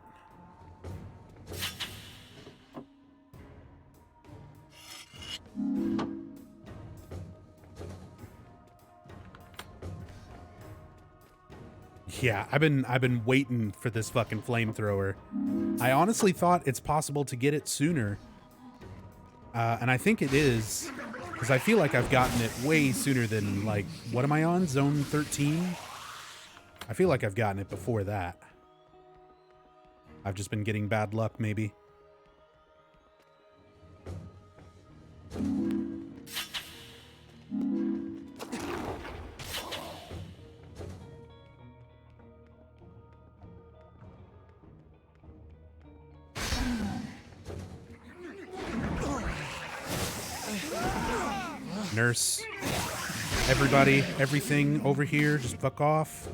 Yeah, I've been waiting for this fucking flamethrower. I honestly thought it's possible to get it sooner. And I think it is, because I feel like I've gotten it way sooner than, like, what am I on? Zone 13? I feel like I've gotten it before that. I've just been getting bad luck, maybe. Nurse. Everybody, everything over here, just fuck off.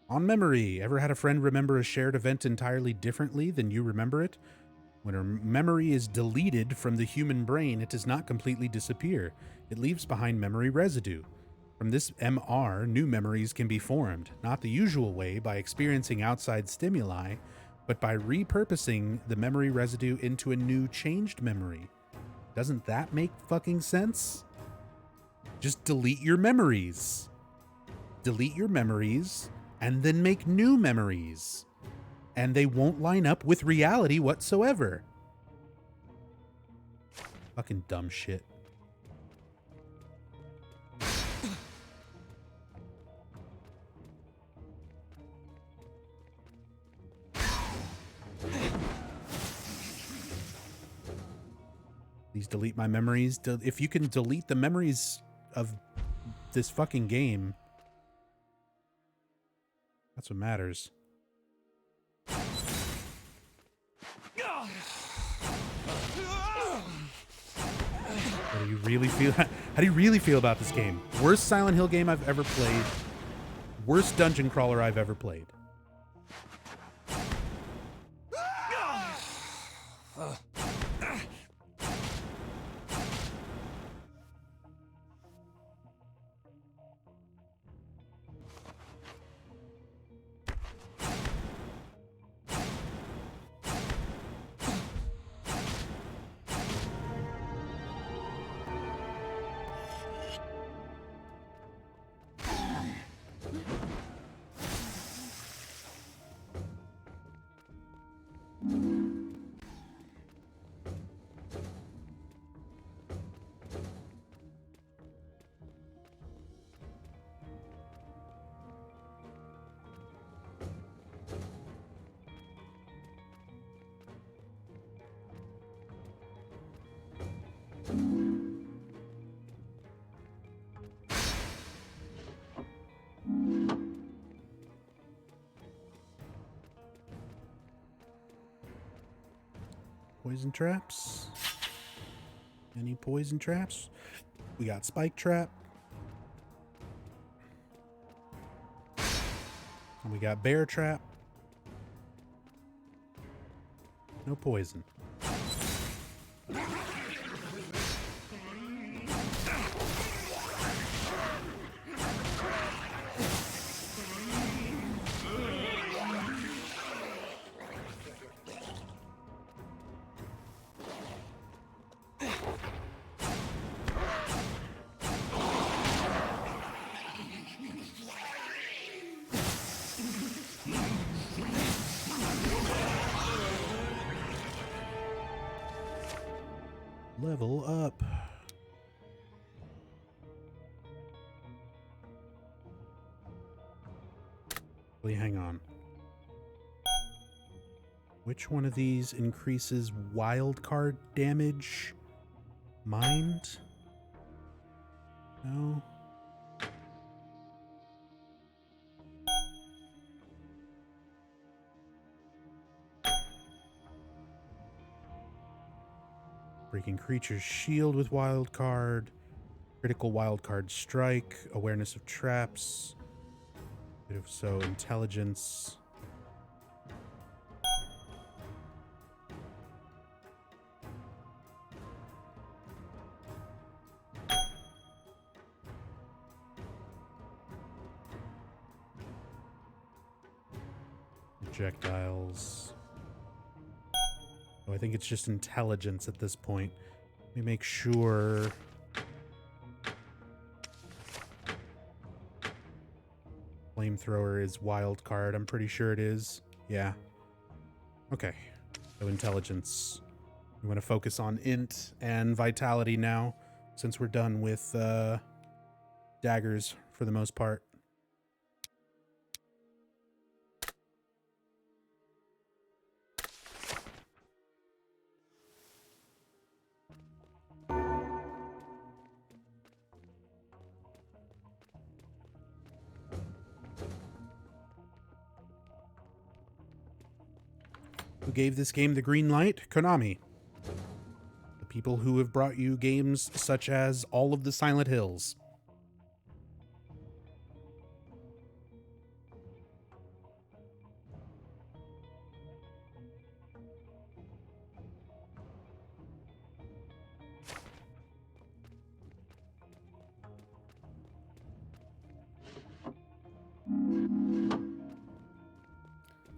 On memory, ever had a friend remember a shared event entirely differently than you remember it? When a memory is deleted from the human brain, it does not completely disappear. It leaves behind memory residue. From this MR, new memories can be formed, not the usual way by experiencing outside stimuli, but by repurposing the memory residue into a new changed memory. Doesn't that make fucking sense? Just delete your memories. Delete your memories and then make new memories. And they won't line up with reality whatsoever. Fucking dumb shit. Please delete my memories. If you can delete the memories of this fucking game, that's what matters. How do you really feel? How do you really feel about this game? Worst Silent Hill game I've ever played. Worst dungeon crawler I've ever played. Poison traps? Any poison traps? We got spike trap. And we got bear trap. No poison. Level up. Wait, hang on. Which one of these increases wild card damage? Mind? No. Breaking creature's shield with wild card. Critical wild card strike. Awareness of traps. If so, intelligence. Projectiles. Oh, I think it's just intelligence at this point. Let me make sure. Flamethrower is wild card. I'm pretty sure it is. Yeah. Okay. So intelligence. We want to focus on int and vitality now, since we're done with daggers for the most part. Who gave this game the green light? Konami. The people who have brought you games such as all of the Silent Hills.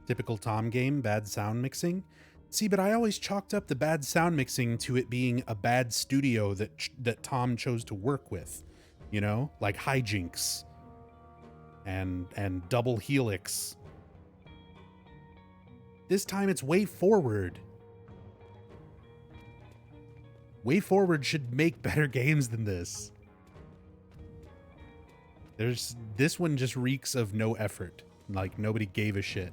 Typical Tom game, bad sound mixing. See, but I always chalked up the bad sound mixing to it being a bad studio that Tom chose to work with. You know, like Hijinks and Double Helix. This time it's Way Forward. Way Forward should make better games than this. This one just reeks of no effort. Like nobody gave a shit.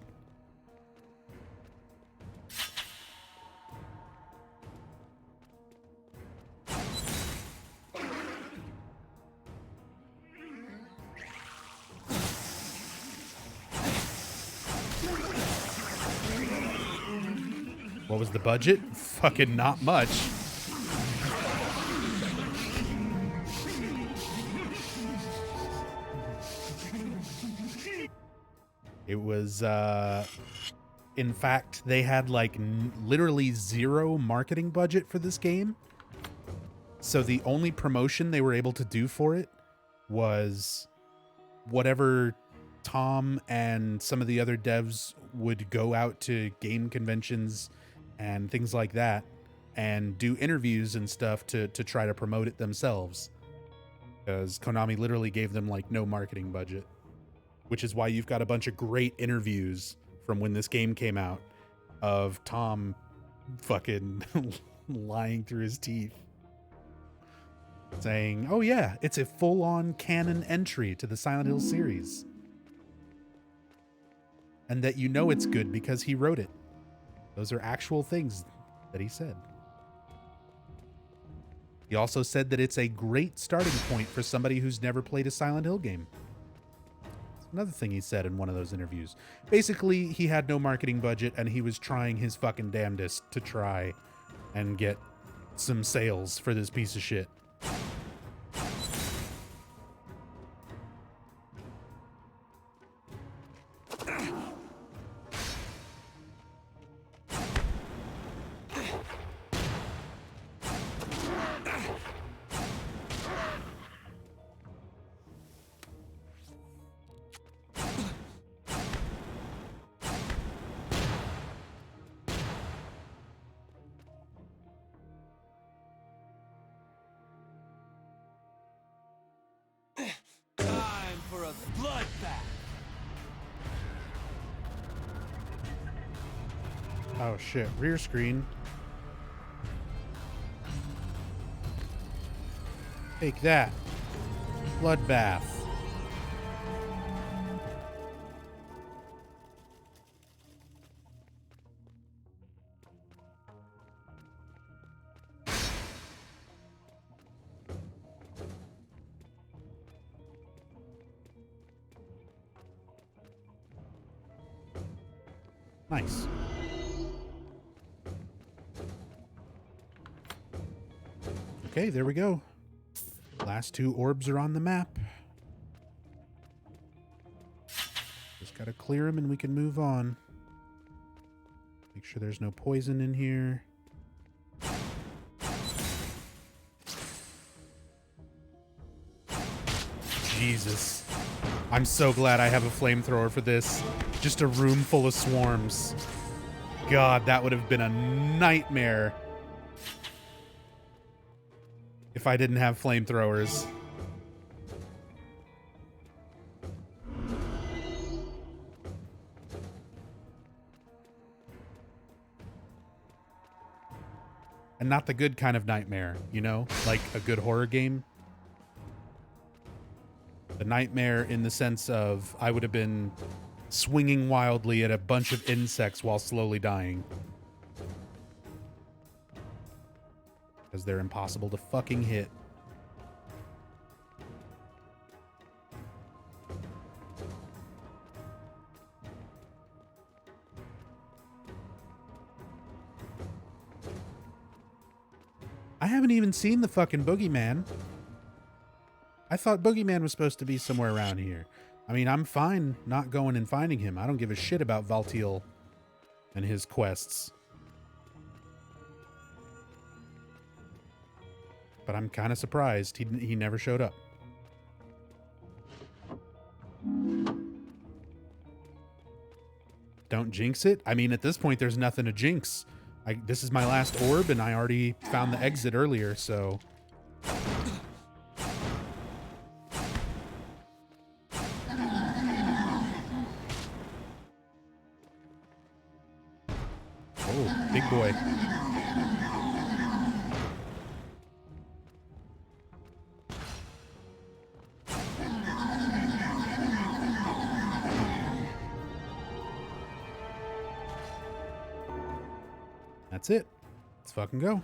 What was the budget? Fucking not much. It was, in fact, they had like literally zero marketing budget for this game. So the only promotion they were able to do for it was whatever Tom and some of the other devs would go out to game conventions and things like that and do interviews and stuff to try to promote it themselves, because Konami literally gave them like no marketing budget, which is why you've got a bunch of great interviews from when this game came out of Tom fucking lying through his teeth saying, oh yeah, it's a full-on canon entry to the Silent Hill series, and that you know it's good because he wrote it. Those are actual things that he said. He also said that it's a great starting point for somebody who's never played a Silent Hill game. That's another thing he said in one of those interviews. Basically, he had no marketing budget and he was trying his fucking damnedest to try and get some sales for this piece of shit. Oh shit, rear screen. Take that. Bloodbath. Nice. Okay, there we go. Last two orbs are on the map. Just gotta clear them and we can move on. Make sure there's no poison in here. Jesus. I'm so glad I have a flamethrower for this. Just a room full of swarms. God, that would have been a nightmare if I didn't have flamethrowers. And not the good kind of nightmare, you know? Like a good horror game. The nightmare in the sense of I would have been swinging wildly at a bunch of insects while slowly dying. Because they're impossible to fucking hit. I haven't even seen the fucking boogeyman. I thought boogeyman was supposed to be somewhere around here. I mean, I'm fine not going and finding him. I don't give a shit about Valtiel and his quests. But I'm kind of surprised he never showed up. Don't jinx it. I mean, at this point, there's nothing to jinx. This is my last orb, and I already found the exit earlier, so... Oh, big boy. That's it. Let's fucking go.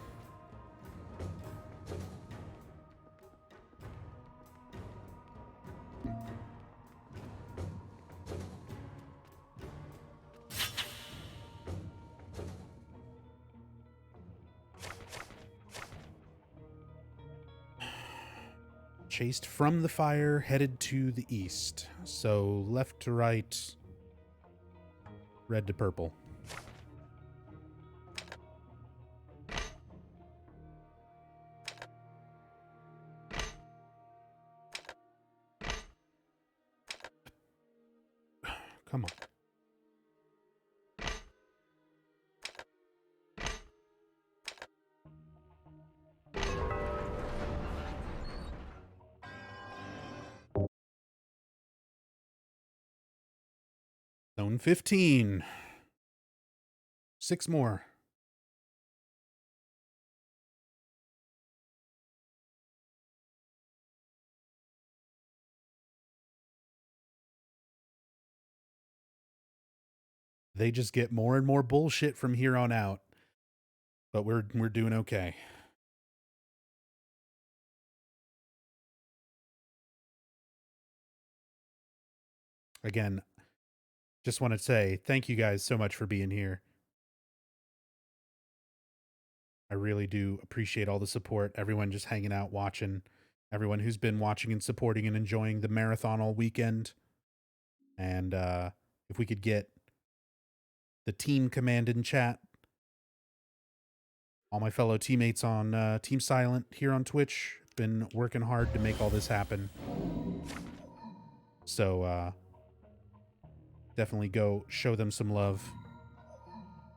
Chased from the fire, headed to the east. So left to right, red to purple. Come on. Zone 15. 6 more. They just get more and more bullshit from here on out. But we're doing okay. Again, just want to say thank you guys so much for being here. I really do appreciate all the support. Everyone just hanging out, watching. Everyone who's been watching and supporting and enjoying the marathon all weekend. And if we could get the team command in chat, all my fellow teammates on Team Silent here on Twitch, been working hard to make all this happen. So definitely go show them some love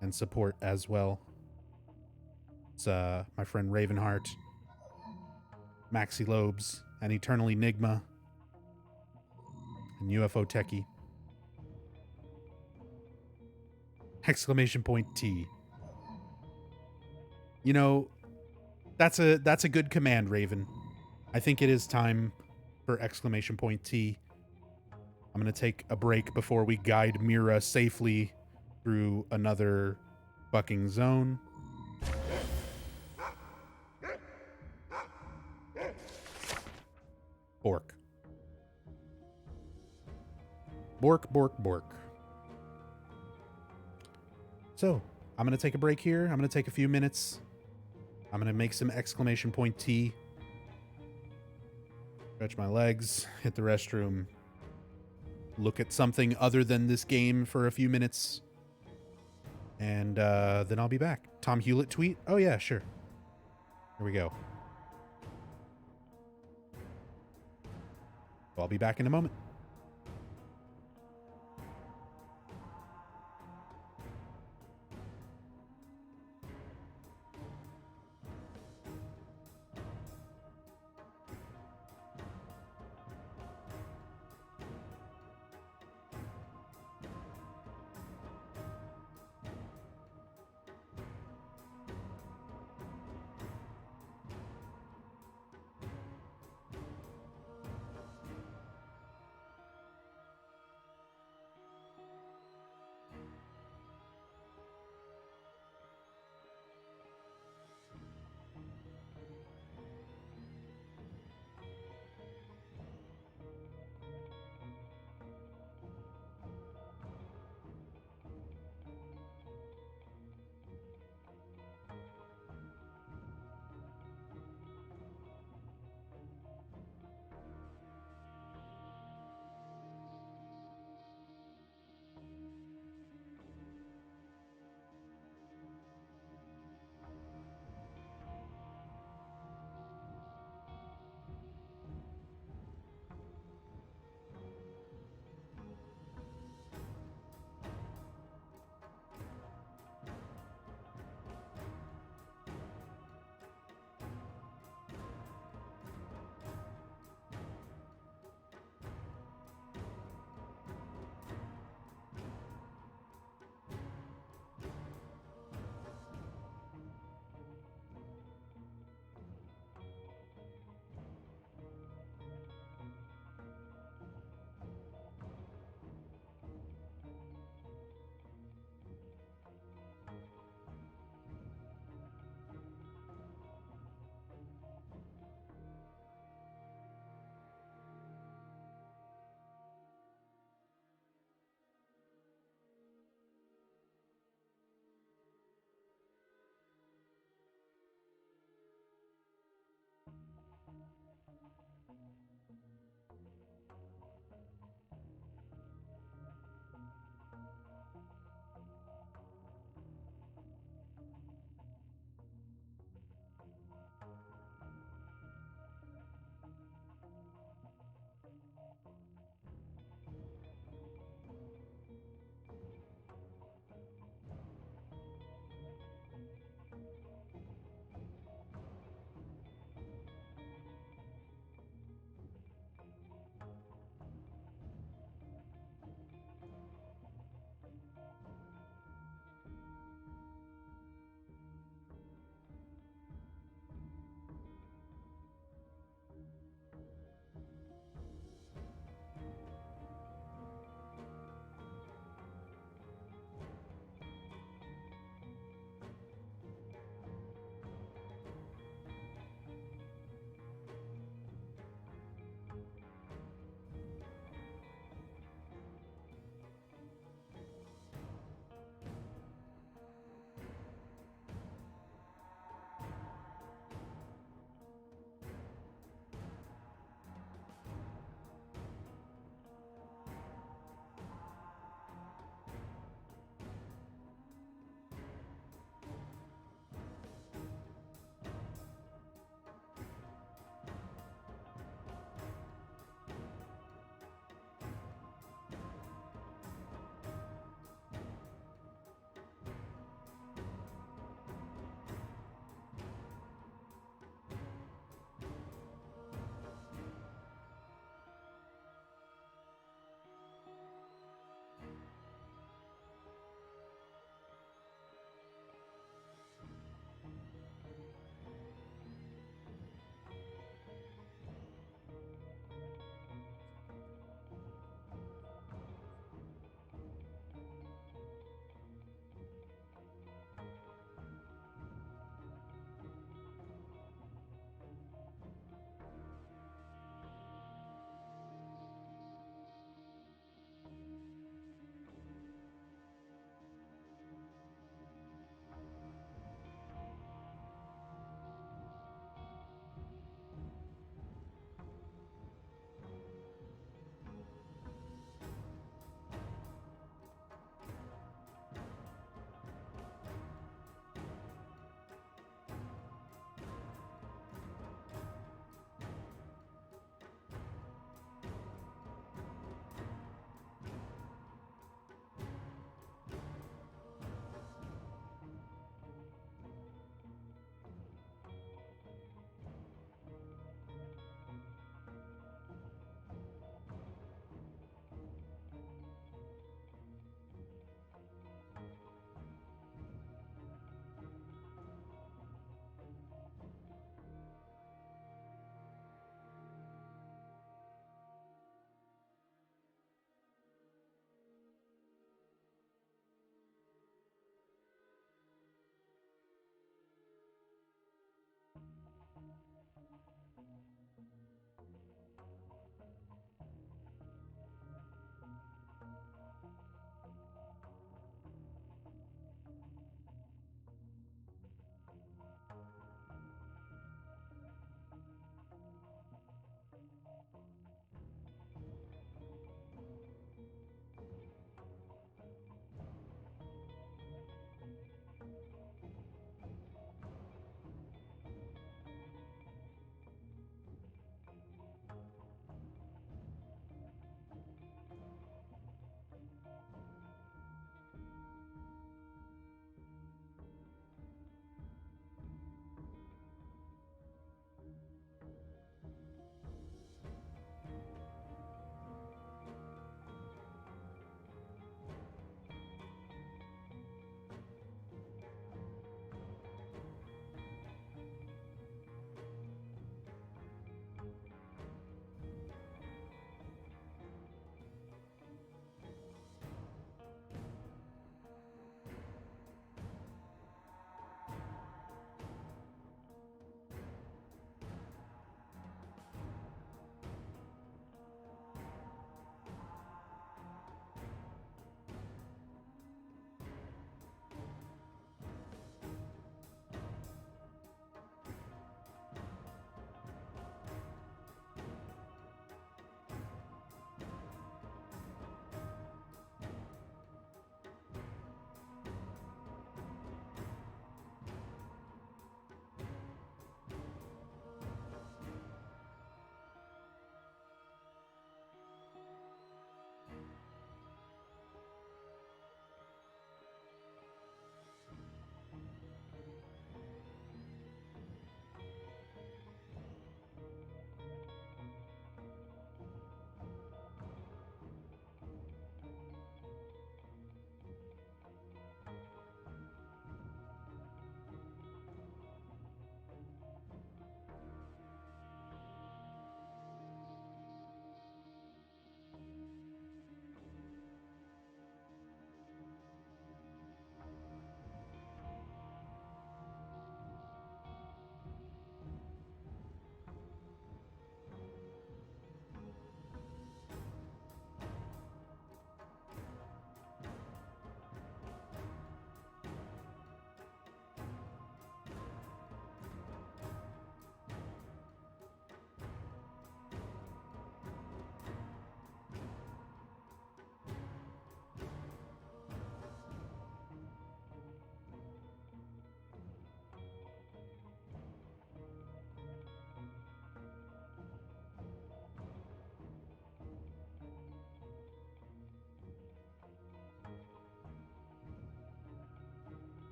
and support as well. It's my friend Ravenheart, Maxi Lobes, and Eternal Enigma, and UFO Techie. Exclamation point T. You know, that's a good command, Raven. I think it is time for exclamation point T. I'm going to take a break before we guide Mira safely through another fucking zone. Bork. Bork, bork, bork. So, I'm going to take a break here. I'm going to take a few minutes. I'm going to make some exclamation point T. Stretch my legs, hit the restroom, look at something other than this game for a few minutes, and then I'll be back. Tom Hewlett tweet? Oh yeah, sure. Here we go. I'll be back in a moment.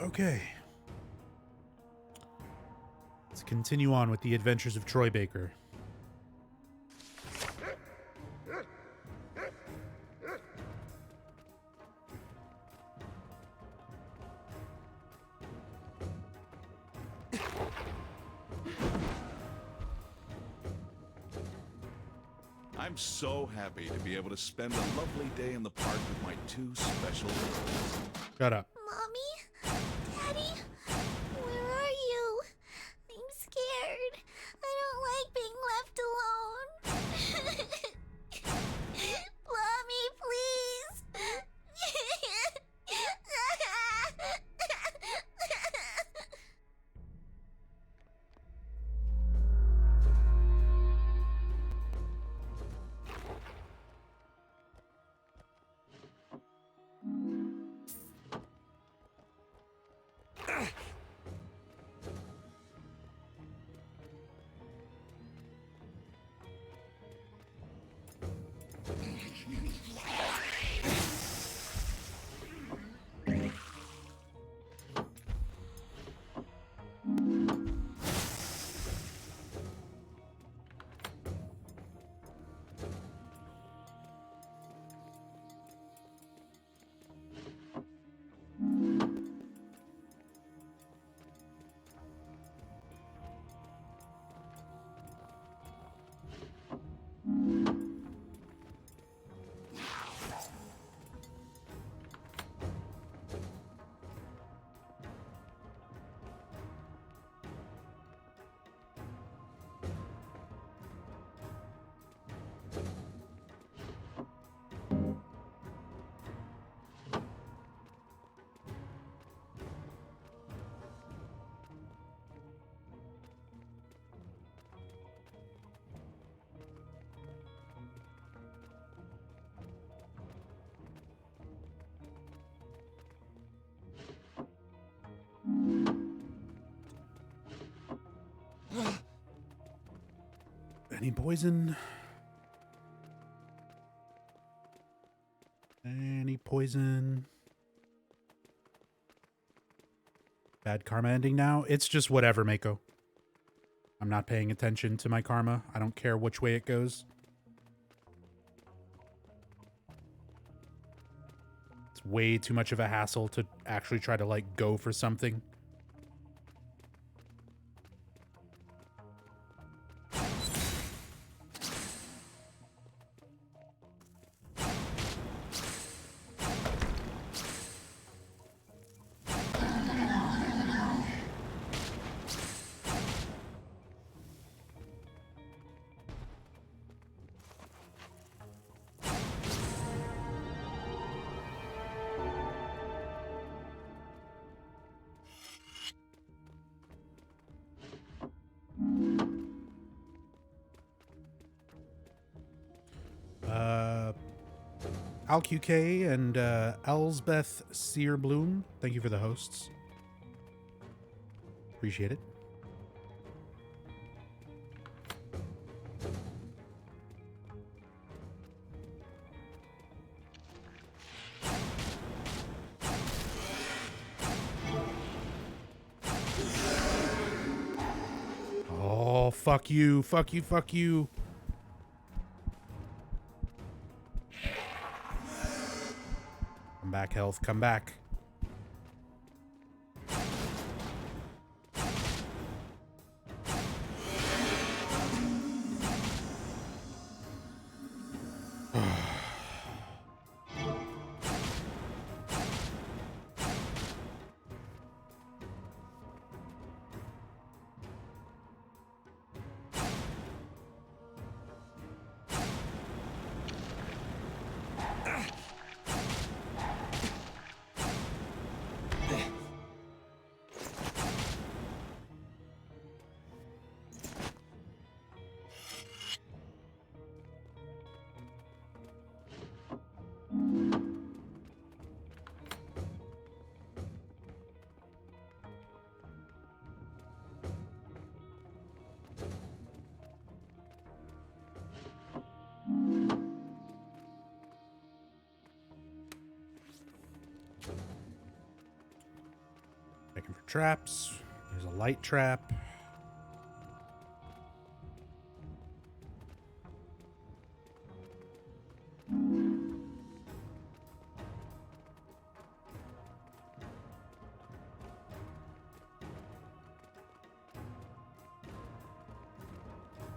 Okay. Let's continue on with the adventures of Troy Baker. I'm so happy to be able to spend a lovely day in the park with my two special girls. Shut up. Mommy? Daddy? Where are you? I'm scared. I don't like being left alone. Mommy, please. Any poison? Any poison? Bad karma ending now? It's just whatever, Mako. I'm not paying attention to my karma. I don't care which way it goes. It's way too much of a hassle to actually try to, like, go for something. AlQK and Elsbeth Searbloom, thank you for the hosts. Appreciate it. Oh, fuck you, fuck you, fuck you. Come back, health, come back. Traps. There's a light trap.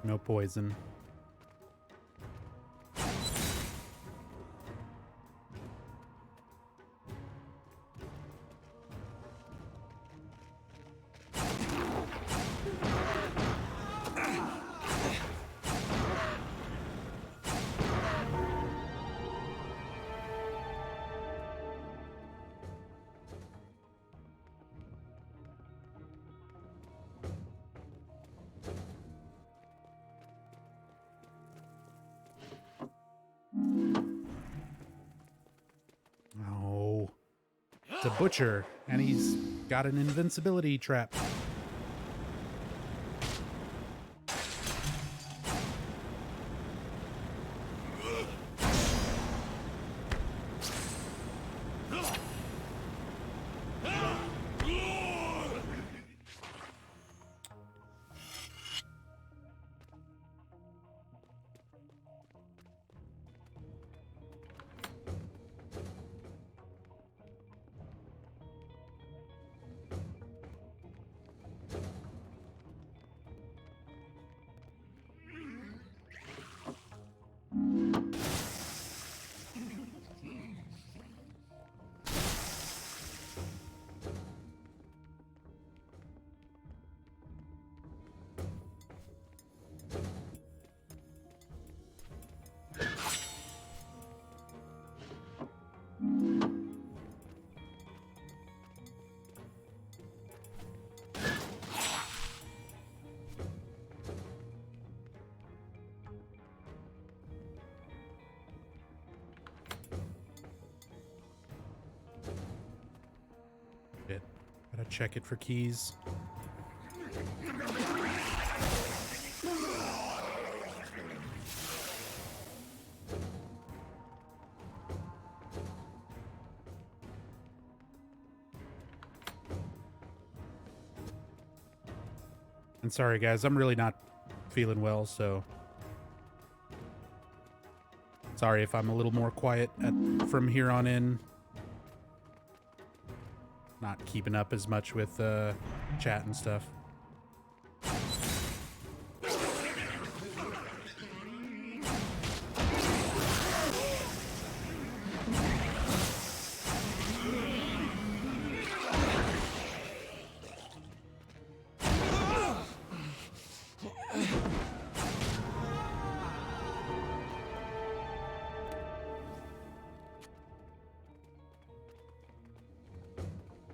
No poison. Oh, it's a butcher, and he's got an invincibility trap. Shit. Gotta check it for keys. And sorry guys, I'm really not feeling well, so sorry if I'm a little more quiet from here on in. Not keeping up as much with chat and stuff.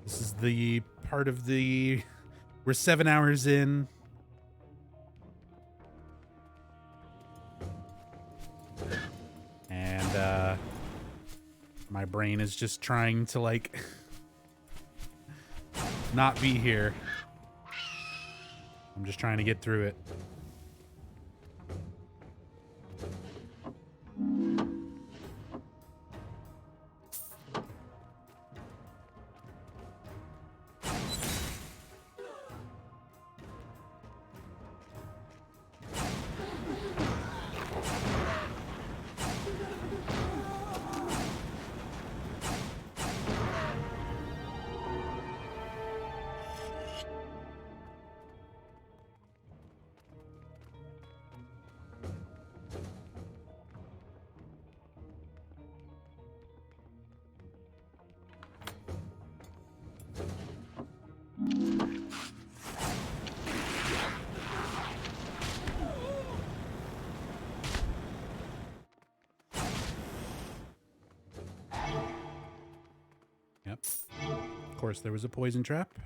This is the part of the... We're 7 hours in. And, my brain is just trying to, like, not be here. I'm just trying to get through it. Yep. Of course, there was a poison trap.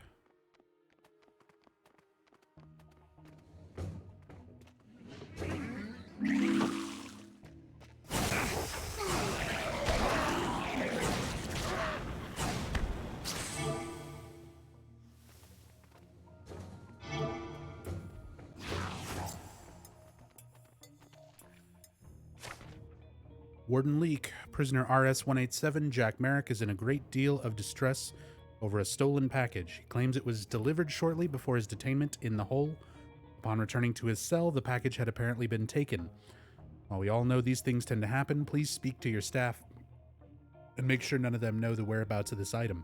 Warden Leak, prisoner RS-187, Jack Merrick is in a great deal of distress over a stolen package. He claims it was delivered shortly before his detainment in the hole. Upon returning to his cell, the package had apparently been taken. While we all know these things tend to happen, please speak to your staff and make sure none of them know the whereabouts of this item.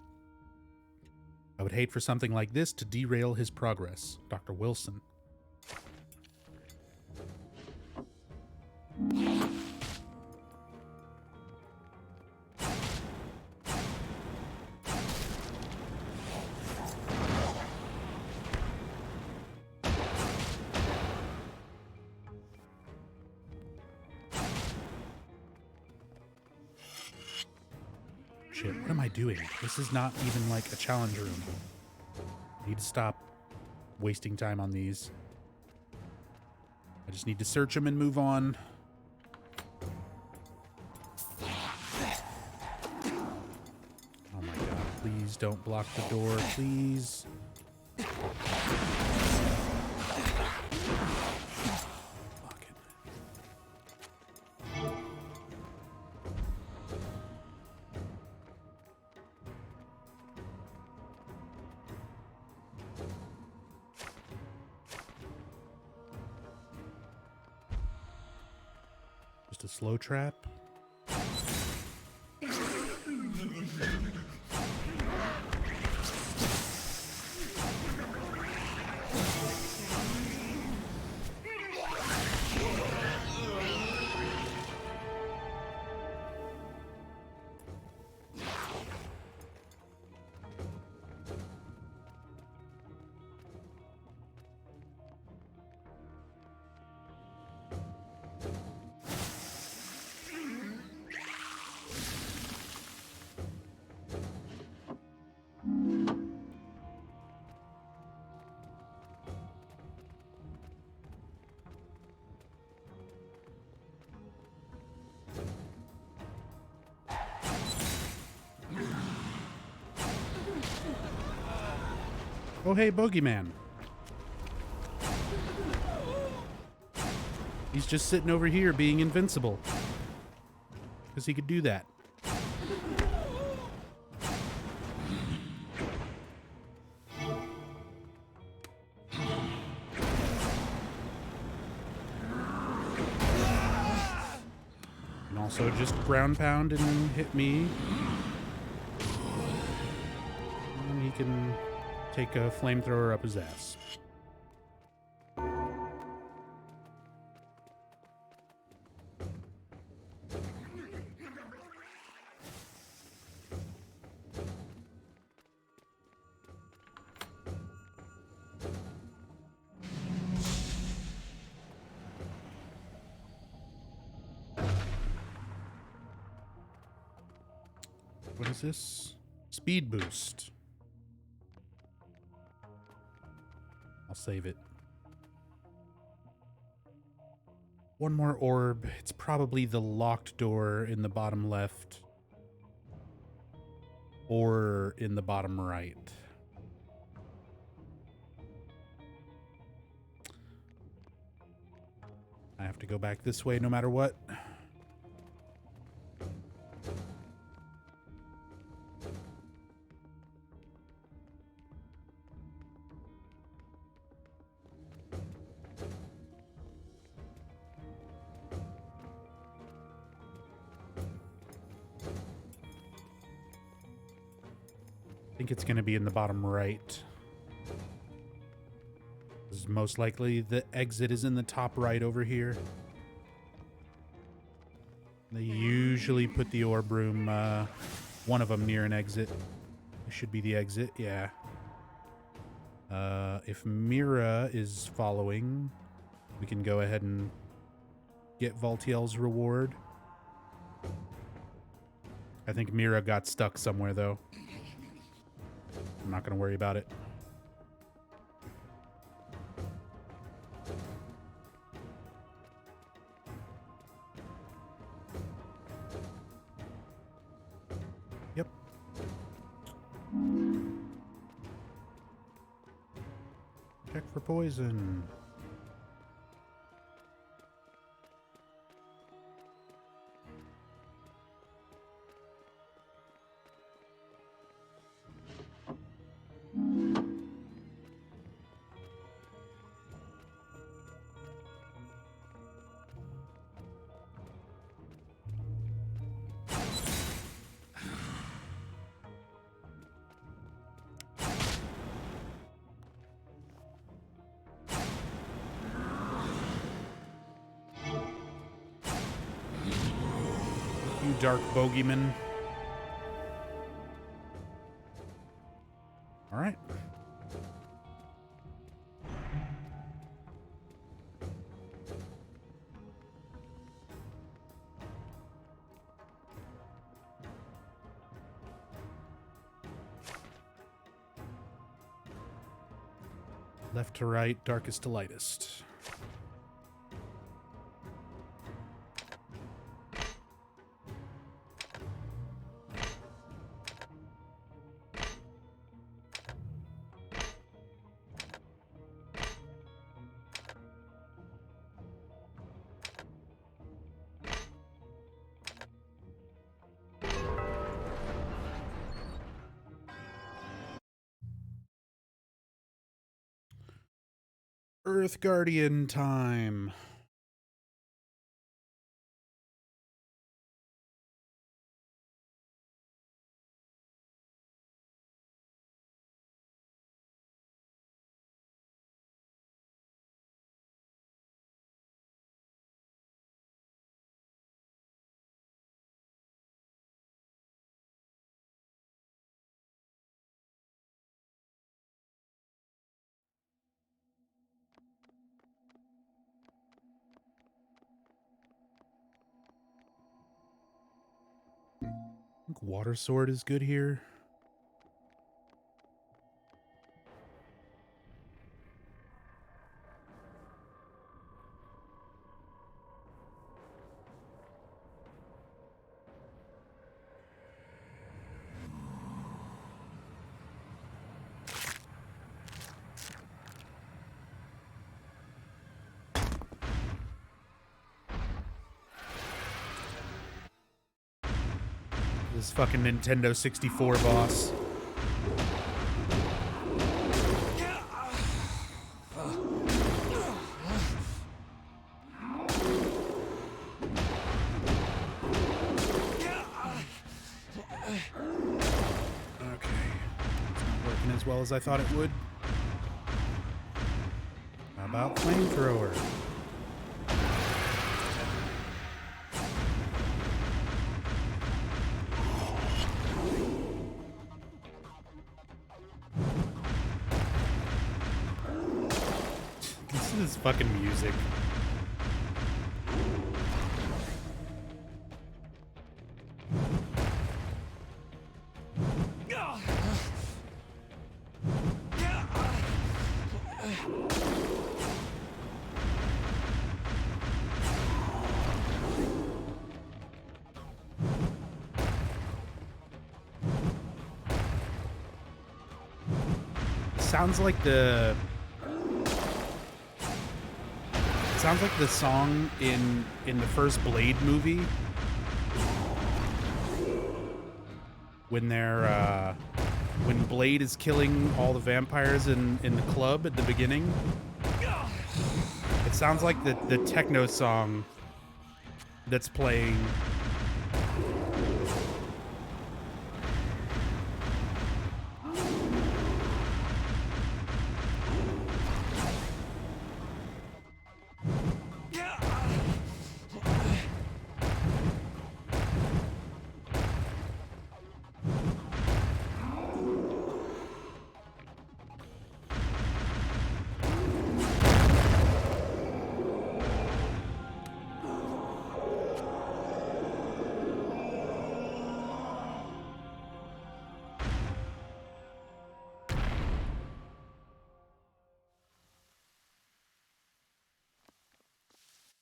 I would hate for something like this to derail his progress. Dr. Wilson. Shit, what am I doing? This is not even like a challenge room. I need to stop wasting time on these. I just need to search them and move on. Oh my god, please don't block the door, please. Just a slow trap. Oh, hey, Bogeyman. He's just sitting over here being invincible. Because he could do that. And also just ground pound and hit me. And he can take a flamethrower up his ass. What is this? Speed boost. I'll save it. One more orb. It's probably the locked door in the bottom left. Or in the bottom right. I have to go back this way no matter what. I think it's going to be in the bottom right. Most likely the exit is in the top right over here. They usually put the orb room, one of them near an exit. It should be the exit, yeah. If Mira is following, we can go ahead and get Valtiel's reward. I think Mira got stuck somewhere, though. I'm not going to worry about it. Yep. Check for poison. dark bogeyman. All right. Left to right, darkest to lightest. Earth Guardian time. I think Water Sword is good here. This fucking Nintendo 64 boss. As well as I thought it would. How about flamethrower? Listen to this fucking music. Sounds like the song in the first Blade movie when they're when Blade is killing all the vampires in the club at the beginning. It sounds like the techno song that's playing.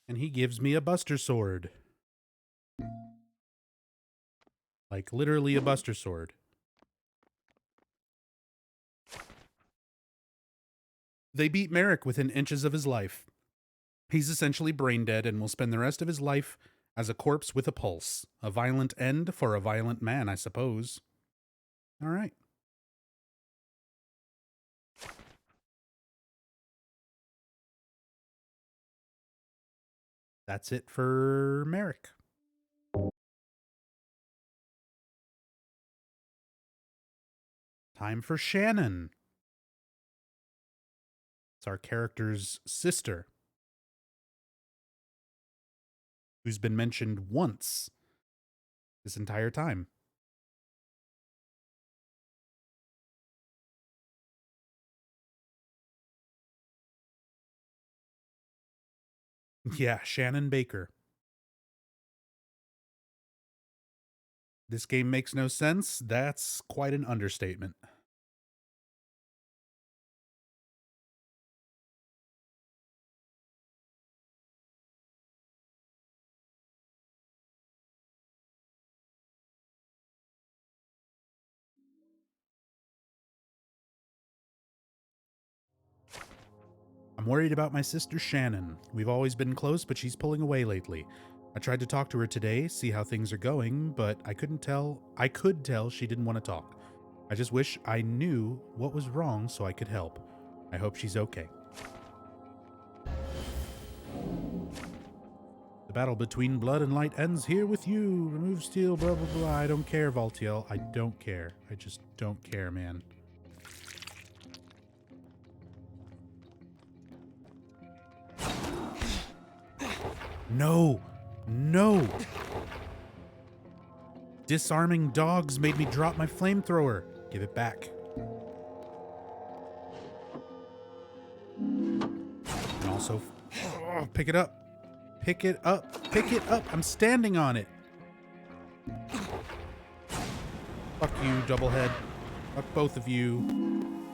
And he gives me a Buster Sword. Like, literally a Buster Sword. They beat Merrick within inches of his life. He's essentially brain dead and will spend the rest of his life as a corpse with a pulse. A violent end for a violent man, I suppose. All right. That's it for Merrick. Time for Shannon. It's our character's sister, who's been mentioned once this entire time. Yeah, Shannon Baker. This game makes no sense. That's quite an understatement. I'm worried about my sister Shannon. We've always been close, but she's pulling away lately. I tried to talk to her today, see how things are going, but I could tell she didn't want to talk. I just wish I knew what was wrong so I could help. I hope she's okay. The battle between blood and light ends here with you. Remove steel, blah, blah, blah. I don't care, Valtiel. I don't care. I just don't care, man. No! No! Disarming dogs made me drop my flamethrower. Give it back. And also, pick it up. Pick it up. Pick it up. I'm standing on it. Fuck you, Doublehead. Fuck both of you.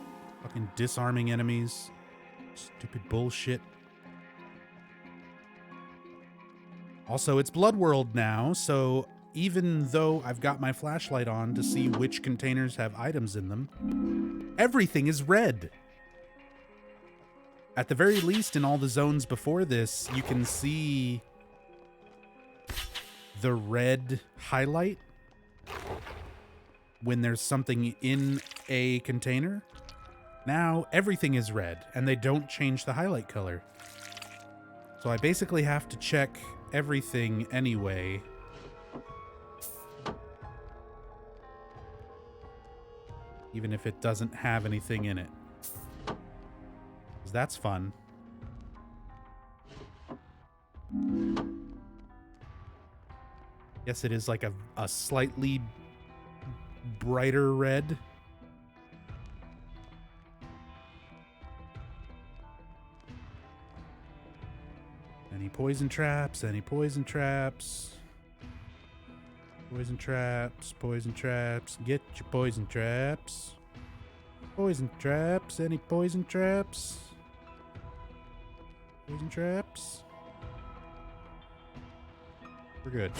Fucking disarming enemies. Stupid bullshit. Also, it's Blood World now, so even though I've got my flashlight on to see which containers have items in them, everything is red. At the very least, in all the zones before this, you can see the red highlight when there's something in a container. Now, everything is red, and they don't change the highlight color. So I basically have to check everything anyway. Even if it doesn't have anything in it. 'Cause that's fun. Yes, it is like a slightly brighter red. Any poison traps? Any poison traps? Poison traps, poison traps. Get your poison traps. Poison traps. Any poison traps? Poison traps? We're good.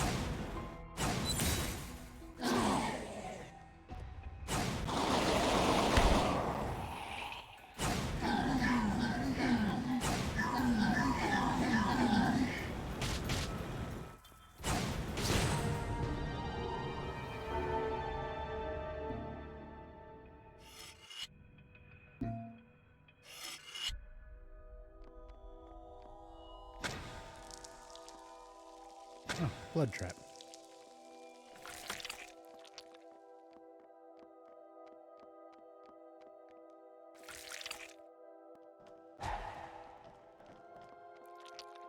Oh, blood trap.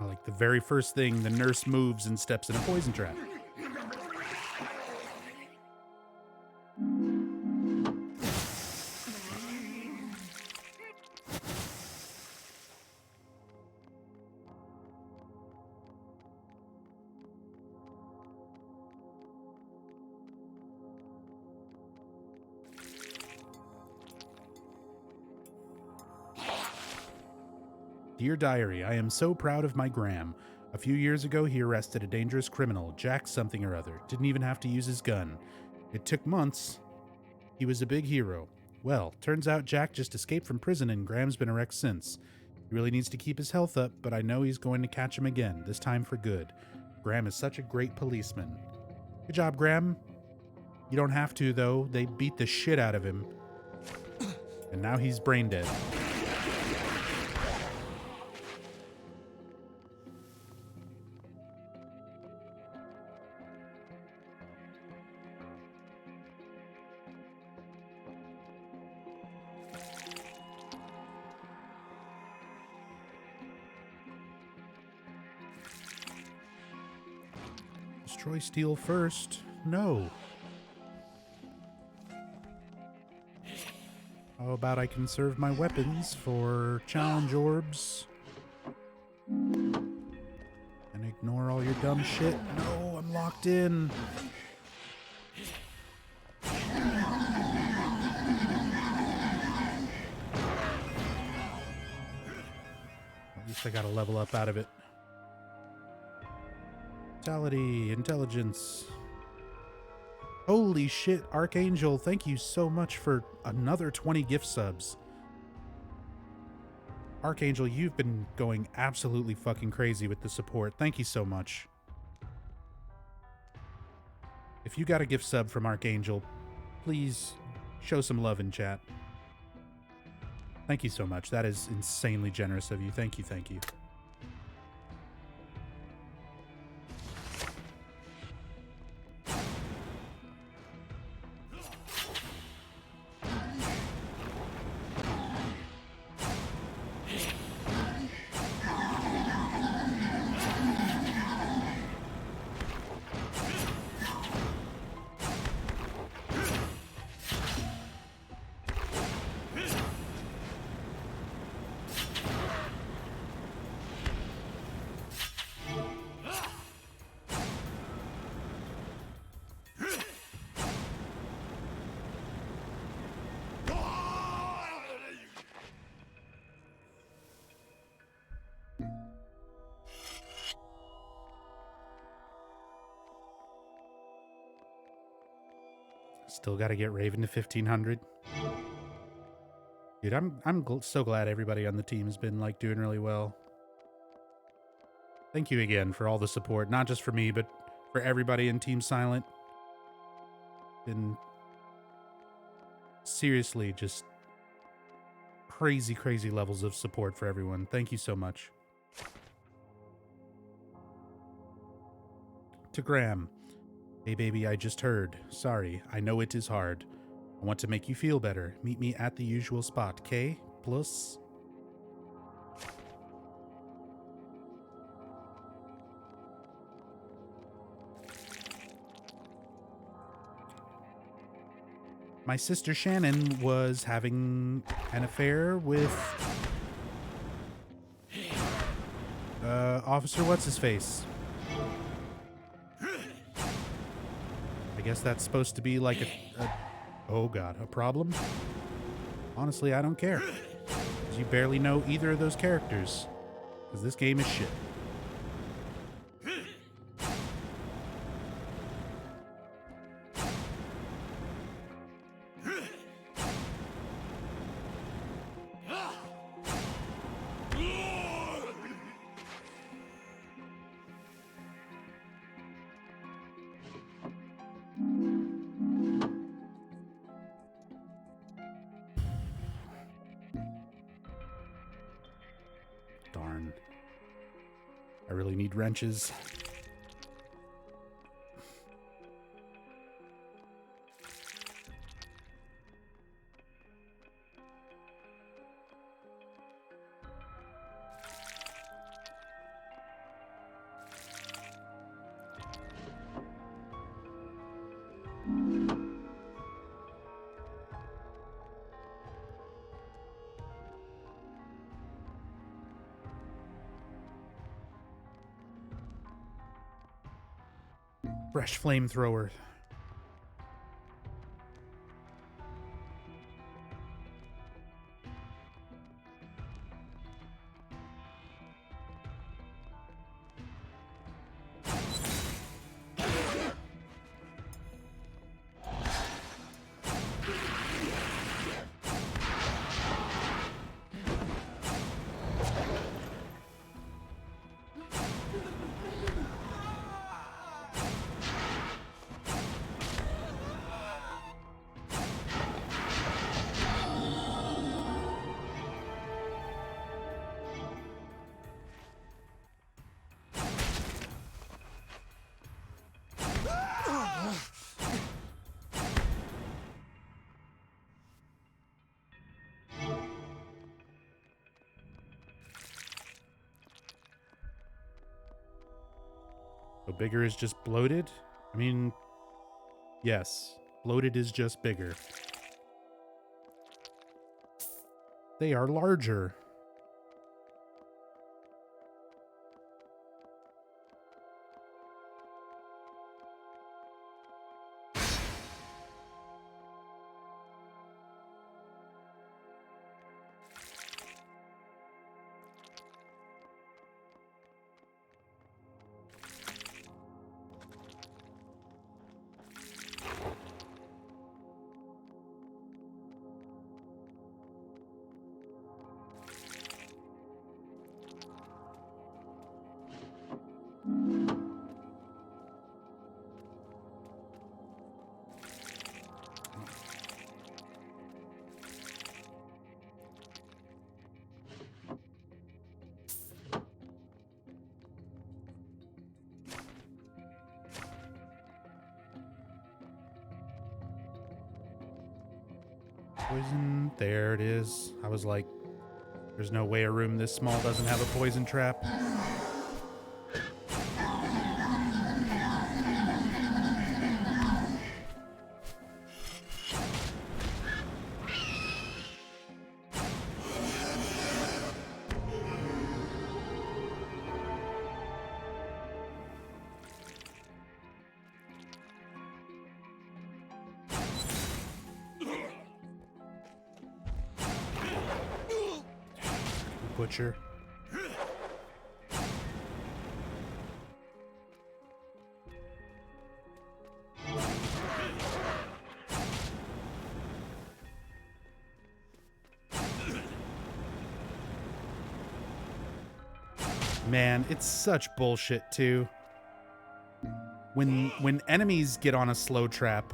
Like the very first thing, the nurse moves and steps in a poison trap. Dear Diary, I am so proud of my Graham. A few years ago, he arrested a dangerous criminal, Jack something or other. Didn't even have to use his gun. It took months. He was a big hero. Well, turns out Jack just escaped from prison and Graham's been a wreck since. He really needs to keep his health up, but I know he's going to catch him again, this time for good. Graham is such a great policeman. Good job, Graham. You don't have to, though. They beat the shit out of him. And now he's brain dead. Destroy steel first. no. How about I conserve my weapons for challenge orbs? And ignore all your dumb shit. No, I'm locked in. At least I got a level up out of it. Vitality, intelligence. Holy shit, Archangel, thank you so much for another 20 gift subs. Archangel, you've been going absolutely fucking crazy with the support. Thank you so much. If you got a gift sub from Archangel, please show some love in chat. Thank you so much. That is insanely generous of you. Thank you, thank you. Still got to get Raven to 1500. Dude, I'm so glad everybody on the team has been like doing really well. Thank you again for all the support, not just for me, but for everybody in Team Silent. Been seriously just crazy, crazy levels of support for everyone. Thank you so much. To Graham. Hey baby, I just heard. Sorry, I know it is hard. I want to make you feel better. Meet me at the usual spot. K plus. My sister Shannon was having an affair with Officer What's-His-Face. I guess that's supposed to be like oh god, a problem? Honestly, I don't care. 'Cause you barely know either of those characters. Because this game is shit. Darn. I really need wrenches. Fresh flamethrower. So bigger is just bloated? I mean, Yes, bloated is just bigger. They are larger. Poison, there it is. I was like, there's no way a room this small doesn't have a poison trap. Butcher. Man, it's such bullshit too. When enemies get on a slow trap,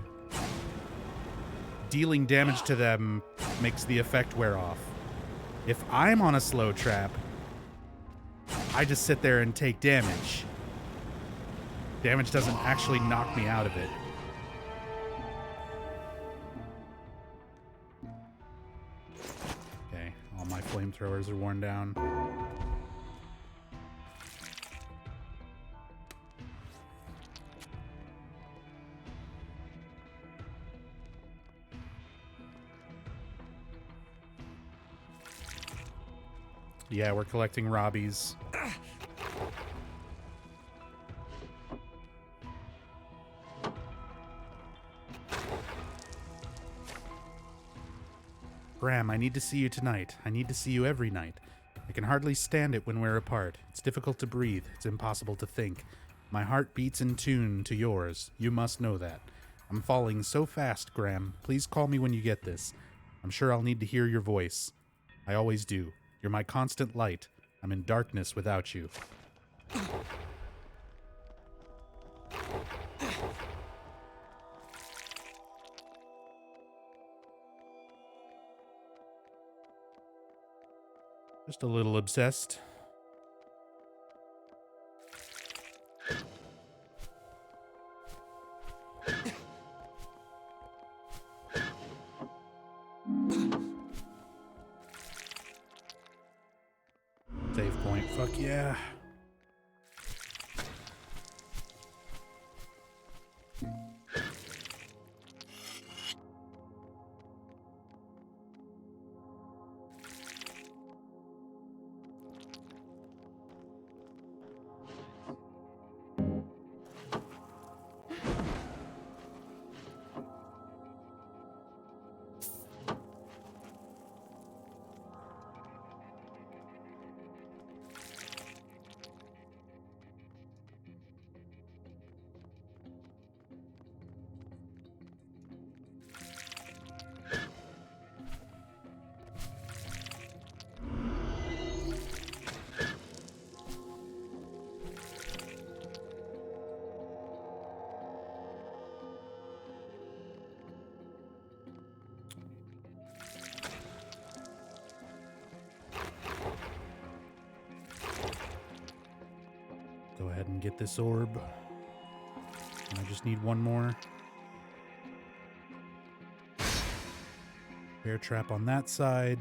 dealing damage to them makes the effect wear off. If I'm on a slow trap, I just sit there and take damage. Damage doesn't actually knock me out of it. Okay, all my flamethrowers are worn down. Yeah, we're collecting Robbies. Graham, I need to see you tonight. I need to see you every night. I can hardly stand it when we're apart. It's difficult to breathe. It's impossible to think. My heart beats in tune to yours. You must know that. I'm falling so fast, Graham. Please call me when you get this. I'm sure I'll need to hear your voice. I always do. You're my constant light. I'm in darkness without you. Just a little obsessed. Save point, fuck yeah. Go ahead and get this orb. I just need one more. Bear trap on that side.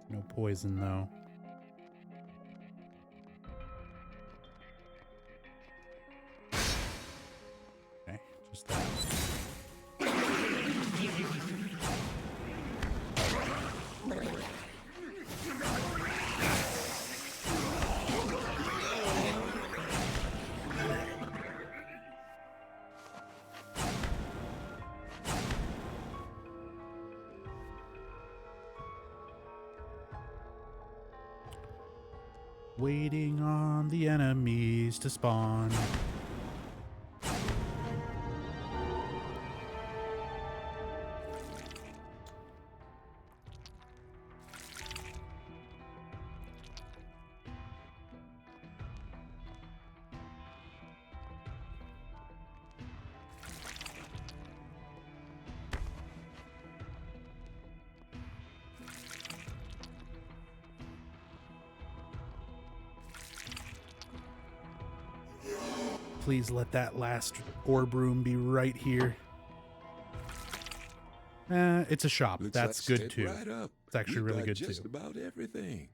No poison though. Waiting on the enemies to spawn. Please let that last orb room be right here. It's a shop. Looks That's like good step too. Right up. It's actually We really got good just too. about everything.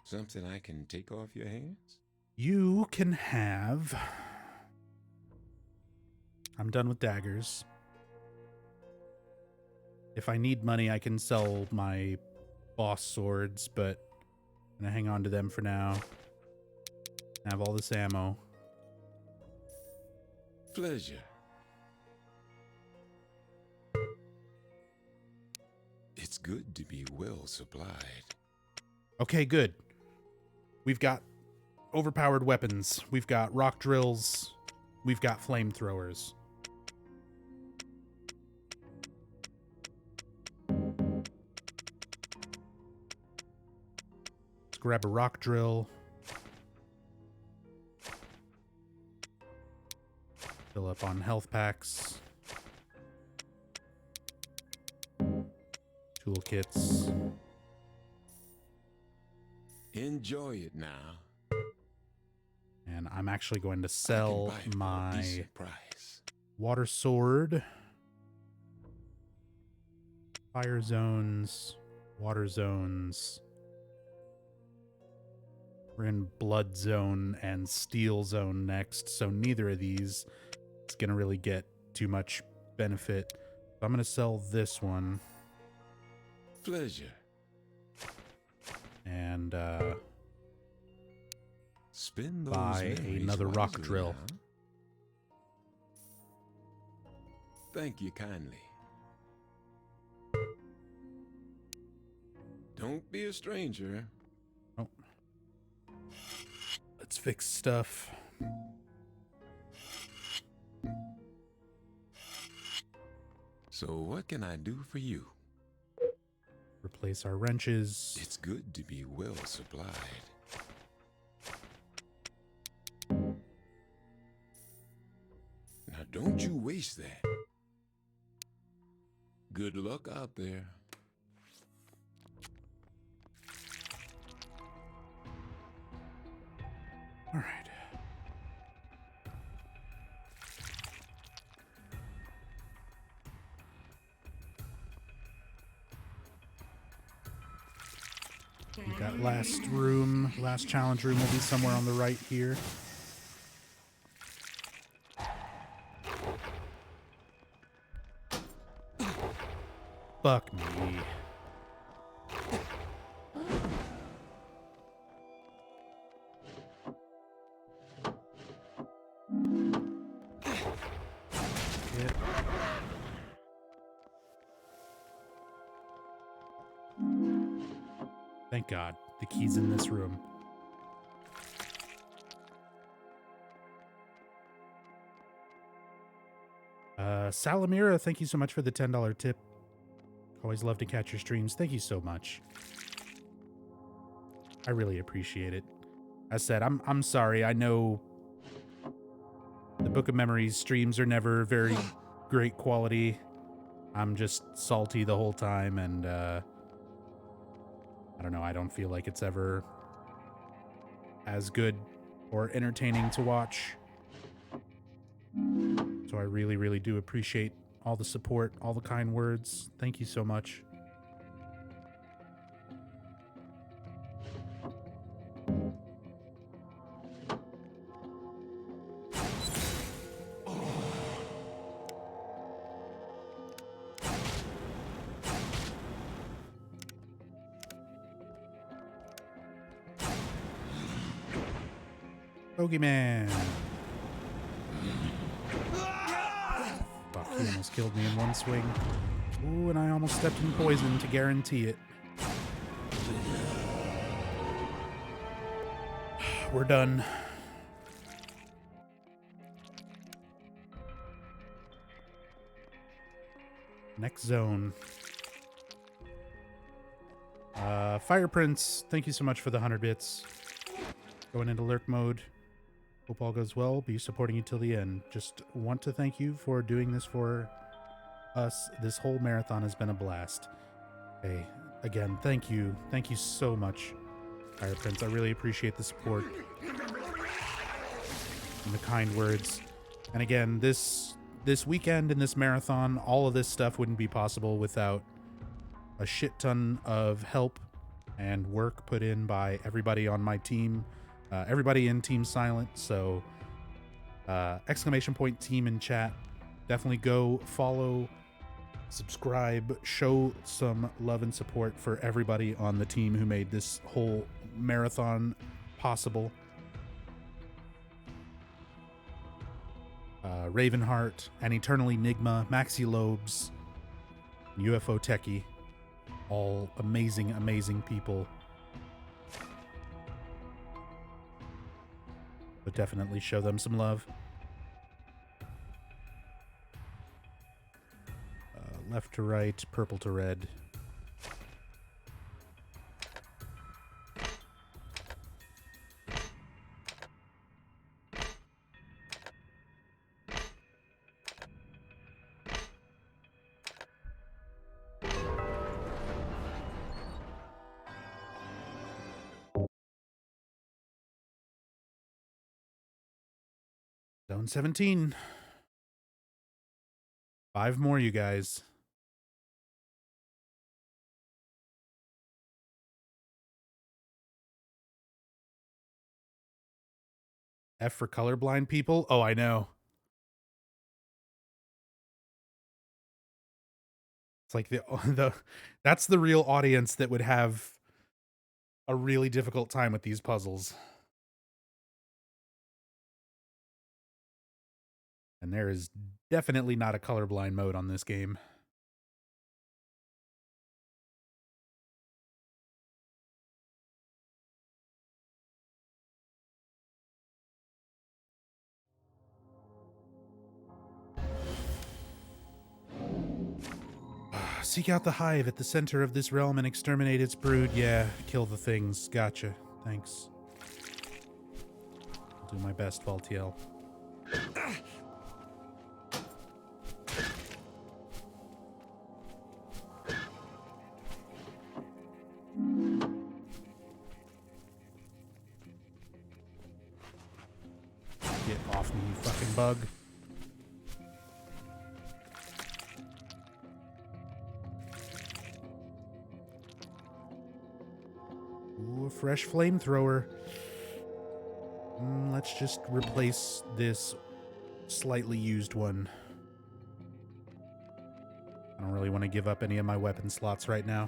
Something I can take off your hands? You can have... I'm done with daggers. If I need money, I can sell my boss swords, but I'm gonna hang on to them for now. I have all this ammo. Pleasure. It's good to be well supplied. Okay, good. We've got overpowered weapons. We've got rock drills. We've got flamethrowers. Let's grab a rock drill. Fill up on health packs. Toolkits. Enjoy it now. And I'm actually going to sell I can buy it for a my decent price. water sword, fire zones, water zones. We're in blood zone and steel zone next, so neither of these is going to really get too much benefit. So I'm going to sell this one. Pleasure. And Spend those buy memories another rock wisely drill. now. Thank you kindly. Don't be a stranger. Oh. Let's fix stuff. So what can I do for you? Replace our wrenches. It's good to be well supplied. Now don't you waste that. Good luck out there. All right. That last room, last challenge room will be somewhere on the right here. Fuck me. Shit. Thank God. The key's in this room. Salamira, thank you so much for the $10 tip. Always love to catch your streams. Thank you so much. I really appreciate it. As said, I'm sorry. I know the Book of Memories streams are never very great quality. I'm just salty the whole time, and I don't know. I don't feel like it's ever as good or entertaining to watch. So I really, really do appreciate all the support, all the kind words. Thank you so much. Bogeyman. Fuck, he almost killed me in one swing. Ooh, and I almost stepped in poison to guarantee it. we're done. Next zone. Fire Prince, thank you so much for the 100 bits. Going into lurk mode. Hope all goes well. Be supporting you till the end. Just want to thank you for doing this for us. This whole marathon has been a blast. Hey, again, thank you. Thank you so much, Fire Prince. I really appreciate the support and the kind words. And again, this weekend and this marathon, all of this stuff wouldn't be possible without a shit ton of help and work put in by everybody on my team, everybody in Team Silent. So exclamation point team in chat. Definitely go follow, subscribe, show some love and support for everybody on the team who made this whole marathon possible. Ravenheart, and Eternal Enigma, Maxi Lobes, UFO Techie, all amazing, amazing people. But definitely show them some love. Left to right, purple to red. Zone 17. 5 more, you guys. F for colorblind people? Oh, I know. It's like that's the real audience that would have a really difficult time with these puzzles. And there is definitely not a colorblind mode on this game. Seek out the hive at the center of this realm and exterminate its brood. Yeah, kill the things. Gotcha. Thanks. I'll do my best, Valtiel. Get off me, you fucking bug. Ooh, a fresh flamethrower. Let's just replace this slightly used one. I don't really want to give up any of my weapon slots right now.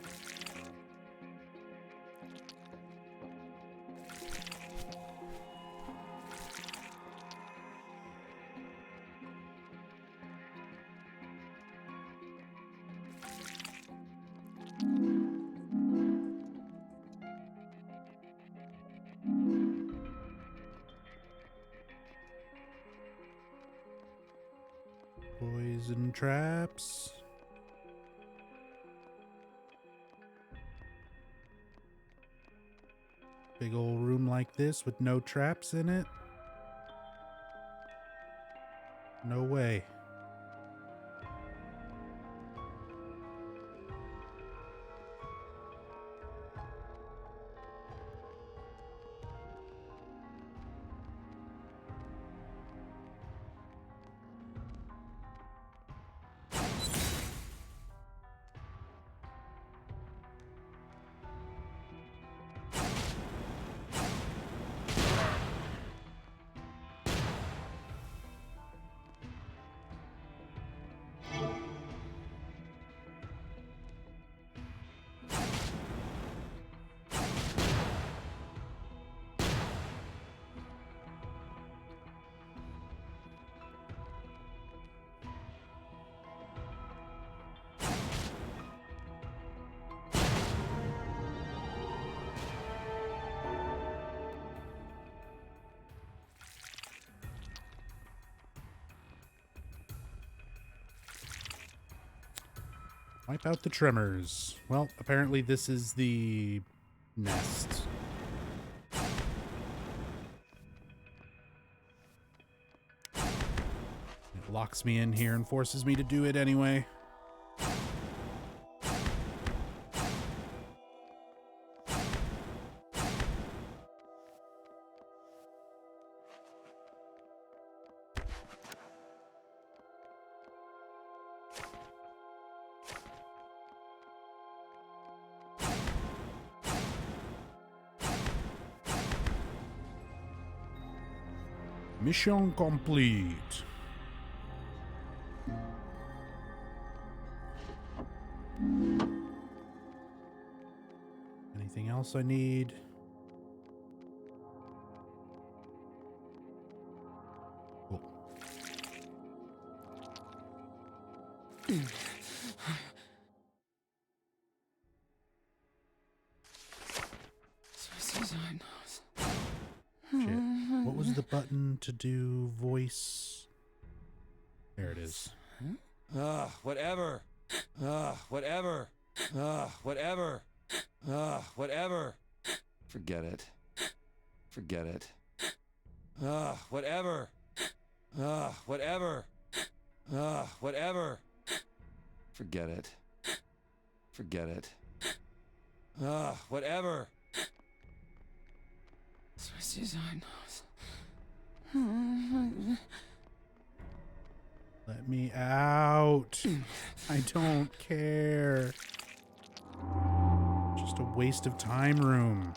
Poison traps. Big old room like this with no traps in it? No way. Wipe out the tremors. Well, apparently this is the nest. It locks me in here and forces me to do it anyway. Mission complete. Anything else I need? Cool. Shit. What was the button to do voice? There it is. Whatever. Whatever. Whatever. Whatever. Forget it. Forget it. Whatever. Whatever. Whatever. Forget it. Forget it. Whatever. Let me out. I don't care. Just a waste of time room.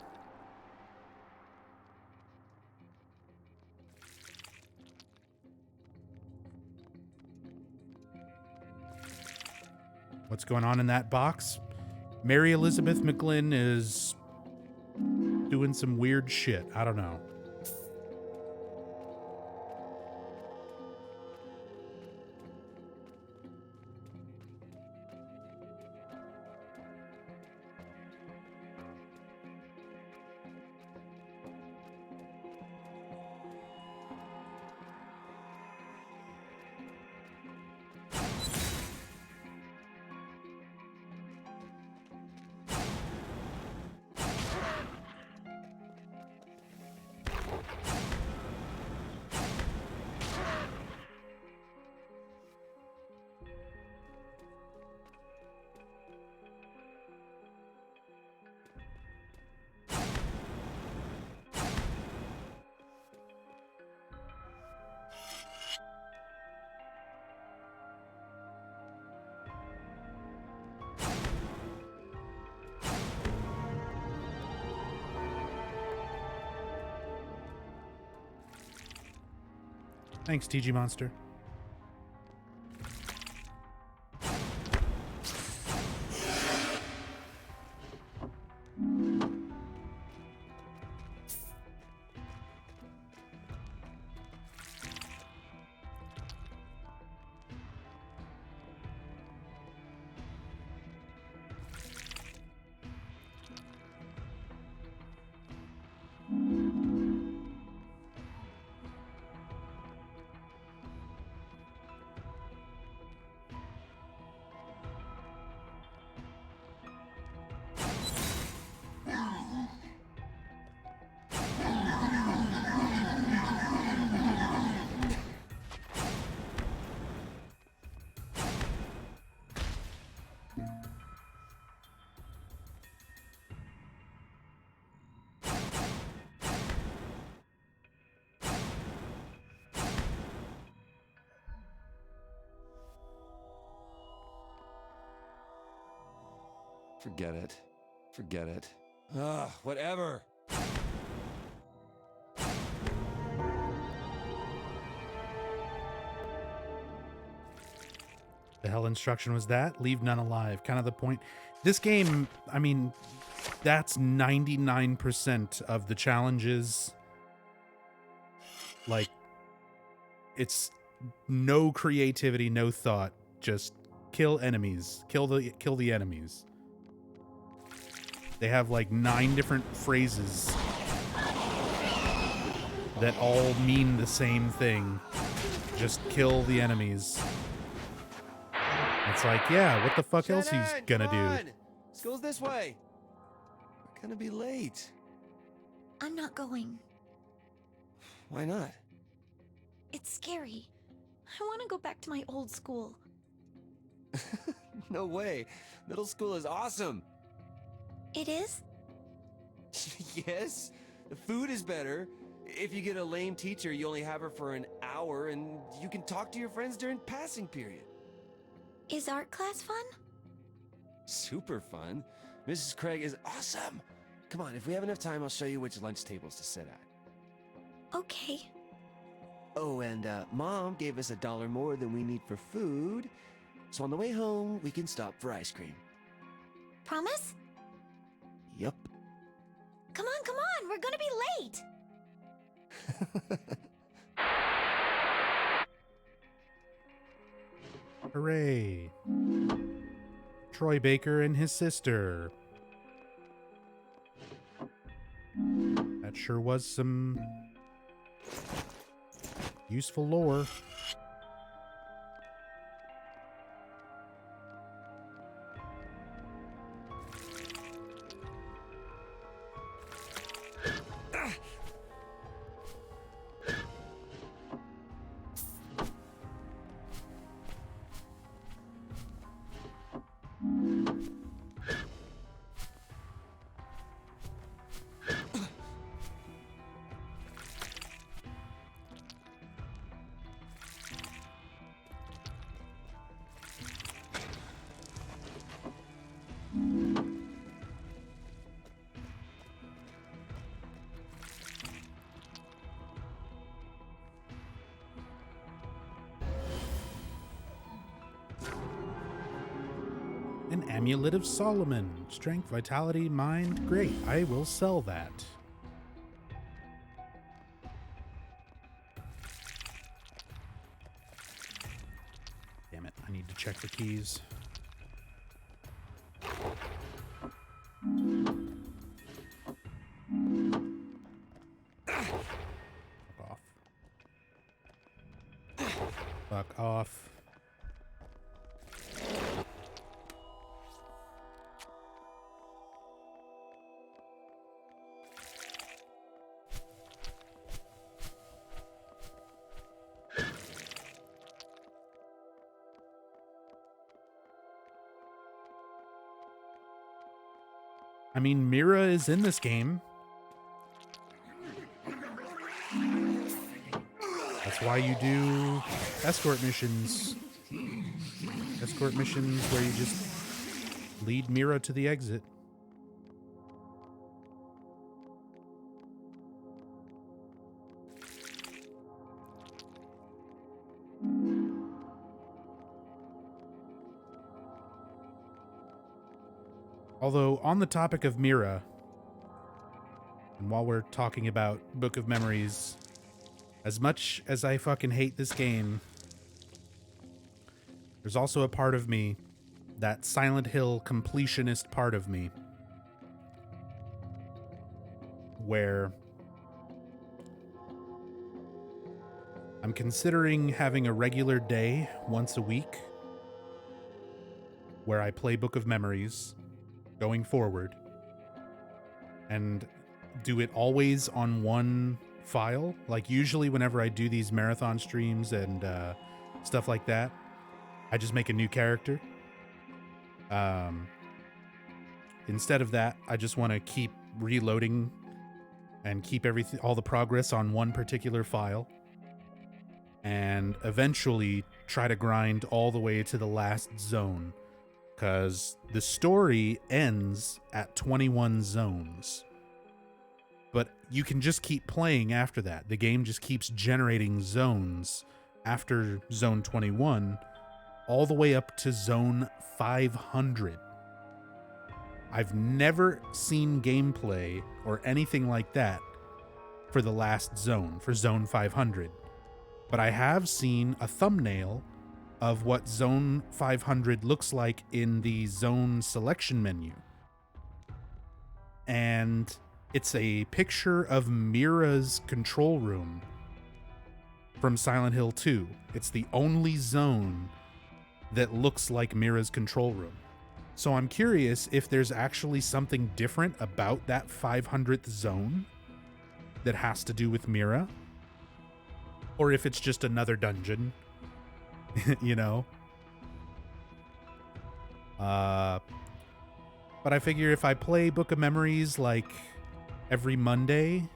What's going on in that box? Mary Elizabeth McGlynn is doing some weird shit. I don't know. Thanks, TG Monster. Forget it. Forget it. Whatever. The hell instruction was that? Leave none alive. Kind of the point. This game, I mean, that's 99% of the challenges. Like, it's no creativity, no thought. Just kill enemies. Kill the enemies. They have like 9 different phrases that all mean the same thing. Just kill the enemies. It's like, yeah, what the fuck else he's Shannon, gonna come do? on. School's this way. We're gonna be late. I'm not going. Why not? It's scary. I want to go back to my old school. No way. Middle school is awesome. It is? Yes. The food is better. If you get a lame teacher, you only have her for an hour, and you can talk to your friends during passing period. Is art class fun? Super fun. Mrs. Craig is awesome. Come on, if we have enough time, I'll show you which lunch tables to sit at. Okay. Oh, and Mom gave us $1 more than we need for food. So on the way home, we can stop for ice cream. Promise? Yup. Come on, we're gonna be late! Hooray. Troy Baker and his sister. That sure was some useful lore. An amulet of Solomon. Strength, vitality, mind. Great. I will sell that. Damn it. I need to check for keys. Fuck off. Fuck off. I mean, Mira is in this game. That's why you do escort missions. Escort missions where you just lead Mira to the exit. Although, on the topic of Mira, and while we're talking about Book of Memories, as much as I fucking hate this game, there's also a part of me, that Silent Hill completionist part of me, where I'm considering having a regular day once a week where I play Book of Memories going forward and do it always on one file. Like usually whenever I do these marathon streams and stuff like that, I just make a new character. Instead of that, I just want to keep reloading and keep all the progress on one particular file and eventually try to grind all the way to the last zone. Because the story ends at 21 zones. But you can just keep playing after that. The game just keeps generating zones after zone 21, all the way up to zone 500. I've never seen gameplay or anything like that for the last zone, for zone 500. But I have seen a thumbnail of what zone 500 looks like in the zone selection menu. And it's a picture of Mira's control room from Silent Hill 2. It's the only zone that looks like Mira's control room. So I'm curious if there's actually something different about that 500th zone that has to do with Mira, or if it's just another dungeon, you know? But I figure if I play Book of Memories like every Monday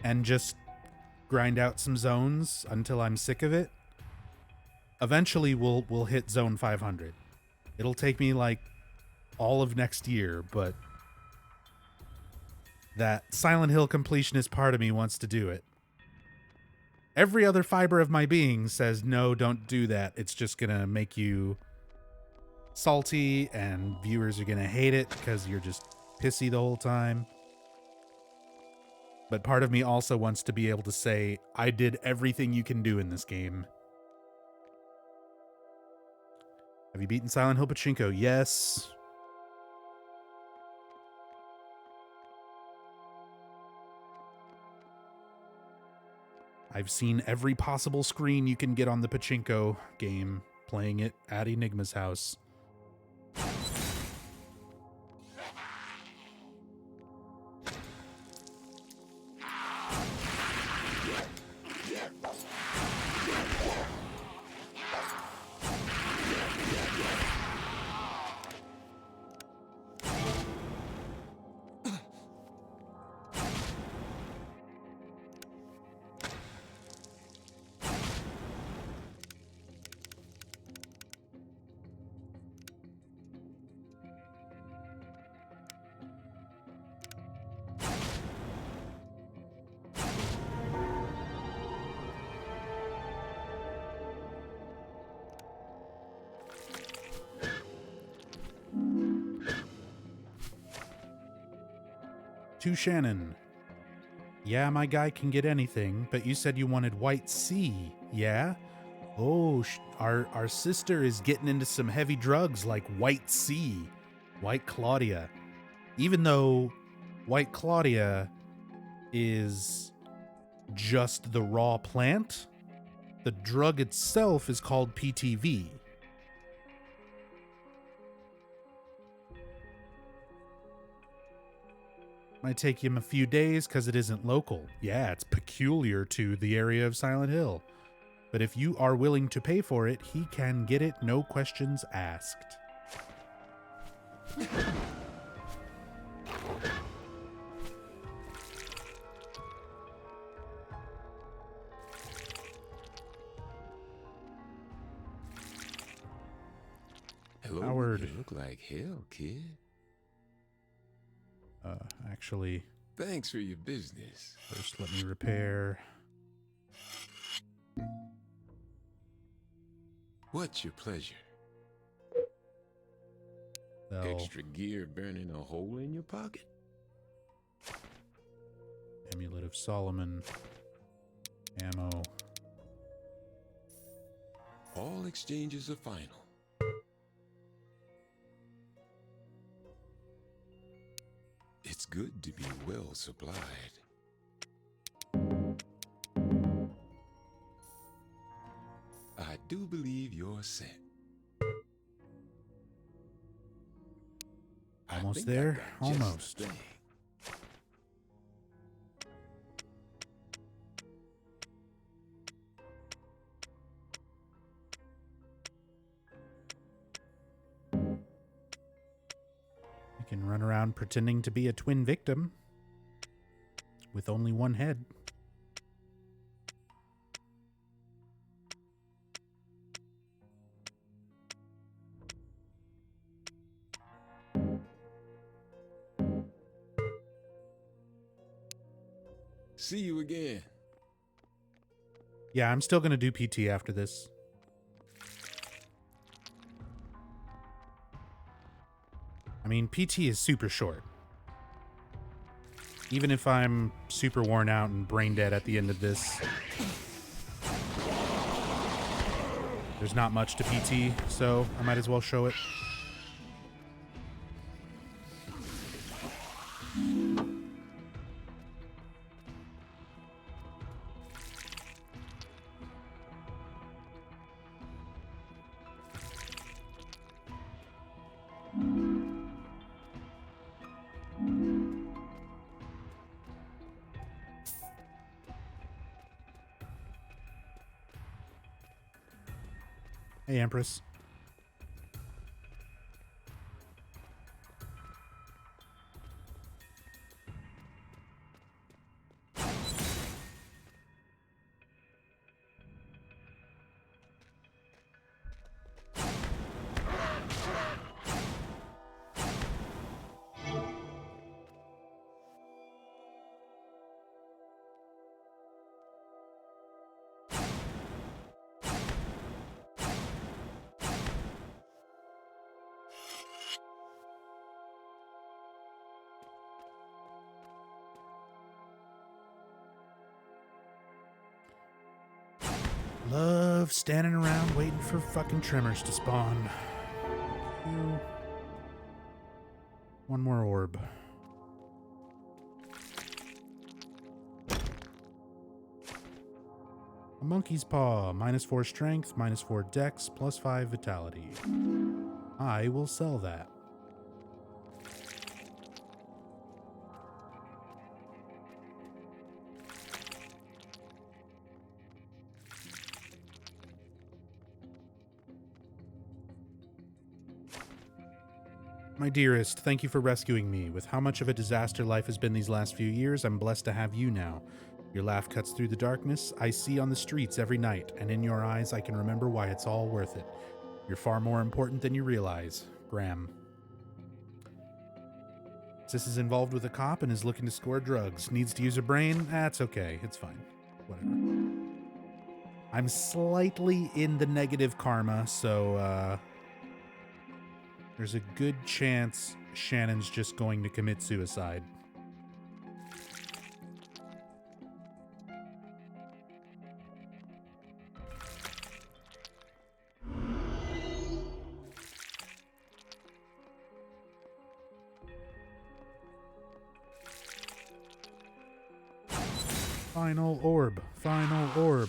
and just grind out some zones until I'm sick of it, eventually we'll hit zone 500. It'll take me like all of next year, but that Silent Hill completionist part of me wants to do it. Every other fiber of my being says, no, don't do that. It's just going to make you salty and viewers are going to hate it because you're just pissy the whole time. But part of me also wants to be able to say, I did everything you can do in this game. Have you beaten Silent Hill Pachinko? Yes. I've seen every possible screen you can get on the Pachinko game, playing it at Enigma's house. To Shannon. Yeah, my guy can get anything, but you said you wanted White Sea, yeah? Oh, our sister is getting into some heavy drugs like White Sea, White Claudia. Even though White Claudia is just the raw plant, the drug itself is called PTV. Might take him a few days because it isn't local. Yeah, it's peculiar to the area of Silent Hill. But if you are willing to pay for it, he can get it, no questions asked. Hello, Howard. you look like hell, kid. Actually, Thanks for your business. first let me repair. What's your pleasure? They'll Extra gear burning a hole in your pocket? Amulet of Solomon. Ammo. All exchanges are final. It's good to be well supplied. I do believe you're set. Almost there? Almost. I can run around pretending to be a twin victim with only one head. See you again. Yeah, I'm still going to do PT after this. I mean, PT is super short. Even if I'm super worn out and brain dead at the end of this, there's not much to PT, so I might as well show it. Hey, Empress. Love standing around waiting for fucking tremors to spawn. Ew. One more orb. A monkey's paw. -4 strength, -4 dex, +5 vitality. I will sell that. My dearest, thank you for rescuing me. With how much of a disaster life has been these last few years, I'm blessed to have you now. Your laugh cuts through the darkness I see on the streets every night, and in your eyes I can remember why it's all worth it. You're far more important than you realize. Graham. Sis is involved with a cop and is looking to score drugs. Needs to use her brain? That's okay. It's fine. Whatever. I'm slightly in the negative karma, so, there's a good chance Shannon's just going to commit suicide. Final orb. Final orb.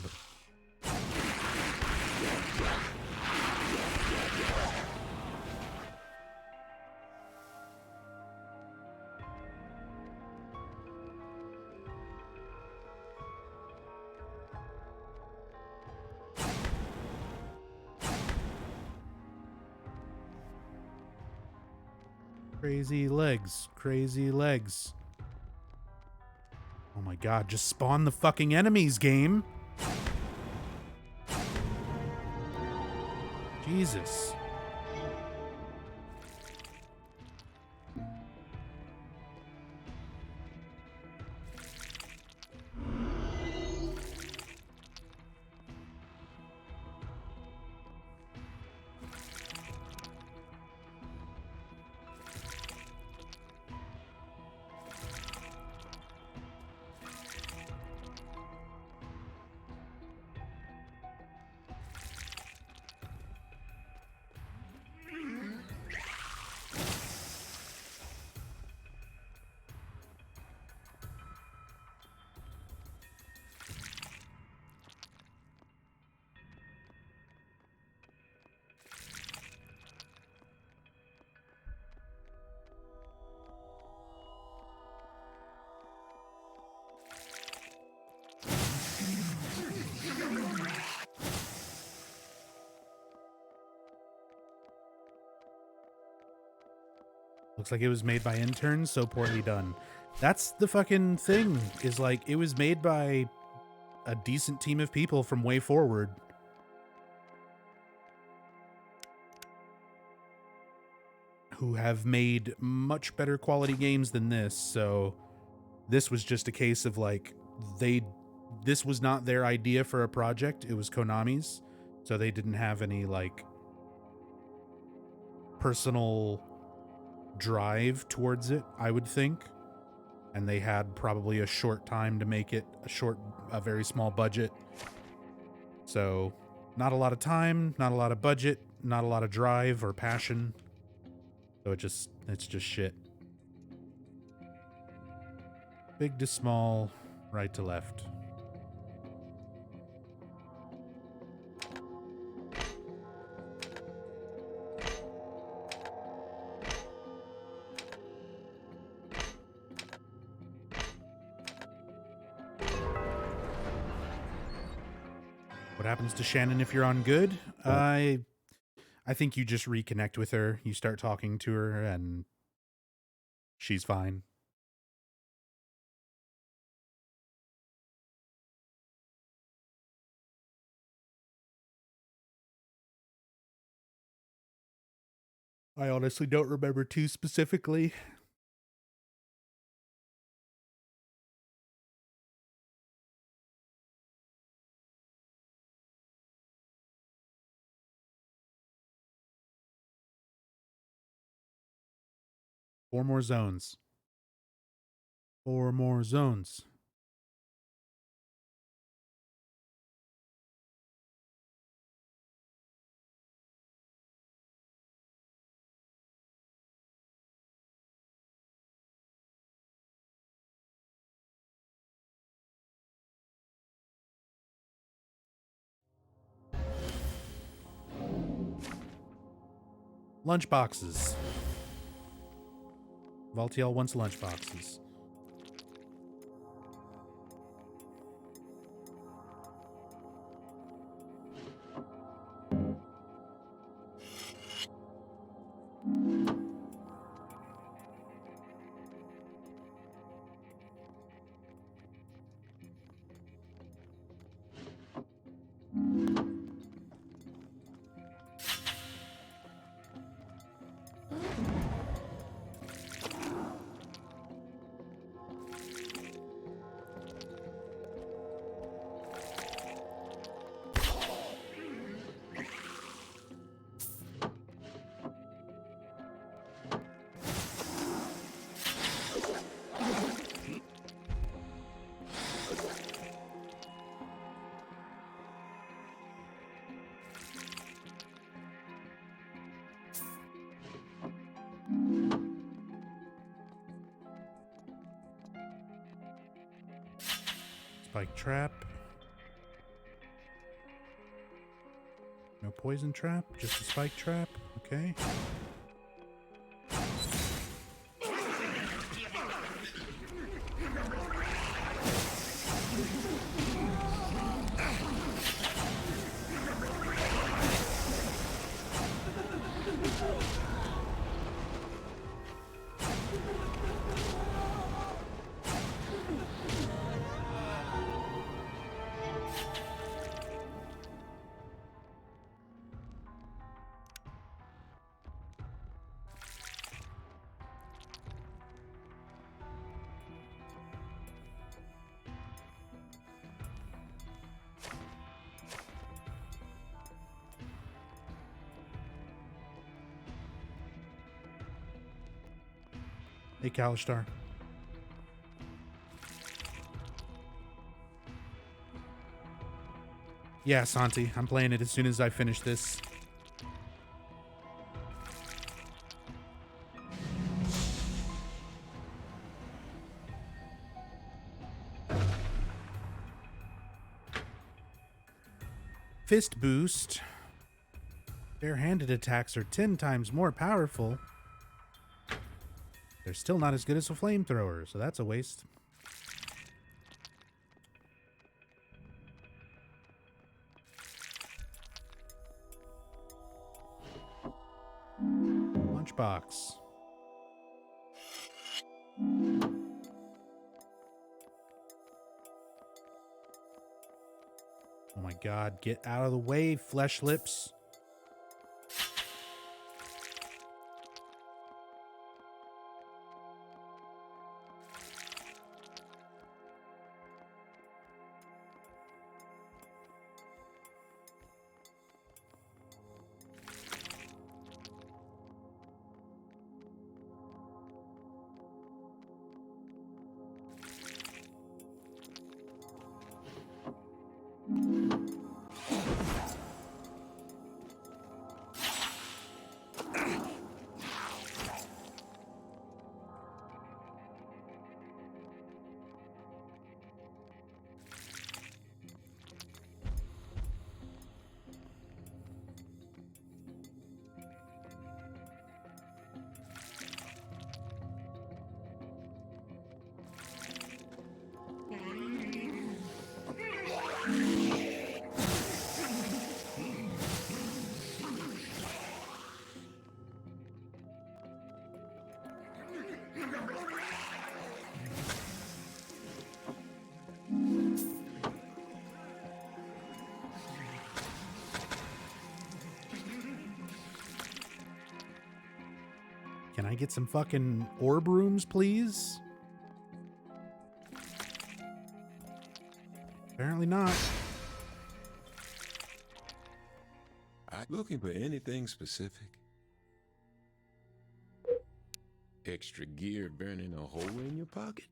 Crazy legs. Crazy legs. Oh my god, just spawn the fucking enemies, game. Jesus. Looks like it was made by interns, so poorly done. That's the fucking thing, is like, it was made by a decent team of people from Way Forward. Who have made much better quality games than this, so this was just a case of like, this was not their idea for a project, it was Konami's, so they didn't have any like personal drive towards it, I would think, and they had probably a short time to make it, a very small budget, so not a lot of time, not a lot of budget, not a lot of drive or passion, so it's just shit. Big to small, right to left. What happens to Shannon if you're on good? I think you just reconnect with her. You start talking to her, and she's fine. I honestly don't remember too specifically. Four more zones. Four more zones. Lunch boxes. Valtiel wants lunch boxes. Spike trap. No poison trap, just a spike trap. Okay. Hey, Kalistar. Yeah, Santi. I'm playing it as soon as I finish this. Fist boost. Bare-handed attacks are 10 times more powerful. They're still not as good as a flamethrower, so that's a waste. Lunchbox. Oh my god, get out of the way, flesh lips. Can I get some fucking orb rooms, please? Apparently not. Looking for anything specific? Extra gear burning a hole in your pocket?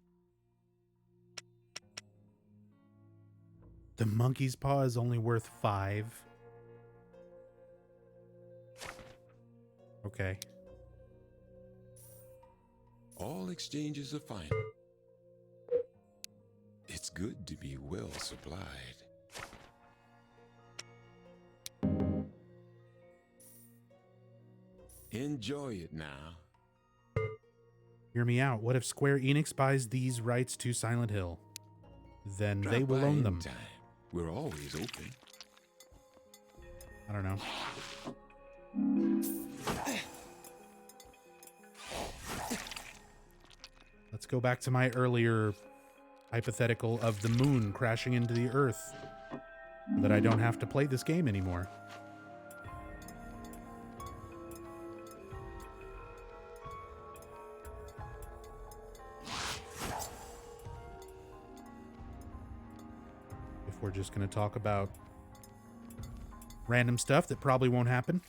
The monkey's paw is only worth 5. Okay. All exchanges are final. It's good to be well supplied. Enjoy it now. Hear me out. What if Square Enix buys these rights to Silent Hill? Then Drop they will by own them. anytime. We're always open. I don't know. Let's go back to my earlier hypothetical of the moon crashing into the earth, so that I don't have to play this game anymore. If we're just going to talk about random stuff that probably won't happen.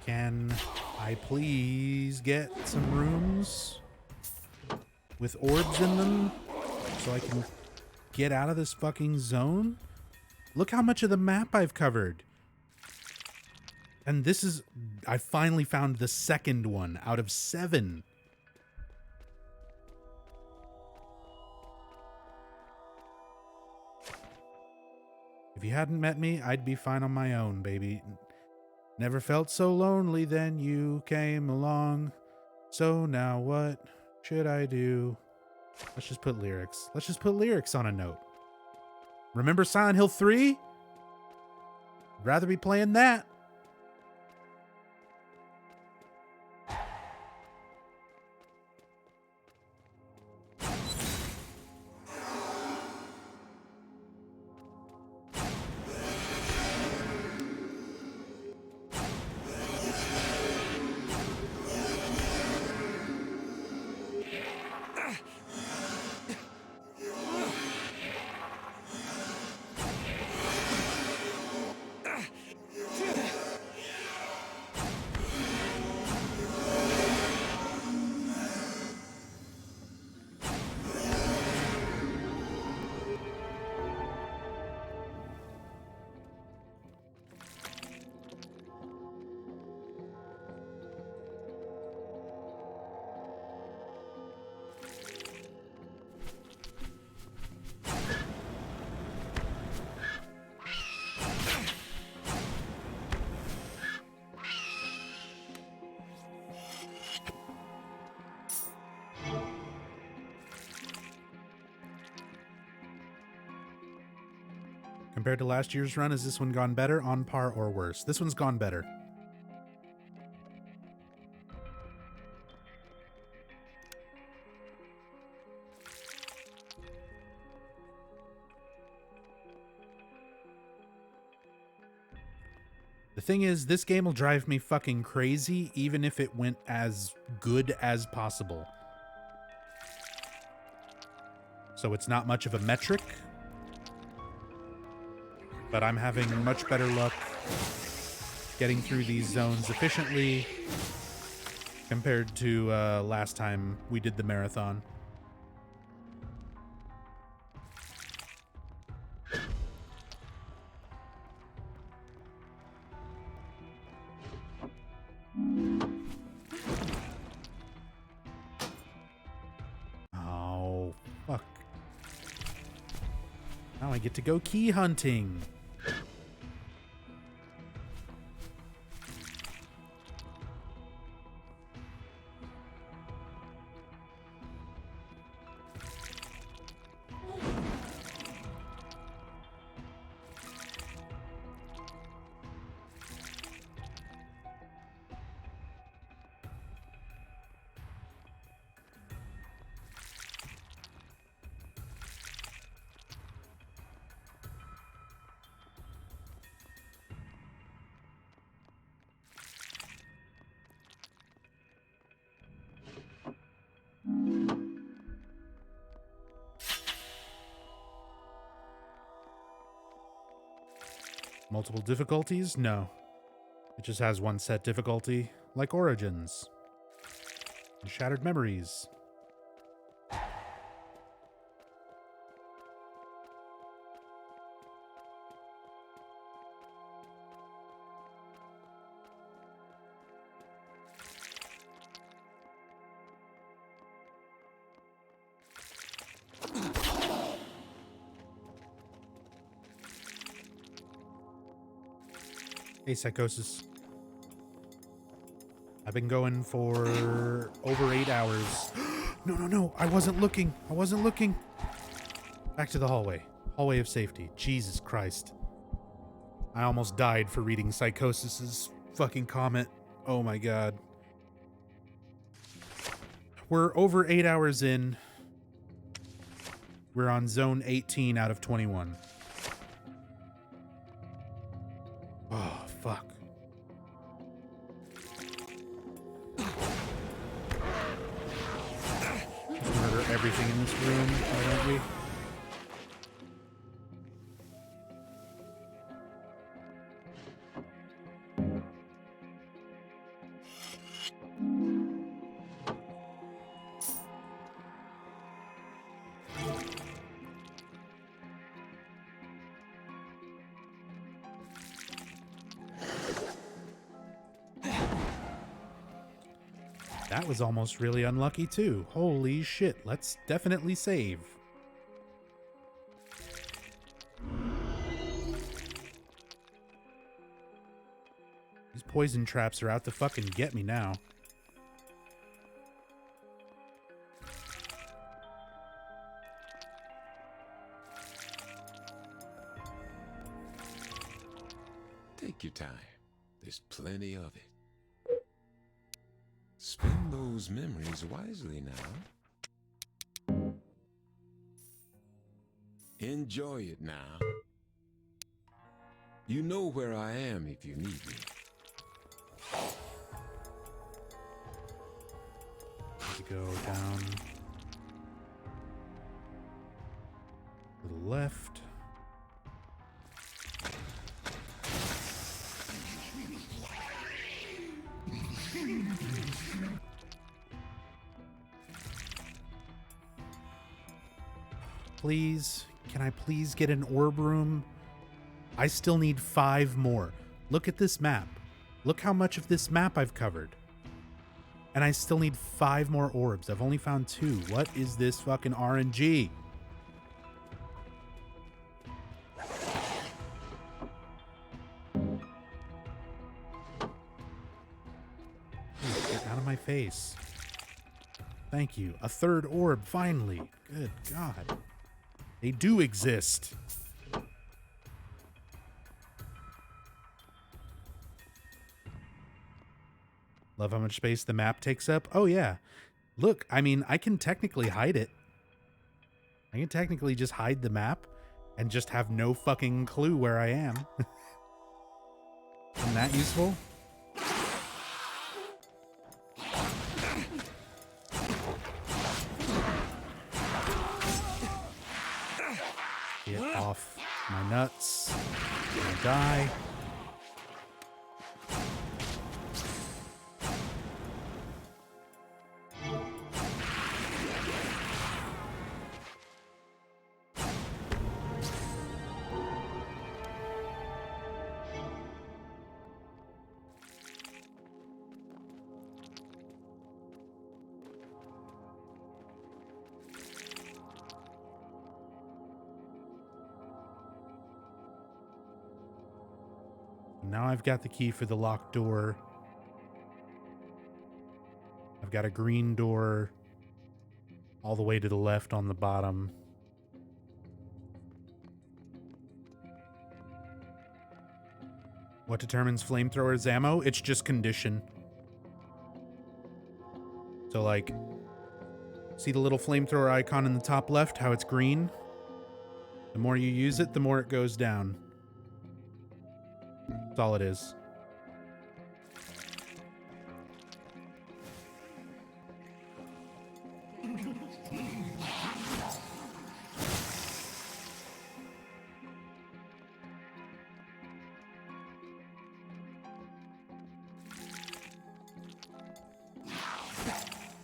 Can I please get some rooms with orbs in them so I can get out of this fucking zone? Look how much of the map I've covered. And this is... I finally found the second one out of 7. If you hadn't met me, I'd be fine on my own, baby. Never felt so lonely, then you came along. So now what should I do? Let's just put lyrics. Let's just put lyrics on a note. Remember Silent Hill 3? I'd rather be playing that. Compared to last year's run, has this one gone better, on par, or worse? This one's gone better. The thing is, this game will drive me fucking crazy, even if it went as good as possible. So it's not much of a metric, but I'm having much better luck getting through these zones efficiently compared to last time we did the marathon. I get to go key hunting. Multiple difficulties? No. It just has one set difficulty, like Origins. And Shattered Memories. Hey, Psychosis. I've been going for over 8 hours. No. I wasn't looking. Back to the hallway. Hallway of safety. Jesus Christ. I almost died for reading Psychosis's fucking comment. Oh my god. We're over 8 hours in. We're on zone 18 out of 21. Oh, fuck. Let's murder everything in this room, why don't we? That was almost really unlucky too. Holy shit, let's definitely save. These poison traps are out to fucking get me now. Take your time. There's plenty of it. Spend those memories wisely now. Enjoy it now. You know where I am if you need me. Go down to the left. Please, can I please get an orb room? I still need 5 more. Look at this map. Look how much of this map I've covered. And I still need 5 more orbs. I've only found 2. What is this fucking RNG? Get out of my face. Thank you. A 3rd orb, finally. Good God. They do exist. Love how much space the map takes up. Oh, yeah. Look, I mean, I can technically hide it. I can technically just hide the map and just have no fucking clue where I am. Isn't that useful? Get off my nuts. I'm gonna die. Now I've got the key for the locked door. I've got a green door all the way to the left on the bottom. What determines flamethrower's ammo? It's just condition. So, like, see the little flamethrower icon in the top left, how it's green? The more you use it, the more it goes down. That's all it is.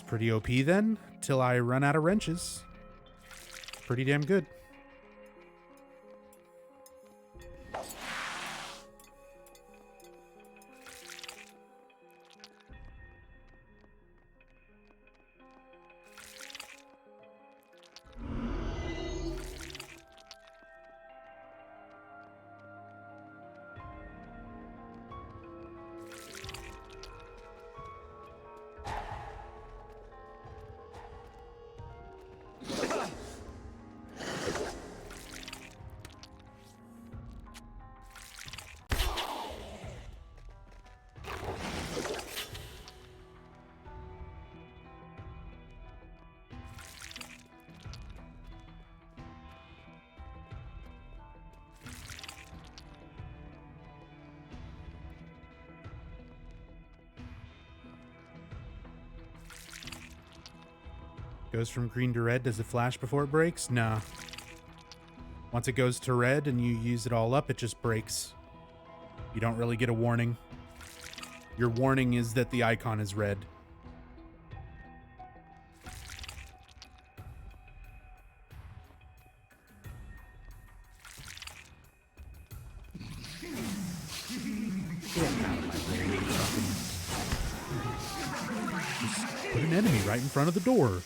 Pretty OP then, till I run out of wrenches. Pretty damn good. Goes from green to red. Does it flash before it breaks? Nah. Once it goes to red and you use it all up, it just breaks. You don't really get a warning. Your warning is that the icon is red. Just put an enemy right in front of the door.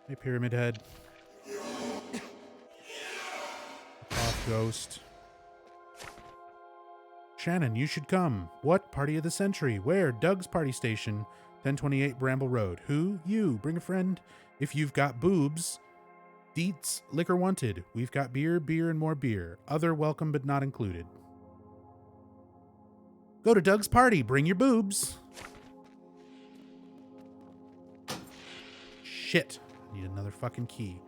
Hey, Pyramid Head. Off Ghost. Shannon, you should come. What? Party of the century. Where? Doug's party station. 1028 Bramble Road. Who? You. Bring a friend. If you've got boobs. Deets, liquor wanted. We've got beer, beer, and more beer. Other welcome but not included. Go to Doug's party. Bring your boobs. Shit. Need another fucking key.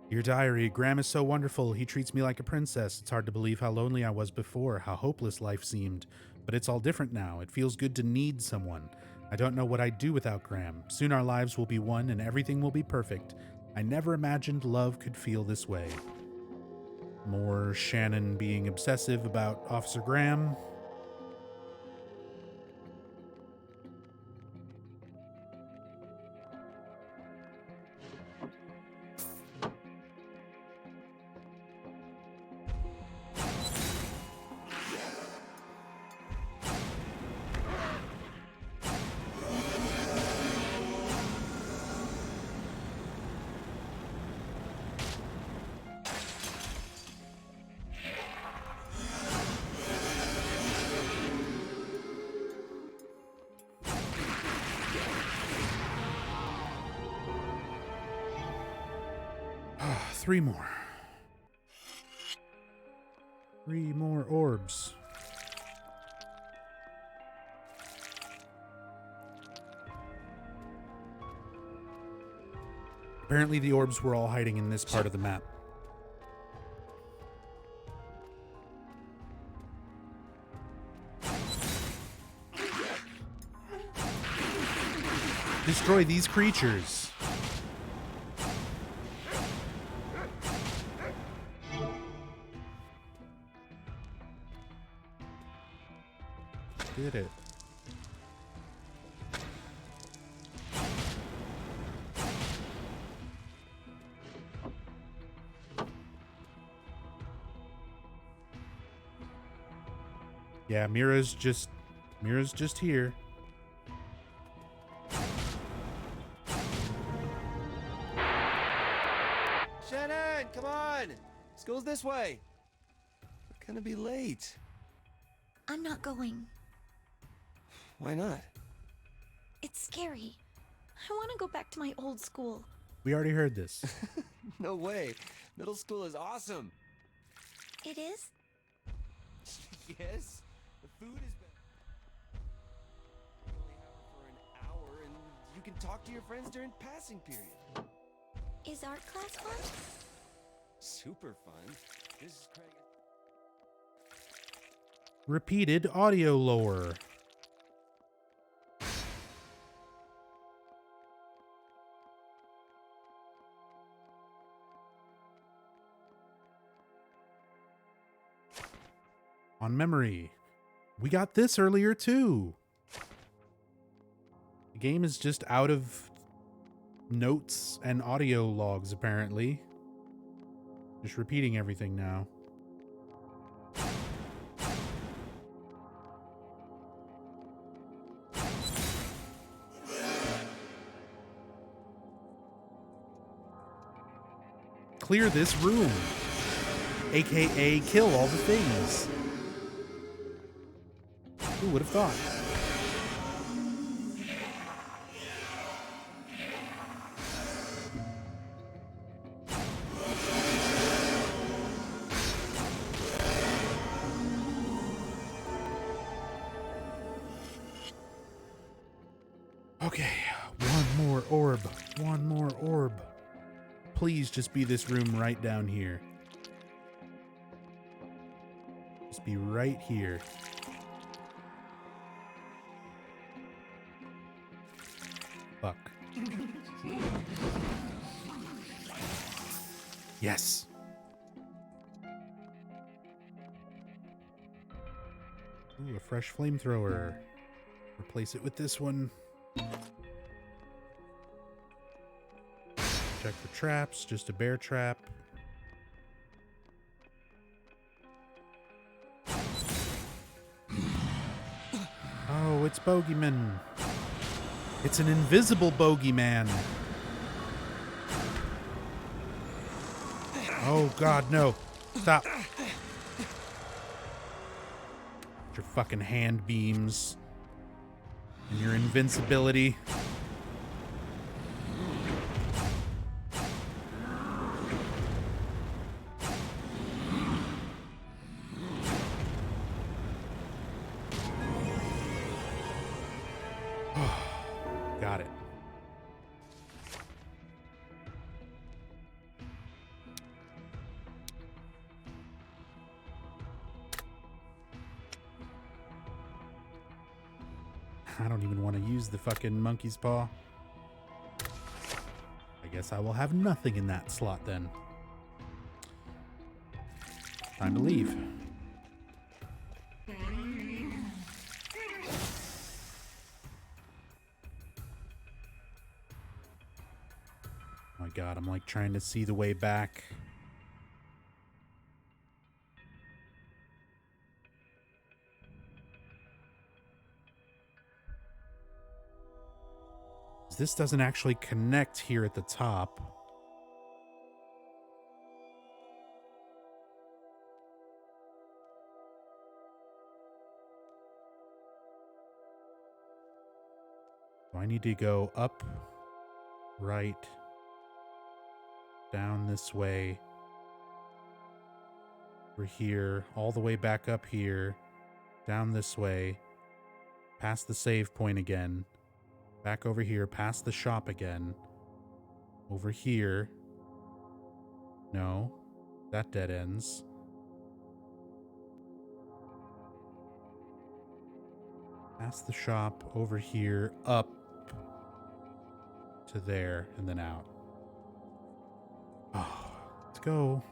Your diary. Graham is so wonderful. He treats me like a princess. It's hard to believe how lonely I was before, how hopeless life seemed. But it's all different now. It feels good to need someone. I don't know what I'd do without Graham. Soon our lives will be one and everything will be perfect. I never imagined love could feel this way. More Shannon being obsessive about Officer Graham. Three more. Three more orbs. Apparently the orbs were all hiding in this part of the map. Destroy these creatures. Did it. Yeah, Mira's just here. Shannon, come on! School's this way. We're gonna be late. I'm not going. Why not? It's scary. I want to go back to my old school. We already heard this. No way. Middle school is awesome. It is? Yes. The food is better. You only have her for an hour, and you can talk to your friends during passing period. Is art class fun? Super fun. This is Craig. Repeated audio lore. On memory. We got this earlier too. The game is just out of notes and audio logs apparently. Just repeating everything now. Clear this room, aka kill all the things. Who would have thought? Okay, one more orb. One more orb. Please just be this room right down here. Just be right here. Fuck. Yes. Ooh, a fresh flamethrower. Replace it with this one. Check for traps, just a bear trap. Oh, it's Bogeyman. It's an invisible bogeyman. Oh God, no. Stop. Your fucking hand beams. And your invincibility. Got it. I don't even want to use the fucking monkey's paw. I guess I will have nothing in that slot then. Time to leave. Oh my God, I'm like trying to see the way back. This doesn't actually connect here at the top. So I need to go up, right, down this way, over here, all the way back up here, down this way, past the save point again, back over here, past the shop again, over here. No, that dead ends. Past the shop, over here, up to there, and then out. Oh, let's go.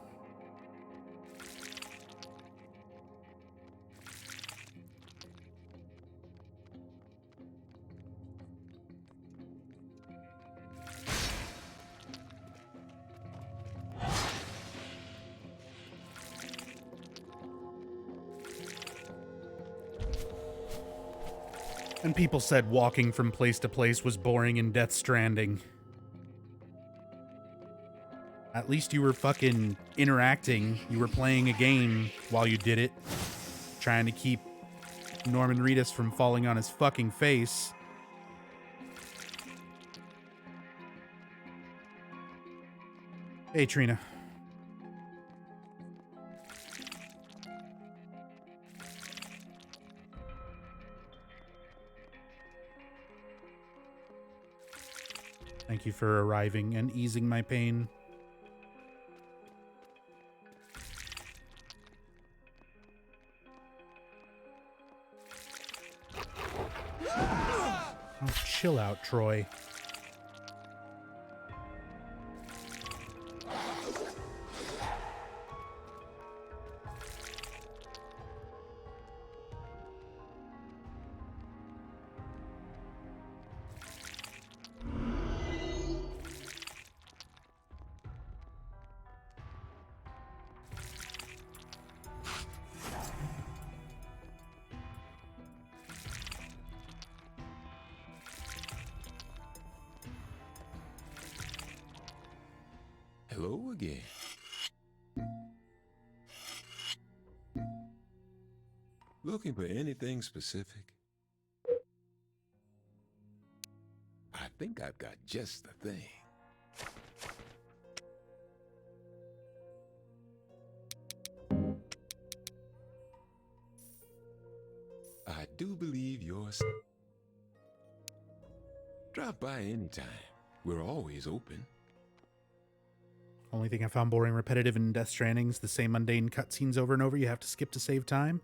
And people said walking from place to place was boring in Death Stranding. At least you were fucking interacting. You were playing a game while you did it. Trying to keep Norman Reedus from falling on his fucking face. Hey, Trina. Thank you for arriving and easing my pain. Oh, chill out, Troy. Hello again. Looking for anything specific? I think I've got just the thing. I do believe yours. Drop by anytime. We're always open. Only thing I found boring, repetitive in Death Stranding's the same mundane cutscenes over and over you have to skip to save time.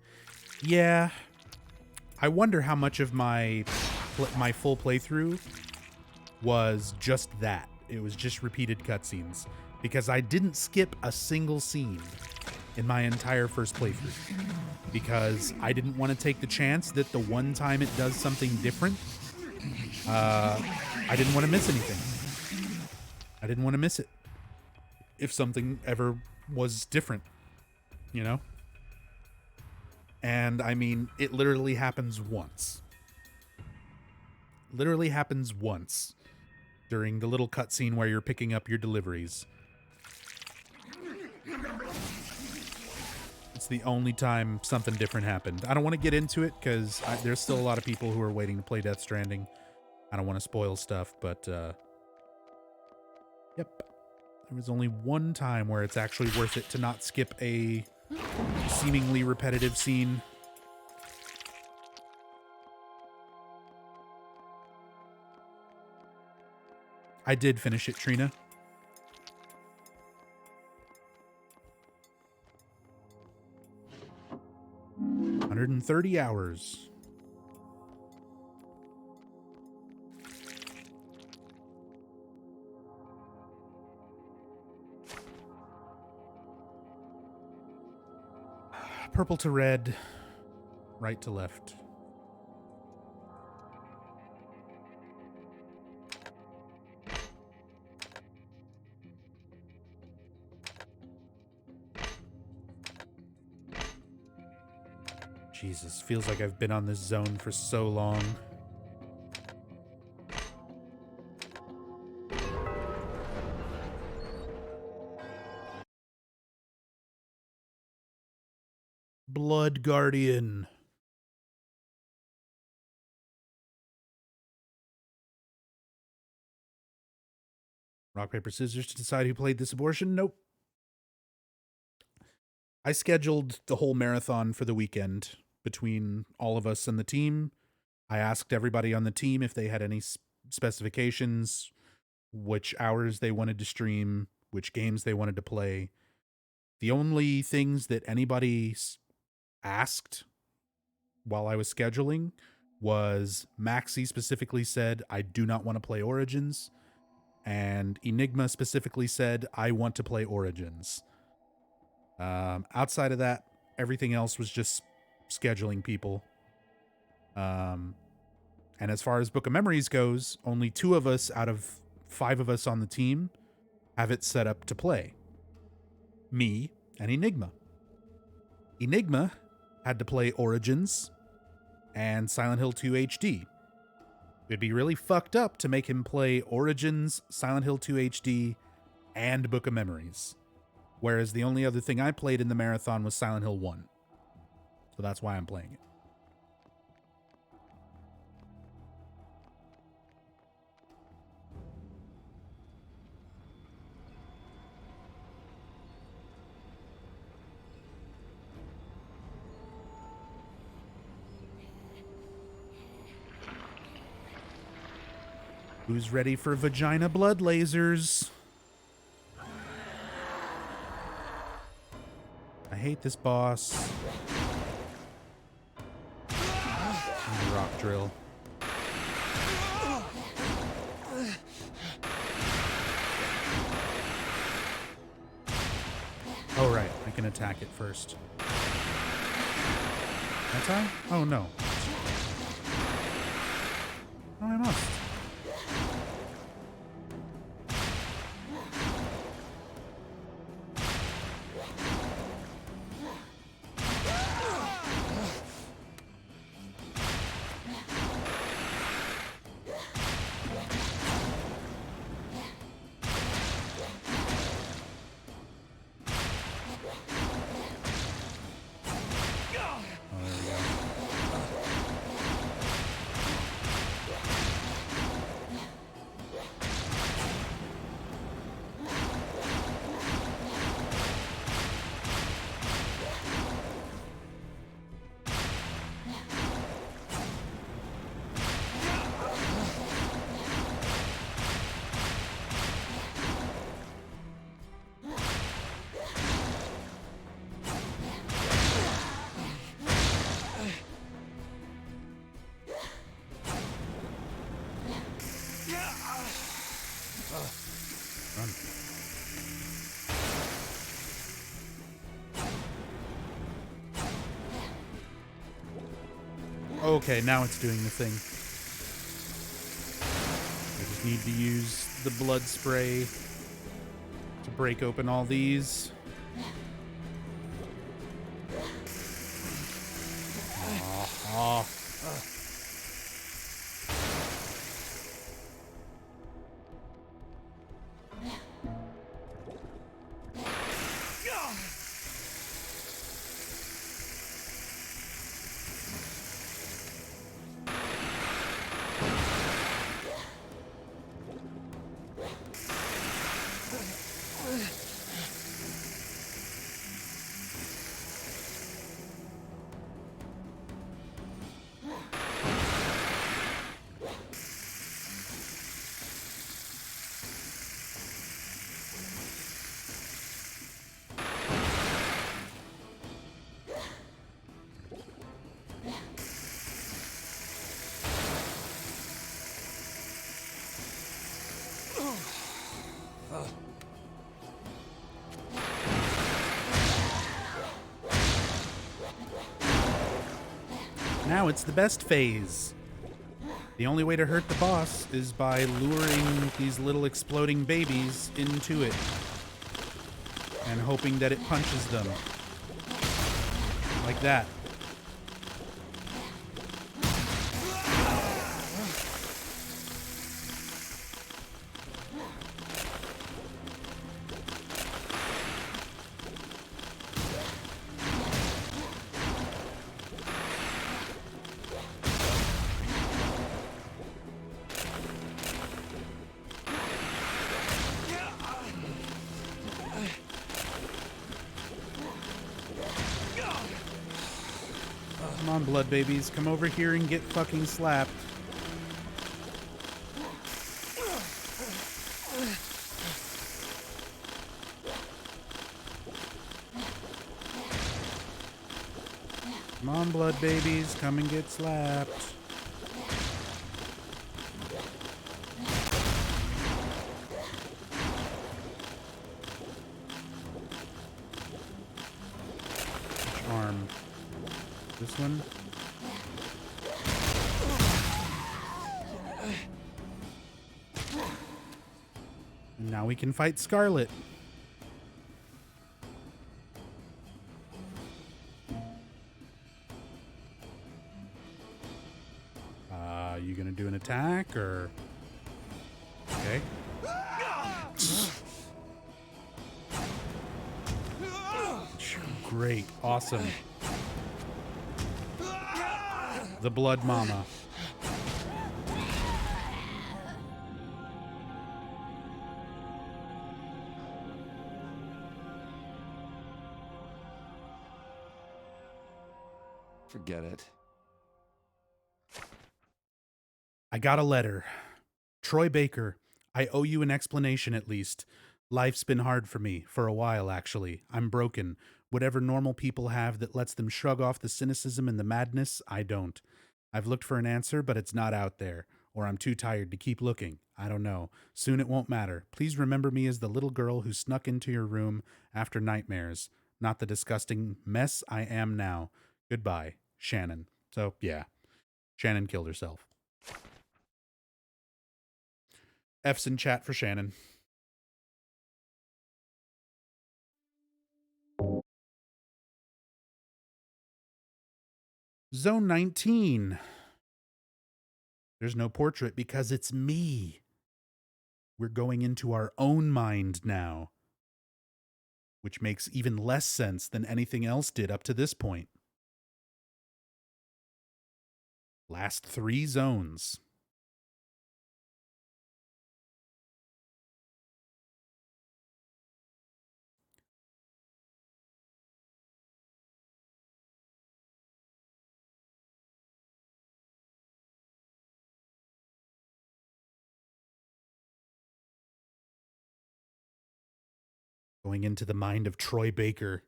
Yeah. I wonder how much of my full playthrough was just that. It was just repeated cutscenes. Because I didn't skip a single scene in my entire first playthrough. Because I didn't want to take the chance that the one time it does something different, I didn't want to miss anything. I didn't want to miss it. If something ever was different, you know? And I mean, it literally happens once. Literally happens once during the little cutscene where you're picking up your deliveries. It's the only time something different happened. I don't want to get into it because there's still a lot of people who are waiting to play Death Stranding. I don't want to spoil stuff, but yep. There was only one time where it's actually worth it to not skip a seemingly repetitive scene. I did finish it, Trina. $130 hours. Purple to red, right to left. Jesus, feels like I've been on this zone for so long. Blood Guardian. Rock, paper, scissors to decide who played this abortion? Nope. I scheduled the whole marathon for the weekend between all of us and the team. I asked everybody on the team if they had any specifications, which hours they wanted to stream, which games they wanted to play. The only things that anybody asked while I was scheduling was Maxie specifically said, I do not want to play Origins. And Enigma specifically said, I want to play Origins. Outside of that, everything else was just scheduling people. And as far as Book of Memories goes, only 2 of us out of 5 of us on the team have it set up to play. Me and Enigma. Enigma had to play Origins, and Silent Hill 2 HD. It'd be really fucked up to make him play Origins, Silent Hill 2 HD, and Book of Memories. Whereas the only other thing I played in the marathon was Silent Hill 1. So that's why I'm playing it. Who's ready for vagina blood lasers? I hate this boss. And rock drill. Oh, right. I can attack it first. That's I? Oh, no. Oh, I must. Run. Okay, now it's doing the thing. I just need to use the blood spray to break open all these. Oh. Now it's the best phase. The only way to hurt the boss is by luring these little exploding babies into it and hoping that it punches them. Like that. Come on, blood babies. Come over here and get fucking slapped. Come on, blood babies. Come and get slapped. Which arm? This one? And now we can fight Scarlet. you gonna do an attack or? Okay. Great. Awesome. The Blood Mama. Forget it. I got a letter. Troy Baker, I owe you an explanation at least. Life's been hard for me, for a while actually. I'm broken. Whatever normal people have that lets them shrug off the cynicism and the madness, I don't. I've looked for an answer, but it's not out there. Or I'm too tired to keep looking. I don't know. Soon it won't matter. Please remember me as the little girl who snuck into your room after nightmares, not the disgusting mess I am now. Goodbye, Shannon. So, yeah. Shannon killed herself. F's in chat for Shannon. Zone 19. There's no portrait because it's me. We're going into our own mind now, which makes even less sense than anything else did up to this point. Last 3 zones. Going into the mind of Troy Baker.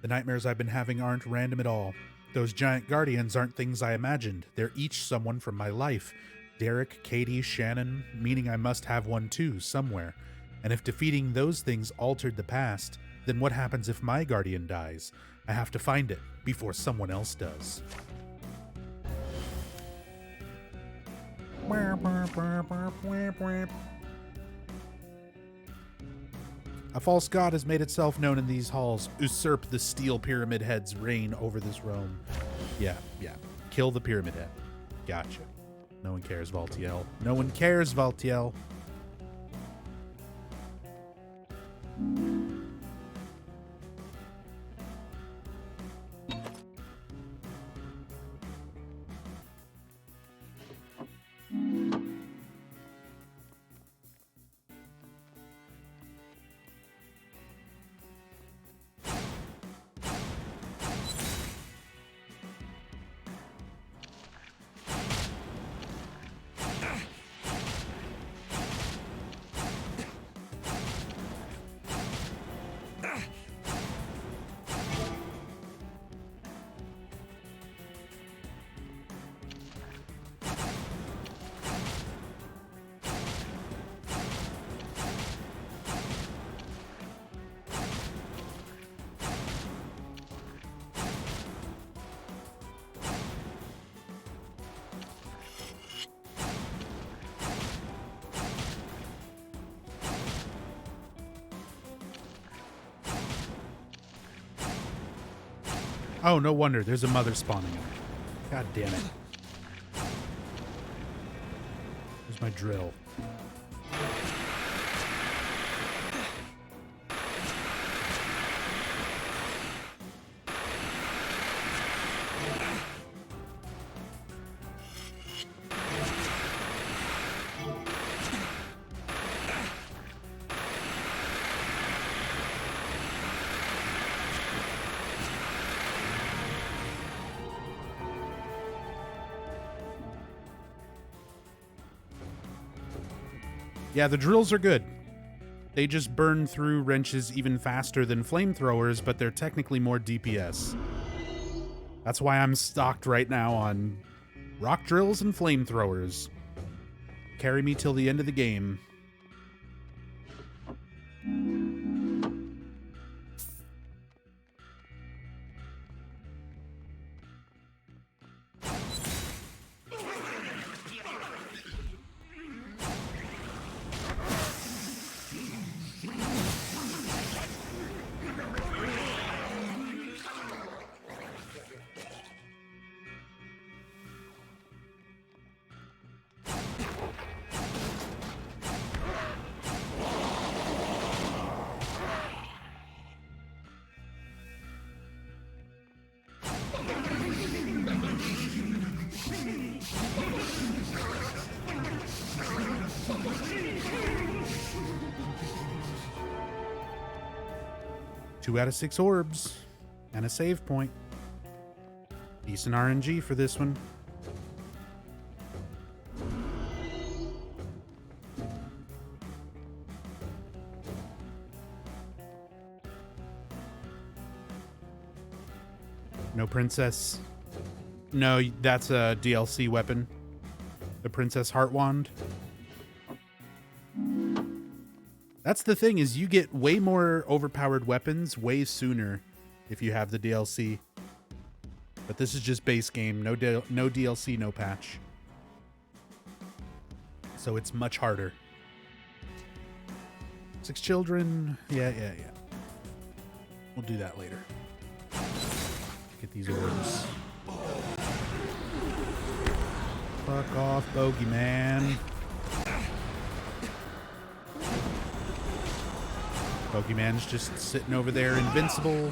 The nightmares I've been having aren't random at all. Those giant guardians aren't things I imagined. They're each someone from my life. Derek, Katie, Shannon, meaning I must have one too, somewhere. And if defeating those things altered the past, then what happens if my guardian dies? I have to find it before someone else does. A false god has made itself known in these halls. Usurp the steel pyramid head's reign over this realm. Yeah. Kill the pyramid head. Gotcha. No one cares, Valtiel. No one cares, Valtiel. Oh, no wonder. There's a mother spawning him. God damn it. Where's my drill? Yeah, the drills are good. They just burn through wrenches even faster than flamethrowers, but they're technically more DPS. That's why I'm stocked right now on rock drills and flamethrowers. Carry me till the end of the game. 2 out of 6 orbs. And a save point. Decent RNG for this one. No princess. No, that's a DLC weapon. The Princess Heart Wand. That's the thing, is you get way more overpowered weapons way sooner if you have the DLC. But this is just base game. No DLC, no patch. So it's much harder. 6 children. Yeah. We'll do that later. Get these orbs. Fuck off, bogeyman. Bogeyman's just sitting over there, invincible.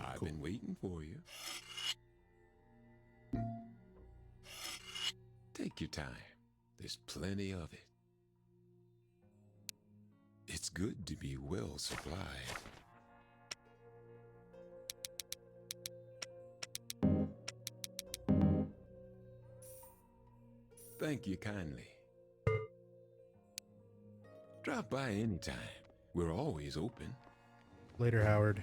I've been waiting for you. Take your time. There's plenty of it. It's good to be well supplied. Thank you kindly. Drop by anytime. We're always open. Later, Howard.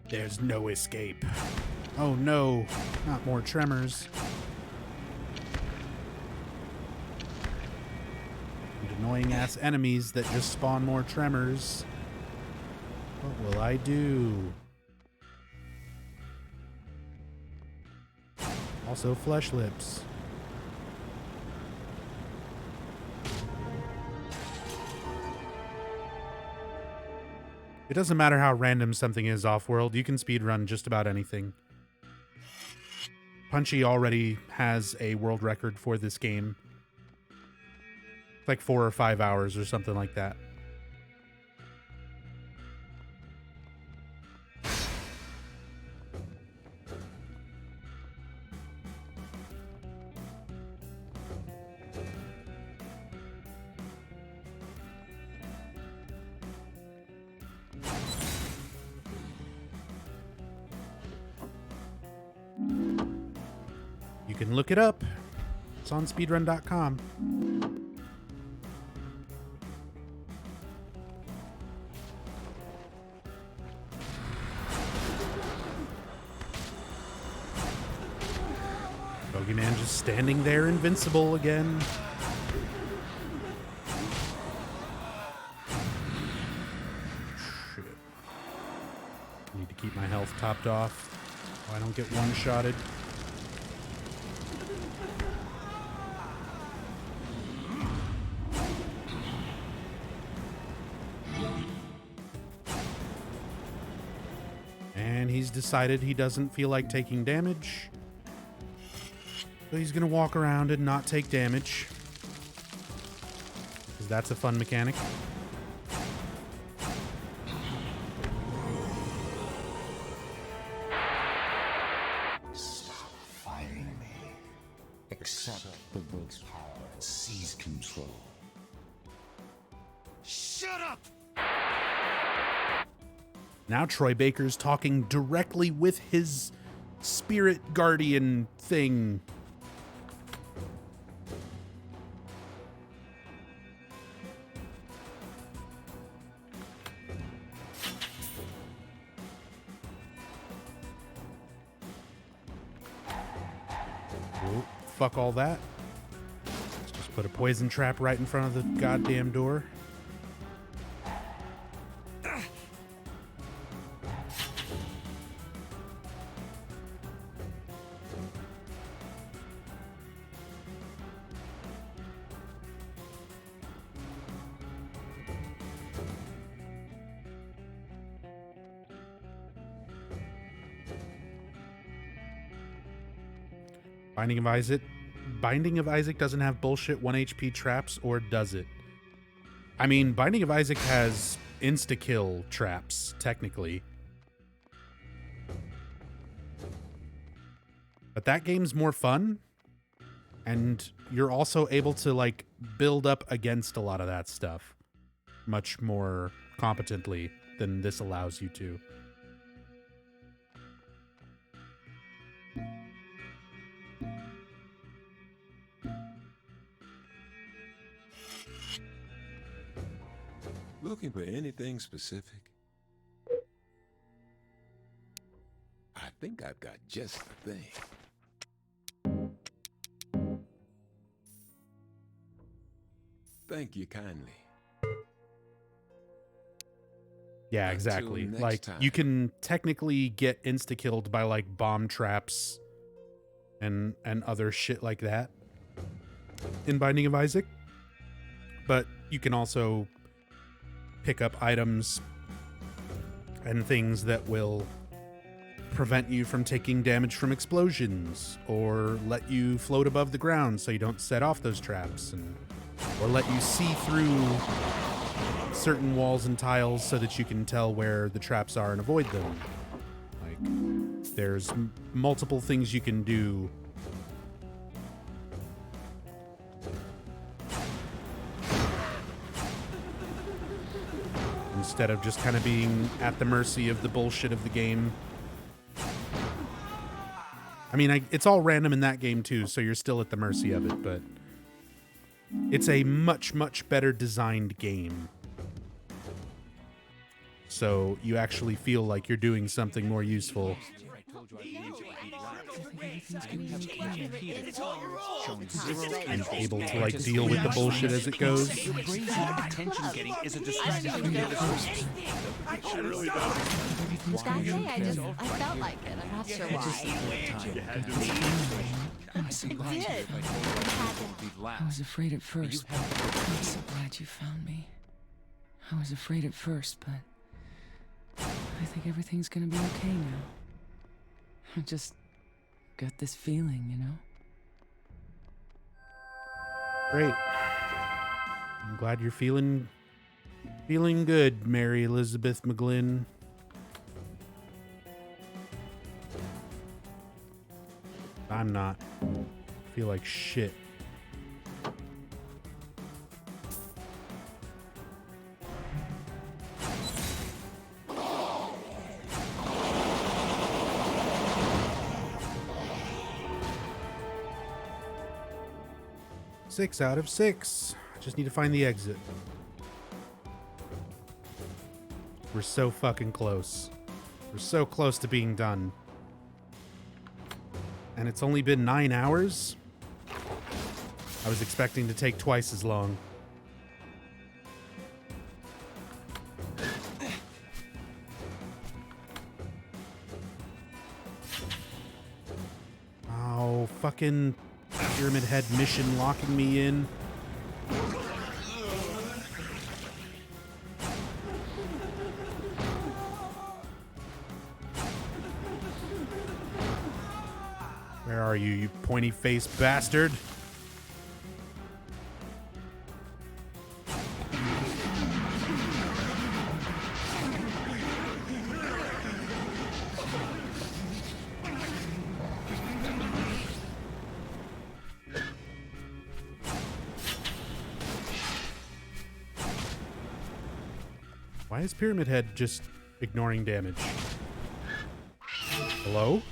There's no escape. Oh no, not more tremors. And annoying ass enemies that just spawn more tremors. What will I do? Also flesh lips. It doesn't matter how random something is off-world, you can speedrun just about anything. Punchy already has a world record for this game. It's like 4 or 5 hours or something like that. You can look it up. It's on speedrun.com. Bogeyman just standing there invincible again. Shit. Need to keep my health topped off so I don't get one-shotted. And he's decided he doesn't feel like taking damage. So he's going to walk around and not take damage. Because that's a fun mechanic. Stop fighting me. Accept the book's power. Seize control. Shut up! Now Troy Baker's talking directly with his spirit guardian thing. Oh, fuck all that. Let's just put a poison trap right in front of the goddamn door. Binding of Isaac doesn't have bullshit 1 HP traps, or does it? I mean, Binding of Isaac has insta-kill traps, technically. But that game's more fun, and you're also able to, like, build up against a lot of that stuff much more competently than this allows you to. Looking for anything specific? I think I've got just the thing. Thank you kindly. Yeah, exactly. Like, you can technically get insta-killed by, like, bomb traps and other shit like that in Binding of Isaac. But you can also pick up items and things that will prevent you from taking damage from explosions, or let you float above the ground so you don't set off those traps, or let you see through certain walls and tiles so that you can tell where the traps are and avoid them. Like, there's multiple things you can do. Instead of just kind of being at the mercy of the bullshit of the game. I mean, it's all random in that game too, so you're still at the mercy of it, but it's a much, much better designed game. So you actually feel like you're doing something more useful. And able to, like, deal with the bullshit as it goes. Attention getting is a distraction. I felt like it. I'm not sure why. I was afraid at first, but I'm so glad you found me. I was afraid at first, but I think everything's gonna be okay now. I just got this feeling, you know? Great. I'm glad you're feeling good, Mary Elizabeth McGlynn. I'm not. I feel like shit. Six out of 6. I just need to find the exit. We're so fucking close. We're so close to being done. And it's only been 9 hours? I was expecting to take twice as long. Oh, fucking Pyramid Head mission locking me in. Where are you, you pointy-faced bastard? Why is Pyramid Head just ignoring damage? Hello?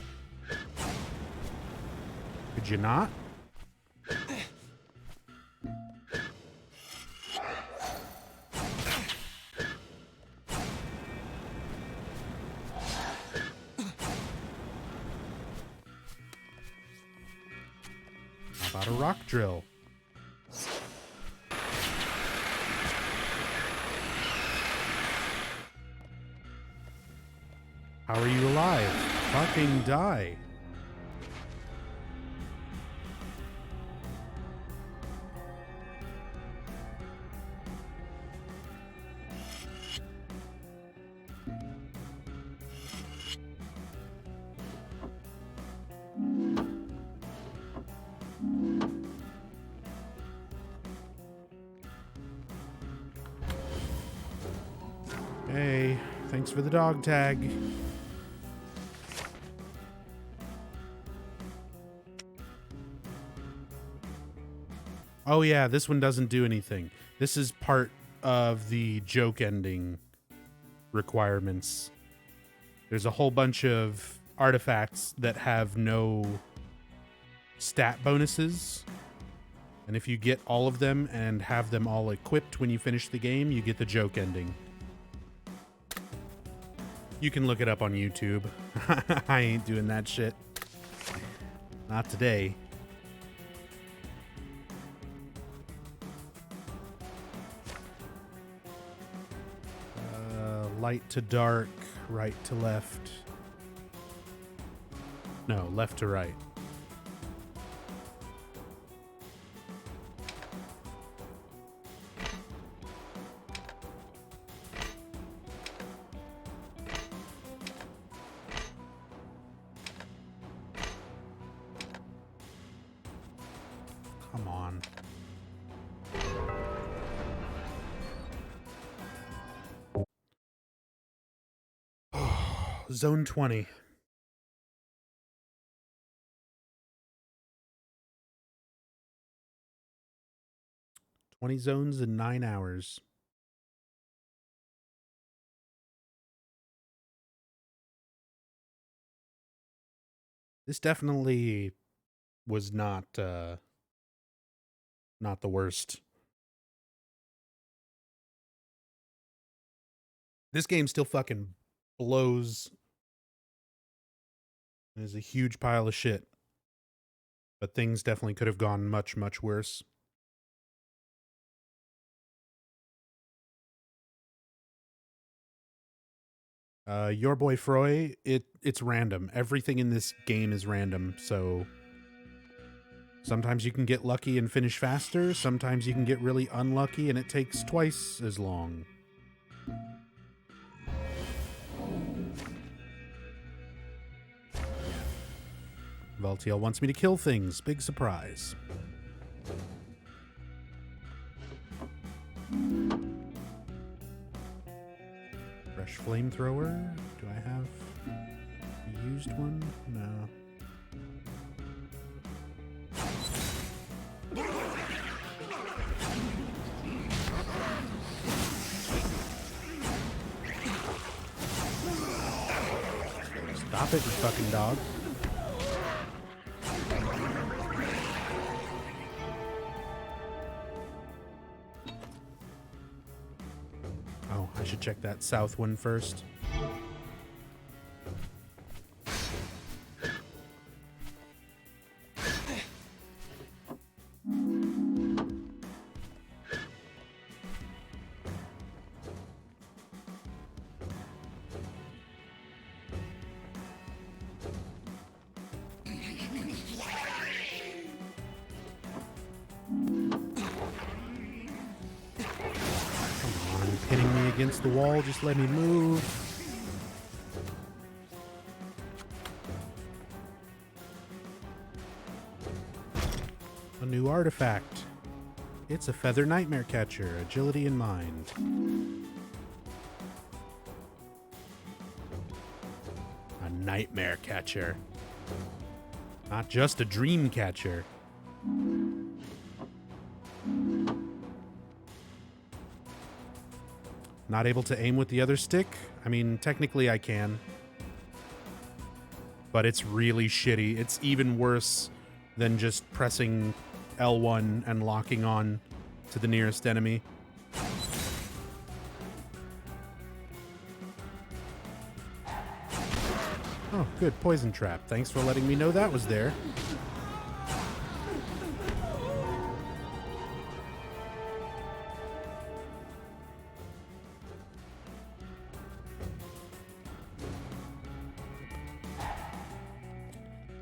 Could you not? Got a rock drill. How are you alive? Fucking die. Hey, thanks for the dog tag. Oh yeah, this one doesn't do anything. This is part of the joke ending requirements. There's a whole bunch of artifacts that have no stat bonuses. And if you get all of them and have them all equipped when you finish the game, you get the joke ending. You can look it up on YouTube. I ain't doing that shit. Not today. Light to dark, right to left. No, left to right. Come on. Zone 20. Zones in 9 hours. This definitely was not the worst. This game still fucking blows. It is a huge pile of shit. But things definitely could have gone much, much worse. Your boy Froy, it's random. Everything in this game is random, so sometimes you can get lucky and finish faster, sometimes you can get really unlucky and it takes twice as long. Valtiel wants me to kill things. Big surprise. Fresh flamethrower. Do I have a used one? No. Stop it, you fucking dog. Oh, I should check that south one first. Against the wall, just let me move. A new artifact. It's a feather nightmare catcher, agility in mind. A nightmare catcher. Not just a dream catcher. Not able to aim with the other stick? I mean, technically I can. But it's really shitty. It's even worse than just pressing L1 and locking on to the nearest enemy. Oh, good. Poison trap. Thanks for letting me know that was there.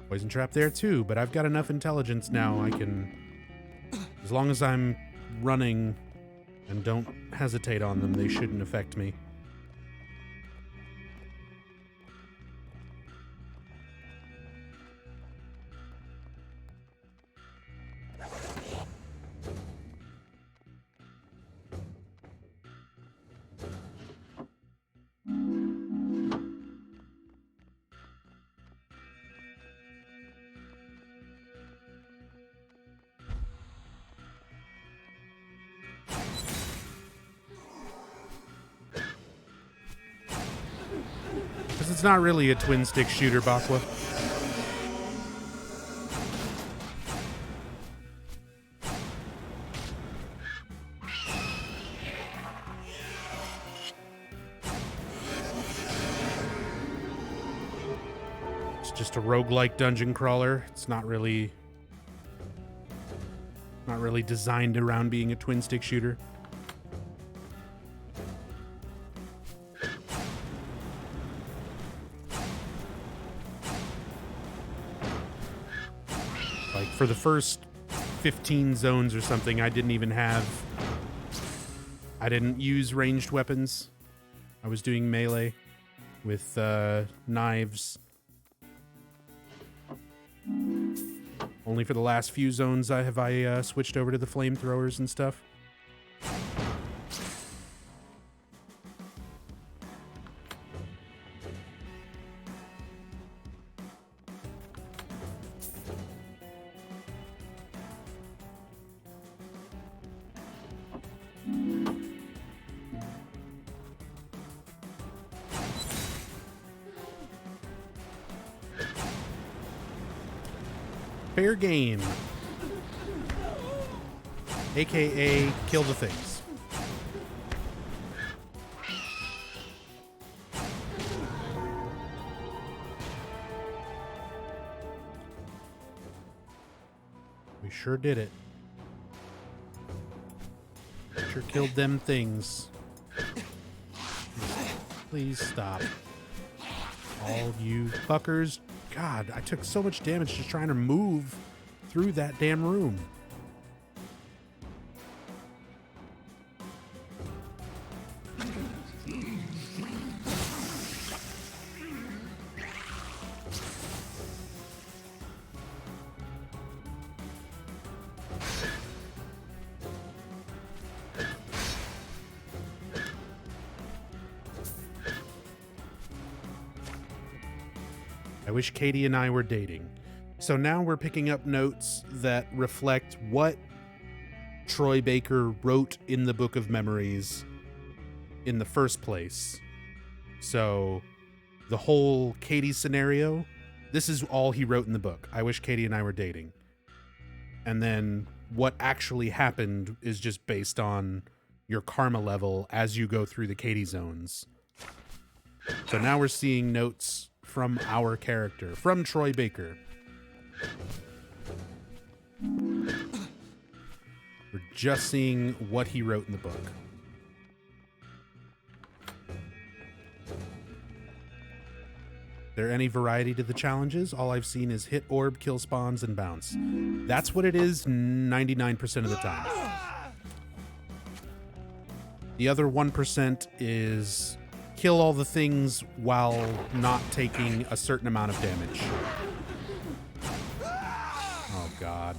Poison trap there too, but I've got enough intelligence now I can... As long as I'm running and don't hesitate on them, they shouldn't affect me. Because it's not really a twin-stick shooter, Bakwa. It's just a roguelike dungeon crawler. It's not really designed around being a twin-stick shooter. Like, for the first 15 zones or something, I didn't use ranged weapons. I was doing melee with knives. Only for the last few zones have I switched over to the flamethrowers and stuff. Fair game. AKA kill the things. We sure did it. Sure killed them things. Please stop. All you fuckers. God, I took so much damage just trying to move through that damn room. I wish Katie and I were dating. So now we're picking up notes that reflect what Troy Baker wrote in the Book of Memories in the first place. So the whole Katie scenario, this is all he wrote in the book. I wish Katie and I were dating. And then what actually happened is just based on your karma level as you go through the Katie zones. So now we're seeing notes from our character, from Troy Baker. We're just seeing what he wrote in the book. There any variety to the challenges? All I've seen is hit orb, kill spawns, and bounce. That's what it is 99% of the time. The other 1% is kill all the things while not taking a certain amount of damage. Oh, God.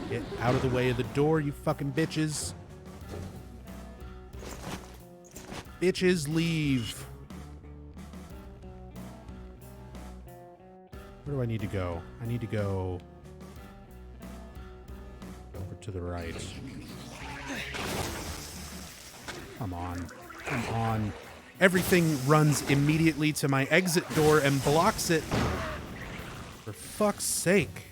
Get out of the way of the door, you fucking bitches. Bitches, leave. Where do I need to go? I need to go over to the right. Come on. Come on. Everything runs immediately to my exit door and blocks it. For fuck's sake.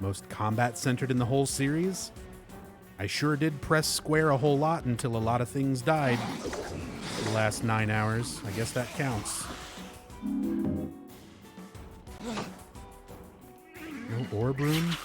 Most combat centered in the whole series? I sure did press square a whole lot until a lot of things died the last 9 hours. I guess that counts. No orb room?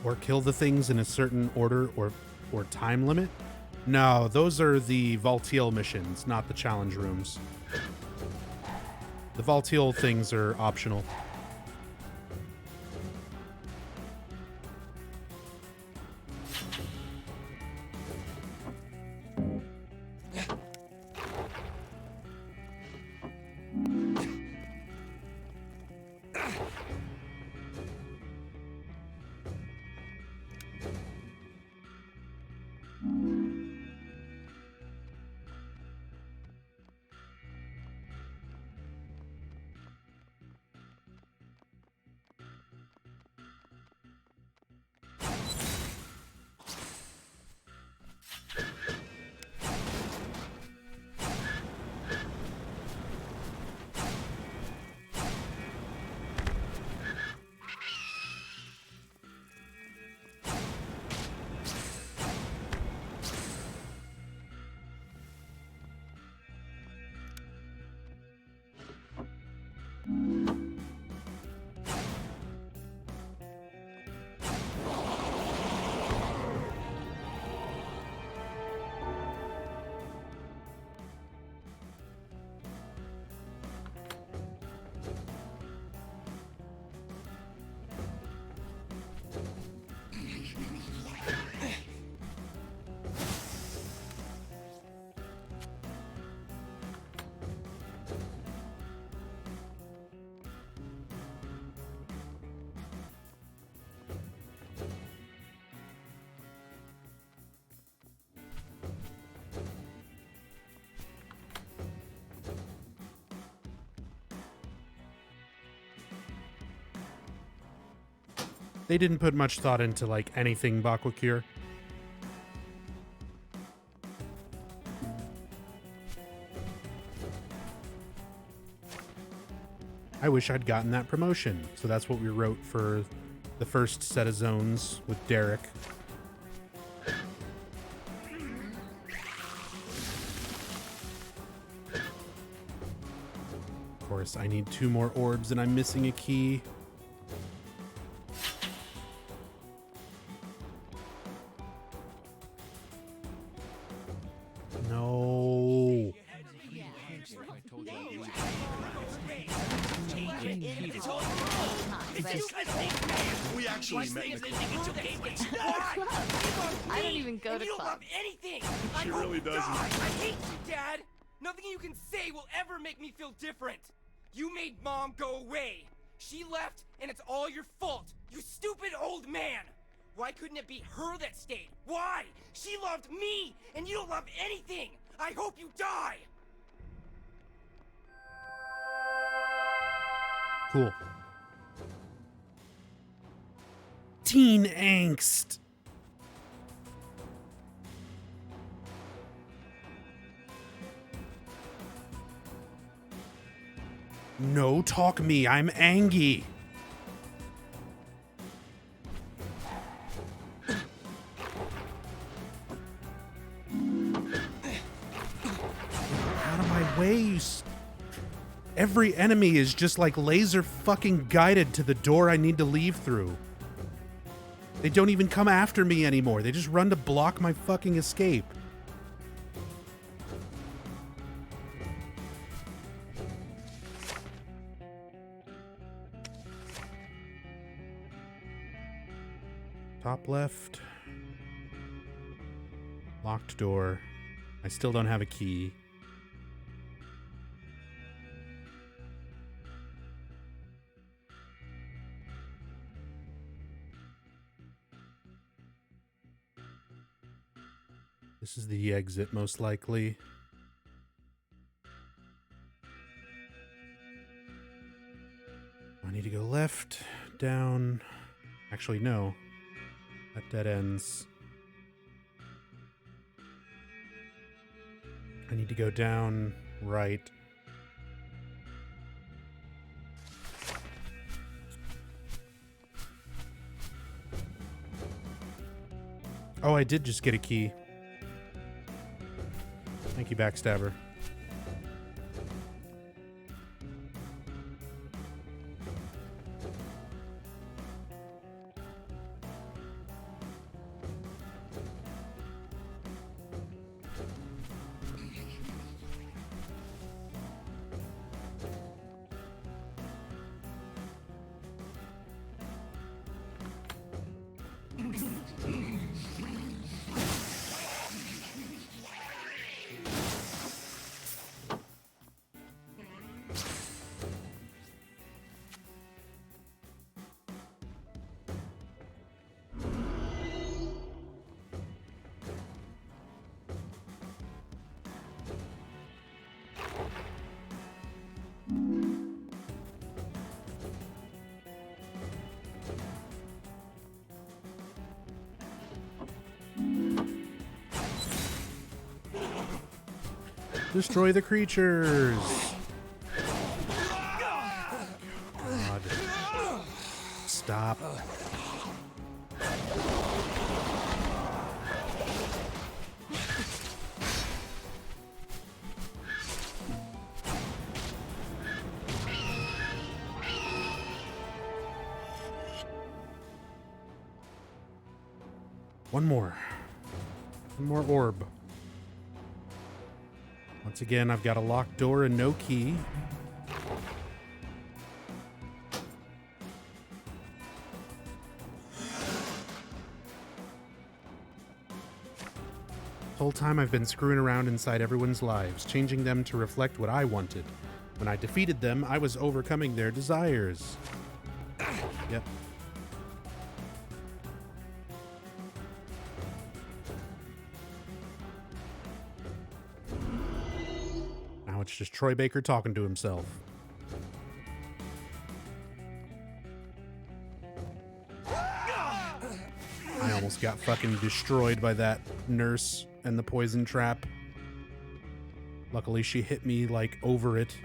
Or kill the things in a certain order or time limit? No, those are the Valtiel missions, not the challenge rooms. The Valtiel things are optional. They didn't put much thought into, like, anything Bakwakir. I wish I'd gotten that promotion. So that's what we wrote for the first set of zones with Derek. Of course, I need 2 more orbs and I'm missing a key. No. We actually met in the club. I don't even go to you don't clubs. love anything. She really doesn't. I hate you, Dad. Nothing you can say will ever make me feel different. You made Mom go away. She left, and it's all your fault. You stupid old man. Why couldn't it be her that stayed? Why? She loved me, and you don't love anything. I hope you die. Cool. Teen angst. No, talk me. I'm Angie. Out of my way, you every enemy is just like laser fucking guided to the door I need to leave through. They don't even come after me anymore. They just run to block my fucking escape. Top left. Locked door. I still don't have a key. This is the exit, most likely. I need to go left, down. Actually, no. That dead ends. I need to go down, right. Oh, I did just get a key. Thank you, Backstabber. Destroy the creatures! God. Stop. One more. One more orb. Once again, I've got a locked door and no key. The whole time I've been screwing around inside everyone's lives, changing them to reflect what I wanted. When I defeated them, I was overcoming their desires. Yep. Now it's just Troy Baker talking to himself. I almost got fucking destroyed by that nurse and the poison trap. Luckily, she hit me, like, over it.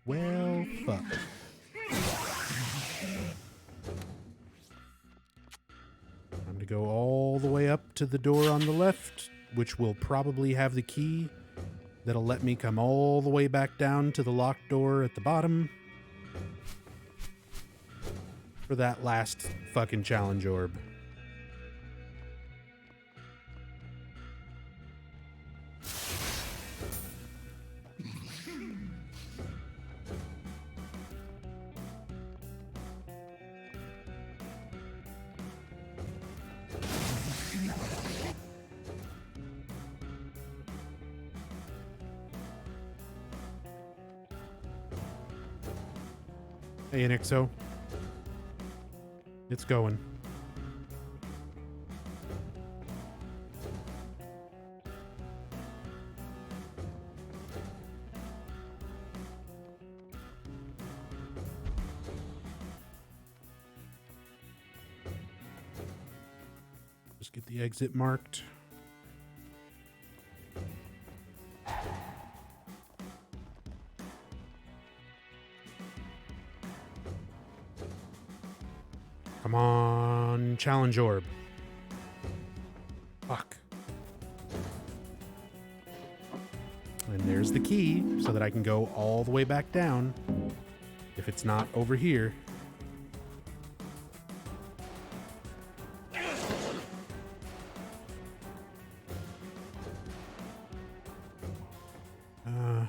Well, fuck. I'm to go all the way up to the door on the left, which will probably have the key that'll let me come all the way back down to the locked door at the bottom for that last fucking challenge orb. Hey, Nixo. It's going. Just get the exit marked. Come on, challenge orb. Fuck. And there's the key, so that I can go all the way back down, if it's not over here.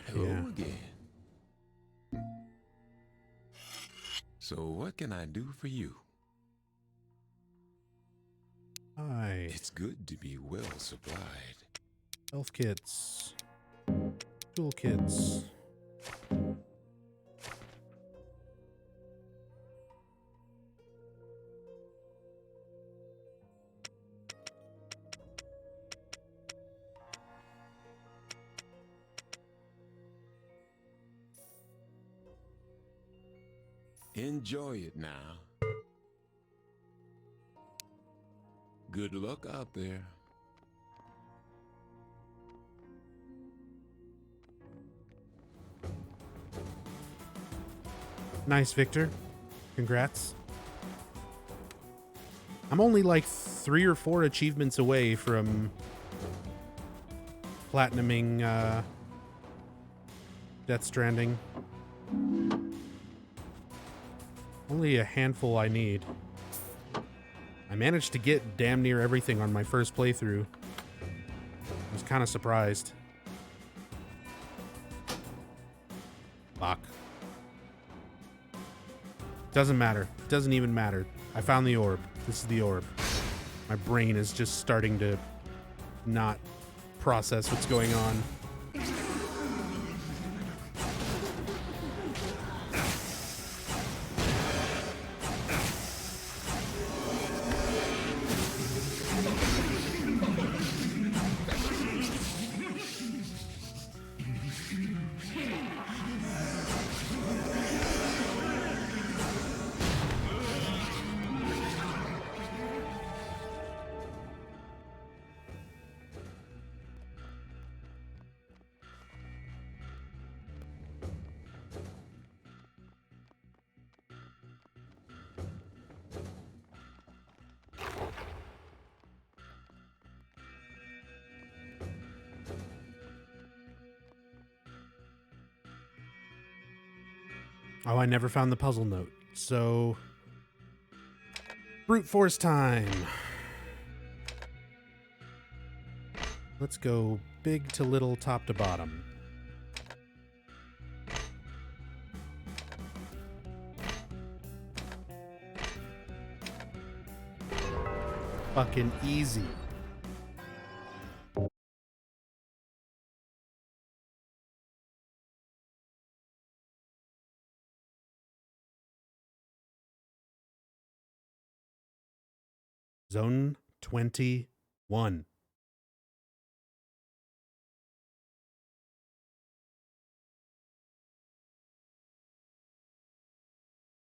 Hello again. So what can I do for you? Hi. It's good to be well supplied. Health kits. Toolkits. Enjoy it now. Good luck out there. Nice, Victor. Congrats. I'm only like 3 or 4 achievements away from platinuming Death Stranding. Only a handful I need. I managed to get damn near everything on my first playthrough. I was kind of surprised. Fuck. Doesn't matter. Doesn't even matter. I found the orb. This is the orb. My brain is just starting to not process what's going on. Oh, I never found the puzzle note. So, brute force time. Let's go big to little, top to bottom. Fucking easy. Zone 21.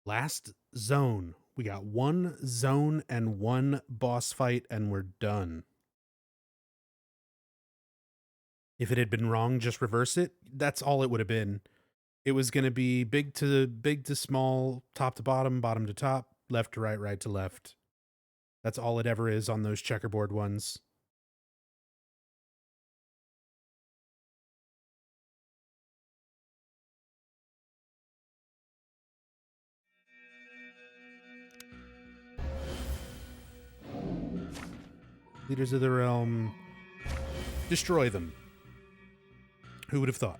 Last zone. We got 1 zone and 1 boss fight, and we're done. If it had been wrong, just reverse it. That's all it would have been. It was going to be big to small, top to bottom, bottom to top, left to right, right to left. That's all it ever is on those checkerboard ones. Leaders of the realm, destroy them. Who would have thought?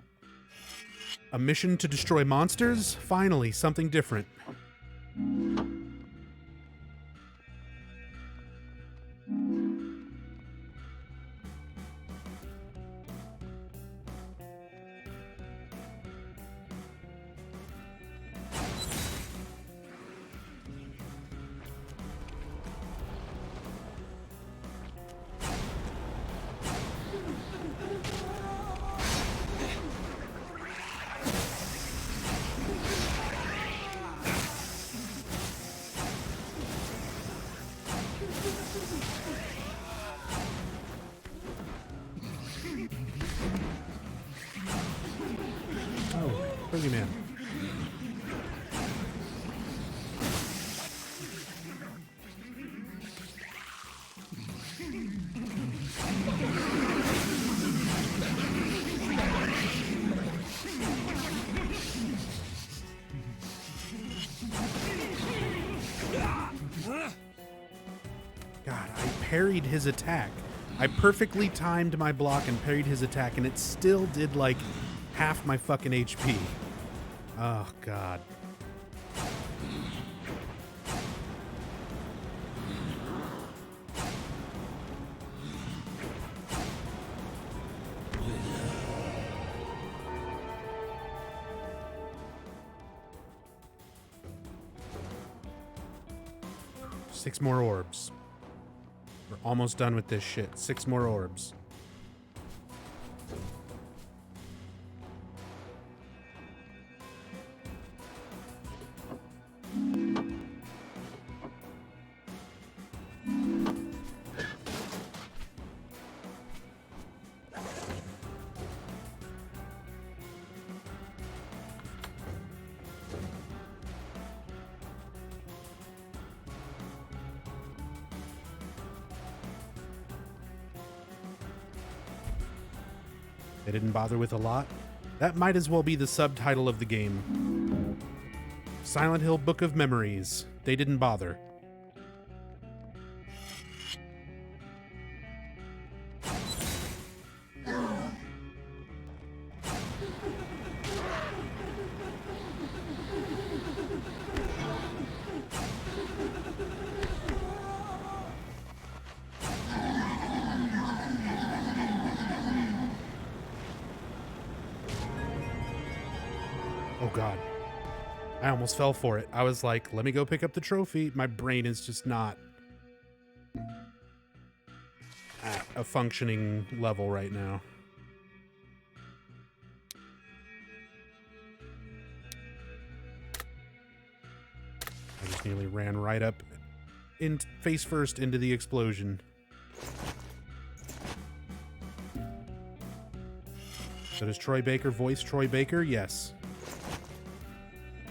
A mission to destroy monsters? Finally, something different. Boogeyman. God, I parried his attack. I perfectly timed my block and parried his attack, and it still did like half my fucking HP. Oh, God. Six more orbs. We're almost done with this shit. 6 more orbs. They didn't bother with a lot. That might as well be the subtitle of the game. Silent Hill Book of Memories. They didn't bother. Oh God. I almost fell for it. I was like, let me go pick up the trophy. My brain is just not at a functioning level right now. I just nearly ran right up in face first into the explosion. So does Troy Baker voice Troy Baker? Yes.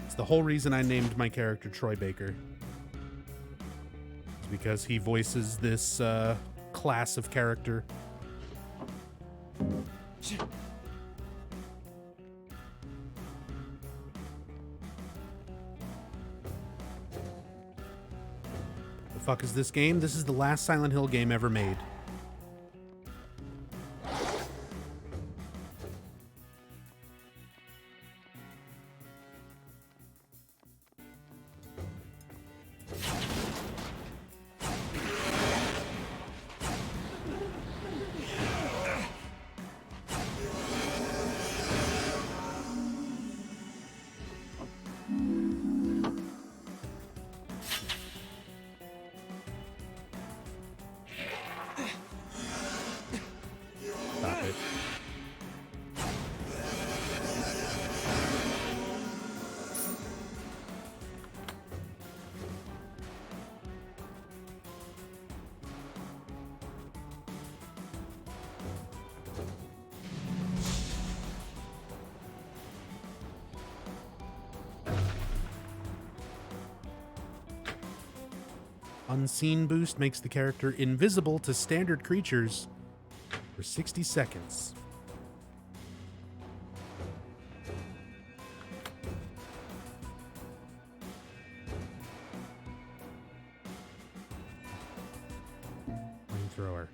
It's the whole reason I named my character Troy Baker. It's because he voices this class of character. The fuck is this game? This is the last Silent Hill game ever made. Stop it. Unseen boost makes the character invisible to standard creatures for 60 seconds. Flamethrower.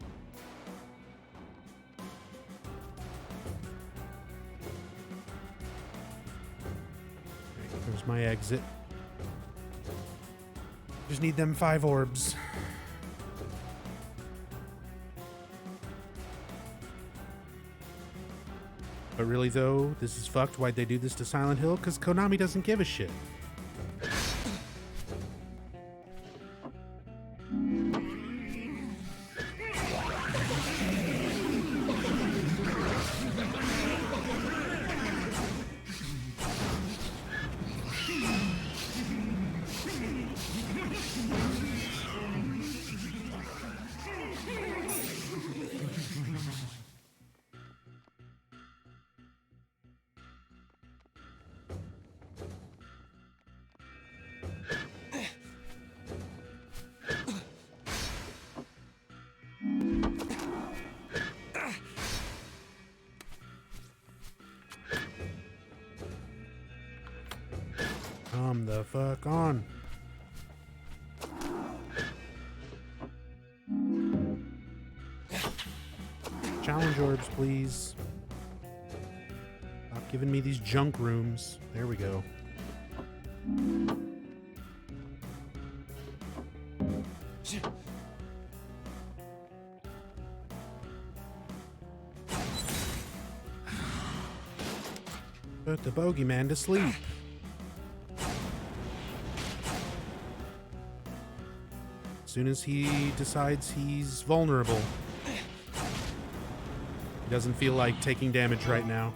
There's my exit. Just need them 5 orbs. But really though, this is fucked. Why'd they do this to Silent Hill? Because Konami doesn't give a shit. Come the fuck on. Challenge orbs, please. Stop giving me these junk rooms. There we go. Put the bogeyman to sleep. As soon as he decides he's vulnerable. He doesn't feel like taking damage right now.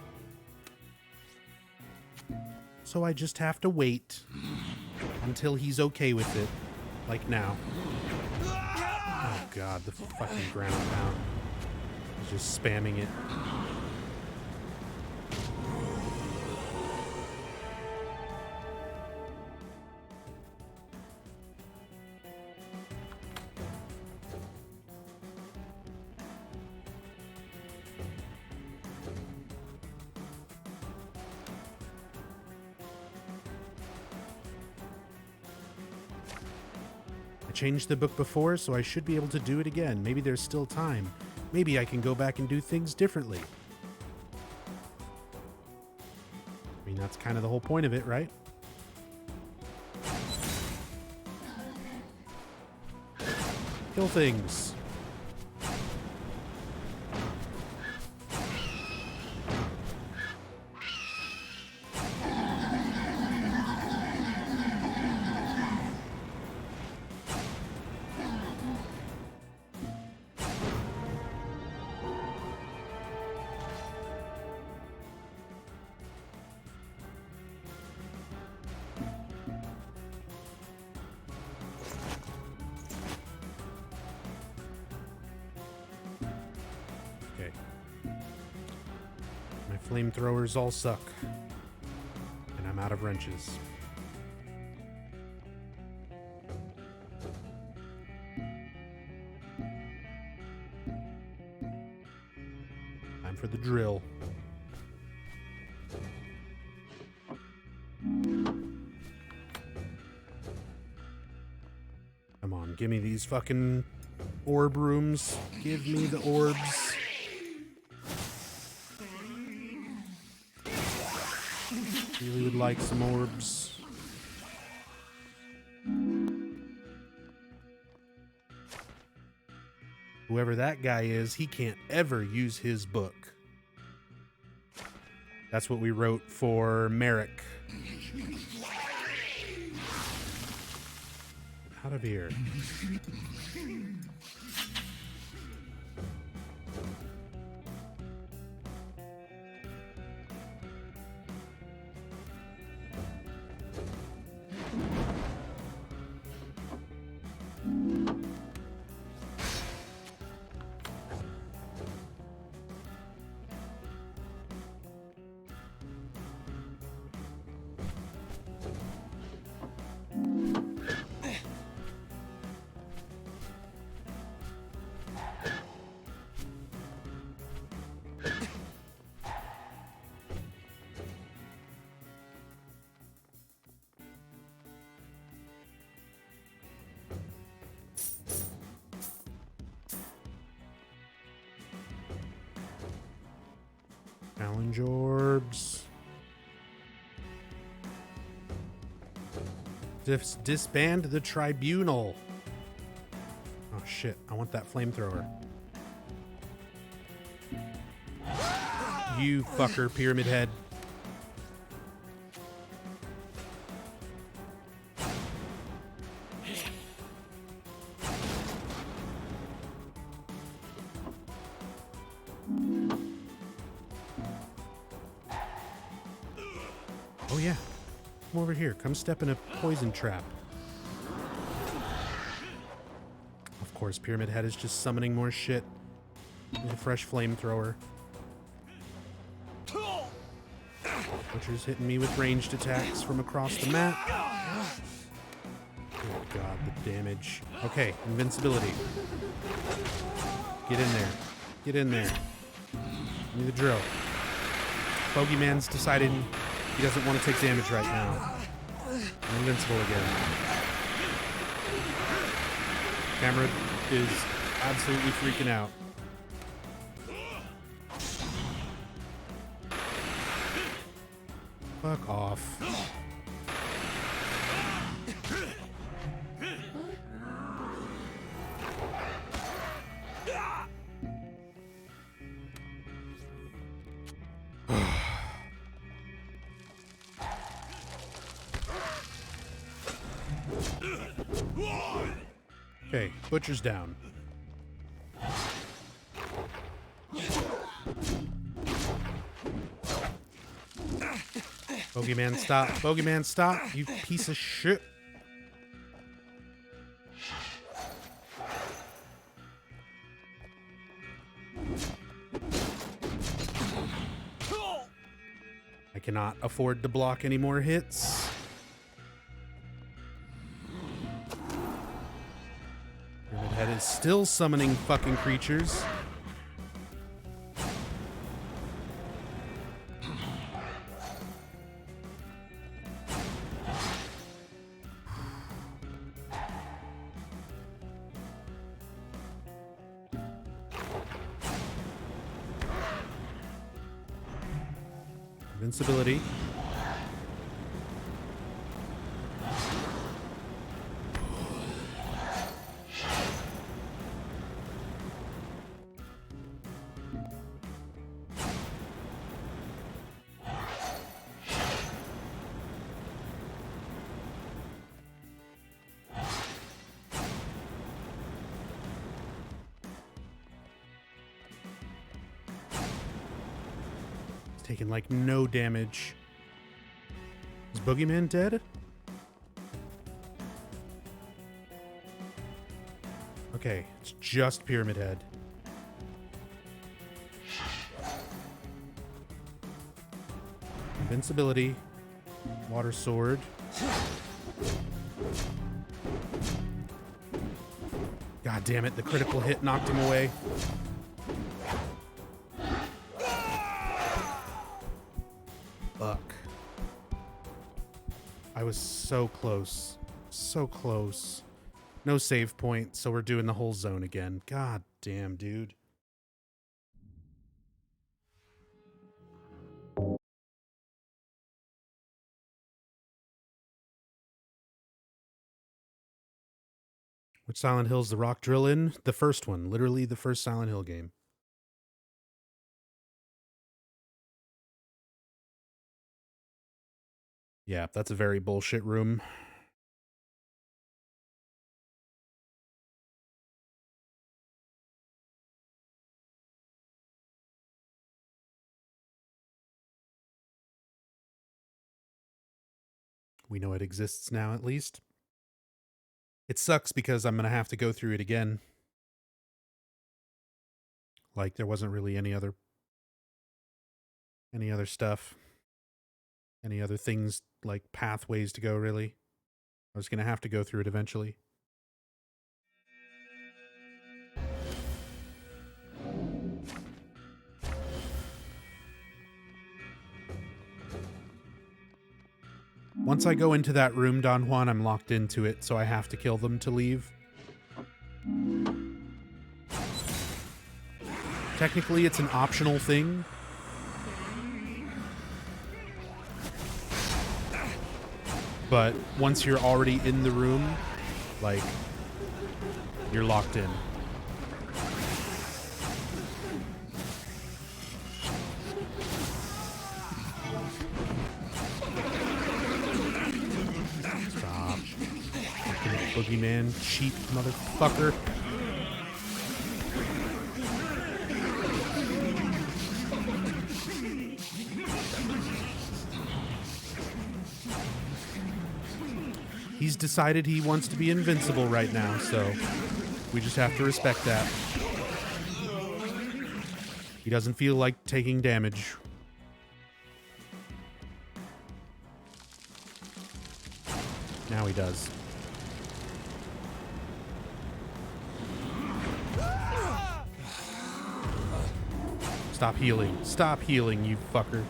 So I just have to wait until he's okay with it. Like now. Oh god, the fucking ground pound. He's just spamming it. I changed the book before, so I should be able to do it again. Maybe there's still time. Maybe I can go back and do things differently. I mean, that's kind of the whole point of it, right? Kill things. Flamethrowers all suck. And I'm out of wrenches. Time for the drill. Come on, give me these fucking orb rooms. Give me the orbs. Really would like some orbs. Whoever that guy is, he can't ever use his book. That's what we wrote for Merrick. Out of here. Challenge orbs. Disband the tribunal. Oh shit, I want that flamethrower. You fucker, Pyramid Head. Oh yeah, come over here. Come step in a poison trap. Of course, Pyramid Head is just summoning more shit. Need a fresh flamethrower. Butcher's hitting me with ranged attacks from across the map. Oh god, the damage. Okay, invincibility. Get in there. Get in there. Give me the drill. Bogeyman's decided he doesn't want to take damage right now. I'm invincible again. Camera is absolutely freaking out. Fuck off. Okay, Butcher's down. Bogeyman, stop. Bogeyman, stop. You piece of shit. I cannot afford to block any more hits. Pyramid Head is still summoning fucking creatures. Invincibility. Taking like no damage. Is Boogeyman dead? Okay, it's just Pyramid Head. Invincibility. Water Sword. God damn it, the critical hit knocked him away. Fuck. I was so close. So close. No save point, so we're doing the whole zone again. God damn, dude. Which Silent Hill's the rock drill in? The first one. Literally the first Silent Hill game. Yeah, that's a very bullshit room. We know it exists now, at least. It sucks because I'm going to have to go through it again. Like, there wasn't really any other stuff. Any other things, like pathways to go, really. I was going to have to go through it eventually. Once I go into that room, Don Juan, I'm locked into it, so I have to kill them to leave. Technically, it's an optional thing. But once you're already in the room, like, you're locked in. Stop. Fucking boogeyman, cheat motherfucker. He's decided he wants to be invincible right now, so we just have to respect that. He doesn't feel like taking damage. Now he does. Stop healing. Stop healing, you fucker.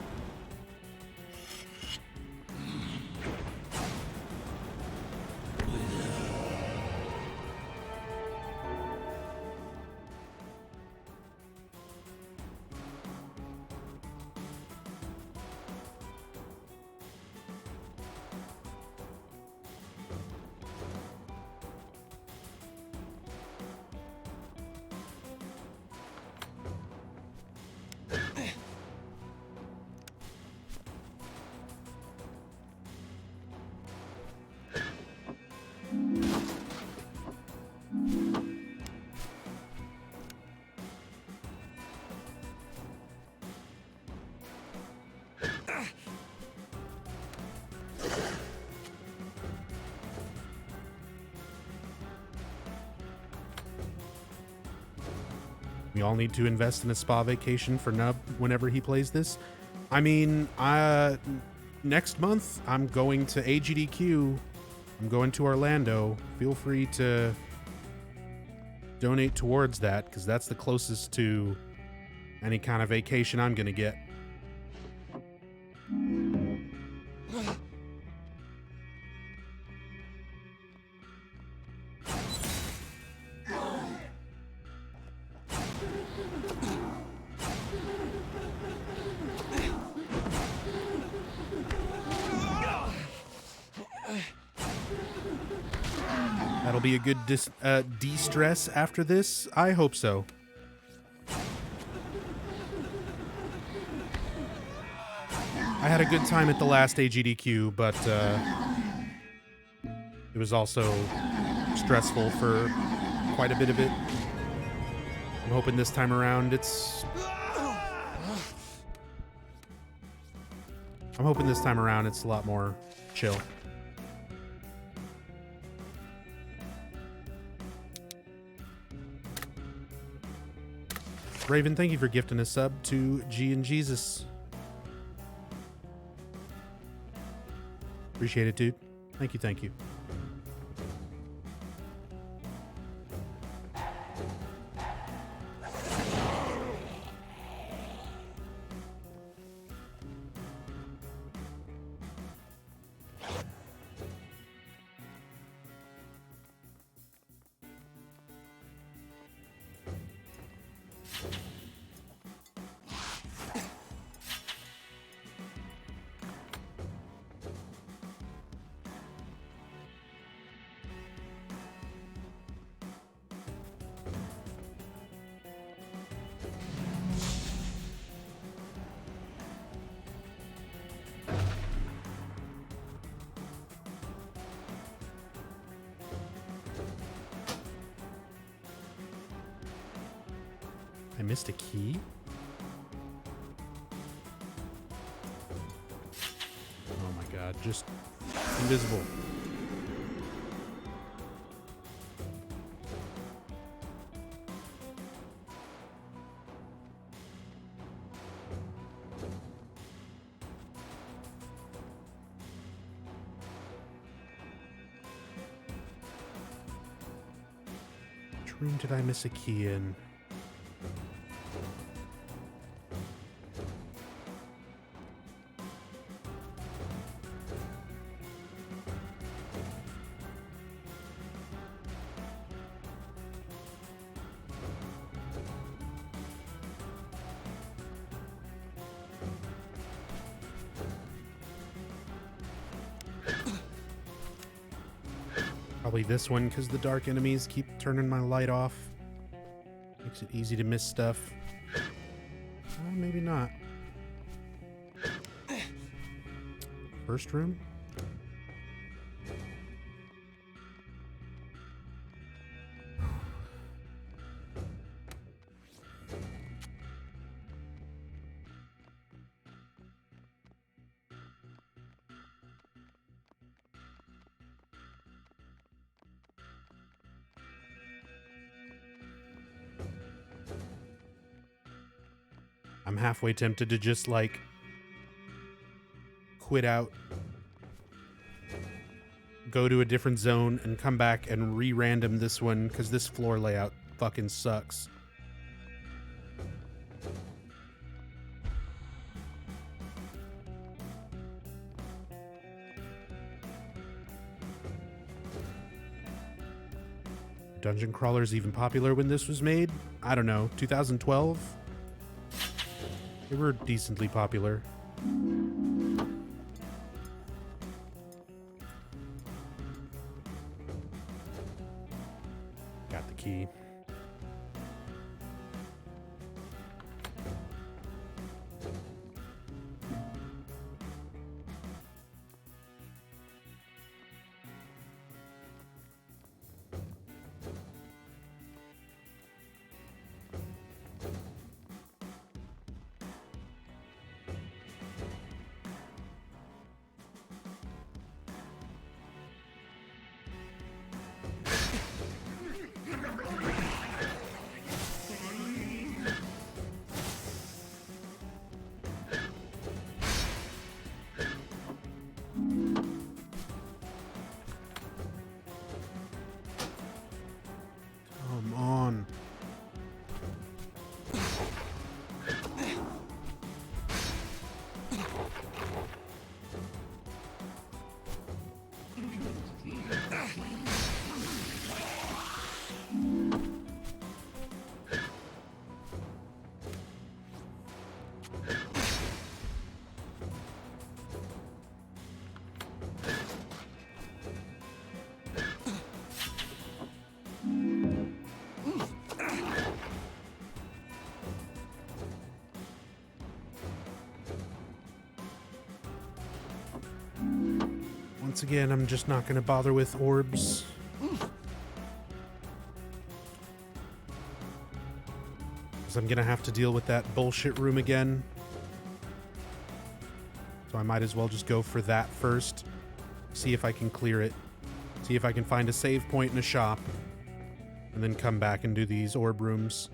We all need to invest in a spa vacation for Nub whenever he plays this. I mean, next month I'm going to AGDQ. I'm going to Orlando. Feel free to donate towards that, because that's the closest to any kind of vacation I'm going to get. That'll be a good de-stress after this. I hope so. I had a good time at the last AGDQ, but it was also stressful for quite a bit of it. I'm hoping this time around it's a lot more chill. Raven, thank you for gifting a sub to G and Jesus. Appreciate it, dude. Thank you, thank you. I missed a key? Oh my god, just invisible. Which room did I miss a key in? Probably this one, because the dark enemies keep turning my light off. Makes it easy to miss stuff. Well, maybe not. First room? I'm halfway tempted to just, like, quit out, go to a different zone, and come back and re-random this one, because this floor layout fucking sucks. Dungeon crawlers even popular when this was made? I don't know, 2012? They were decently popular. Got the key. once again, I'm just not going to bother with orbs. Because I'm going to have to deal with that bullshit room again. So I might as well just go for that first. See if I can clear it. See if I can find a save point in a shop. And then come back and do these orb rooms.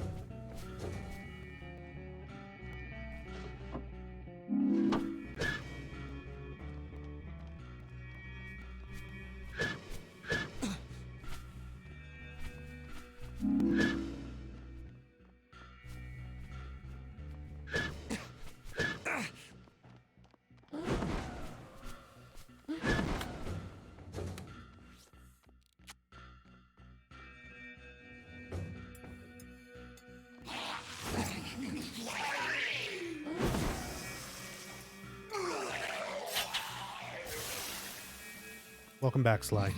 Welcome back, Sly.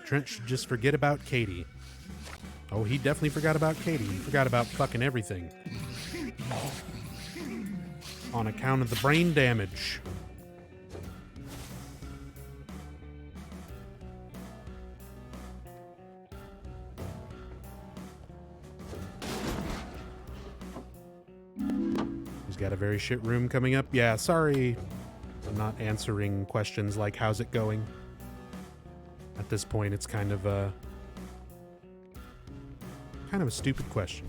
Trent should just forget about Katie. Oh, he definitely forgot about Katie. He forgot about fucking everything. On account of the brain damage. He's got a very shit room coming up. Yeah, sorry. I'm not answering questions like, how's it going? At this point, it's kind of a stupid question.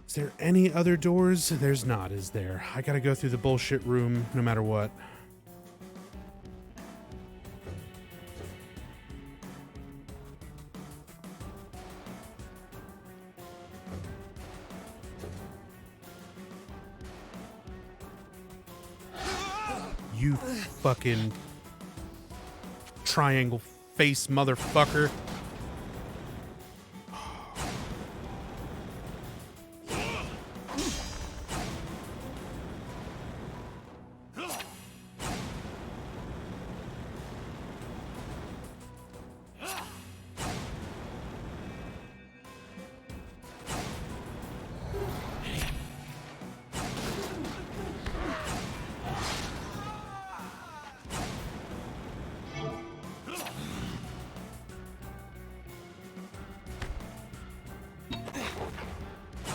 Is there any other doors? There's not, is there? I gotta go through the bullshit room no matter what. You fucking triangle face motherfucker.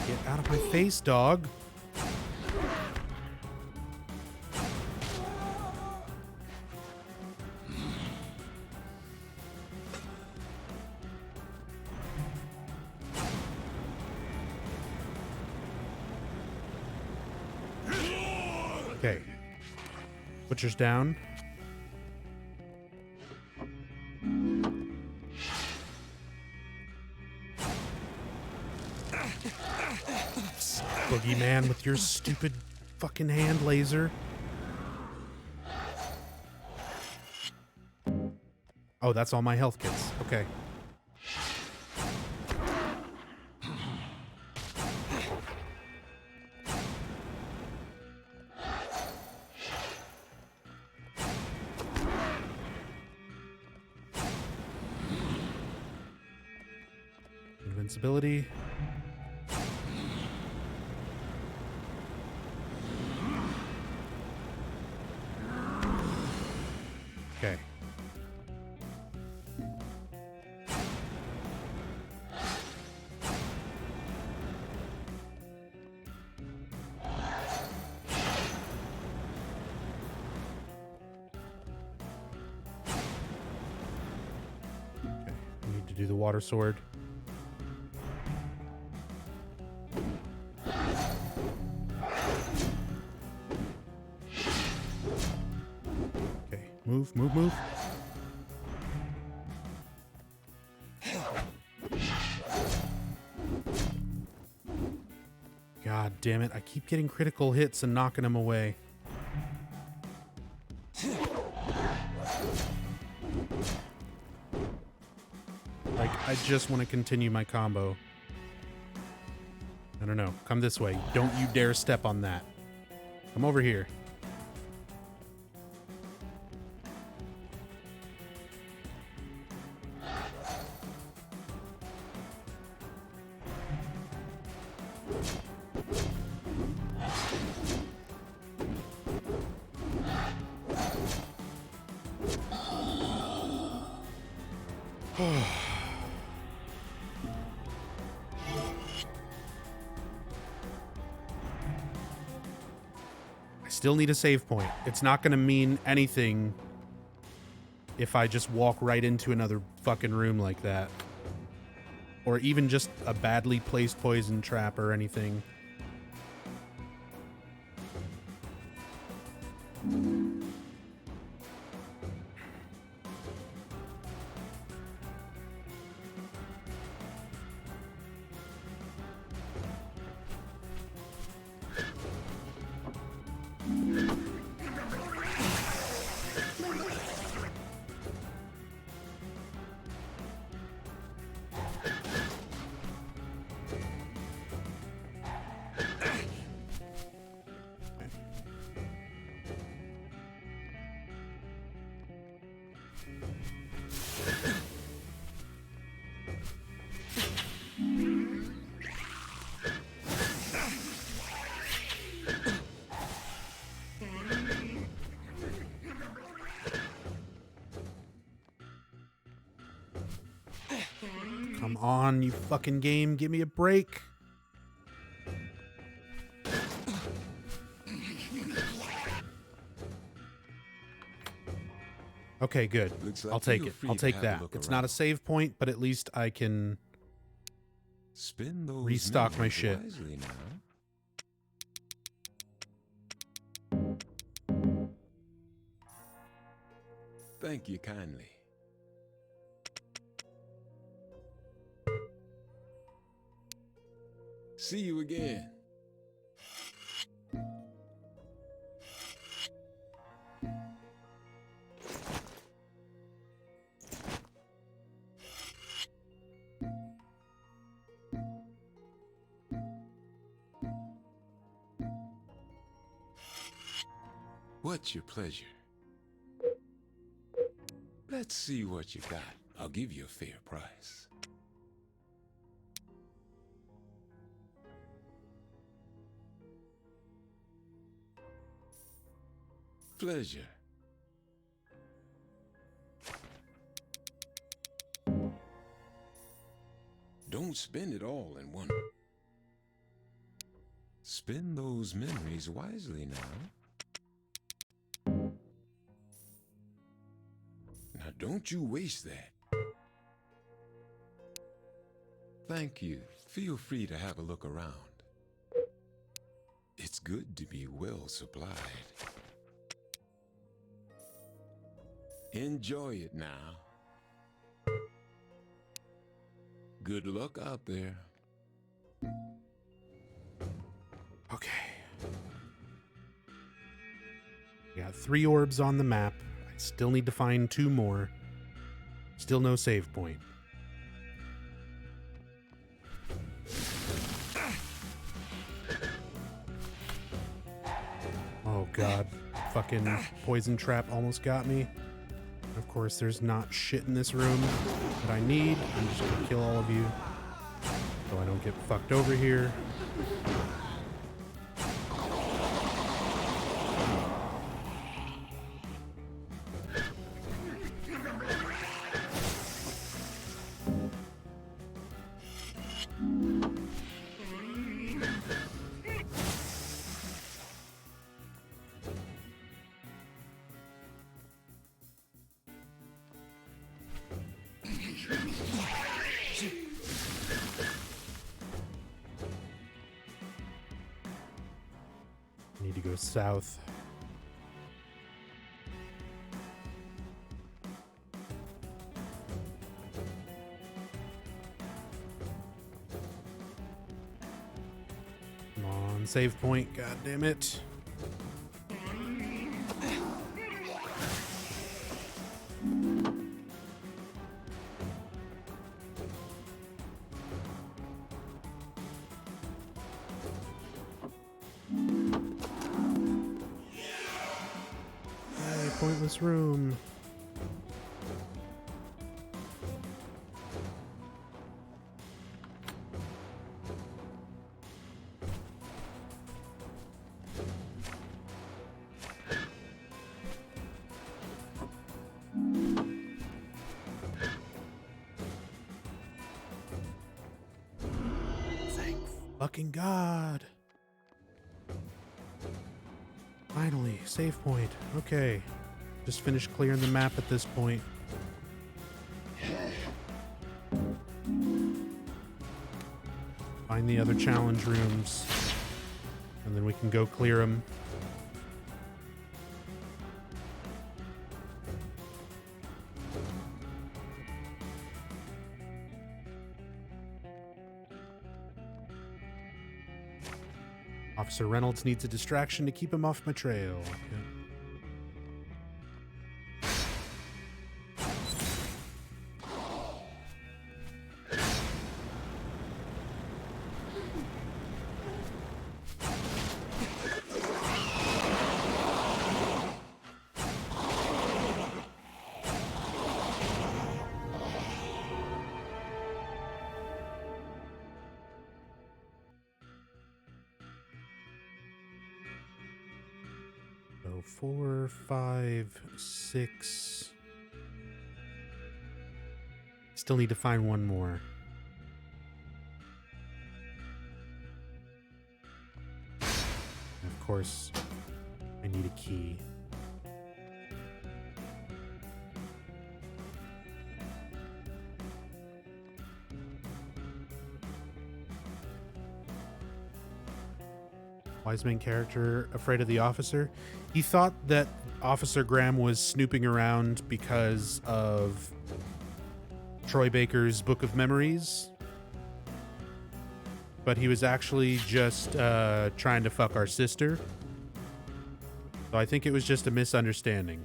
Get out of my face, dog. Okay. Butcher's down. Boogeyman with your stupid fucking hand laser. Oh, that's all my health kits. Okay. Invincibility. Okay. Okay, I need to do the water sword. Okay, move, move, move. God damn it, I keep getting critical hits and knocking them away. Like, I just want to continue my combo. I don't know. Come this way. Don't you dare step on that. Come over here. Still need a save point. It's not going to mean anything if I just walk right into another fucking room like that. Or even just a badly placed poison trap or anything. Come on, you fucking game. Give me a break. Okay, good. Like I'll take feel it. free I'll to take have a that. look It's not a around. save point, but at least I can Spend those restock my memories shit. wisely now. Thank you kindly. See you again. What's your pleasure? Let's see what you got. I'll give you a fair price. Pleasure. Don't spend it all in one. Spend those memories wisely now. Now don't you waste that. Thank you. Feel free to have a look around. It's good to be well supplied. Enjoy it now. Good luck out there. Okay. We got 3 orbs on the map. I still need to find 2 more. Still no save point. Oh god. Fucking poison trap almost got me. Of course, there's not shit in this room that I need. I'm just gonna kill all of you so I don't get fucked over here. Need to go south. Come on, save point, god damn it. pointless room. Thank fucking God. Finally, save point. Okay. Just finished clearing the map at this point. Find the other challenge rooms. And then we can go clear them. Officer Reynolds needs a distraction to keep him off my trail. Yeah. So 4, 5, 6. Still need to find one more. And of course, I need a key. Why is main character afraid of the officer? He thought that Officer Graham was snooping around because of Troy Baker's Book of Memories. But he was actually just trying to fuck our sister. So I think it was just a misunderstanding.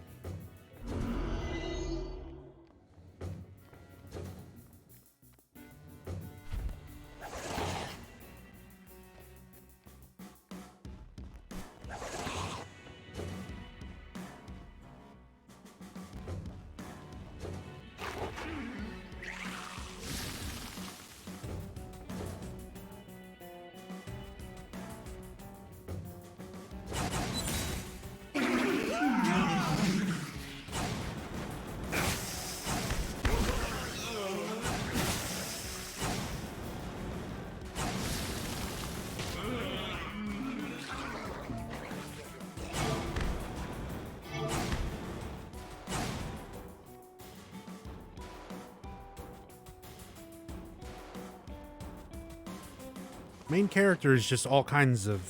Main character is just all kinds of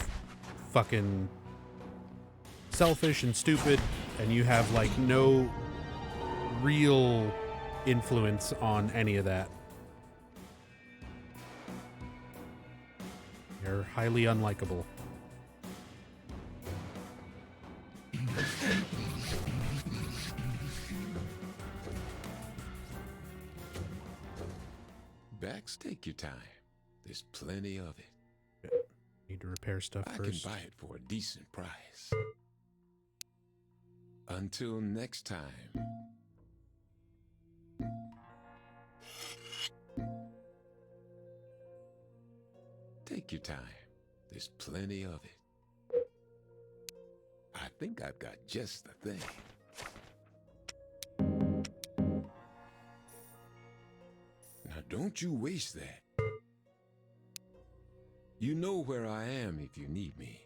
fucking selfish and stupid, and you have like no real influence on any of that. You're highly unlikable. Bax, take your time. There's plenty of it. Need to repair stuff I first. can buy it for a decent price. Until next time. Take your time. There's plenty of it. I think I've got just the thing. Now don't you waste that. You know where I am if you need me.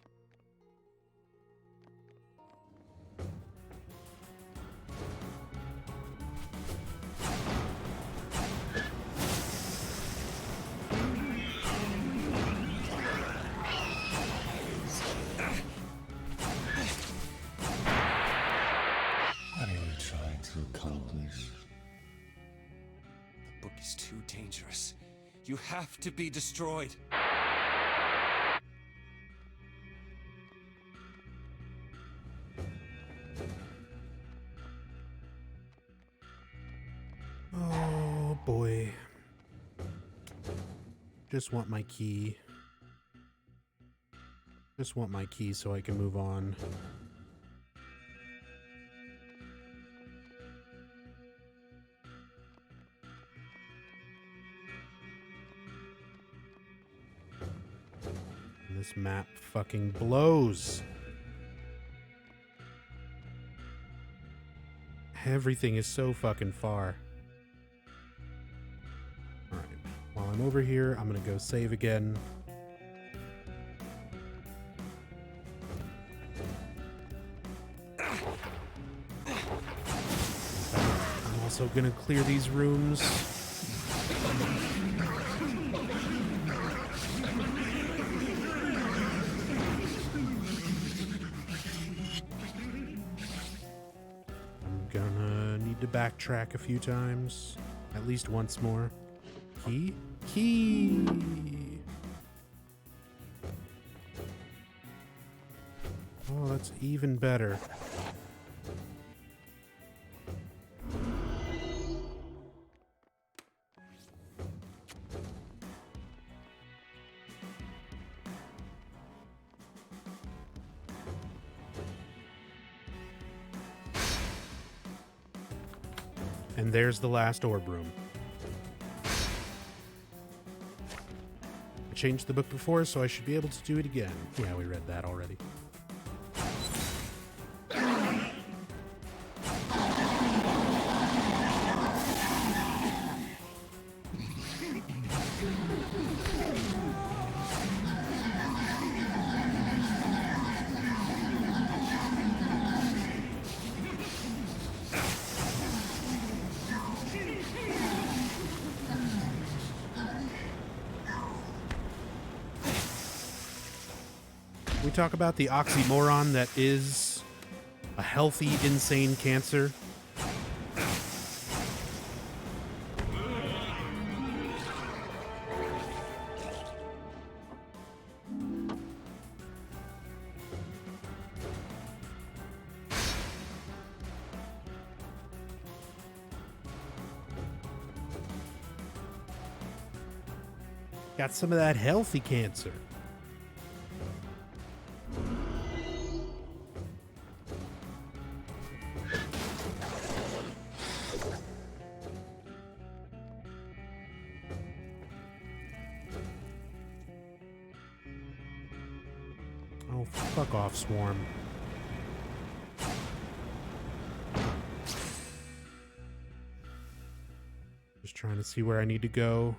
What are you trying to accomplish? The book is too dangerous. You have to be destroyed. Oh boy. Just want my key. Just want my key so I can move on. This map fucking blows. Everything is so fucking far. Alright, while I'm over here, I'm gonna go save again. I'm also gonna clear these rooms. Gonna need to backtrack a few times. At least once more. Key? Key! Oh, that's even better. And there's the last orb room. I changed the book before, so I should be able to do it again. Yeah, we read that already. We talk about the oxymoron that is a healthy, insane cancer. Got some of that healthy cancer. Oh, fuck off, Swarm. Just trying to see where I need to go.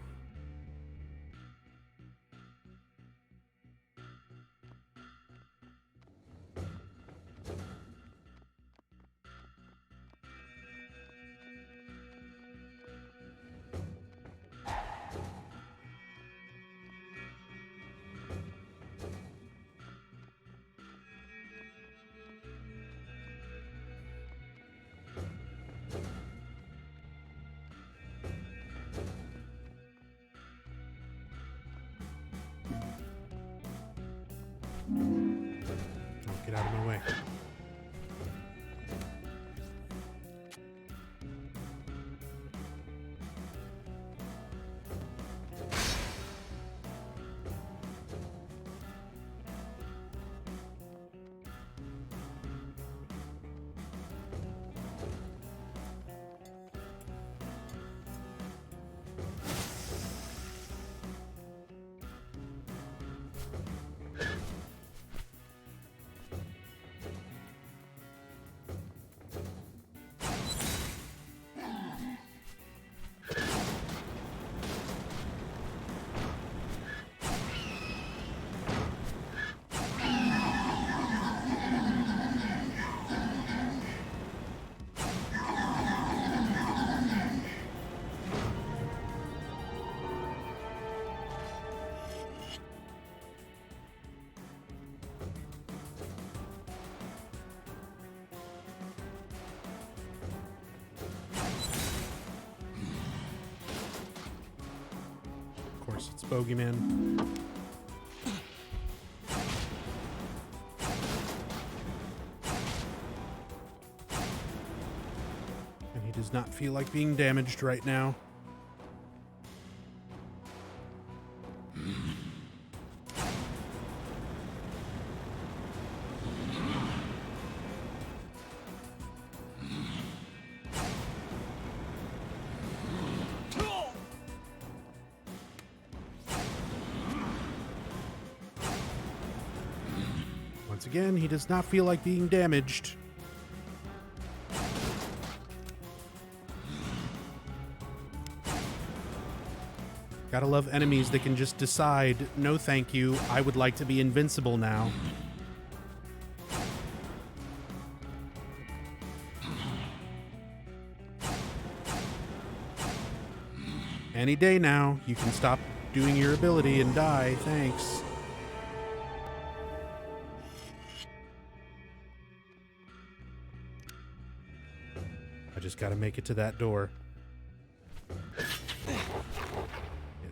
Oh, get out of my way. Of course, it's Bogeyman. And he does not feel like being damaged right now. Once again, he does not feel like being damaged. Gotta love enemies that can just decide, no thank you, I would like to be invincible now. Any day now, you can stop doing your ability and die, thanks. I just gotta make it to that door. Get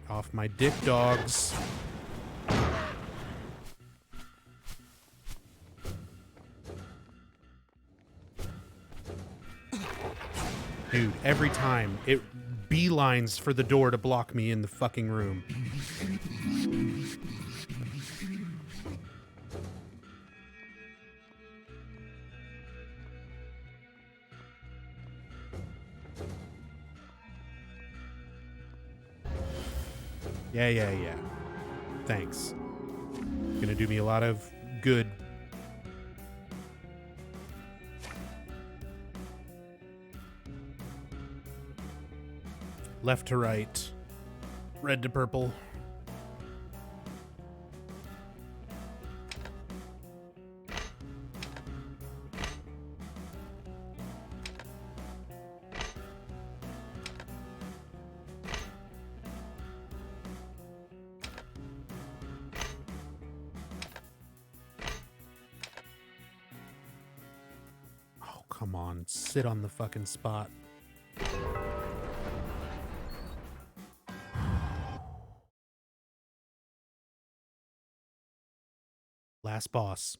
off my dick, dogs. Dude, every time it beelines for the door to block me in the fucking room. Yeah. Thanks. Gonna do me a lot of good. Left to right. Red to purple. Oh, come on. Sit on the fucking spot. Last boss.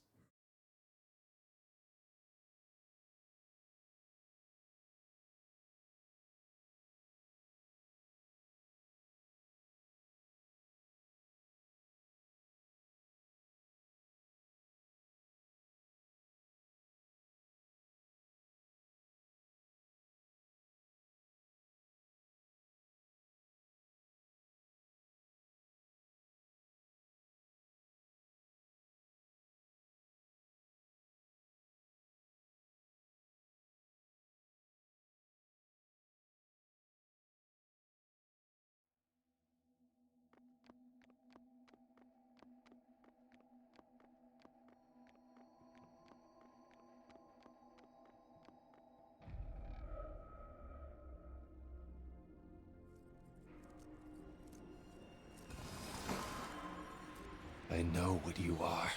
I know what you are.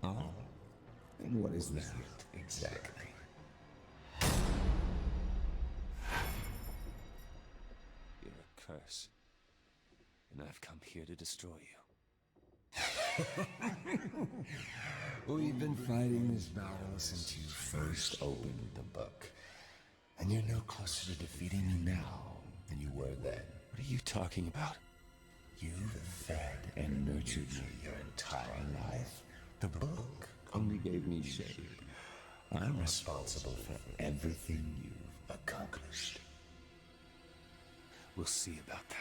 Oh? And what is that exactly? You're a curse. And I've come here to destroy you. We've been fighting this battle since you first opened the book. And you're no closer to defeating me now than you were then. What are you talking about? You've fed and nurtured me your entire life. The book only gave me shape. I'm responsible for everything you've accomplished. We'll see about that.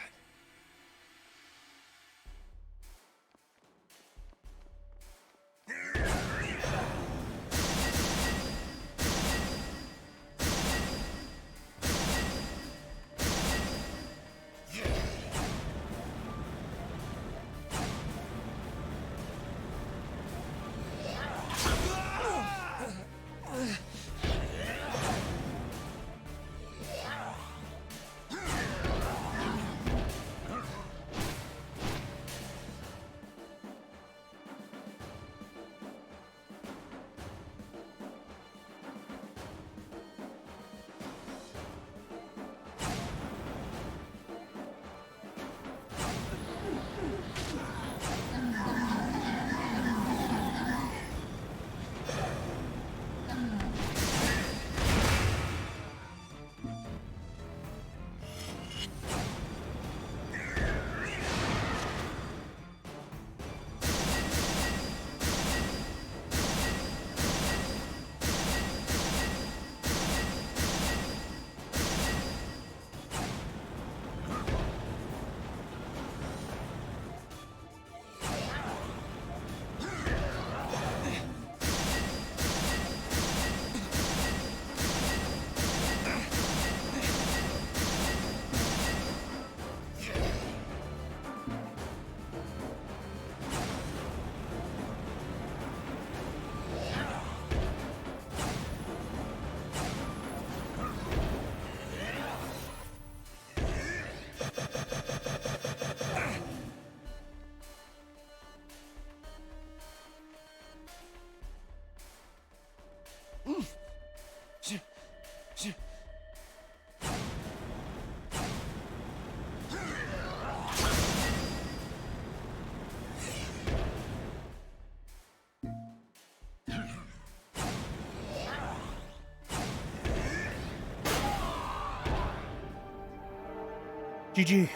GG.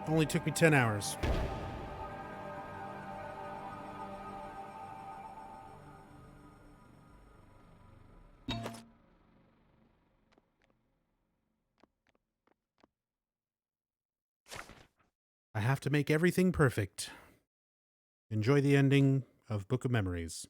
Only took me 10 hours. I have to make everything perfect. Enjoy the ending of Book of Memories.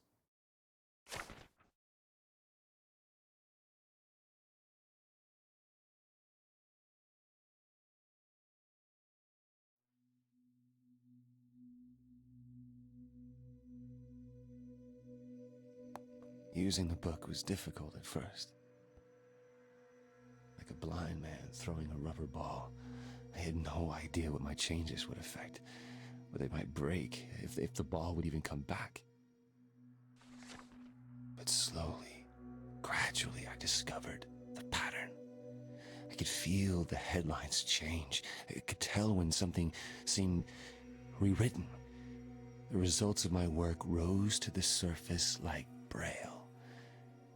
Using the book was difficult at first. Like a blind man throwing a rubber ball. I had no idea what my changes would affect, what they might break, if the ball would even come back. But slowly, gradually, I discovered the pattern. I could feel the headlines change. I could tell when something seemed rewritten. The results of my work rose to the surface like Braille.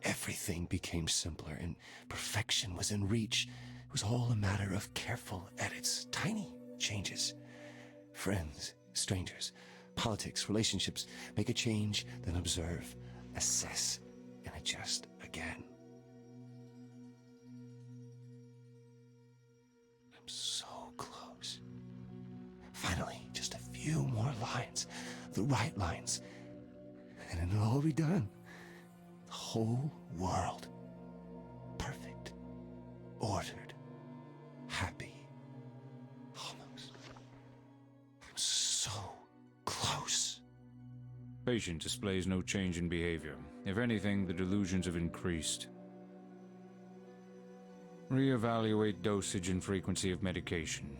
Everything became simpler and perfection was in reach. It was all a matter of careful edits, tiny changes. Friends, strangers, politics, relationships. Make a change, then observe, assess, and adjust again. I'm so close. Finally, just a few more lines, the right lines, and it'll all be done. The whole world. Perfect. Ordered. Happy. Almost. I'm so close. Patient displays no change in behavior. If anything, the delusions have increased. Reevaluate dosage and frequency of medication.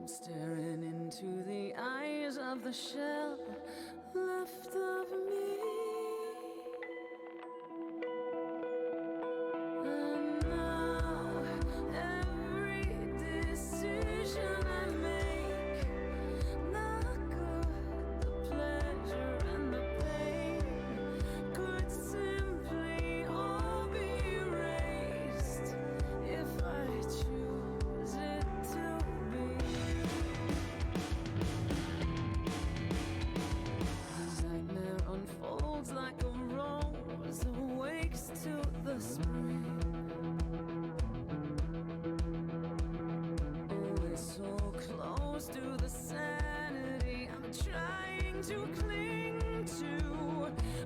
Staring into the eyes of the shell left of me. And now every decision I make, the good, the pleasure and the pain, could simply all be erased if I choose it to be. Unfolds like a rose, awakes to the spring. Oh, we're so close to the sanity I'm trying to cling to.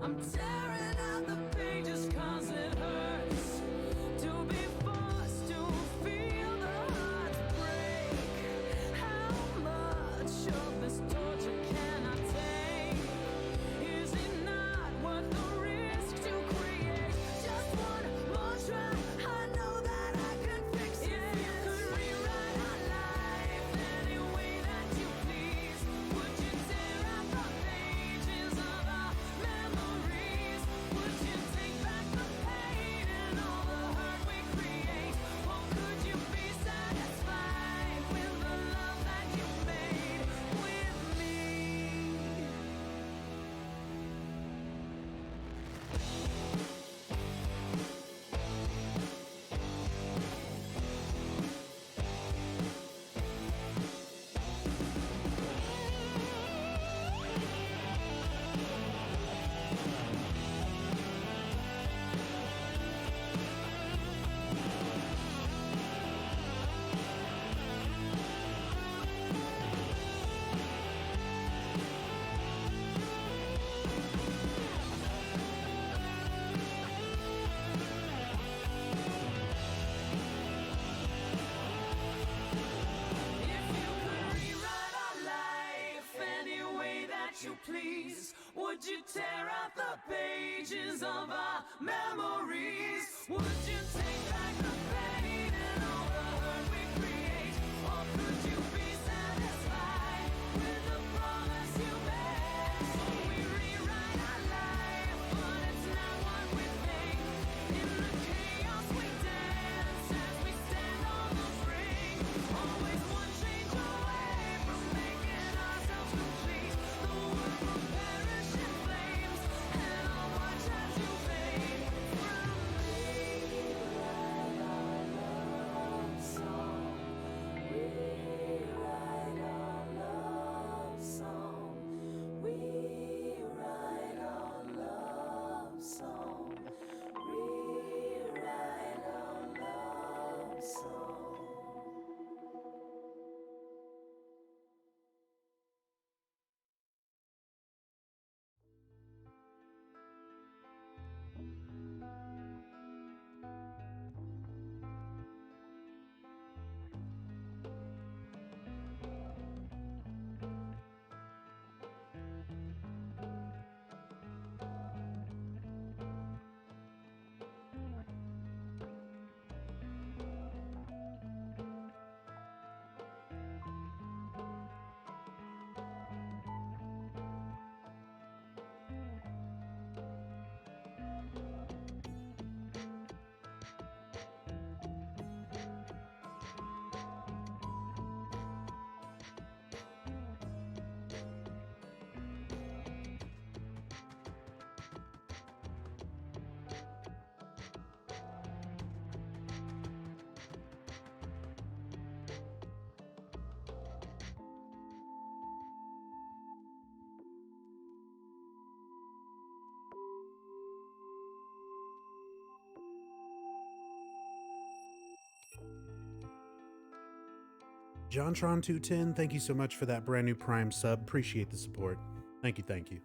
I'm tearing out the pages 'cause it hurts to be forced to feel the heart break. How much of this torture can I take? Is it not worth the risk to create just one more try? I know that I can fix it. If you could rewrite our life any way that you please, would you tear out the pages of our memories? Would that you please? Would you tear out the pages of our memories? Would you take back the pain and all the hurt we create? Or could you be satisfied with the promise you made? So we rewrite our life, but it's not what we think. In the chaos we dance as we stand on the brink. Always one change away from making ourselves complete. The world will perish in flames, and I'll watch as you fade from me. Rewrite our love song. Rewrite our love song. Rewrite our love song. Rewrite our love song. JohnTron210, thank you so much for that brand new Prime sub. Appreciate the support. Thank you, thank you.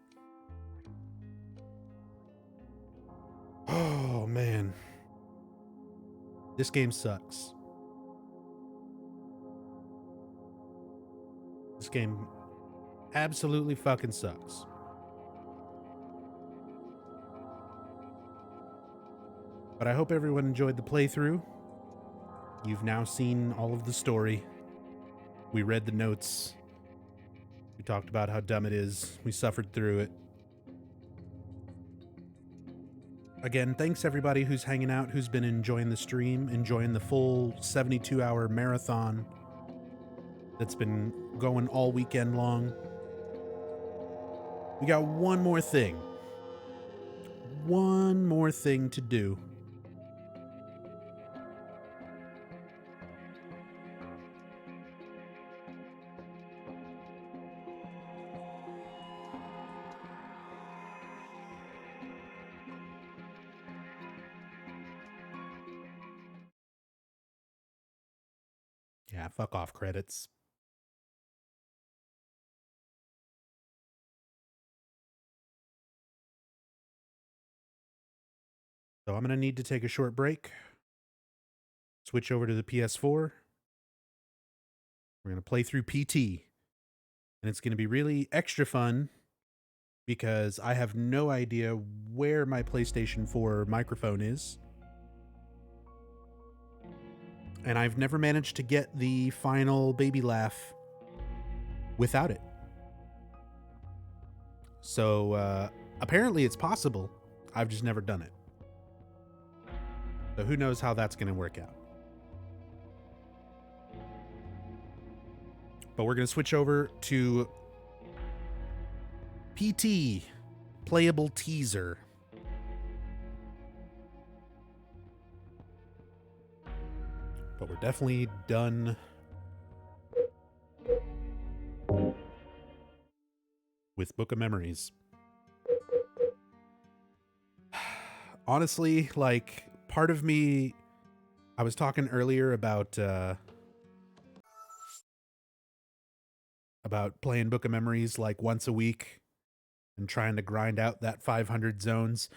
Oh, man. This game sucks. This game absolutely fucking sucks. But I hope everyone enjoyed the playthrough. You've now seen all of the story. We read the notes. We talked about how dumb it is. We suffered through it. Again, thanks everybody who's hanging out, who's been enjoying the stream, enjoying the full 72-hour marathon that's been going all weekend long. We got one more thing. One more thing to do. Yeah, fuck off credits. So I'm going to need to take a short break. Switch over to the PS4. We're going to play through PT. And it's going to be really extra fun because I have no idea where my PlayStation 4 microphone is. And I've never managed to get the final baby laugh without it. So apparently it's possible. I've just never done it. So who knows how that's going to work out. But we're going to switch over to PT, playable teaser. But we're definitely done with Book of Memories. Honestly, like, part of me, I was talking earlier about playing Book of Memories like once a week and trying to grind out that 500 zones.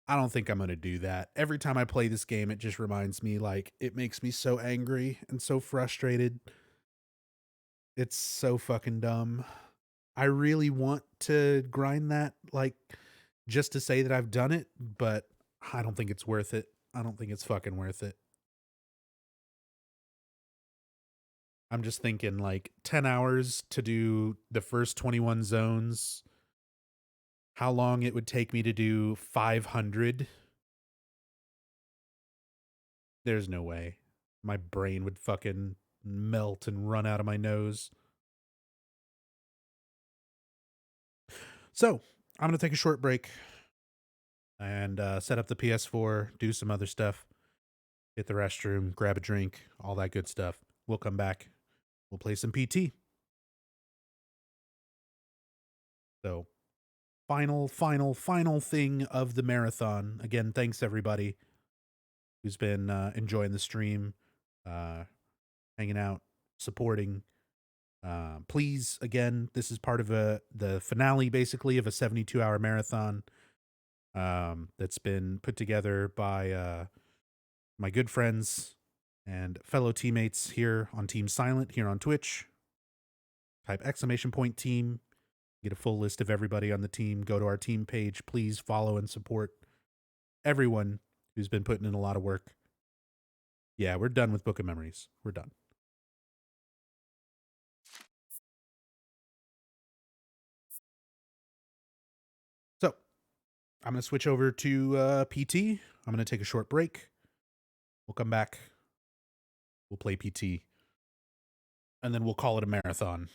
I don't think I'm going to do that. Every time I play this game, it just reminds me, like, it makes me so angry and so frustrated. It's so fucking dumb. I really want to grind that, like, just to say that I've done it, but I don't think it's worth it. I don't think it's fucking worth it. I'm just thinking like 10 hours to do the first 21 zones. How long it would take me to do 500. There's no way. My brain would fucking melt and run out of my nose. So, I'm going to take a short break and set up the PS4, do some other stuff, hit the restroom, grab a drink, all that good stuff. We'll come back. We'll play some PT. So, final thing of the marathon. Again, thanks everybody who's been enjoying the stream, hanging out, supporting. Please, again, this is part of the finale, basically, of a 72-hour marathon that's been put together by my good friends and fellow teammates here on Team Silent, here on Twitch. Type !team. Get a full list of everybody on the team. Go to our team page. Please follow and support everyone who's been putting in a lot of work. Yeah, we're done with Book of Memories. We're done. So, I'm going to switch over to PT. I'm going to take a short break. We'll come back. We'll play PT. And then we'll call it a marathon.